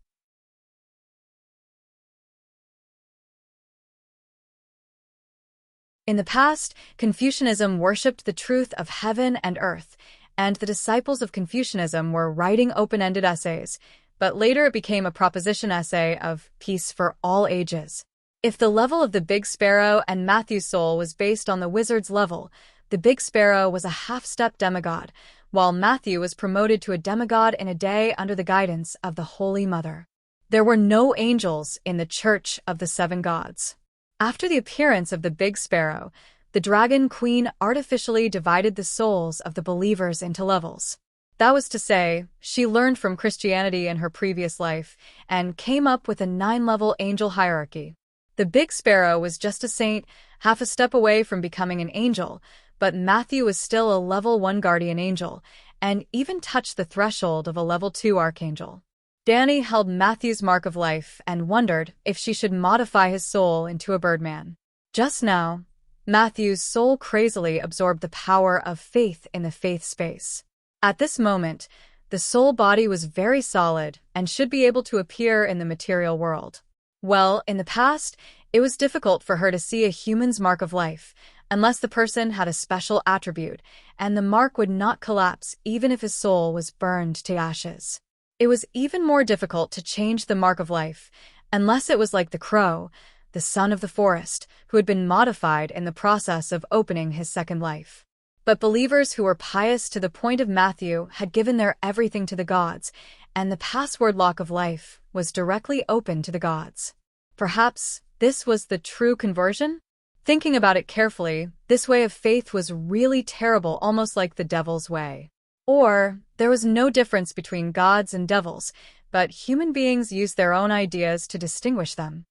In the past, Confucianism worshipped the truth of heaven and earth, and the disciples of Confucianism were writing open-ended essays, but later it became a proposition essay of peace for all ages. If the level of the Big Sparrow and Matthew's soul was based on the wizard's level, the Big Sparrow was a half-step demigod, while Matthew was promoted to a demigod in a day under the guidance of the Holy Mother. There were no angels in the Church of the Seven Gods. After the appearance of the Big Sparrow, the Dragon Queen artificially divided the souls of the believers into levels. That was to say, she learned from Christianity in her previous life and came up with a 9-level angel hierarchy. The Big Sparrow was just a saint, half a step away from becoming an angel, but Matthew was still a level 1 guardian angel, and even touched the threshold of a level 2 archangel. Danny held Matthew's mark of life and wondered if she should modify his soul into a birdman. Just now, Matthew's soul crazily absorbed the power of faith in the faith space. At this moment, the soul body was very solid and should be able to appear in the material world. Well, in the past, it was difficult for her to see a human's mark of life, unless the person had a special attribute, and the mark would not collapse even if his soul was burned to ashes. It was even more difficult to change the mark of life, unless it was like the crow, the son of the forest, who had been modified in the process of opening his second life. But believers who were pious to the point of Matthew had given their everything to the gods, and the password lock of life was directly open to the gods. Perhaps this was the true conversion? Thinking about it carefully, this way of faith was really terrible, almost like the devil's way. Or, there was no difference between gods and devils, but human beings used their own ideas to distinguish them.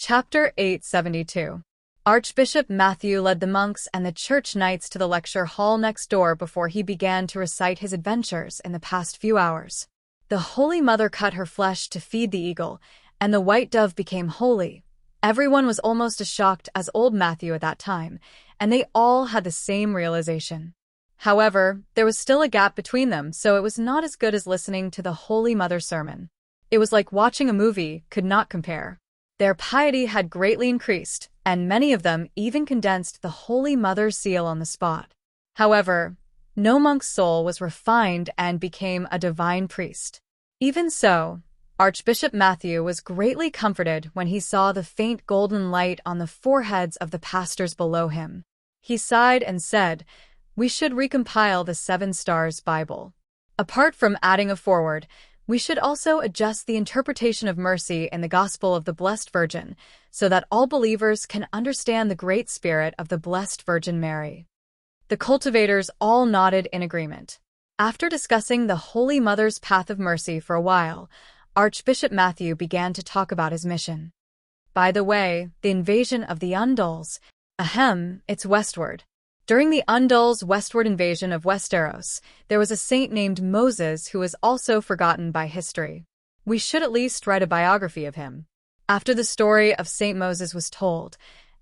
Chapter 872. Archbishop Matthew led the monks and the church knights to the lecture hall next door before he began to recite his adventures in the past few hours. The Holy Mother cut her flesh to feed the eagle, and the white dove became holy. Everyone was almost as shocked as old Matthew at that time, and they all had the same realization. However, there was still a gap between them, so it was not as good as listening to the Holy Mother's sermon. It was like watching a movie, could not compare. Their piety had greatly increased, and many of them even condensed the Holy Mother's seal on the spot. However, no monk's soul was refined and became a divine priest. Even so, Archbishop Matthew was greatly comforted when he saw the faint golden light on the foreheads of the pastors below him. He sighed and said, "We should recompile the Seven Stars Bible. Apart from adding a foreword, we should also adjust the interpretation of mercy in the Gospel of the Blessed Virgin so that all believers can understand the great spirit of the Blessed Virgin Mary." The cultivators all nodded in agreement. After discussing the Holy Mother's path of mercy for a while, Archbishop Matthew began to talk about his mission. By the way, the invasion of the Undulls, it's westward. During the Undulls' westward invasion of Westeros, there was a saint named Moses who was also forgotten by history. We should at least write a biography of him. After the story of Saint Moses was told,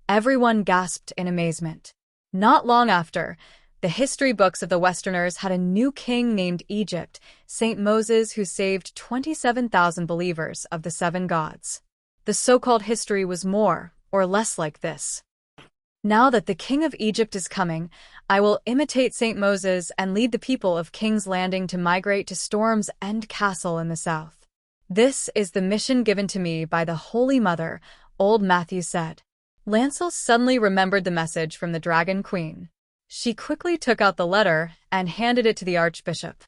everyone gasped in amazement. Not long after, the history books of the Westerners had a new king named Egypt, Saint Moses, who saved 27,000 believers of the seven gods. The so-called history was more or less like this. Now that the king of Egypt is coming, I will imitate Saint Moses and lead the people of King's Landing to migrate to Storm's End Castle in the south. This is the mission given to me by the Holy Mother, old Matthew said. Lancel suddenly remembered the message from the Dragon Queen. She quickly took out the letter and handed it to the archbishop.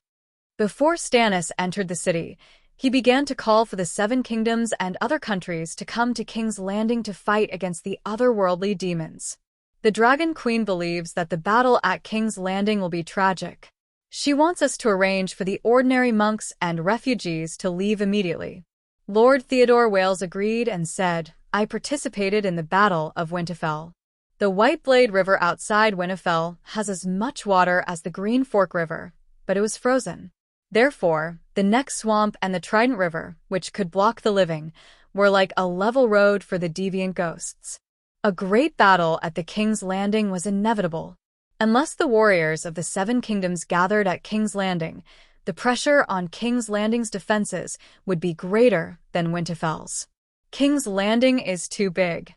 Before Stannis entered the city, he began to call for the Seven Kingdoms and other countries to come to King's Landing to fight against the otherworldly demons. The Dragon Queen believes that the battle at King's Landing will be tragic. She wants us to arrange for the ordinary monks and refugees to leave immediately. Lord Theodore Wales agreed and said, "I participated in the Battle of Winterfell. The White Blade River outside Winterfell has as much water as the Green Fork River, but it was frozen. Therefore, the Neck Swamp and the Trident River, which could block the living, were like a level road for the deviant ghosts. A great battle at the King's Landing was inevitable. Unless the warriors of the Seven Kingdoms gathered at King's Landing, the pressure on King's Landing's defenses would be greater than Winterfell's. King's Landing is too big."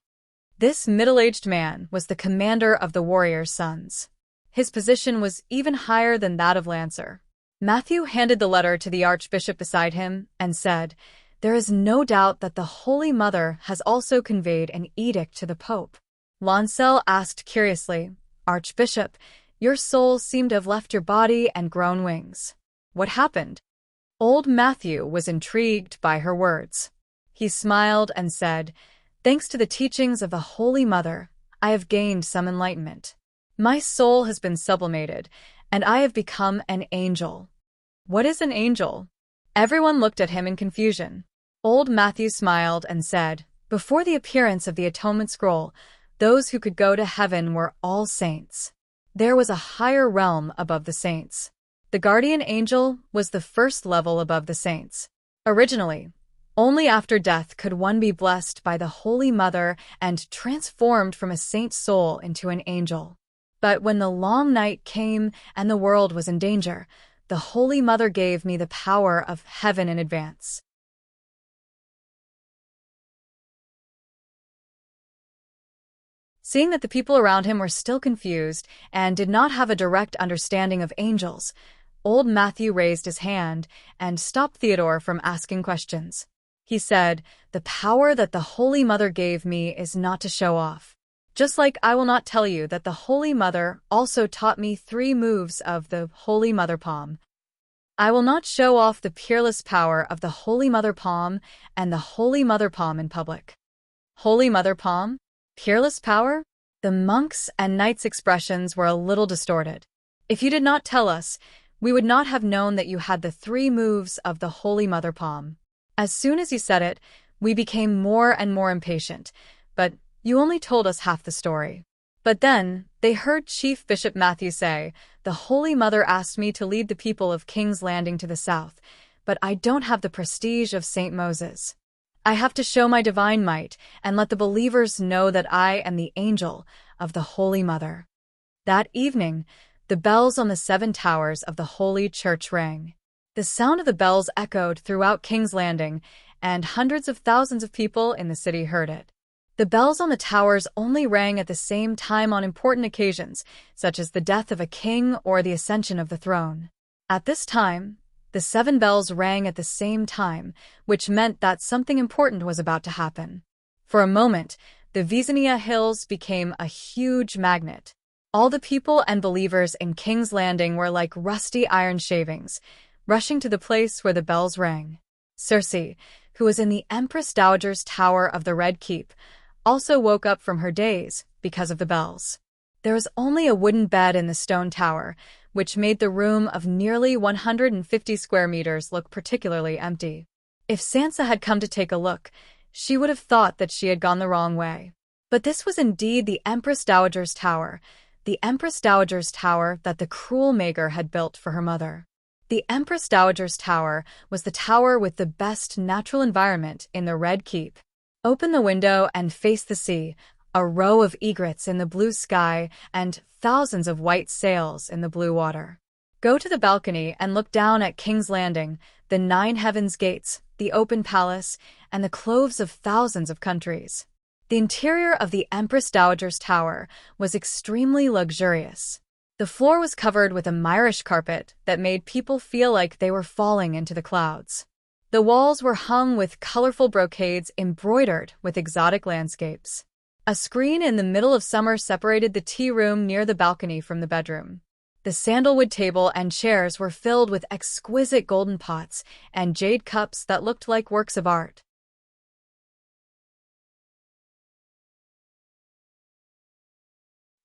This middle-aged man was the commander of the warriors' sons. His position was even higher than that of Lancer. Matthew handed the letter to the archbishop beside him and said, "There is no doubt that the Holy Mother has also conveyed an edict to the Pope." Lancel asked curiously, "Archbishop, your soul seemed to have left your body and grown wings. What happened?" Old Matthew was intrigued by her words. He smiled and said, "Thanks to the teachings of the Holy Mother, I have gained some enlightenment. My soul has been sublimated, and I have become an angel." "What is an angel?" Everyone looked at him in confusion. Old Matthew smiled and said, "Before the appearance of the Atonement Scroll, those who could go to heaven were all saints. There was a higher realm above the saints. The guardian angel was the first level above the saints. Originally, only after death could one be blessed by the Holy Mother and transformed from a saint's soul into an angel. But when the long night came and the world was in danger, the Holy Mother gave me the power of heaven in advance." Seeing that the people around him were still confused and did not have a direct understanding of angels, old Matthew raised his hand and stopped Theodore from asking questions. He said, "The power that the Holy Mother gave me is not to show off. Just like I will not tell you that the Holy Mother also taught me 3 moves of the Holy Mother Palm. I will not show off the peerless power of the Holy Mother Palm and the Holy Mother Palm in public." Holy Mother Palm? Peerless power? The monks' and knights' expressions were a little distorted. "If you did not tell us, we would not have known that you had the 3 moves of the Holy Mother Palm. As soon as you said it, we became more and more impatient, but you only told us half the story." But then, they heard Chief Bishop Matthew say, "The Holy Mother asked me to lead the people of King's Landing to the south, but I don't have the prestige of Saint Moses. I have to show my divine might and let the believers know that I am the angel of the Holy Mother." That evening, the bells on the 7 towers of the Holy Church rang. The sound of the bells echoed throughout King's Landing, and hundreds of thousands of people in the city heard it. The bells on the towers only rang at the same time on important occasions, such as the death of a king or the ascension of the throne. At this time, the 7 bells rang at the same time, which meant that something important was about to happen. For a moment, the Wisenia Hills became a huge magnet. All the people and believers in King's Landing were like rusty iron shavings, rushing to the place where the bells rang. Circe, who was in the Empress Dowager's Tower of the Red Keep, also woke up from her daze because of the bells. There was only a wooden bed in the stone tower, which made the room of nearly 150 square meters look particularly empty. If Sansa had come to take a look, she would have thought that she had gone the wrong way. But this was indeed the Empress Dowager's Tower, the Empress Dowager's Tower that the cruel Maegor had built for her mother. The Empress Dowager's Tower was the tower with the best natural environment in the Red Keep. Open the window and face the sea, a row of egrets in the blue sky and thousands of white sails in the blue water. Go to the balcony and look down at King's Landing, the 9 heavens gates, the open palace, and the cloves of thousands of countries. The interior of the Empress Dowager's Tower was extremely luxurious. The floor was covered with a Myrish carpet that made people feel like they were falling into the clouds. The walls were hung with colorful brocades embroidered with exotic landscapes. A screen in the middle of summer separated the tea room near the balcony from the bedroom. The sandalwood table and chairs were filled with exquisite golden pots and jade cups that looked like works of art.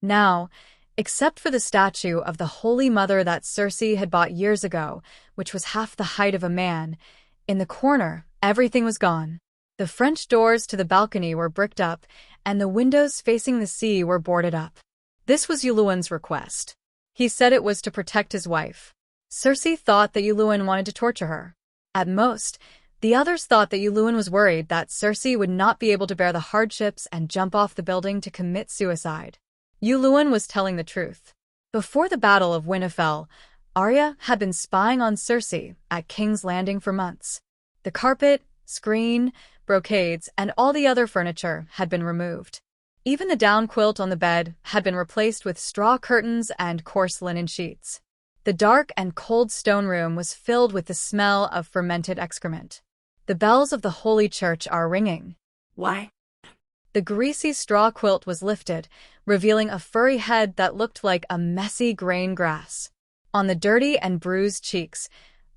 Now, except for the statue of the Holy Mother that Circe had bought years ago, which was half the height of a man, in the corner, everything was gone. The French doors to the balcony were bricked up, and the windows facing the sea were boarded up. This was Yulun's request. He said it was to protect his wife. Circe thought that Yulun wanted to torture her. At most, the others thought that Yulun was worried that Circe would not be able to bear the hardships and jump off the building to commit suicide. Yulun was telling the truth. Before the Battle of Winterfell, Arya had been spying on Circe at King's Landing for months. The carpet, screen, brocades, and all the other furniture had been removed. Even the down quilt on the bed had been replaced with straw curtains and coarse linen sheets. The dark and cold stone room was filled with the smell of fermented excrement. The bells of the Holy Church are ringing. Why? The greasy straw quilt was lifted, revealing a furry head that looked like a messy grain grass. On the dirty and bruised cheeks,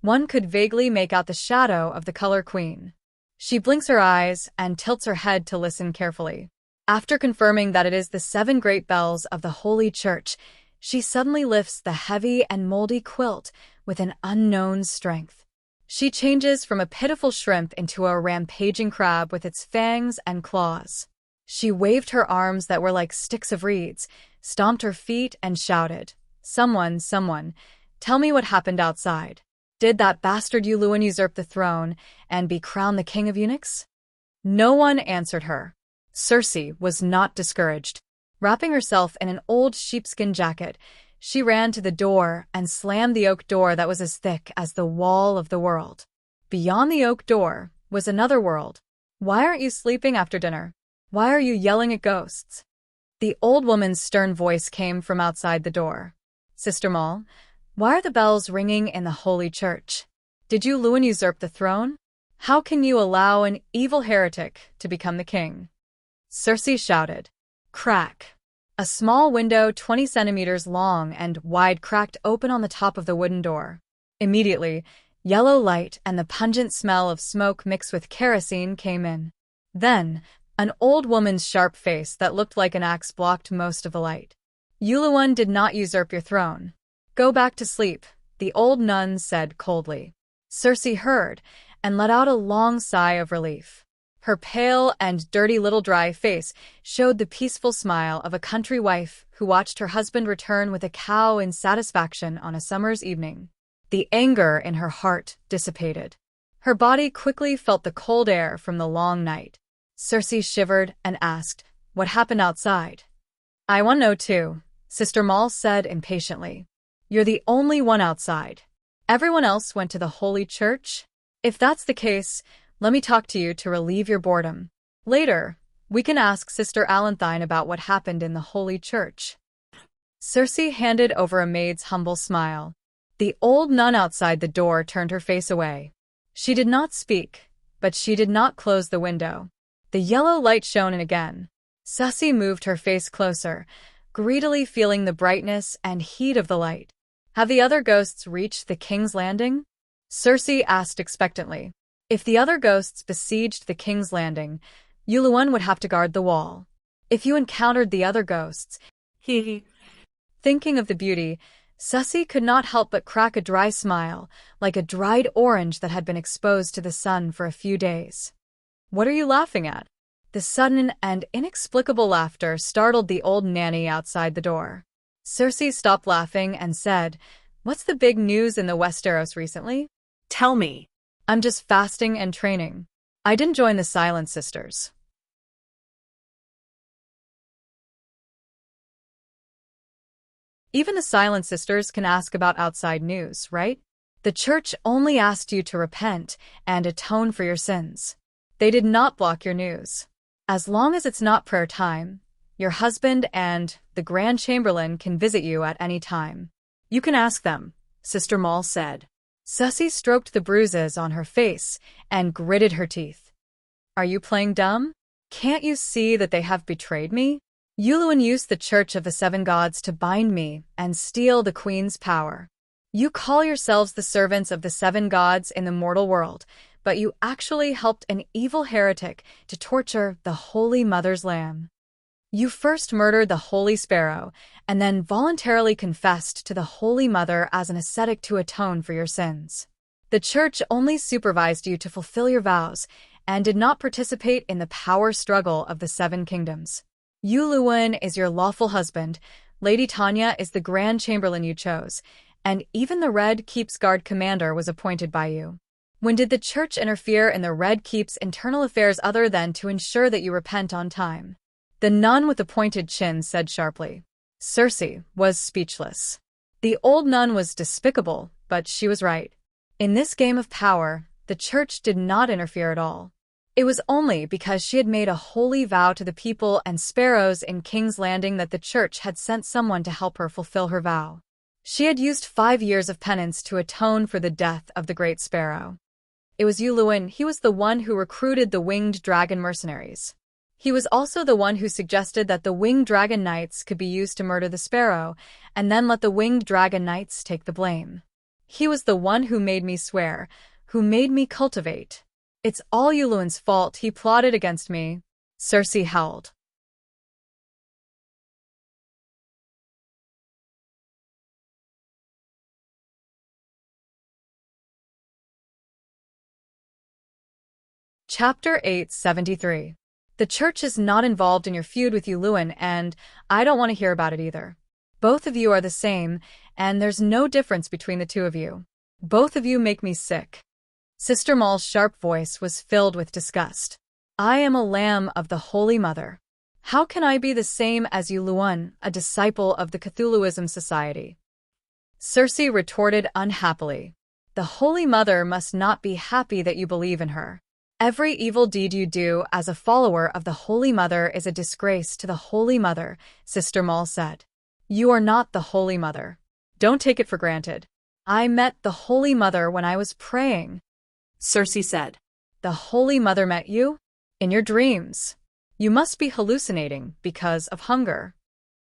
one could vaguely make out the shadow of the Color Queen. She blinks her eyes and tilts her head to listen carefully. After confirming that it is the 7 great bells of the Holy Church, she suddenly lifts the heavy and moldy quilt with an unknown strength. She changes from a pitiful shrimp into a rampaging crab with its fangs and claws. She waved her arms that were like sticks of reeds, stomped her feet, and shouted, "Someone, tell me what happened outside. Did that bastard Yulun usurp the throne and be crowned the king of eunuchs?" No one answered her. Circe was not discouraged. Wrapping herself in an old sheepskin jacket, she ran to the door and slammed the oak door that was as thick as the wall of the world. Beyond the oak door was another world. "Why aren't you sleeping after dinner? Why are you yelling at ghosts?" The old woman's stern voice came from outside the door. "Sister Maul, why are the bells ringing in the Holy Church? Did Yulun usurp the throne? How can you allow an evil heretic to become the king?" Circe shouted. Crack! A small window 20 centimeters long and wide cracked open on the top of the wooden door. Immediately, yellow light and the pungent smell of smoke mixed with kerosene came in. Then, an old woman's sharp face that looked like an axe blocked most of the light. "Yulun did not usurp your throne. Go back to sleep," the old nun said coldly. Circe heard and let out a long sigh of relief. Her pale and dirty little dry face showed the peaceful smile of a country wife who watched her husband return with a cow in satisfaction on a summer's evening. The anger in her heart dissipated. Her body quickly felt the cold air from the long night. Circe shivered and asked, "What happened outside?" "I want to know too," Sister Maul said impatiently. "You're the only one outside. Everyone else went to the Holy Church? If that's the case, Let me talk to you to relieve your boredom. Later, we can ask Sister Allanthine about what happened in the Holy Church. Circe handed over a maid's humble smile. The old nun outside the door turned her face away. She did not speak, but she did not close the window. The yellow light shone in again. Sussy moved her face closer, greedily feeling the brightness and heat of the light. Have the other ghosts reached the King's Landing? Circe asked expectantly. If the other ghosts besieged the King's Landing, Yuluan would have to guard the wall. If you encountered the other ghosts, Thinking of the beauty, Sussy could not help but crack a dry smile, like a dried orange that had been exposed to the sun for a few days. What are you laughing at? The sudden and inexplicable laughter startled the old nanny outside the door. Circe stopped laughing and said, "What's the big news in the Westeros recently?" Tell me. I'm just fasting and training. I didn't join the Silent Sisters. Even the Silent Sisters can ask about outside news, right? The church only asked you to repent and atone for your sins. They did not block your news. As long as it's not prayer time, your husband and the Grand Chamberlain can visit you at any time. You can ask them, Sister Maul said. Sussy stroked the bruises on her face and gritted her teeth. Are you playing dumb? Can't you see that they have betrayed me? Yuluan used the Church of the Seven Gods to bind me and steal the Queen's power. You call yourselves the servants of the Seven Gods in the mortal world, but you actually helped an evil heretic to torture the Holy Mother's lamb. You first murdered the Holy Sparrow, and then voluntarily confessed to the Holy Mother as an ascetic to atone for your sins. The Church only supervised you to fulfill your vows, and did not participate in the power struggle of the Seven Kingdoms. Yuluan is your lawful husband, Lady Tanya is the Grand Chamberlain you chose, and even the Red Keep's guard commander was appointed by you. When did the Church interfere in the Red Keep's internal affairs other than to ensure that you repent on time? The nun with the pointed chin said sharply. Circe was speechless. The old nun was despicable, but she was right. In this game of power, the Church did not interfere at all. It was only because she had made a holy vow to the people and sparrows in King's Landing that the Church had sent someone to help her fulfill her vow. She had used 5 years of penance to atone for the death of the Great Sparrow. It was Yuluan, he was the one who recruited the Winged Dragon mercenaries. He was also the one who suggested that the Winged Dragon Knights could be used to murder the Sparrow, and then let the Winged Dragon Knights take the blame. He was the one who made me swear, who made me cultivate. It's all Yuluan's fault, he plotted against me. Circe howled. Chapter 873. The Church is not involved in your feud with Yuluan, and I don't want to hear about it either. Both of you are the same, and there's no difference between the two of you. Both of you make me sick. Sister Maul's sharp voice was filled with disgust. I am a lamb of the Holy Mother. How can I be the same as Yuluan, a disciple of the Cthulhuism Society? Circe retorted unhappily. The Holy Mother must not be happy that you believe in her. Every evil deed you do as a follower of the Holy Mother is a disgrace to the Holy Mother, Sister Maul said. You are not the Holy Mother. Don't take it for granted. I met the Holy Mother when I was praying. Circe said. The Holy Mother met you? In your dreams. You must be hallucinating because of hunger.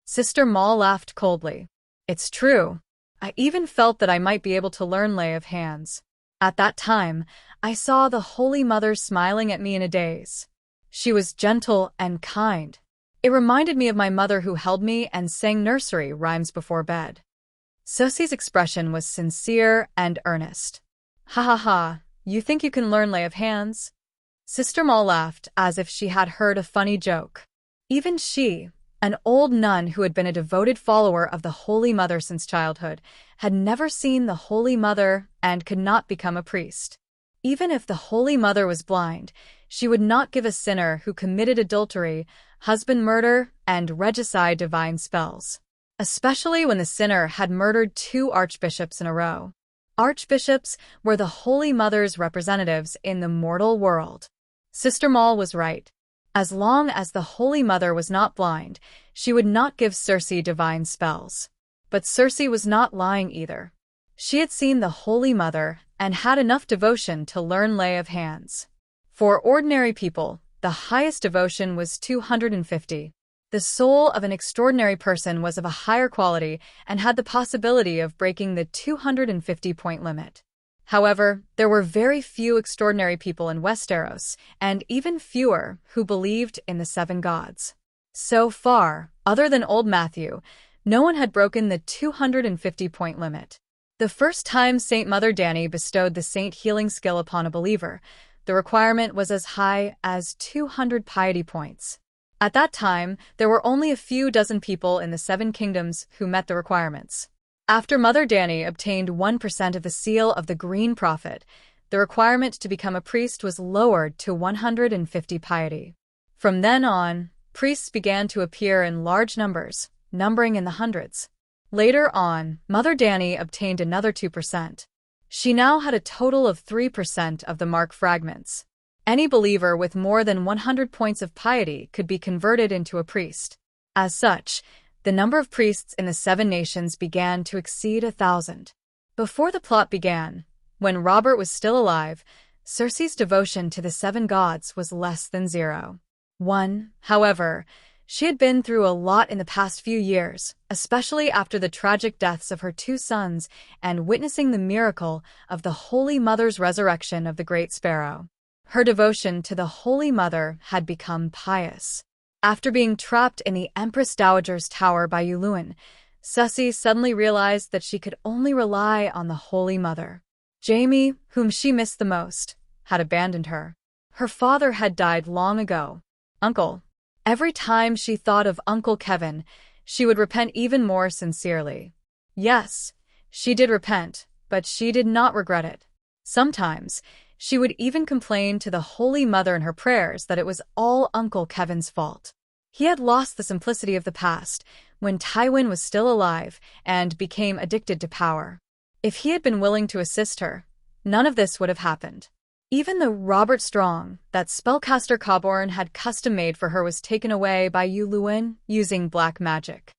Sister Maul laughed coldly. It's true. I even felt that I might be able to learn lay of hands. At that time, I saw the Holy Mother smiling at me in a daze. She was gentle and kind. It reminded me of my mother who held me and sang nursery rhymes before bed. Circe's expression was sincere and earnest. Ha ha ha, you think you can learn lay of hands? Sister Maul laughed as if she had heard a funny joke. Even she, an old nun who had been a devoted follower of the Holy Mother since childhood, had never seen the Holy Mother and could not become a priest. Even if the Holy Mother was blind, she would not give a sinner who committed adultery, husband murder, and regicide divine spells. Especially when the sinner had murdered 2 archbishops in a row. Archbishops were the Holy Mother's representatives in the mortal world. Sister Maul was right. As long as the Holy Mother was not blind, she would not give Circe divine spells. But Circe was not lying either. She had seen the Holy Mother and had enough devotion to learn lay of hands. For ordinary people, the highest devotion was 250. The soul of an extraordinary person was of a higher quality and had the possibility of breaking the 250-point limit. However, there were very few extraordinary people in Westeros, and even fewer who believed in the seven gods. So far, other than old Matthew, no one had broken the 250-point limit. The first time Saint Mother Dani bestowed the saint healing skill upon a believer, the requirement was as high as 200 piety points. At that time, there were only a few dozen people in the Seven Kingdoms who met the requirements. After Mother Dani obtained 1% of the seal of the Green Prophet, the requirement to become a priest was lowered to 150 piety. From then on, priests began to appear in large numbers, numbering in the hundreds. Later on, Mother Dani obtained another 2%. She now had a total of 3% of the mark fragments. Any believer with more than 100 points of piety could be converted into a priest. As such, the number of priests in the Seven Nations began to exceed 1,000. Before the plot began, when Robert was still alive, Circe's devotion to the seven gods was less than 0.1. However, she had been through a lot in the past few years, especially after the tragic deaths of her two sons and witnessing the miracle of the Holy Mother's resurrection of the Great Sparrow. Her devotion to the Holy Mother had become pious. After being trapped in the Empress Dowager's tower by Yulun, Circe suddenly realized that she could only rely on the Holy Mother. Jaime, whom she missed the most, had abandoned her. Her father had died long ago. Uncle. Every time she thought of Uncle Kevin, she would repent even more sincerely. Yes, she did repent, but she did not regret it. Sometimes, she would even complain to the Holy Mother in her prayers that it was all Uncle Kevin's fault. He had lost the simplicity of the past when Tywin was still alive and became addicted to power. If he had been willing to assist her, none of this would have happened. Even the Robert Strong that spellcaster Cobborn had custom-made for her was taken away by Yulun using black magic.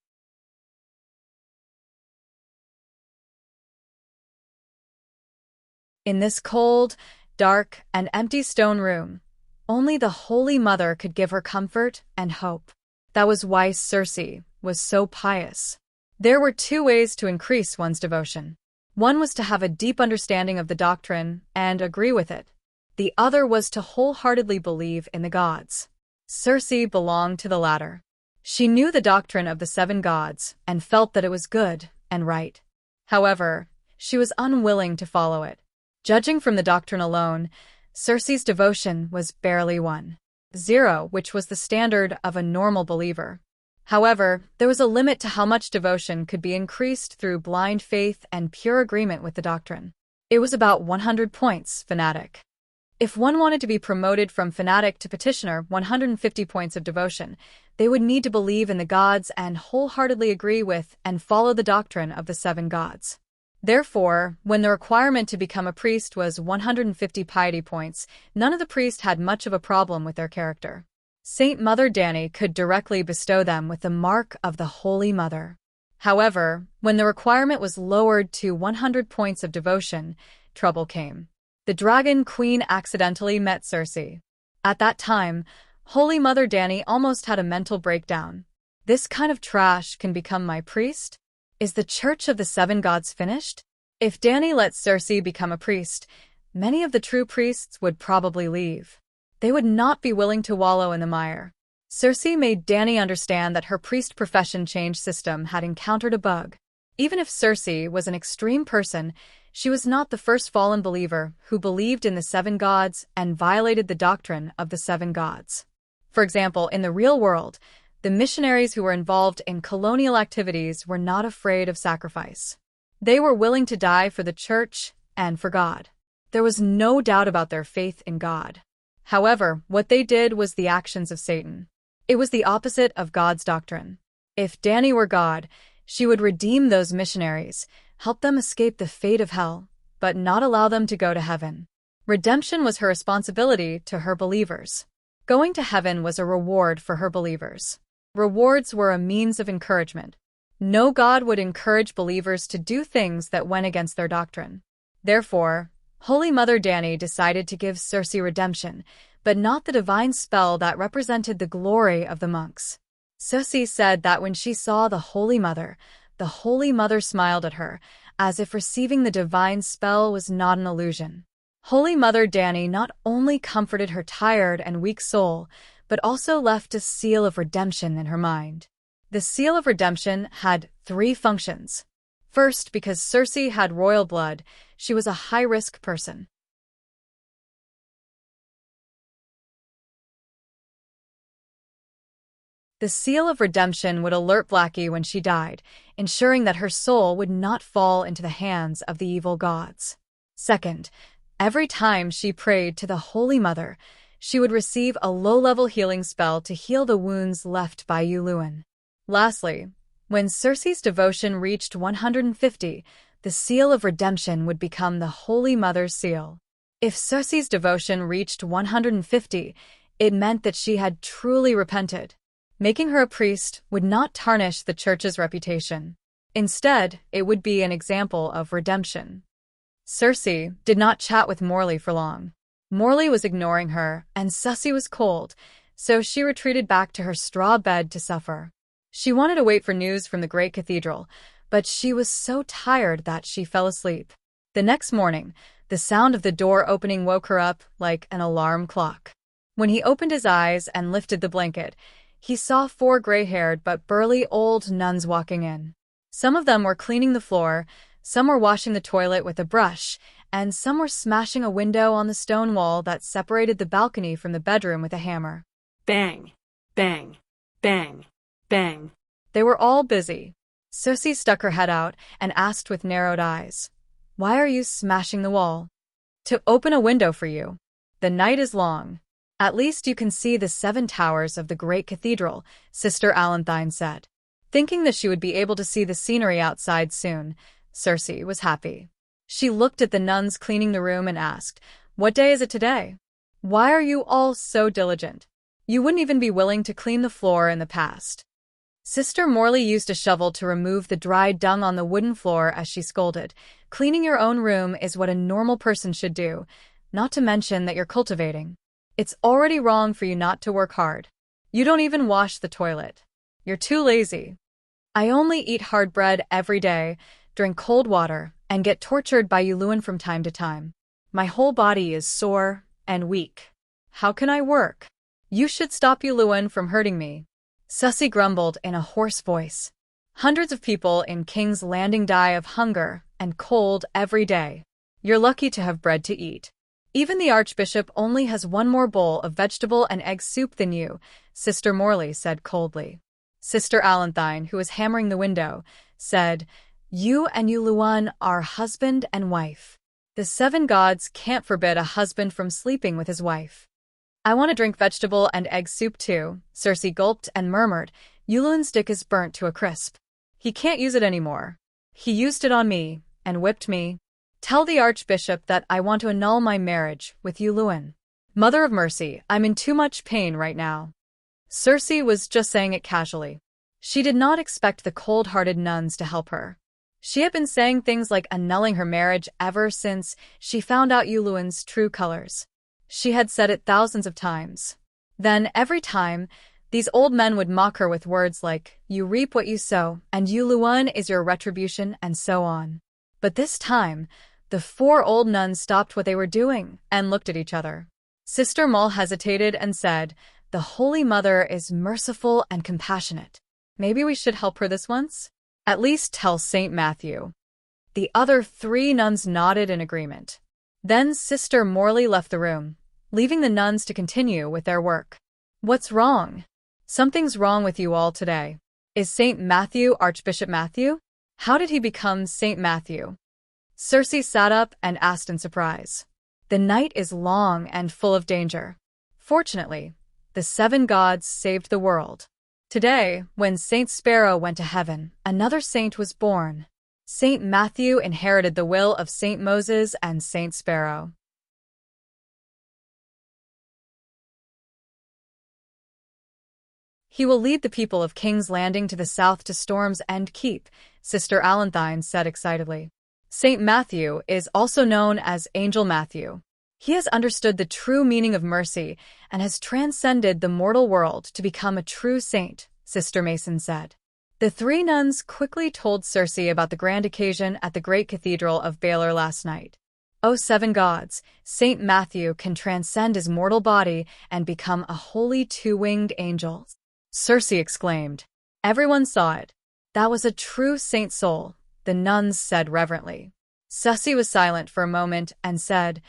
In this cold, dark, and empty stone room, only the Holy Mother could give her comfort and hope. That was why Circe was so pious. There were two ways to increase one's devotion. One was to have a deep understanding of the doctrine and agree with it. The other was to wholeheartedly believe in the gods. Circe belonged to the latter. She knew the doctrine of the seven gods and felt that it was good and right. However, she was unwilling to follow it. Judging from the doctrine alone, Circe's devotion was barely 1.0, which was the standard of a normal believer. However, there was a limit to how much devotion could be increased through blind faith and pure agreement with the doctrine. It was about 100 points, fanatic. If one wanted to be promoted from fanatic to petitioner, 150 points of devotion, they would need to believe in the gods and wholeheartedly agree with and follow the doctrine of the seven gods. Therefore, when the requirement to become a priest was 150 piety points, none of the priests had much of a problem with their character. Saint Mother Dani could directly bestow them with the mark of the Holy Mother. However, when the requirement was lowered to 100 points of devotion, trouble came. The Dragon Queen accidentally met Circe. At that time, Holy Mother Dani almost had a mental breakdown. This kind of trash can become my priest? Is the Church of the Seven Gods finished? If Dani let Circe become a priest, many of the true priests would probably leave. They would not be willing to wallow in the mire. Circe made Dani understand that her priest profession change system had encountered a bug. Even if Circe was an extreme person, she was not the first fallen believer who believed in the seven gods and violated the doctrine of the seven gods. For example, in the real world, the missionaries who were involved in colonial activities were not afraid of sacrifice. They were willing to die for the church and for God. There was no doubt about their faith in God. However, what they did was the actions of Satan. It was the opposite of God's doctrine. If Dani were God, she would redeem those missionaries, help them escape the fate of hell, but not allow them to go to heaven. Redemption was her responsibility to her believers. Going to heaven was a reward for her believers. Rewards were a means of encouragement. No God would encourage believers to do things that went against their doctrine. Therefore, Holy Mother Dani decided to give Circe redemption, but not the divine spell that represented the glory of the monks. Circe said that when she saw the Holy Mother smiled at her, as if receiving the divine spell was not an illusion. Holy Mother Dani not only comforted her tired and weak soul, but also left a seal of redemption in her mind. The seal of redemption had 3 functions. First, because Circe had royal blood, she was a high-risk person. The seal of redemption would alert Blackie when she died, ensuring that her soul would not fall into the hands of the evil gods. Second, every time she prayed to the Holy Mother, she would receive a low-level healing spell to heal the wounds left by Yulun. Lastly, when Circe's devotion reached 150, the seal of redemption would become the Holy Mother's seal. If Circe's devotion reached 150, it meant that she had truly repented. Making her a priest would not tarnish the church's reputation. Instead, it would be an example of redemption. Circe did not chat with Morley for long. Morley was ignoring her, and Sussy was cold, so she retreated back to her straw bed to suffer. She wanted to wait for news from the great cathedral, but she was so tired that she fell asleep. The next morning, the sound of the door opening woke her up like an alarm clock. When he opened his eyes and lifted the blanket, he saw 4 gray-haired but burly old nuns walking in. Some of them were cleaning the floor, some were washing the toilet with a brush, and some were smashing a window on the stone wall that separated the balcony from the bedroom with a hammer. Bang, bang, bang, bang. They were all busy. Circe stuck her head out and asked with narrowed eyes, "Why are you smashing the wall?" "To open a window for you. The night is long. At least you can see the 7 towers of the great cathedral," Sister Allanthine said. Thinking that she would be able to see the scenery outside soon, Circe was happy. She looked at the nuns cleaning the room and asked, "What day is it today? Why are you all so diligent? You wouldn't even be willing to clean the floor in the past." Sister Morley used a shovel to remove the dried dung on the wooden floor as she scolded. "Cleaning your own room is what a normal person should do, not to mention that you're cultivating. It's already wrong for you not to work hard. You don't even wash the toilet. You're too lazy. I only eat hard bread every day, drink cold water, and get tortured by Yulun from time to time. My whole body is sore and weak. How can I work? You should stop Yulun from hurting me." Sussy grumbled in a hoarse voice. "Hundreds of people in King's Landing die of hunger and cold every day. You're lucky to have bread to eat. Even the Archbishop only has 1 more bowl of vegetable and egg soup than you," Sister Morley said coldly. Sister Allanthine, who was hammering the window, said, "You and Yuluan are husband and wife. The 7 gods can't forbid a husband from sleeping with his wife." "I want to drink vegetable and egg soup too," Circe gulped and murmured. "Yuluan's dick is burnt to a crisp. He can't use it anymore. He used it on me and whipped me. Tell the Archbishop that I want to annul my marriage with Yuluan. Mother of mercy, I'm in too much pain right now." Circe was just saying it casually. She did not expect the cold-hearted nuns to help her. She had been saying things like annulling her marriage ever since she found out Yuluan's true colors. She had said it thousands of times. Then, every time, these old men would mock her with words like, "You reap what you sow, and Yuluan is your retribution," and so on. But this time, the 4 old nuns stopped what they were doing and looked at each other. Sister Moll hesitated and said, "The Holy Mother is merciful and compassionate. Maybe we should help her this once? At least tell Saint Matthew." The other 3 nuns nodded in agreement. Then Sister Morley left the room, leaving the nuns to continue with their work. "What's wrong? Something's wrong with you all today. Is Saint Matthew Archbishop Matthew? How did he become Saint Matthew?" Circe sat up and asked in surprise. "The night is long and full of danger. Fortunately, the 7 gods saved the world. Today, when Saint Sparrow went to heaven, another saint was born. Saint Matthew inherited the will of Saint Moses and Saint Sparrow. He will lead the people of King's Landing to the south to Storm's End Keep, Sister Allanthine said excitedly. Saint Matthew is also known as Angel Matthew. He has understood the true meaning of mercy and has transcended the mortal world to become a true saint, Sister Mason said. The three nuns quickly told Circe about the grand occasion at the great cathedral of Baylor last night. O seven gods, Saint Matthew can transcend his mortal body and become a holy two-winged angel. Circe exclaimed. Everyone saw it. That was a true saint soul, the nuns said reverently. Sussy was silent for a moment and said,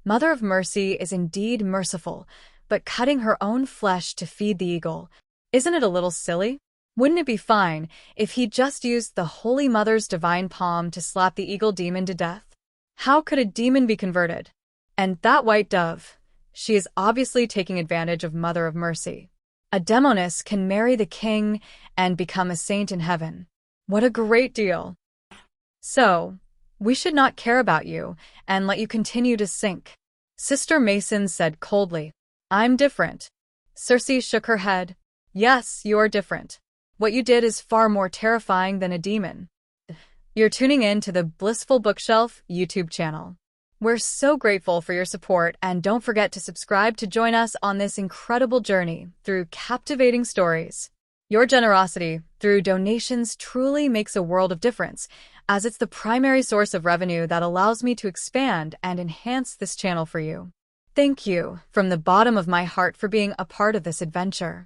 Mother of Mercy is indeed merciful, but cutting her own flesh to feed the eagle, isn't it a little silly? Wouldn't it be fine if he just used the Holy Mother's divine palm to slap the eagle demon to death? How could a demon be converted? And that white dove, she is obviously taking advantage of Mother of Mercy. A demoness can marry the king and become a saint in heaven. What a great deal. So, we should not care about you and let you continue to sink. Sister Mason said coldly. I'm different. Circe shook her head. Yes, you're different. What you did is far more terrifying than a demon. You're tuning in to the Blissful Bookshelf YouTube channel. We're so grateful for your support, and don't forget to subscribe to join us on this incredible journey through captivating stories. Your generosity through donations truly makes a world of difference, as it's the primary source of revenue that allows me to expand and enhance this channel for you. Thank you from the bottom of my heart for being a part of this adventure.